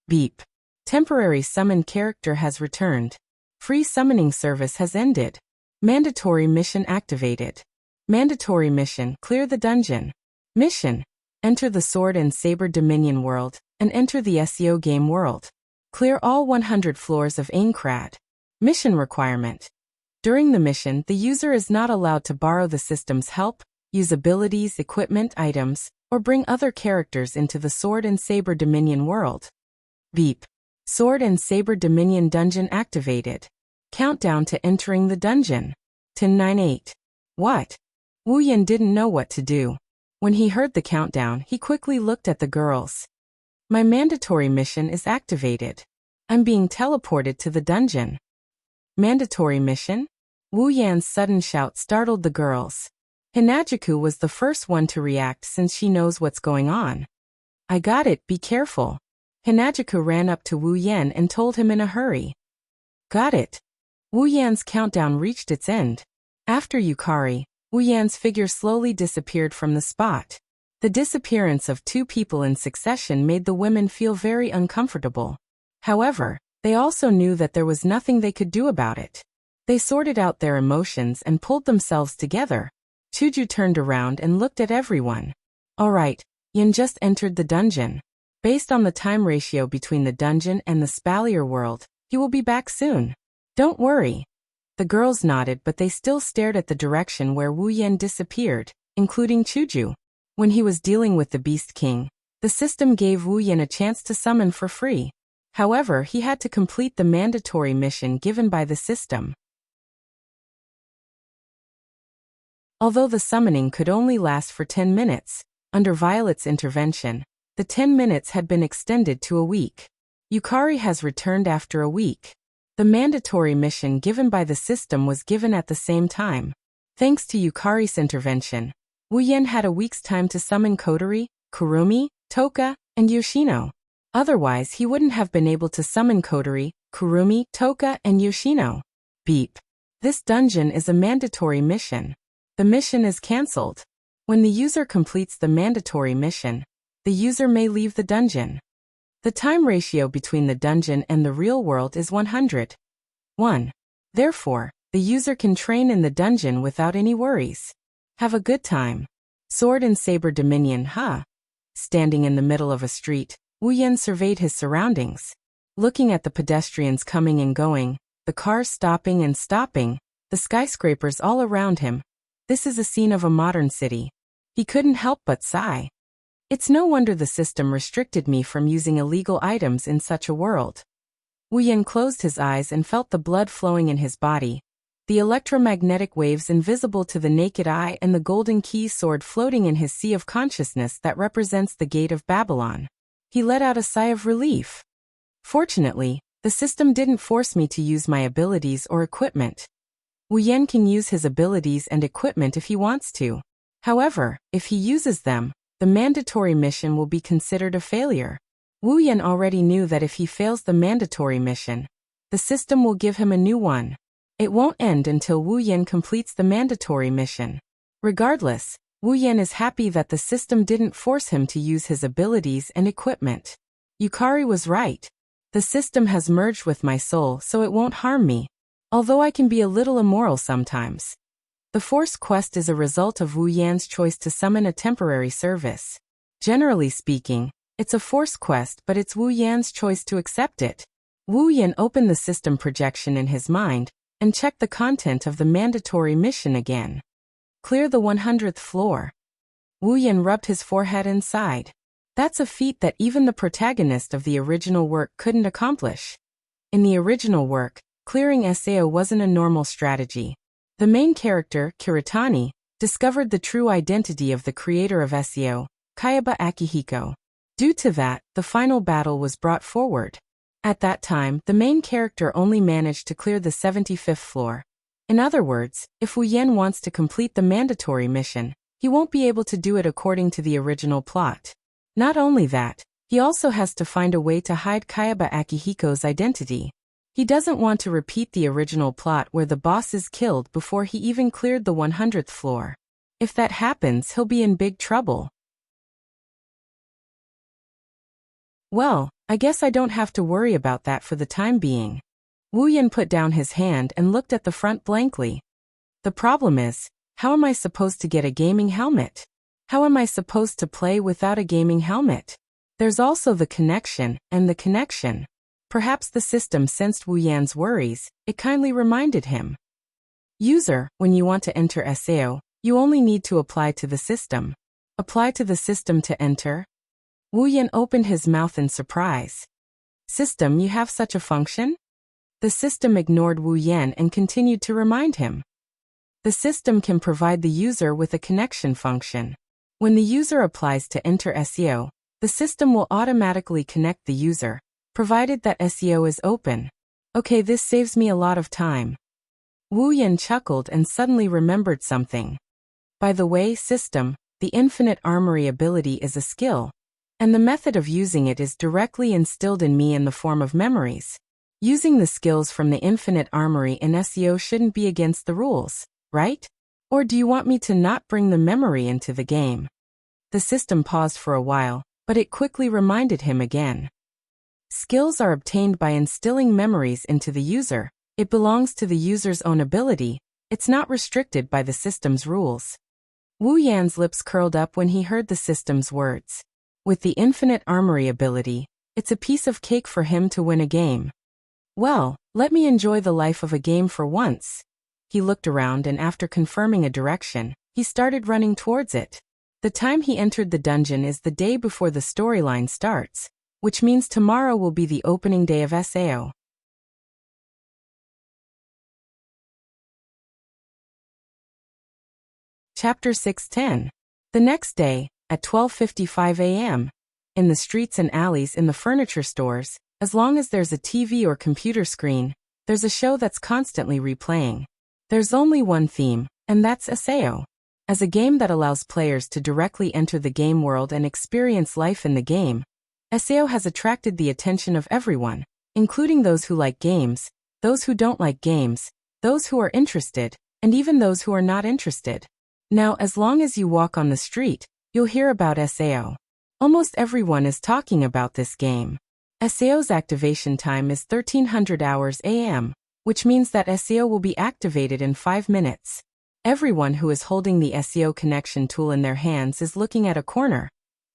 Beep. Temporary summon character has returned. Free summoning service has ended. Mandatory mission activated. Mandatory mission, clear the dungeon. Mission, enter the Sword and Saber Dominion world, and enter the SEO game world. Clear all 100 floors of Aincrad. Mission requirement. During the mission, the user is not allowed to borrow the system's help, use abilities, equipment, items, or bring other characters into the Sword and Saber Dominion world. Beep. Sword and Saber Dominion dungeon activated. Countdown to entering the dungeon. 1098. What? Wu Yan didn't know what to do. When he heard the countdown, he quickly looked at the girls. My mandatory mission is activated. I'm being teleported to the dungeon. Mandatory mission? Wu Yan's sudden shout startled the girls. Hinajuku was the first one to react since she knows what's going on. I got it, be careful. Hinajuku ran up to Wu Yan and told him in a hurry. Got it. Wu Yan's countdown reached its end. After Yukari, Wu Yan's figure slowly disappeared from the spot. The disappearance of two people in succession made the women feel very uncomfortable. However, they also knew that there was nothing they could do about it. They sorted out their emotions and pulled themselves together. Chuju turned around and looked at everyone. All right, Yin just entered the dungeon. Based on the time ratio between the dungeon and the Spalier world, he will be back soon. Don't worry. The girls nodded, but they still stared at the direction where Wu Yan disappeared, including Chuju. When he was dealing with the Beast King, the system gave Wu Yan a chance to summon for free. However, he had to complete the mandatory mission given by the system. Although the summoning could only last for 10 minutes, under Violet's intervention, the 10 minutes had been extended to a week. Yukari has returned after a week. The mandatory mission given by the system was given at the same time. Thanks to Yukari's intervention, Wu Yan had a week's time to summon Kotori, Kurumi, Toka, and Yoshino. Otherwise, he wouldn't have been able to summon Kotori, Kurumi, Toka, and Yoshino. Beep. This dungeon is a mandatory mission. The mission is cancelled. When the user completes the mandatory mission, the user may leave the dungeon. The time ratio between the dungeon and the real world is 100. 1. Therefore, the user can train in the dungeon without any worries. Have a good time. Sword and Saber Dominion, huh? Standing in the middle of a street, Wu Yan surveyed his surroundings. Looking at the pedestrians coming and going, the cars stopping and stopping, the skyscrapers all around him. This is a scene of a modern city. He couldn't help but sigh. It's no wonder the system restricted me from using illegal items in such a world. Wu Yan closed his eyes and felt the blood flowing in his body, the electromagnetic waves invisible to the naked eye and the golden key sword floating in his sea of consciousness that represents the gate of Babylon. He let out a sigh of relief. Fortunately, the system didn't force me to use my abilities or equipment. Wu Yan can use his abilities and equipment if he wants to. However, if he uses them, the mandatory mission will be considered a failure. Wu Yan already knew that if he fails the mandatory mission, the system will give him a new one. It won't end until Wu Yan completes the mandatory mission. Regardless, Wu Yan is happy that the system didn't force him to use his abilities and equipment. Yukari was right. The system has merged with my soul, so it won't harm me. Although I can be a little immoral sometimes. The Force Quest is a result of Wu Yan's choice to summon a temporary service. Generally speaking, it's a Force Quest, but it's Wu Yan's choice to accept it. Wu Yan opened the system projection in his mind and checked the content of the mandatory mission again. Clear the 100th floor. Wu Yan rubbed his forehead and sighed. That's a feat that even the protagonist of the original work couldn't accomplish. In the original work, clearing SAO wasn't a normal strategy. The main character, Kiritani, discovered the true identity of the creator of SEO, Kayaba Akihiko. Due to that, the final battle was brought forward. At that time, the main character only managed to clear the 75th floor. In other words, if Wu Yan wants to complete the mandatory mission, he won't be able to do it according to the original plot. Not only that, he also has to find a way to hide Kayaba Akihiko's identity. He doesn't want to repeat the original plot where the boss is killed before he even cleared the 100th floor. If that happens, he'll be in big trouble. Well, I guess I don't have to worry about that for the time being. Wu Yan put down his hand and looked at the front blankly. The problem is, how am I supposed to get a gaming helmet? How am I supposed to play without a gaming helmet? There's also the connection, and the connection. Perhaps the system sensed Wu Yan's worries, it kindly reminded him. User, when you want to enter SAO, you only need to apply to the system. Apply to the system to enter? Wu Yan opened his mouth in surprise. System, you have such a function? The system ignored Wu Yan and continued to remind him. The system can provide the user with a connection function. When the user applies to enter SEO, the system will automatically connect the user, provided that SEO is open. Okay, this saves me a lot of time. Wu Yan chuckled and suddenly remembered something. By the way, system, the infinite armory ability is a skill, and the method of using it is directly instilled in me in the form of memories. Using the skills from the infinite armory in SEO shouldn't be against the rules, right? Or do you want me to not bring the memory into the game? The system paused for a while, but it quickly reminded him again. Skills are obtained by instilling memories into the user. It belongs to the user's own ability. It's not restricted by the system's rules. Wu Yan's lips curled up when he heard the system's words. With the infinite armory ability, it's a piece of cake for him to win a game. Well, let me enjoy the life of a game for once. He looked around and after confirming a direction, he started running towards it. The time he entered the dungeon is the day before the storyline starts, which means tomorrow will be the opening day of SAO. Chapter 6:10. The next day, at 12:55 a.m., in the streets and alleys in the furniture stores, as long as there's a TV or computer screen, there's a show that's constantly replaying. There's only one theme, and that's SAO. As a game that allows players to directly enter the game world and experience life in the game, SAO has attracted the attention of everyone, including those who like games, those who don't like games, those who are interested, and even those who are not interested. Now, as long as you walk on the street, you'll hear about SAO. Almost everyone is talking about this game. SAO's activation time is 1300 hours AM, which means that SAO will be activated in 5 minutes. Everyone who is holding the SAO connection tool in their hands is looking at a corner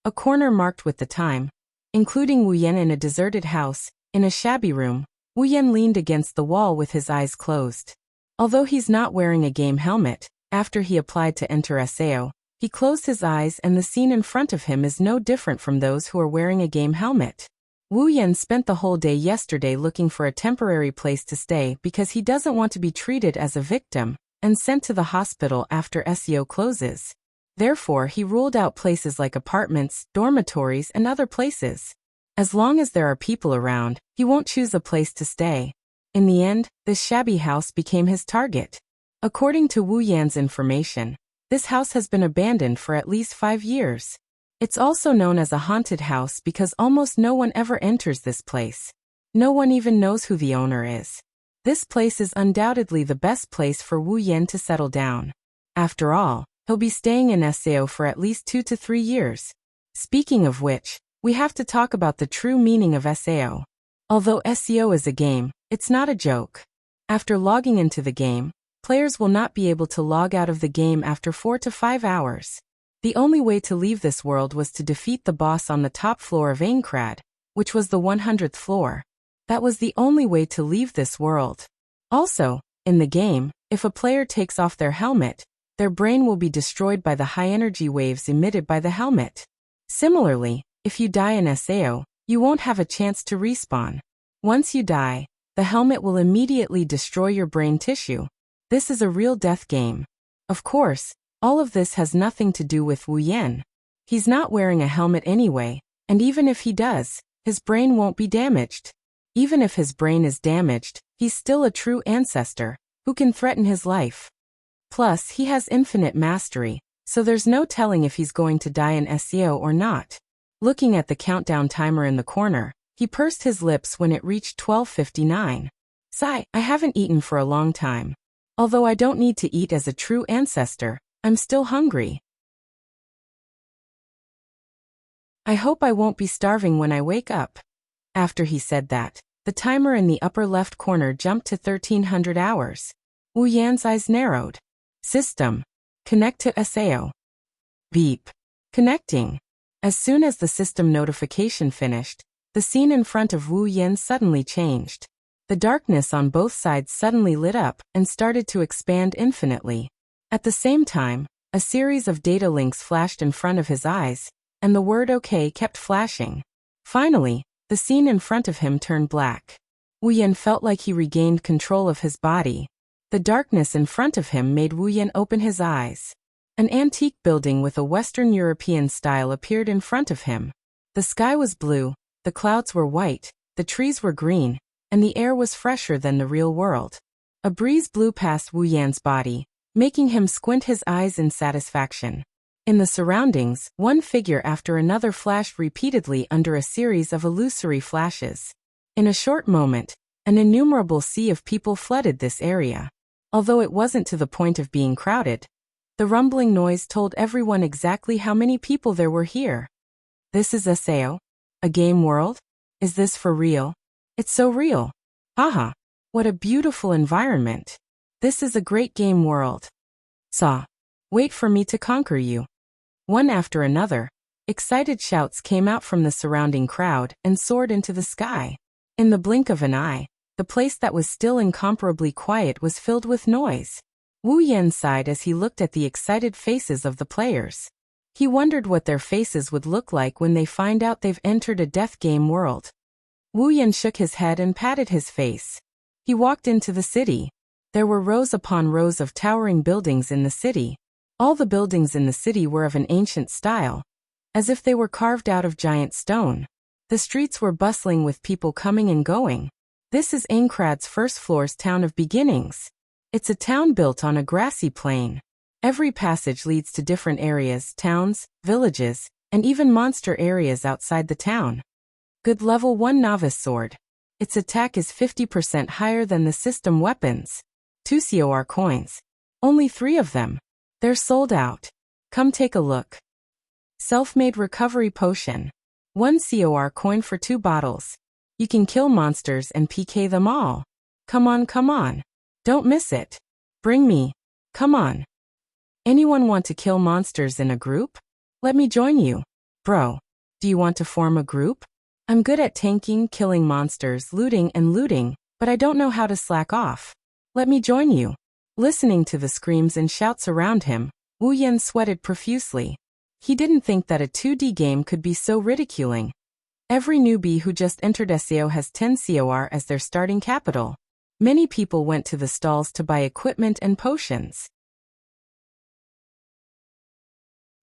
marked with the time, including Wu Yan in a deserted house, in a shabby room. Wu Yan leaned against the wall with his eyes closed. Although he's not wearing a game helmet, after he applied to enter SAO, he closed his eyes and the scene in front of him is no different from those who are wearing a game helmet. Wu Yan spent the whole day yesterday looking for a temporary place to stay because he doesn't want to be treated as a victim and sent to the hospital after SAO closes. Therefore, he ruled out places like apartments, dormitories, and other places. As long as there are people around, he won't choose a place to stay. In the end, this shabby house became his target. According to Wu Yan's information, this house has been abandoned for at least 5 years. It's also known as a haunted house because almost no one ever enters this place. No one even knows who the owner is. This place is undoubtedly the best place for Wu Yan to settle down. After all, he'll be staying in SAO for at least 2 to 3 years. Speaking of which, we have to talk about the true meaning of SAO. Although SAO is a game, it's not a joke. After logging into the game, players will not be able to log out of the game after 4 to 5 hours. The only way to leave this world was to defeat the boss on the top floor of Aincrad, which was the 100th floor. That was the only way to leave this world. Also, in the game, if a player takes off their helmet, their brain will be destroyed by the high-energy waves emitted by the helmet. Similarly, if you die in SAO, you won't have a chance to respawn. Once you die, the helmet will immediately destroy your brain tissue. This is a real death game. Of course, all of this has nothing to do with Wu Yan. He's not wearing a helmet anyway, and even if he does, his brain won't be damaged. Even if his brain is damaged, he's still a true ancestor, who can threaten his life. Plus, he has infinite mastery, so there's no telling if he's going to die in SAO or not. Looking at the countdown timer in the corner, he pursed his lips when it reached 12:59. Sigh, I haven't eaten for a long time. Although I don't need to eat as a true ancestor, I'm still hungry. I hope I won't be starving when I wake up. After he said that, the timer in the upper left corner jumped to 1300 hours. Wu Yan's eyes narrowed. System. Connect to SAO. Beep. Connecting. As soon as the system notification finished, the scene in front of Wu Yan suddenly changed. The darkness on both sides suddenly lit up and started to expand infinitely. At the same time, a series of data links flashed in front of his eyes, and the word OK kept flashing. Finally, the scene in front of him turned black. Wu Yan felt like he regained control of his body. The darkness in front of him made Wu Yan open his eyes. An antique building with a Western European style appeared in front of him. The sky was blue, the clouds were white, the trees were green, and the air was fresher than the real world. A breeze blew past Wu Yan's body, making him squint his eyes in satisfaction. In the surroundings, one figure after another flashed repeatedly under a series of illusory flashes. In a short moment, an innumerable sea of people flooded this area. Although it wasn't to the point of being crowded, the rumbling noise told everyone exactly how many people there were here. This is SAO? A game world? Is this for real? It's so real. Haha. What a beautiful environment. This is a great game world. Saw. Wait for me to conquer you. One after another, excited shouts came out from the surrounding crowd and soared into the sky. In the blink of an eye, the place that was still incomparably quiet was filled with noise. Wu Yan sighed as he looked at the excited faces of the players. He wondered what their faces would look like when they find out they've entered a death game world. Wu Yan shook his head and patted his face. He walked into the city. There were rows upon rows of towering buildings in the city. All the buildings in the city were of an ancient style, as if they were carved out of giant stone. The streets were bustling with people coming and going. This is Aincrad's first floor's town of beginnings. It's a town built on a grassy plain. Every passage leads to different areas, towns, villages, and even monster areas outside the town. Good level 1 novice sword. Its attack is 50% higher than the system weapons. 2 COR coins. Only 3 of them. They're sold out. Come take a look. Self-made recovery potion. 1 COR coin for 2 bottles. You can kill monsters and PK them all. Come on, come on. Don't miss it. Bring me. Come on. Anyone want to kill monsters in a group? Let me join you. Bro, do you want to form a group? I'm good at tanking, killing monsters, looting, but I don't know how to slack off. Let me join you. Listening to the screams and shouts around him, Wu Yan sweated profusely. He didn't think that a 2D game could be so ridiculing. Every newbie who just entered SAO has 10 COR as their starting capital. Many people went to the stalls to buy equipment and potions.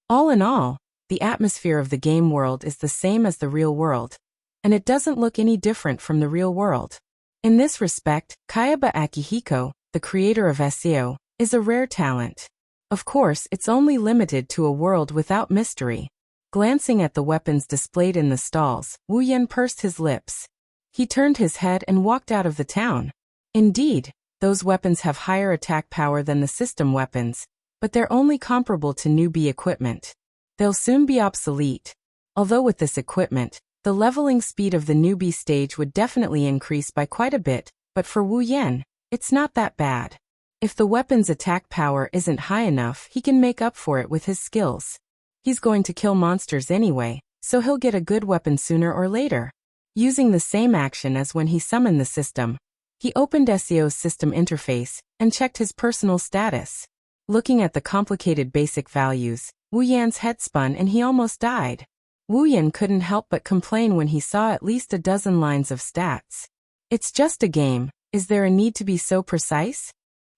All in all, the atmosphere of the game world is the same as the real world, and it doesn't look any different from the real world. In this respect, Kayaba Akihiko, the creator of SAO, is a rare talent. Of course, it's only limited to a world without mystery. Glancing at the weapons displayed in the stalls, Wu Yan pursed his lips. He turned his head and walked out of the town. Indeed, those weapons have higher attack power than the system weapons, but they're only comparable to newbie equipment. They'll soon be obsolete. Although with this equipment, the leveling speed of the newbie stage would definitely increase by quite a bit, but for Wu Yan, it's not that bad. If the weapon's attack power isn't high enough, he can make up for it with his skills. He's going to kill monsters anyway, so he'll get a good weapon sooner or later. Using the same action as when he summoned the system, he opened SAO's system interface and checked his personal status. Looking at the complicated basic values, Wu Yan's head spun and he almost died. Wu Yan couldn't help but complain when he saw at least a dozen lines of stats. It's just a game, is there a need to be so precise?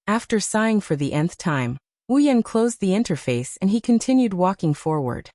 After sighing for the nth time, Wu Yan closed the interface and he continued walking forward.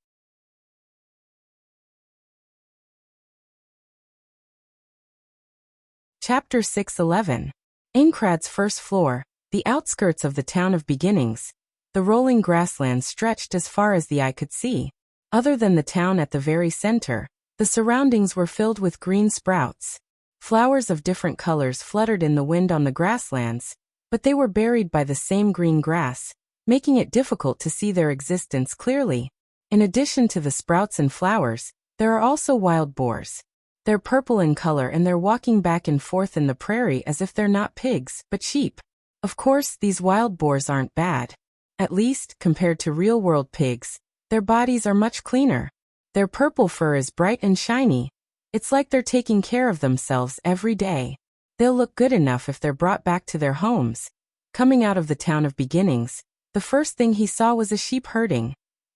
Chapter 6:11. Aincrad's first floor, the outskirts of the town of beginnings. The rolling grasslands stretched as far as the eye could see. Other than the town at the very center, the surroundings were filled with green sprouts. Flowers of different colors fluttered in the wind on the grasslands, but they were buried by the same green grass, making it difficult to see their existence clearly. In addition to the sprouts and flowers, there are also wild boars. They're purple in color and they're walking back and forth in the prairie as if they're not pigs, but sheep. Of course, these wild boars aren't bad. At least, compared to real-world pigs, their bodies are much cleaner. Their purple fur is bright and shiny. It's like they're taking care of themselves every day. They'll look good enough if they're brought back to their homes. Coming out of the town of beginnings, the first thing he saw was a sheep herding.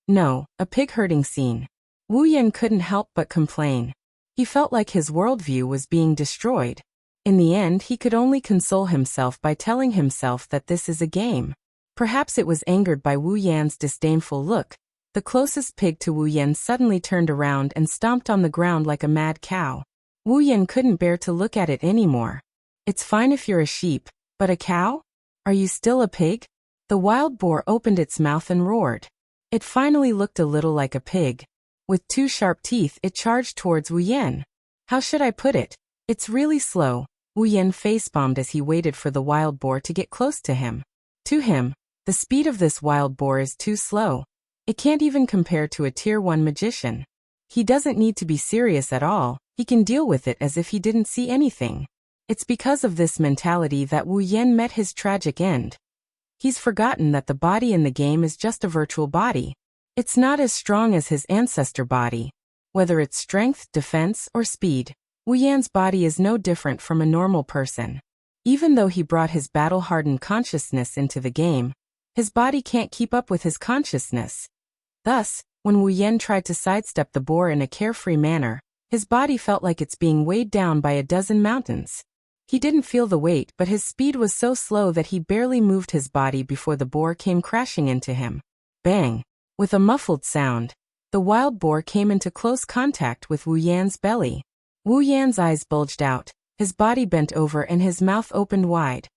No, a pig herding scene. Wu Yan couldn't help but complain. He felt like his worldview was being destroyed. In the end, he could only console himself by telling himself that this is a game. Perhaps it was angered by Wu Yan's disdainful look. The closest pig to Wu Yan suddenly turned around and stomped on the ground like a mad cow. Wu Yan couldn't bear to look at it anymore. It's fine if you're a sheep, but a cow? Are you still a pig? The wild boar opened its mouth and roared. It finally looked a little like a pig. With two sharp teeth it charged towards Wu Yan. How should I put it? It's really slow. Wu Yan facepalmed as he waited for the wild boar to get close to him. To him, the speed of this wild boar is too slow. It can't even compare to a Tier 1 magician. He doesn't need to be serious at all, he can deal with it as if he didn't see anything. It's because of this mentality that Wu Yan met his tragic end. He's forgotten that the body in the game is just a virtual body. It's not as strong as his ancestor body. Whether it's strength, defense, or speed, Wu Yan's body is no different from a normal person. Even though he brought his battle-hardened consciousness into the game, his body can't keep up with his consciousness. Thus, when Wu Yan tried to sidestep the boar in a carefree manner, his body felt like it's being weighed down by a dozen mountains. He didn't feel the weight, but his speed was so slow that he barely moved his body before the boar came crashing into him. Bang! With a muffled sound, the wild boar came into close contact with Wu Yan's belly. Wu Yan's eyes bulged out, his body bent over and his mouth opened wide.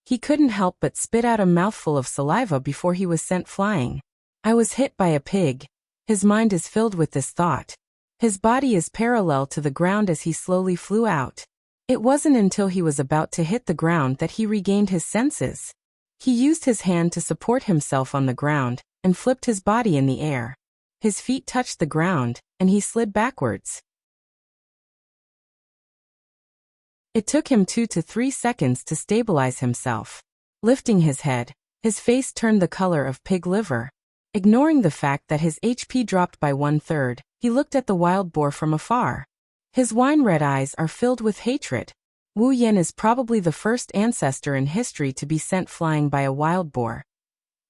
He couldn't help but spit out a mouthful of saliva before he was sent flying. I was hit by a pig. His mind is filled with this thought. His body is parallel to the ground as he slowly flew out. It wasn't until he was about to hit the ground that he regained his senses. He used his hand to support himself on the ground and flipped his body in the air. His feet touched the ground, and he slid backwards. It took him 2 to 3 seconds to stabilize himself. Lifting his head, his face turned the color of pig liver. Ignoring the fact that his HP dropped by 1/3, he looked at the wild boar from afar. His wine-red eyes are filled with hatred. Wu Yan is probably the first ancestor in history to be sent flying by a wild boar.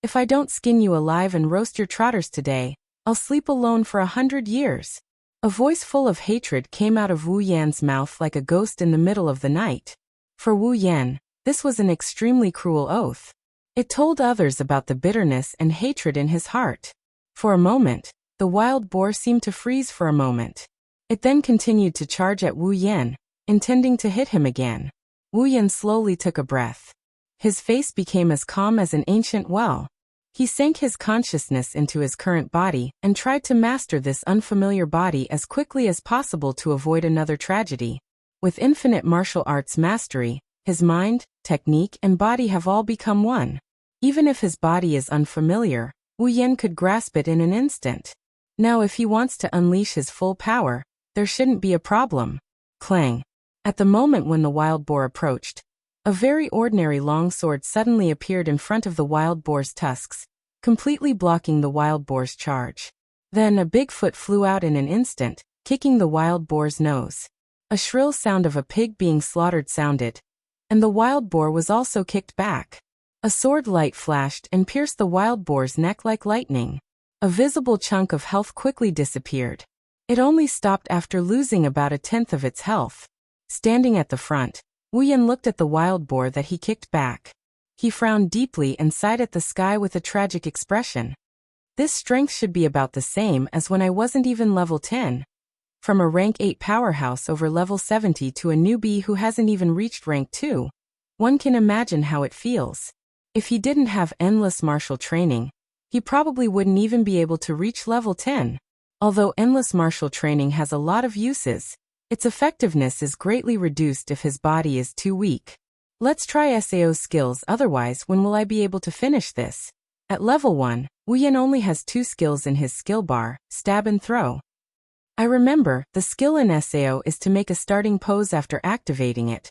If I don't skin you alive and roast your trotters today, I'll sleep alone for 100 years. A voice full of hatred came out of Wu Yan's mouth like a ghost in the middle of the night. For Wu Yan, this was an extremely cruel oath. It told others about the bitterness and hatred in his heart. For a moment, the wild boar seemed to freeze for a moment. It then continued to charge at Wu Yan, intending to hit him again. Wu Yan slowly took a breath. His face became as calm as an ancient well. He sank his consciousness into his current body and tried to master this unfamiliar body as quickly as possible to avoid another tragedy. With infinite martial arts mastery, his mind, technique, and body have all become one. Even if his body is unfamiliar, Wu Yan could grasp it in an instant. Now if he wants to unleash his full power, there shouldn't be a problem. Clang! At the moment when the wild boar approached, a very ordinary longsword suddenly appeared in front of the wild boar's tusks, completely blocking the wild boar's charge. Then a big foot flew out in an instant, kicking the wild boar's nose. A shrill sound of a pig being slaughtered sounded, and the wild boar was also kicked back. A sword light flashed and pierced the wild boar's neck like lightning. A visible chunk of health quickly disappeared. It only stopped after losing about 1/10 of its health. Standing at the front, Wu Yan looked at the wild boar that he kicked back. He frowned deeply and sighed at the sky with a tragic expression. This strength should be about the same as when I wasn't even level 10. From a rank 8 powerhouse over level 70 to a newbie who hasn't even reached rank 2. One can imagine how it feels. If he didn't have endless martial training, he probably wouldn't even be able to reach level 10. Although endless martial training has a lot of uses, its effectiveness is greatly reduced if his body is too weak. Let's try SAO's skills, otherwise when will I be able to finish this? At level 1, Wu Yan only has 2 skills in his skill bar, stab and throw. I remember, the skill in SAO is to make a starting pose after activating it.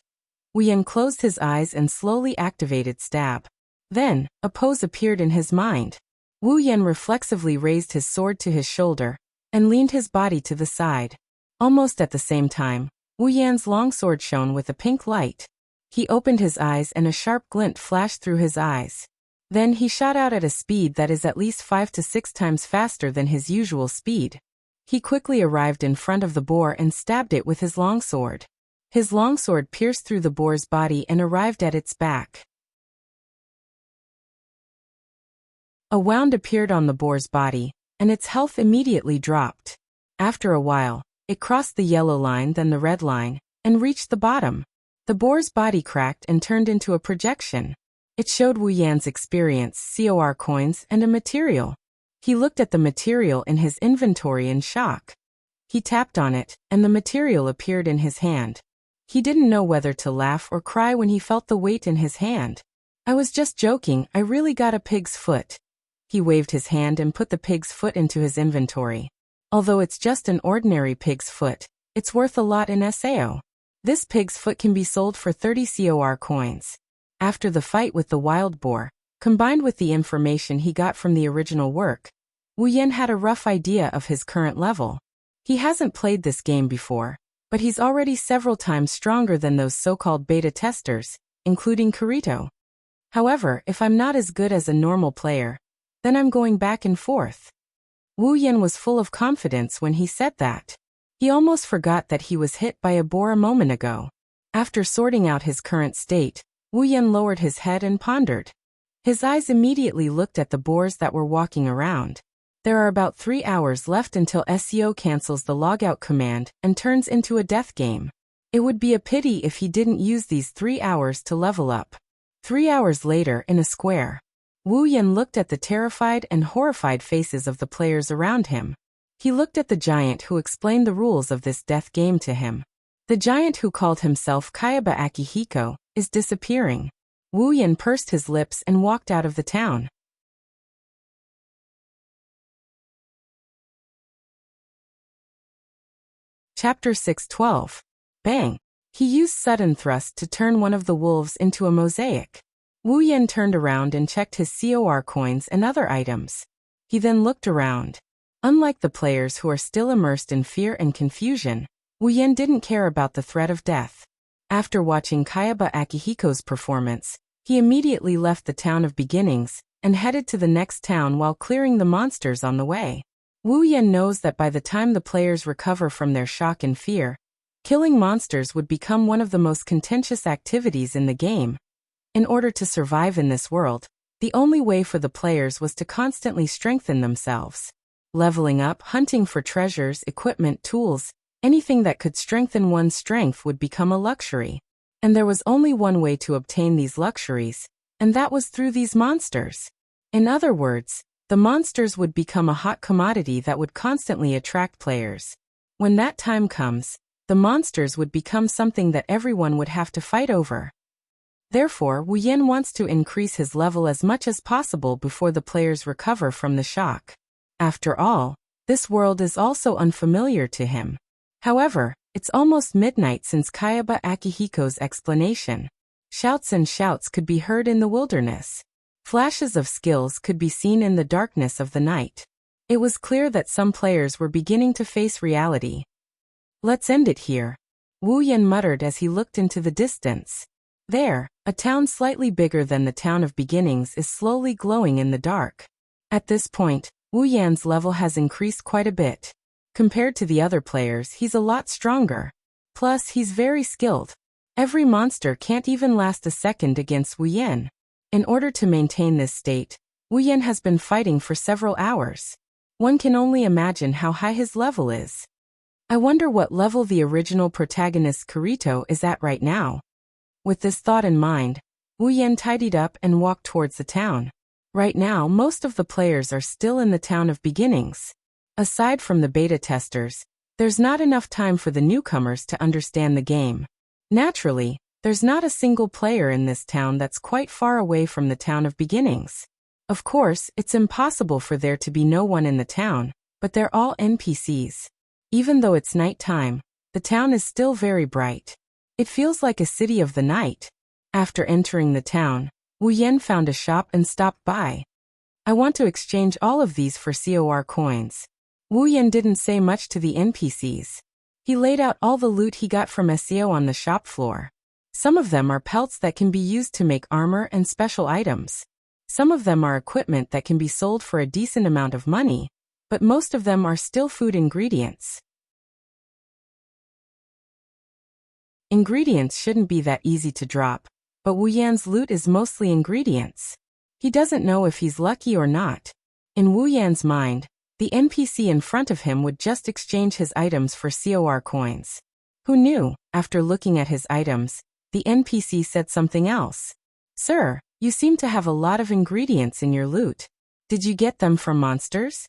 Wu Yan closed his eyes and slowly activated stab. Then, a pose appeared in his mind. Wu Yan reflexively raised his sword to his shoulder and leaned his body to the side. Almost at the same time, Wu Yan's longsword shone with a pink light. He opened his eyes and a sharp glint flashed through his eyes. Then he shot out at a speed that is at least 5 to 6 times faster than his usual speed. He quickly arrived in front of the boar and stabbed it with his longsword. His longsword pierced through the boar's body and arrived at its back. A wound appeared on the boar's body, and its health immediately dropped. After a while, it crossed the yellow line, then the red line, and reached the bottom. The boar's body cracked and turned into a projection. It showed Wu Yan's experience, COR coins, and a material. He looked at the material in his inventory in shock. He tapped on it, and the material appeared in his hand. He didn't know whether to laugh or cry when he felt the weight in his hand. I was just joking, I really got a pig's foot. He waved his hand and put the pig's foot into his inventory. Although it's just an ordinary pig's foot, it's worth a lot in SAO. This pig's foot can be sold for 30 COR coins. After the fight with the wild boar, combined with the information he got from the original work, Wu Yan had a rough idea of his current level. He hasn't played this game before, but he's already several times stronger than those so-called beta testers, including Kirito. However, if I'm not as good as a normal player, then I'm going back and forth. Wu Yan was full of confidence when he said that. He almost forgot that he was hit by a boar a moment ago. After sorting out his current state, Wu Yan lowered his head and pondered. His eyes immediately looked at the boars that were walking around. There are about 3 hours left until SEO cancels the logout command and turns into a death game. It would be a pity if he didn't use these 3 hours to level up. 3 hours later, in a square, Wu Yan looked at the terrified and horrified faces of the players around him. He looked at the giant who explained the rules of this death game to him. The giant who called himself Kayaba Akihiko is disappearing. Wu Yan pursed his lips and walked out of the town. Chapter 6:12. Bang! He used sudden thrust to turn one of the wolves into a mosaic. Wu Yan turned around and checked his COR coins and other items. He then looked around. Unlike the players who are still immersed in fear and confusion, Wu Yan didn't care about the threat of death. After watching Kayaba Akihiko's performance, he immediately left the town of beginnings and headed to the next town while clearing the monsters on the way. Wu Yan knows that by the time the players recover from their shock and fear, killing monsters would become one of the most contentious activities in the game. In order to survive in this world, the only way for the players was to constantly strengthen themselves. Leveling up, hunting for treasures, equipment, tools, anything that could strengthen one's strength would become a luxury. And there was only one way to obtain these luxuries, and that was through these monsters. In other words, the monsters would become a hot commodity that would constantly attract players. When that time comes, the monsters would become something that everyone would have to fight over. Therefore, Wu Yan wants to increase his level as much as possible before the players recover from the shock. After all, this world is also unfamiliar to him. However, it's almost midnight since Kayaba Akihiko's explanation. Shouts and shouts could be heard in the wilderness. Flashes of skills could be seen in the darkness of the night. It was clear that some players were beginning to face reality. Let's end it here, Wu Yan muttered as he looked into the distance. There, a town slightly bigger than the town of beginnings is slowly glowing in the dark. At this point, Wu Yan's level has increased quite a bit. Compared to the other players, he's a lot stronger. Plus, he's very skilled. Every monster can't even last a second against Wu Yan. In order to maintain this state, Wu Yan has been fighting for several hours. One can only imagine how high his level is. I wonder what level the original protagonist Kirito is at right now. With this thought in mind, Wu Yan tidied up and walked towards the town. Right now, most of the players are still in the town of beginnings. Aside from the beta testers, there's not enough time for the newcomers to understand the game. Naturally, there's not a single player in this town that's quite far away from the town of beginnings. Of course, it's impossible for there to be no one in the town, but they're all NPCs. Even though it's night time, the town is still very bright. It feels like a city of the night. After entering the town, Wu Yan found a shop and stopped by. I want to exchange all of these for COR coins. Wu Yan didn't say much to the NPCs. He laid out all the loot he got from SEO on the shop floor. Some of them are pelts that can be used to make armor and special items. Some of them are equipment that can be sold for a decent amount of money, but most of them are still food ingredients. Ingredients shouldn't be that easy to drop, but Wu Yan's loot is mostly ingredients. He doesn't know if he's lucky or not. In Wu Yan's mind, the NPC in front of him would just exchange his items for COR coins. Who knew? After looking at his items, the NPC said something else. Sir, you seem to have a lot of ingredients in your loot. Did you get them from monsters?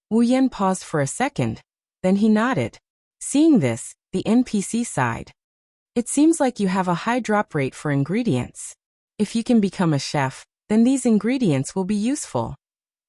Wu Yan paused for a second, then he nodded. Seeing this, the NPC sighed. It seems like you have a high drop rate for ingredients. If you can become a chef, then these ingredients will be useful.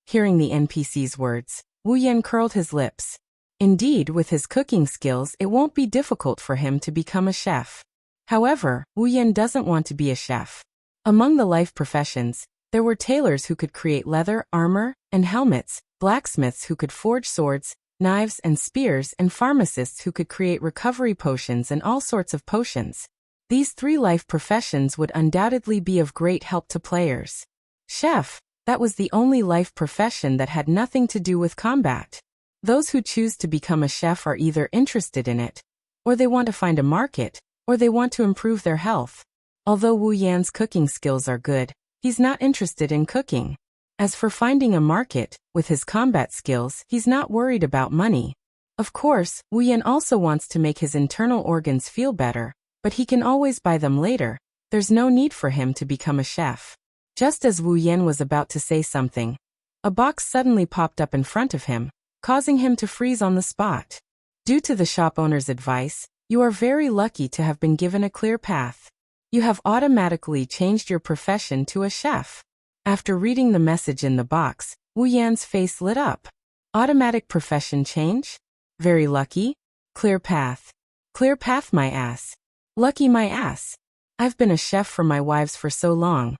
Hearing the NPC's words, Wu Yan curled his lips. Indeed, with his cooking skills, it won't be difficult for him to become a chef. However, Wu Yan doesn't want to be a chef. Among the life professions, there were tailors who could create leather, armor, and helmets, blacksmiths who could forge swords, knives and spears, and pharmacists who could create recovery potions and all sorts of potions. These 3 life professions would undoubtedly be of great help to players. Chef, that was the only life profession that had nothing to do with combat. Those who choose to become a chef are either interested in it, or they want to find a market, or they want to improve their health. Although Wu Yan's cooking skills are good, he's not interested in cooking. As for finding a market, with his combat skills, he's not worried about money. Of course, Wu Yan also wants to make his internal organs feel better, but he can always buy them later. There's no need for him to become a chef. Just as Wu Yan was about to say something, a box suddenly popped up in front of him, causing him to freeze on the spot. Due to the shop owner's advice, you are very lucky to have been given a clear path. You have automatically changed your profession to a chef. After reading the message in the box, Wu Yan's face lit up. Automatic profession change? Very lucky? Clear path. Clear path my ass. Lucky my ass. I've been a chef for my wives for so long.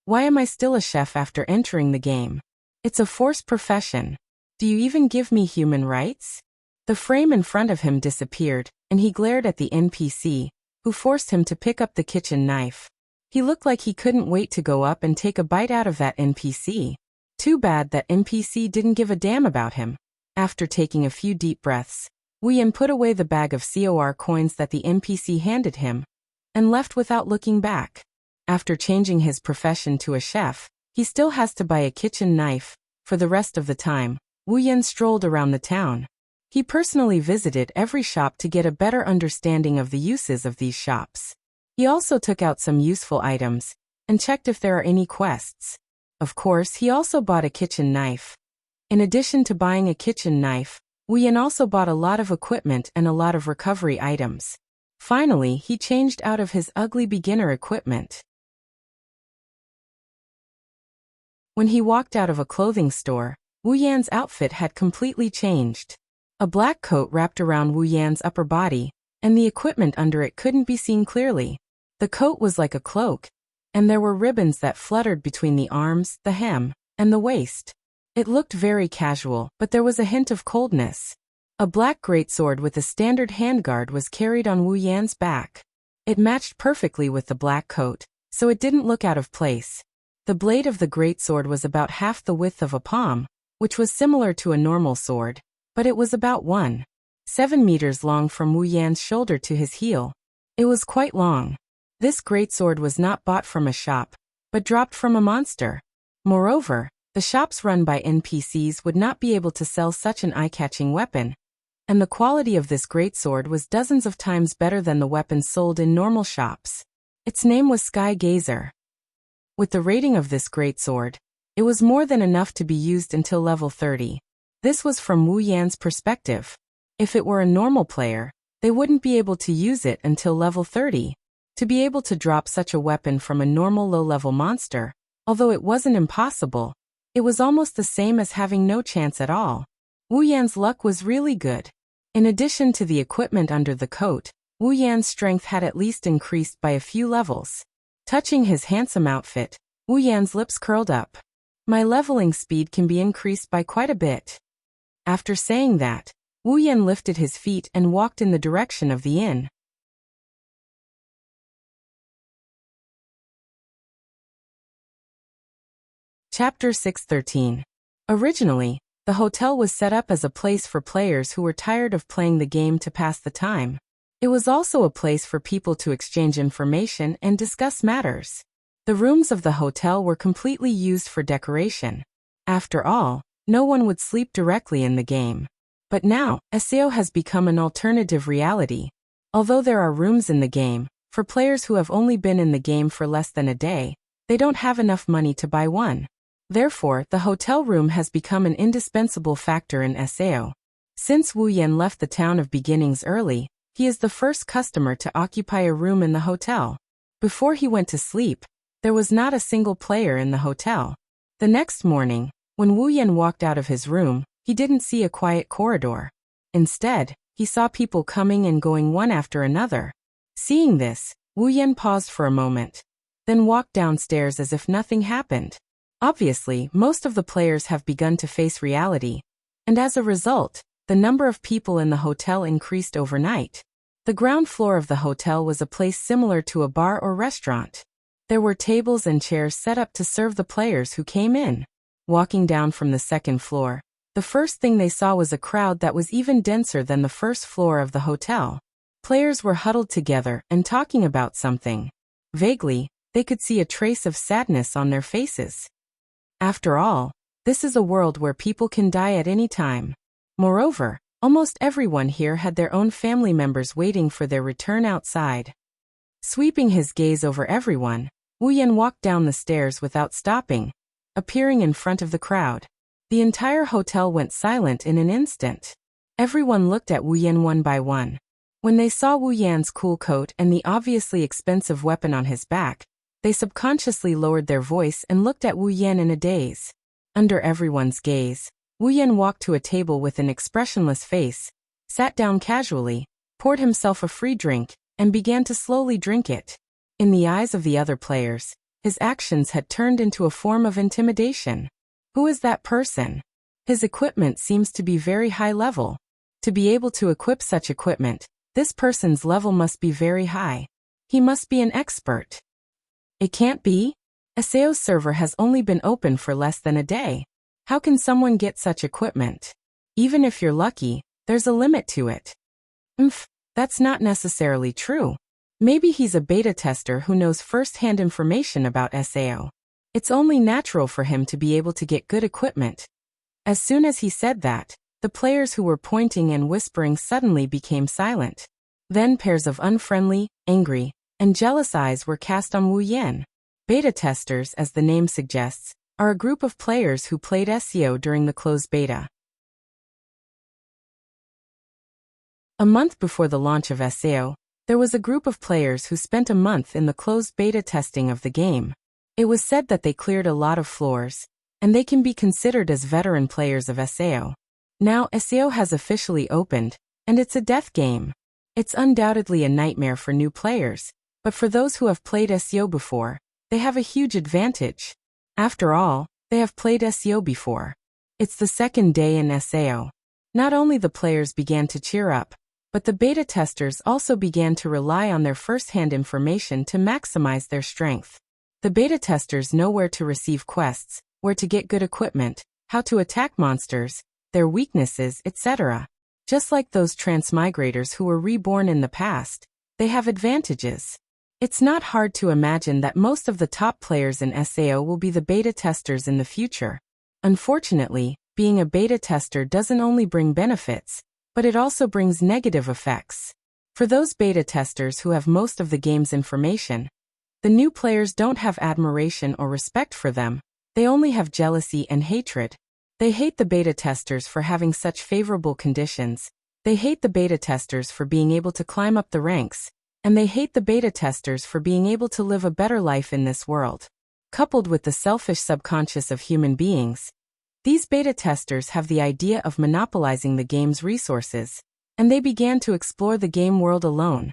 Why am I still a chef after entering the game? It's a forced profession. Do you even give me human rights? The frame in front of him disappeared, and he glared at the NPC, who forced him to pick up the kitchen knife. He looked like he couldn't wait to go up and take a bite out of that NPC. Too bad that NPC didn't give a damn about him. After taking a few deep breaths, Wu Yan put away the bag of COR coins that the NPC handed him, and left without looking back. After changing his profession to a chef, he still has to buy a kitchen knife. For the rest of the time, Wu Yan strolled around the town. He personally visited every shop to get a better understanding of the uses of these shops. He also took out some useful items, and checked if there are any quests. Of course, he also bought a kitchen knife. In addition to buying a kitchen knife, Wu Yan also bought a lot of equipment and a lot of recovery items. Finally, he changed out of his ugly beginner equipment. When he walked out of a clothing store, Wu Yan's outfit had completely changed. A black coat wrapped around Wu Yan's upper body, and the equipment under it couldn't be seen clearly. The coat was like a cloak, and there were ribbons that fluttered between the arms, the hem, and the waist. It looked very casual, but there was a hint of coldness. A black greatsword with a standard handguard was carried on Wu Yan's back. It matched perfectly with the black coat, so it didn't look out of place. The blade of the greatsword was about half the width of a palm, which was similar to a normal sword, but it was about 1.7 meters long from Wu Yan's shoulder to his heel. It was quite long. This greatsword was not bought from a shop, but dropped from a monster. Moreover, the shops run by NPCs would not be able to sell such an eye-catching weapon, and the quality of this greatsword was dozens of times better than the weapons sold in normal shops. Its name was Sky Gazer. With the rating of this greatsword, it was more than enough to be used until level 30. This was from Wu Yan's perspective. If it were a normal player, they wouldn't be able to use it until level 30. To be able to drop such a weapon from a normal low-level monster, although it wasn't impossible, it was almost the same as having no chance at all. Wu Yan's luck was really good. In addition to the equipment under the coat, Wu Yan's strength had at least increased by a few levels. Touching his handsome outfit, Wu Yan's lips curled up. My leveling speed can be increased by quite a bit. After saying that, Wu Yan lifted his feet and walked in the direction of the inn. Chapter 613. Originally, the hotel was set up as a place for players who were tired of playing the game to pass the time. It was also a place for people to exchange information and discuss matters. The rooms of the hotel were completely used for decoration. After all, no one would sleep directly in the game. But now, SEO has become an alternative reality. Although there are rooms in the game, for players who have only been in the game for less than a day, they don't have enough money to buy one. Therefore, the hotel room has become an indispensable factor in SAO. Since Wu Yan left the town of beginnings early, he is the first customer to occupy a room in the hotel. Before he went to sleep, there was not a single player in the hotel. The next morning, when Wu Yan walked out of his room, he didn't see a quiet corridor. Instead, he saw people coming and going one after another. Seeing this, Wu Yan paused for a moment, then walked downstairs as if nothing happened. Obviously, most of the players have begun to face reality, and as a result, the number of people in the hotel increased overnight. The ground floor of the hotel was a place similar to a bar or restaurant. There were tables and chairs set up to serve the players who came in. Walking down from the second floor, the first thing they saw was a crowd that was even denser than the first floor of the hotel. Players were huddled together and talking about something. Vaguely, they could see a trace of sadness on their faces. After all, this is a world where people can die at any time. Moreover, almost everyone here had their own family members waiting for their return outside. Sweeping his gaze over everyone, Wu Yan walked down the stairs without stopping, appearing in front of the crowd. The entire hotel went silent in an instant. Everyone looked at Wu Yan one by one. When they saw Wu Yan's cool coat and the obviously expensive weapon on his back, they subconsciously lowered their voice and looked at Wu Yan in a daze. Under everyone's gaze, Wu Yan walked to a table with an expressionless face, sat down casually, poured himself a free drink, and began to slowly drink it. In the eyes of the other players, his actions had turned into a form of intimidation. Who is that person? His equipment seems to be very high level. To be able to equip such equipment, this person's level must be very high. He must be an expert. It can't be. SAO's server has only been open for less than a day. How can someone get such equipment? Even if you're lucky, there's a limit to it. That's not necessarily true. Maybe he's a beta tester who knows first-hand information about SAO. It's only natural for him to be able to get good equipment. As soon as he said that, the players who were pointing and whispering suddenly became silent. Then pairs of unfriendly, angry, and jealous eyes were cast on Wu Yan. Beta testers, as the name suggests, are a group of players who played SAO during the closed beta. A month before the launch of SAO, there was a group of players who spent a month in the closed beta testing of the game. It was said that they cleared a lot of floors, and they can be considered as veteran players of SAO. Now SAO has officially opened, and it's a death game. It's undoubtedly a nightmare for new players, but for those who have played SAO before, they have a huge advantage. After all, they have played SAO before. It's the second day in SAO. Not only the players began to cheer up, but the beta testers also began to rely on their first-hand information to maximize their strength. The beta testers know where to receive quests, where to get good equipment, how to attack monsters, their weaknesses, etc. Just like those transmigrators who were reborn in the past, they have advantages. It's not hard to imagine that most of the top players in SAO will be the beta testers in the future. Unfortunately, being a beta tester doesn't only bring benefits, but it also brings negative effects. For those beta testers who have most of the game's information, the new players don't have admiration or respect for them, they only have jealousy and hatred. They hate the beta testers for having such favorable conditions, they hate the beta testers for being able to climb up the ranks, and they hate the beta testers for being able to live a better life in this world. Coupled with the selfish subconscious of human beings, these beta testers have the idea of monopolizing the game's resources, and they began to explore the game world alone,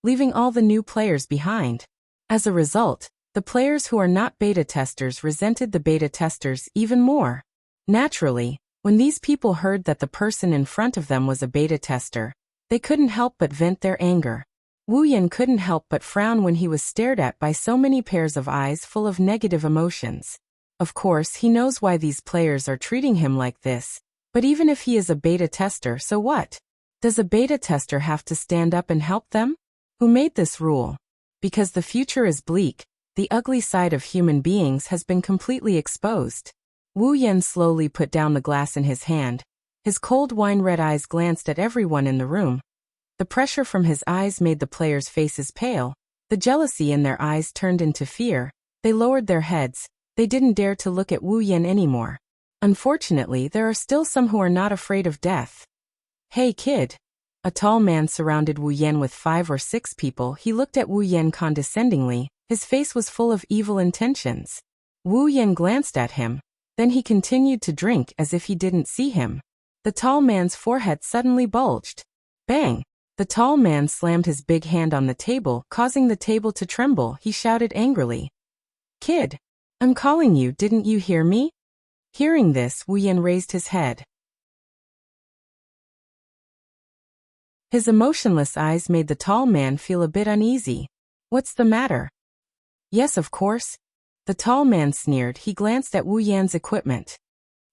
leaving all the new players behind. As a result, the players who are not beta testers resented the beta testers even more. Naturally, when these people heard that the person in front of them was a beta tester, they couldn't help but vent their anger. Wu Yan couldn't help but frown when he was stared at by so many pairs of eyes full of negative emotions. Of course, he knows why these players are treating him like this, but even if he is a beta tester, so what? Does a beta tester have to stand up and help them? Who made this rule? Because the future is bleak, the ugly side of human beings has been completely exposed. Wu Yan slowly put down the glass in his hand. His cold wine-red eyes glanced at everyone in the room. The pressure from his eyes made the players' faces pale. The jealousy in their eyes turned into fear. They lowered their heads. They didn't dare to look at Wu Yan anymore. Unfortunately, there are still some who are not afraid of death. Hey kid. A tall man surrounded Wu Yan with 5 or 6 people. He looked at Wu Yan condescendingly. His face was full of evil intentions. Wu Yan glanced at him. Then he continued to drink as if he didn't see him. The tall man's forehead suddenly bulged. Bang! The tall man slammed his big hand on the table, causing the table to tremble. He shouted angrily. Kid! I'm calling you, didn't you hear me? Hearing this, Wu Yan raised his head. His emotionless eyes made the tall man feel a bit uneasy. What's the matter? Yes, of course. The tall man sneered. He glanced at Wu Yan's equipment.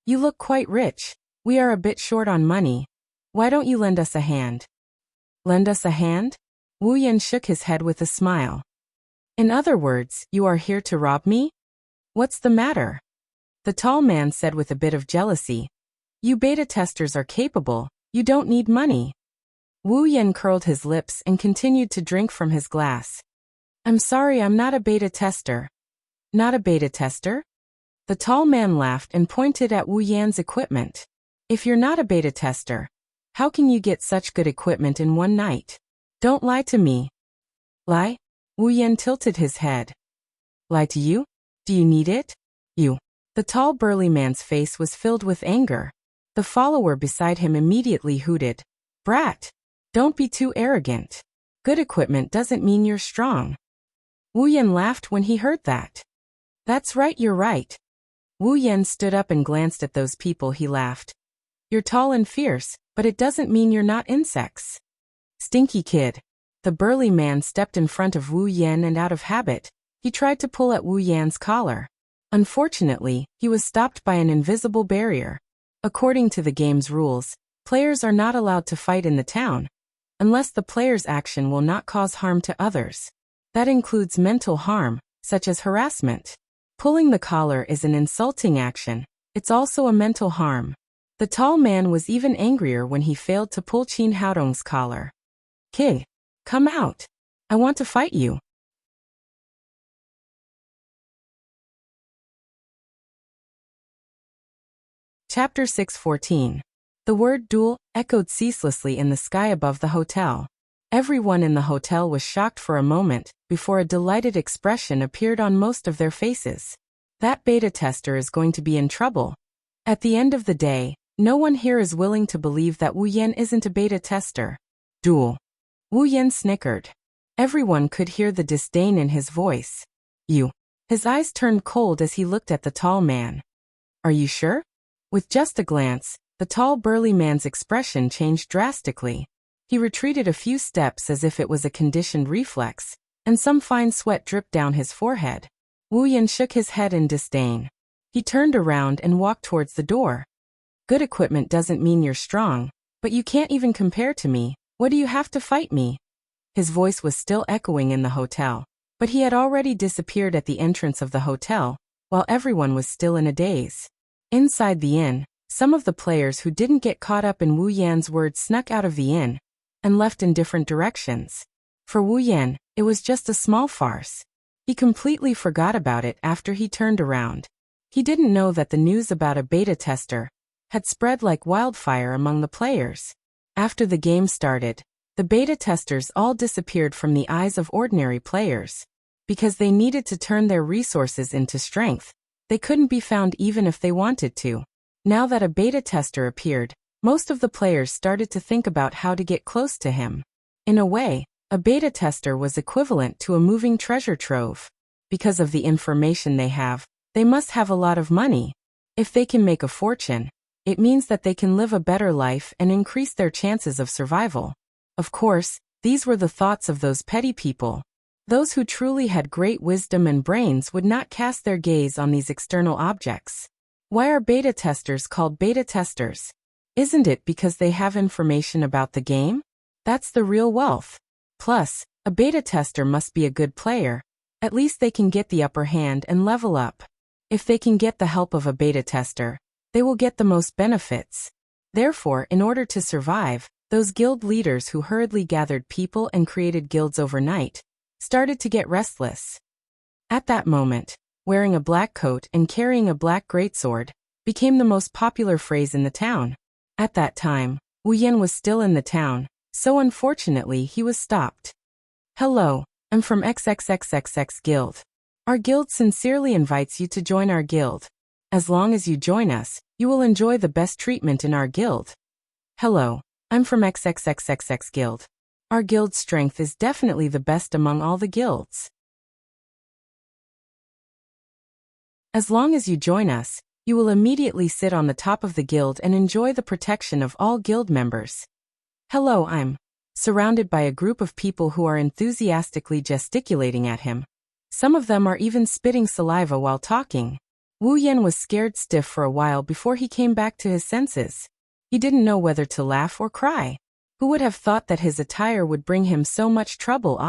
You look quite rich. We are a bit short on money. Why don't you lend us a hand? Lend us a hand? Wu Yan shook his head with a smile. In other words, you are here to rob me? What's the matter? The tall man said with a bit of jealousy. You beta testers are capable. You don't need money. Wu Yan curled his lips and continued to drink from his glass. I'm sorry, I'm not a beta tester. Not a beta tester? The tall man laughed and pointed at Wu Yan's equipment. If you're not a beta tester, how can you get such good equipment in one night? Don't lie to me. Lie? Wu Yan tilted his head. Lie to you? Do you need it? You. The tall burly man's face was filled with anger. The follower beside him immediately hooted. Brat! Don't be too arrogant. Good equipment doesn't mean you're strong. Wu Yan laughed when he heard that. That's right, you're right. Wu Yan stood up and glanced at those people. He laughed. You're tall and fierce, but it doesn't mean you're not insects. Stinky kid. The burly man stepped in front of Wu Yan and out of habit, he tried to pull at Wu Yan's collar. Unfortunately, he was stopped by an invisible barrier. According to the game's rules, players are not allowed to fight in the town, unless the player's action will not cause harm to others. That includes mental harm, such as harassment. Pulling the collar is an insulting action. It's also a mental harm. The tall man was even angrier when he failed to pull Qin Haodong's collar. Kid, come out. I want to fight you. Chapter 6:14. The word duel echoed ceaselessly in the sky above the hotel. Everyone in the hotel was shocked for a moment, before a delighted expression appeared on most of their faces. That beta tester is going to be in trouble. At the end of the day, no one here is willing to believe that Wu Yan isn't a beta tester. Duel. Wu Yan snickered. Everyone could hear the disdain in his voice. You. His eyes turned cold as he looked at the tall man. Are you sure? With just a glance, the tall burly man's expression changed drastically. He retreated a few steps as if it was a conditioned reflex, and some fine sweat dripped down his forehead. Wu Yan shook his head in disdain. He turned around and walked towards the door. Good equipment doesn't mean you're strong, but you can't even compare to me. What do you have to fight me? His voice was still echoing in the hotel, but he had already disappeared at the entrance of the hotel, while everyone was still in a daze. Inside the inn, some of the players who didn't get caught up in Wu Yan's words snuck out of the inn and left in different directions. For Wu Yan, it was just a small farce. He completely forgot about it after he turned around. He didn't know that the news about a beta tester had spread like wildfire among the players. After the game started, the beta testers all disappeared from the eyes of ordinary players. Because they needed to turn their resources into strength, they couldn't be found even if they wanted to. Now that a beta tester appeared, most of the players started to think about how to get close to him. In a way, a beta tester was equivalent to a moving treasure trove. Because of the information they must have a lot of money. If they can make a fortune, it means that they can live a better life and increase their chances of survival. Of course, these were the thoughts of those petty people. Those who truly had great wisdom and brains would not cast their gaze on these external objects. Why are beta testers called beta testers? Isn't it because they have information about the game? That's the real wealth. Plus, a beta tester must be a good player. At least they can get the upper hand and level up. If they can get the help of a beta tester, they will get the most benefits. Therefore, in order to survive, Those guild leaders who hurriedly gathered people and created guilds overnight started to get restless. At that moment, wearing a black coat and carrying a black greatsword became the most popular phrase in the town. At that time, Wu Yan was still in the town, so unfortunately he was stopped. Hello, I'm from XXXXX Guild. Our guild sincerely invites you to join our guild. As long as you join us, you will enjoy the best treatment in our guild. Hello, I'm from XXXXX Guild. Our guild strength is definitely the best among all the guilds. As long as you join us, you will immediately sit on the top of the guild and enjoy the protection of all guild members. Hello, I'm surrounded by a group of people who are enthusiastically gesticulating at him. Some of them are even spitting saliva while talking. Wu Yan was scared stiff for a while before he came back to his senses. He didn't know whether to laugh or cry. Who would have thought that his attire would bring him so much trouble?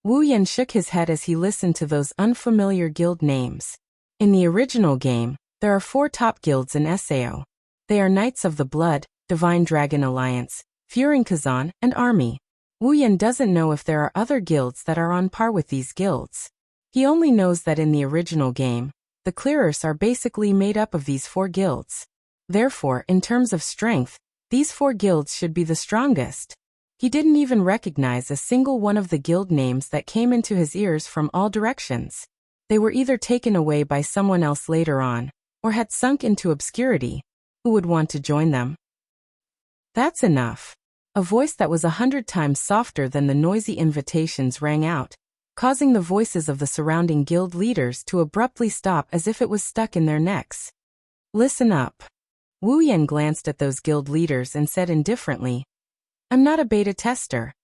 Wu Yan shook his head as he listened to those unfamiliar guild names. In the original game, there are 4 top guilds in SAO. They are Knights of the Blood, Divine Dragon Alliance, Furing Kazan, and Army. Wu Yan doesn't know if there are other guilds that are on par with these guilds. He only knows that in the original game, the clearers are basically made up of these 4 guilds. Therefore, in terms of strength, these 4 guilds should be the strongest. He didn't even recognize a single one of the guild names that came into his ears from all directions. They were either taken away by someone else later on, or had sunk into obscurity. Who would want to join them? That's enough. A voice that was 100 times softer than the noisy invitations rang out, causing the voices of the surrounding guild leaders to abruptly stop as if it was stuck in their necks. Listen up. Wu Yan glanced at those guild leaders and said indifferently, I'm not a beta tester.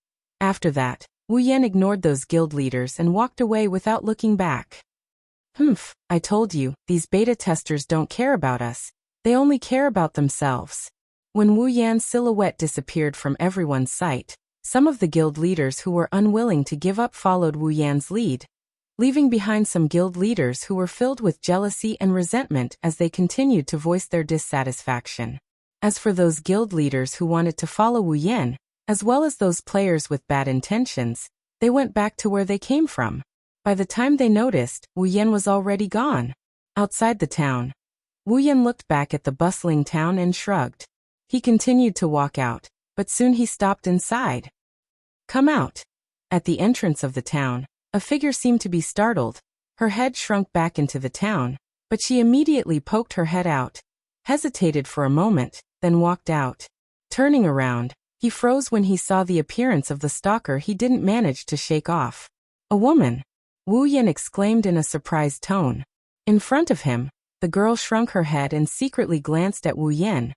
After that, Wu Yan ignored those guild leaders and walked away without looking back. I told you, these beta testers don't care about us. They only care about themselves. When Wu Yan's silhouette disappeared from everyone's sight, some of the guild leaders who were unwilling to give up followed Wu Yan's lead, leaving behind some guild leaders who were filled with jealousy and resentment as they continued to voice their dissatisfaction. As for those guild leaders who wanted to follow Wu Yan, as well as those players with bad intentions, they went back to where they came from. By the time they noticed, Wu Yan was already gone. Outside the town, Wu Yan looked back at the bustling town and shrugged. He continued to walk out, but soon he stopped inside. Come out. At the entrance of the town, a figure seemed to be startled. Her head shrunk back into the town, but she immediately poked her head out, hesitated for a moment, then walked out. Turning around, he froze when he saw the appearance of the stalker he didn't manage to shake off. A woman! Wu Yan exclaimed in a surprised tone. In front of him, the girl shrunk her head and secretly glanced at Wu Yan.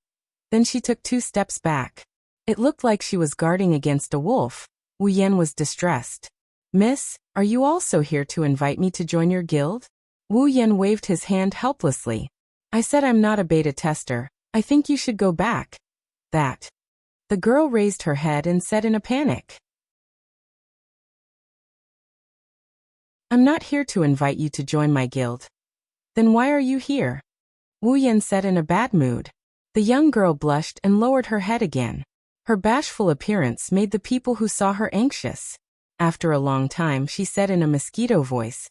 Then she took 2 steps back. It looked like she was guarding against a wolf. Wu Yan was distressed. Miss, are you also here to invite me to join your guild? Wu Yan waved his hand helplessly. I said I'm not a beta tester. I think you should go back. That. The girl raised her head and said in a panic. I'm not here to invite you to join my guild. Then why are you here? Wu Yan said in a bad mood. The young girl blushed and lowered her head again. Her bashful appearance made the people who saw her anxious. After a long time she said in a mosquito voice,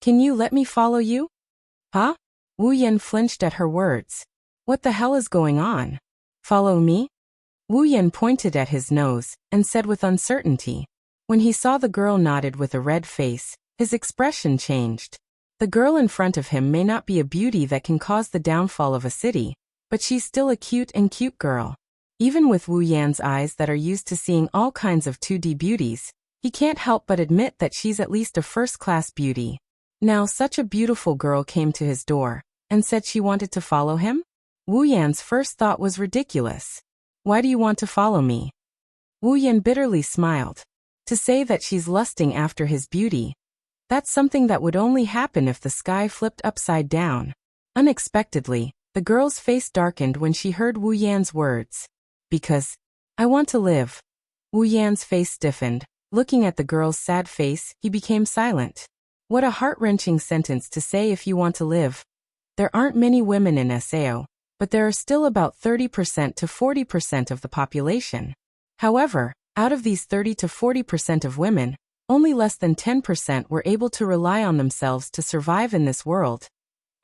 Can you let me follow you? Huh? Wu Yan flinched at her words. What the hell is going on? Follow me? Wu Yan pointed at his nose and said with uncertainty. When he saw the girl nodded with a red face, his expression changed. The girl in front of him may not be a beauty that can cause the downfall of a city, but she's still a cute girl. Even with Wu Yan's eyes that are used to seeing all kinds of 2D beauties, he can't help but admit that she's at least a first-class beauty. Now such a beautiful girl came to his door and said she wanted to follow him? Wu Yan's first thought was ridiculous. Why do you want to follow me? Wu Yan bitterly smiled. To say that she's lusting after his beauty, that's something that would only happen if the sky flipped upside down. Unexpectedly, the girl's face darkened when she heard Wu Yan's words. Because I want to live. Wu Yan's face stiffened. Looking at the girl's sad face, he became silent. What a heart-wrenching sentence to say if you want to live. There aren't many women in SAO. but there are still about 30% to 40% of the population. However, out of these 30 to 40% of women, only less than 10% were able to rely on themselves to survive in this world.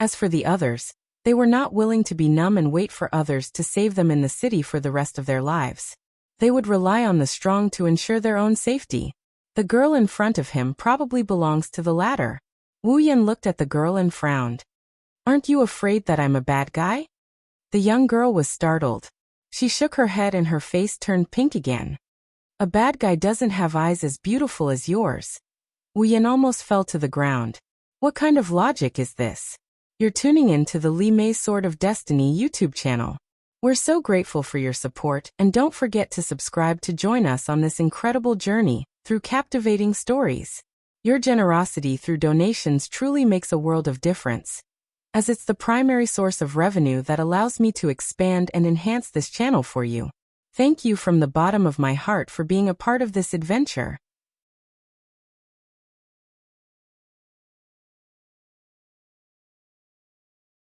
As for the others, they were not willing to be numb and wait for others to save them in the city for the rest of their lives. They would rely on the strong to ensure their own safety. The girl in front of him probably belongs to the latter. Wu Yan looked at the girl and frowned. "Aren't you afraid that I'm a bad guy?" The young girl was startled. She shook her head and her face turned pink again. "A bad guy doesn't have eyes as beautiful as yours." Wu Yan almost fell to the ground. What kind of logic is this? You're tuning in to the Li Mei Sword of Destiny YouTube channel. We're so grateful for your support, and don't forget to subscribe to join us on this incredible journey through captivating stories. Your generosity through donations truly makes a world of difference, as it's the primary source of revenue that allows me to expand and enhance this channel for you. Thank you from the bottom of my heart for being a part of this adventure.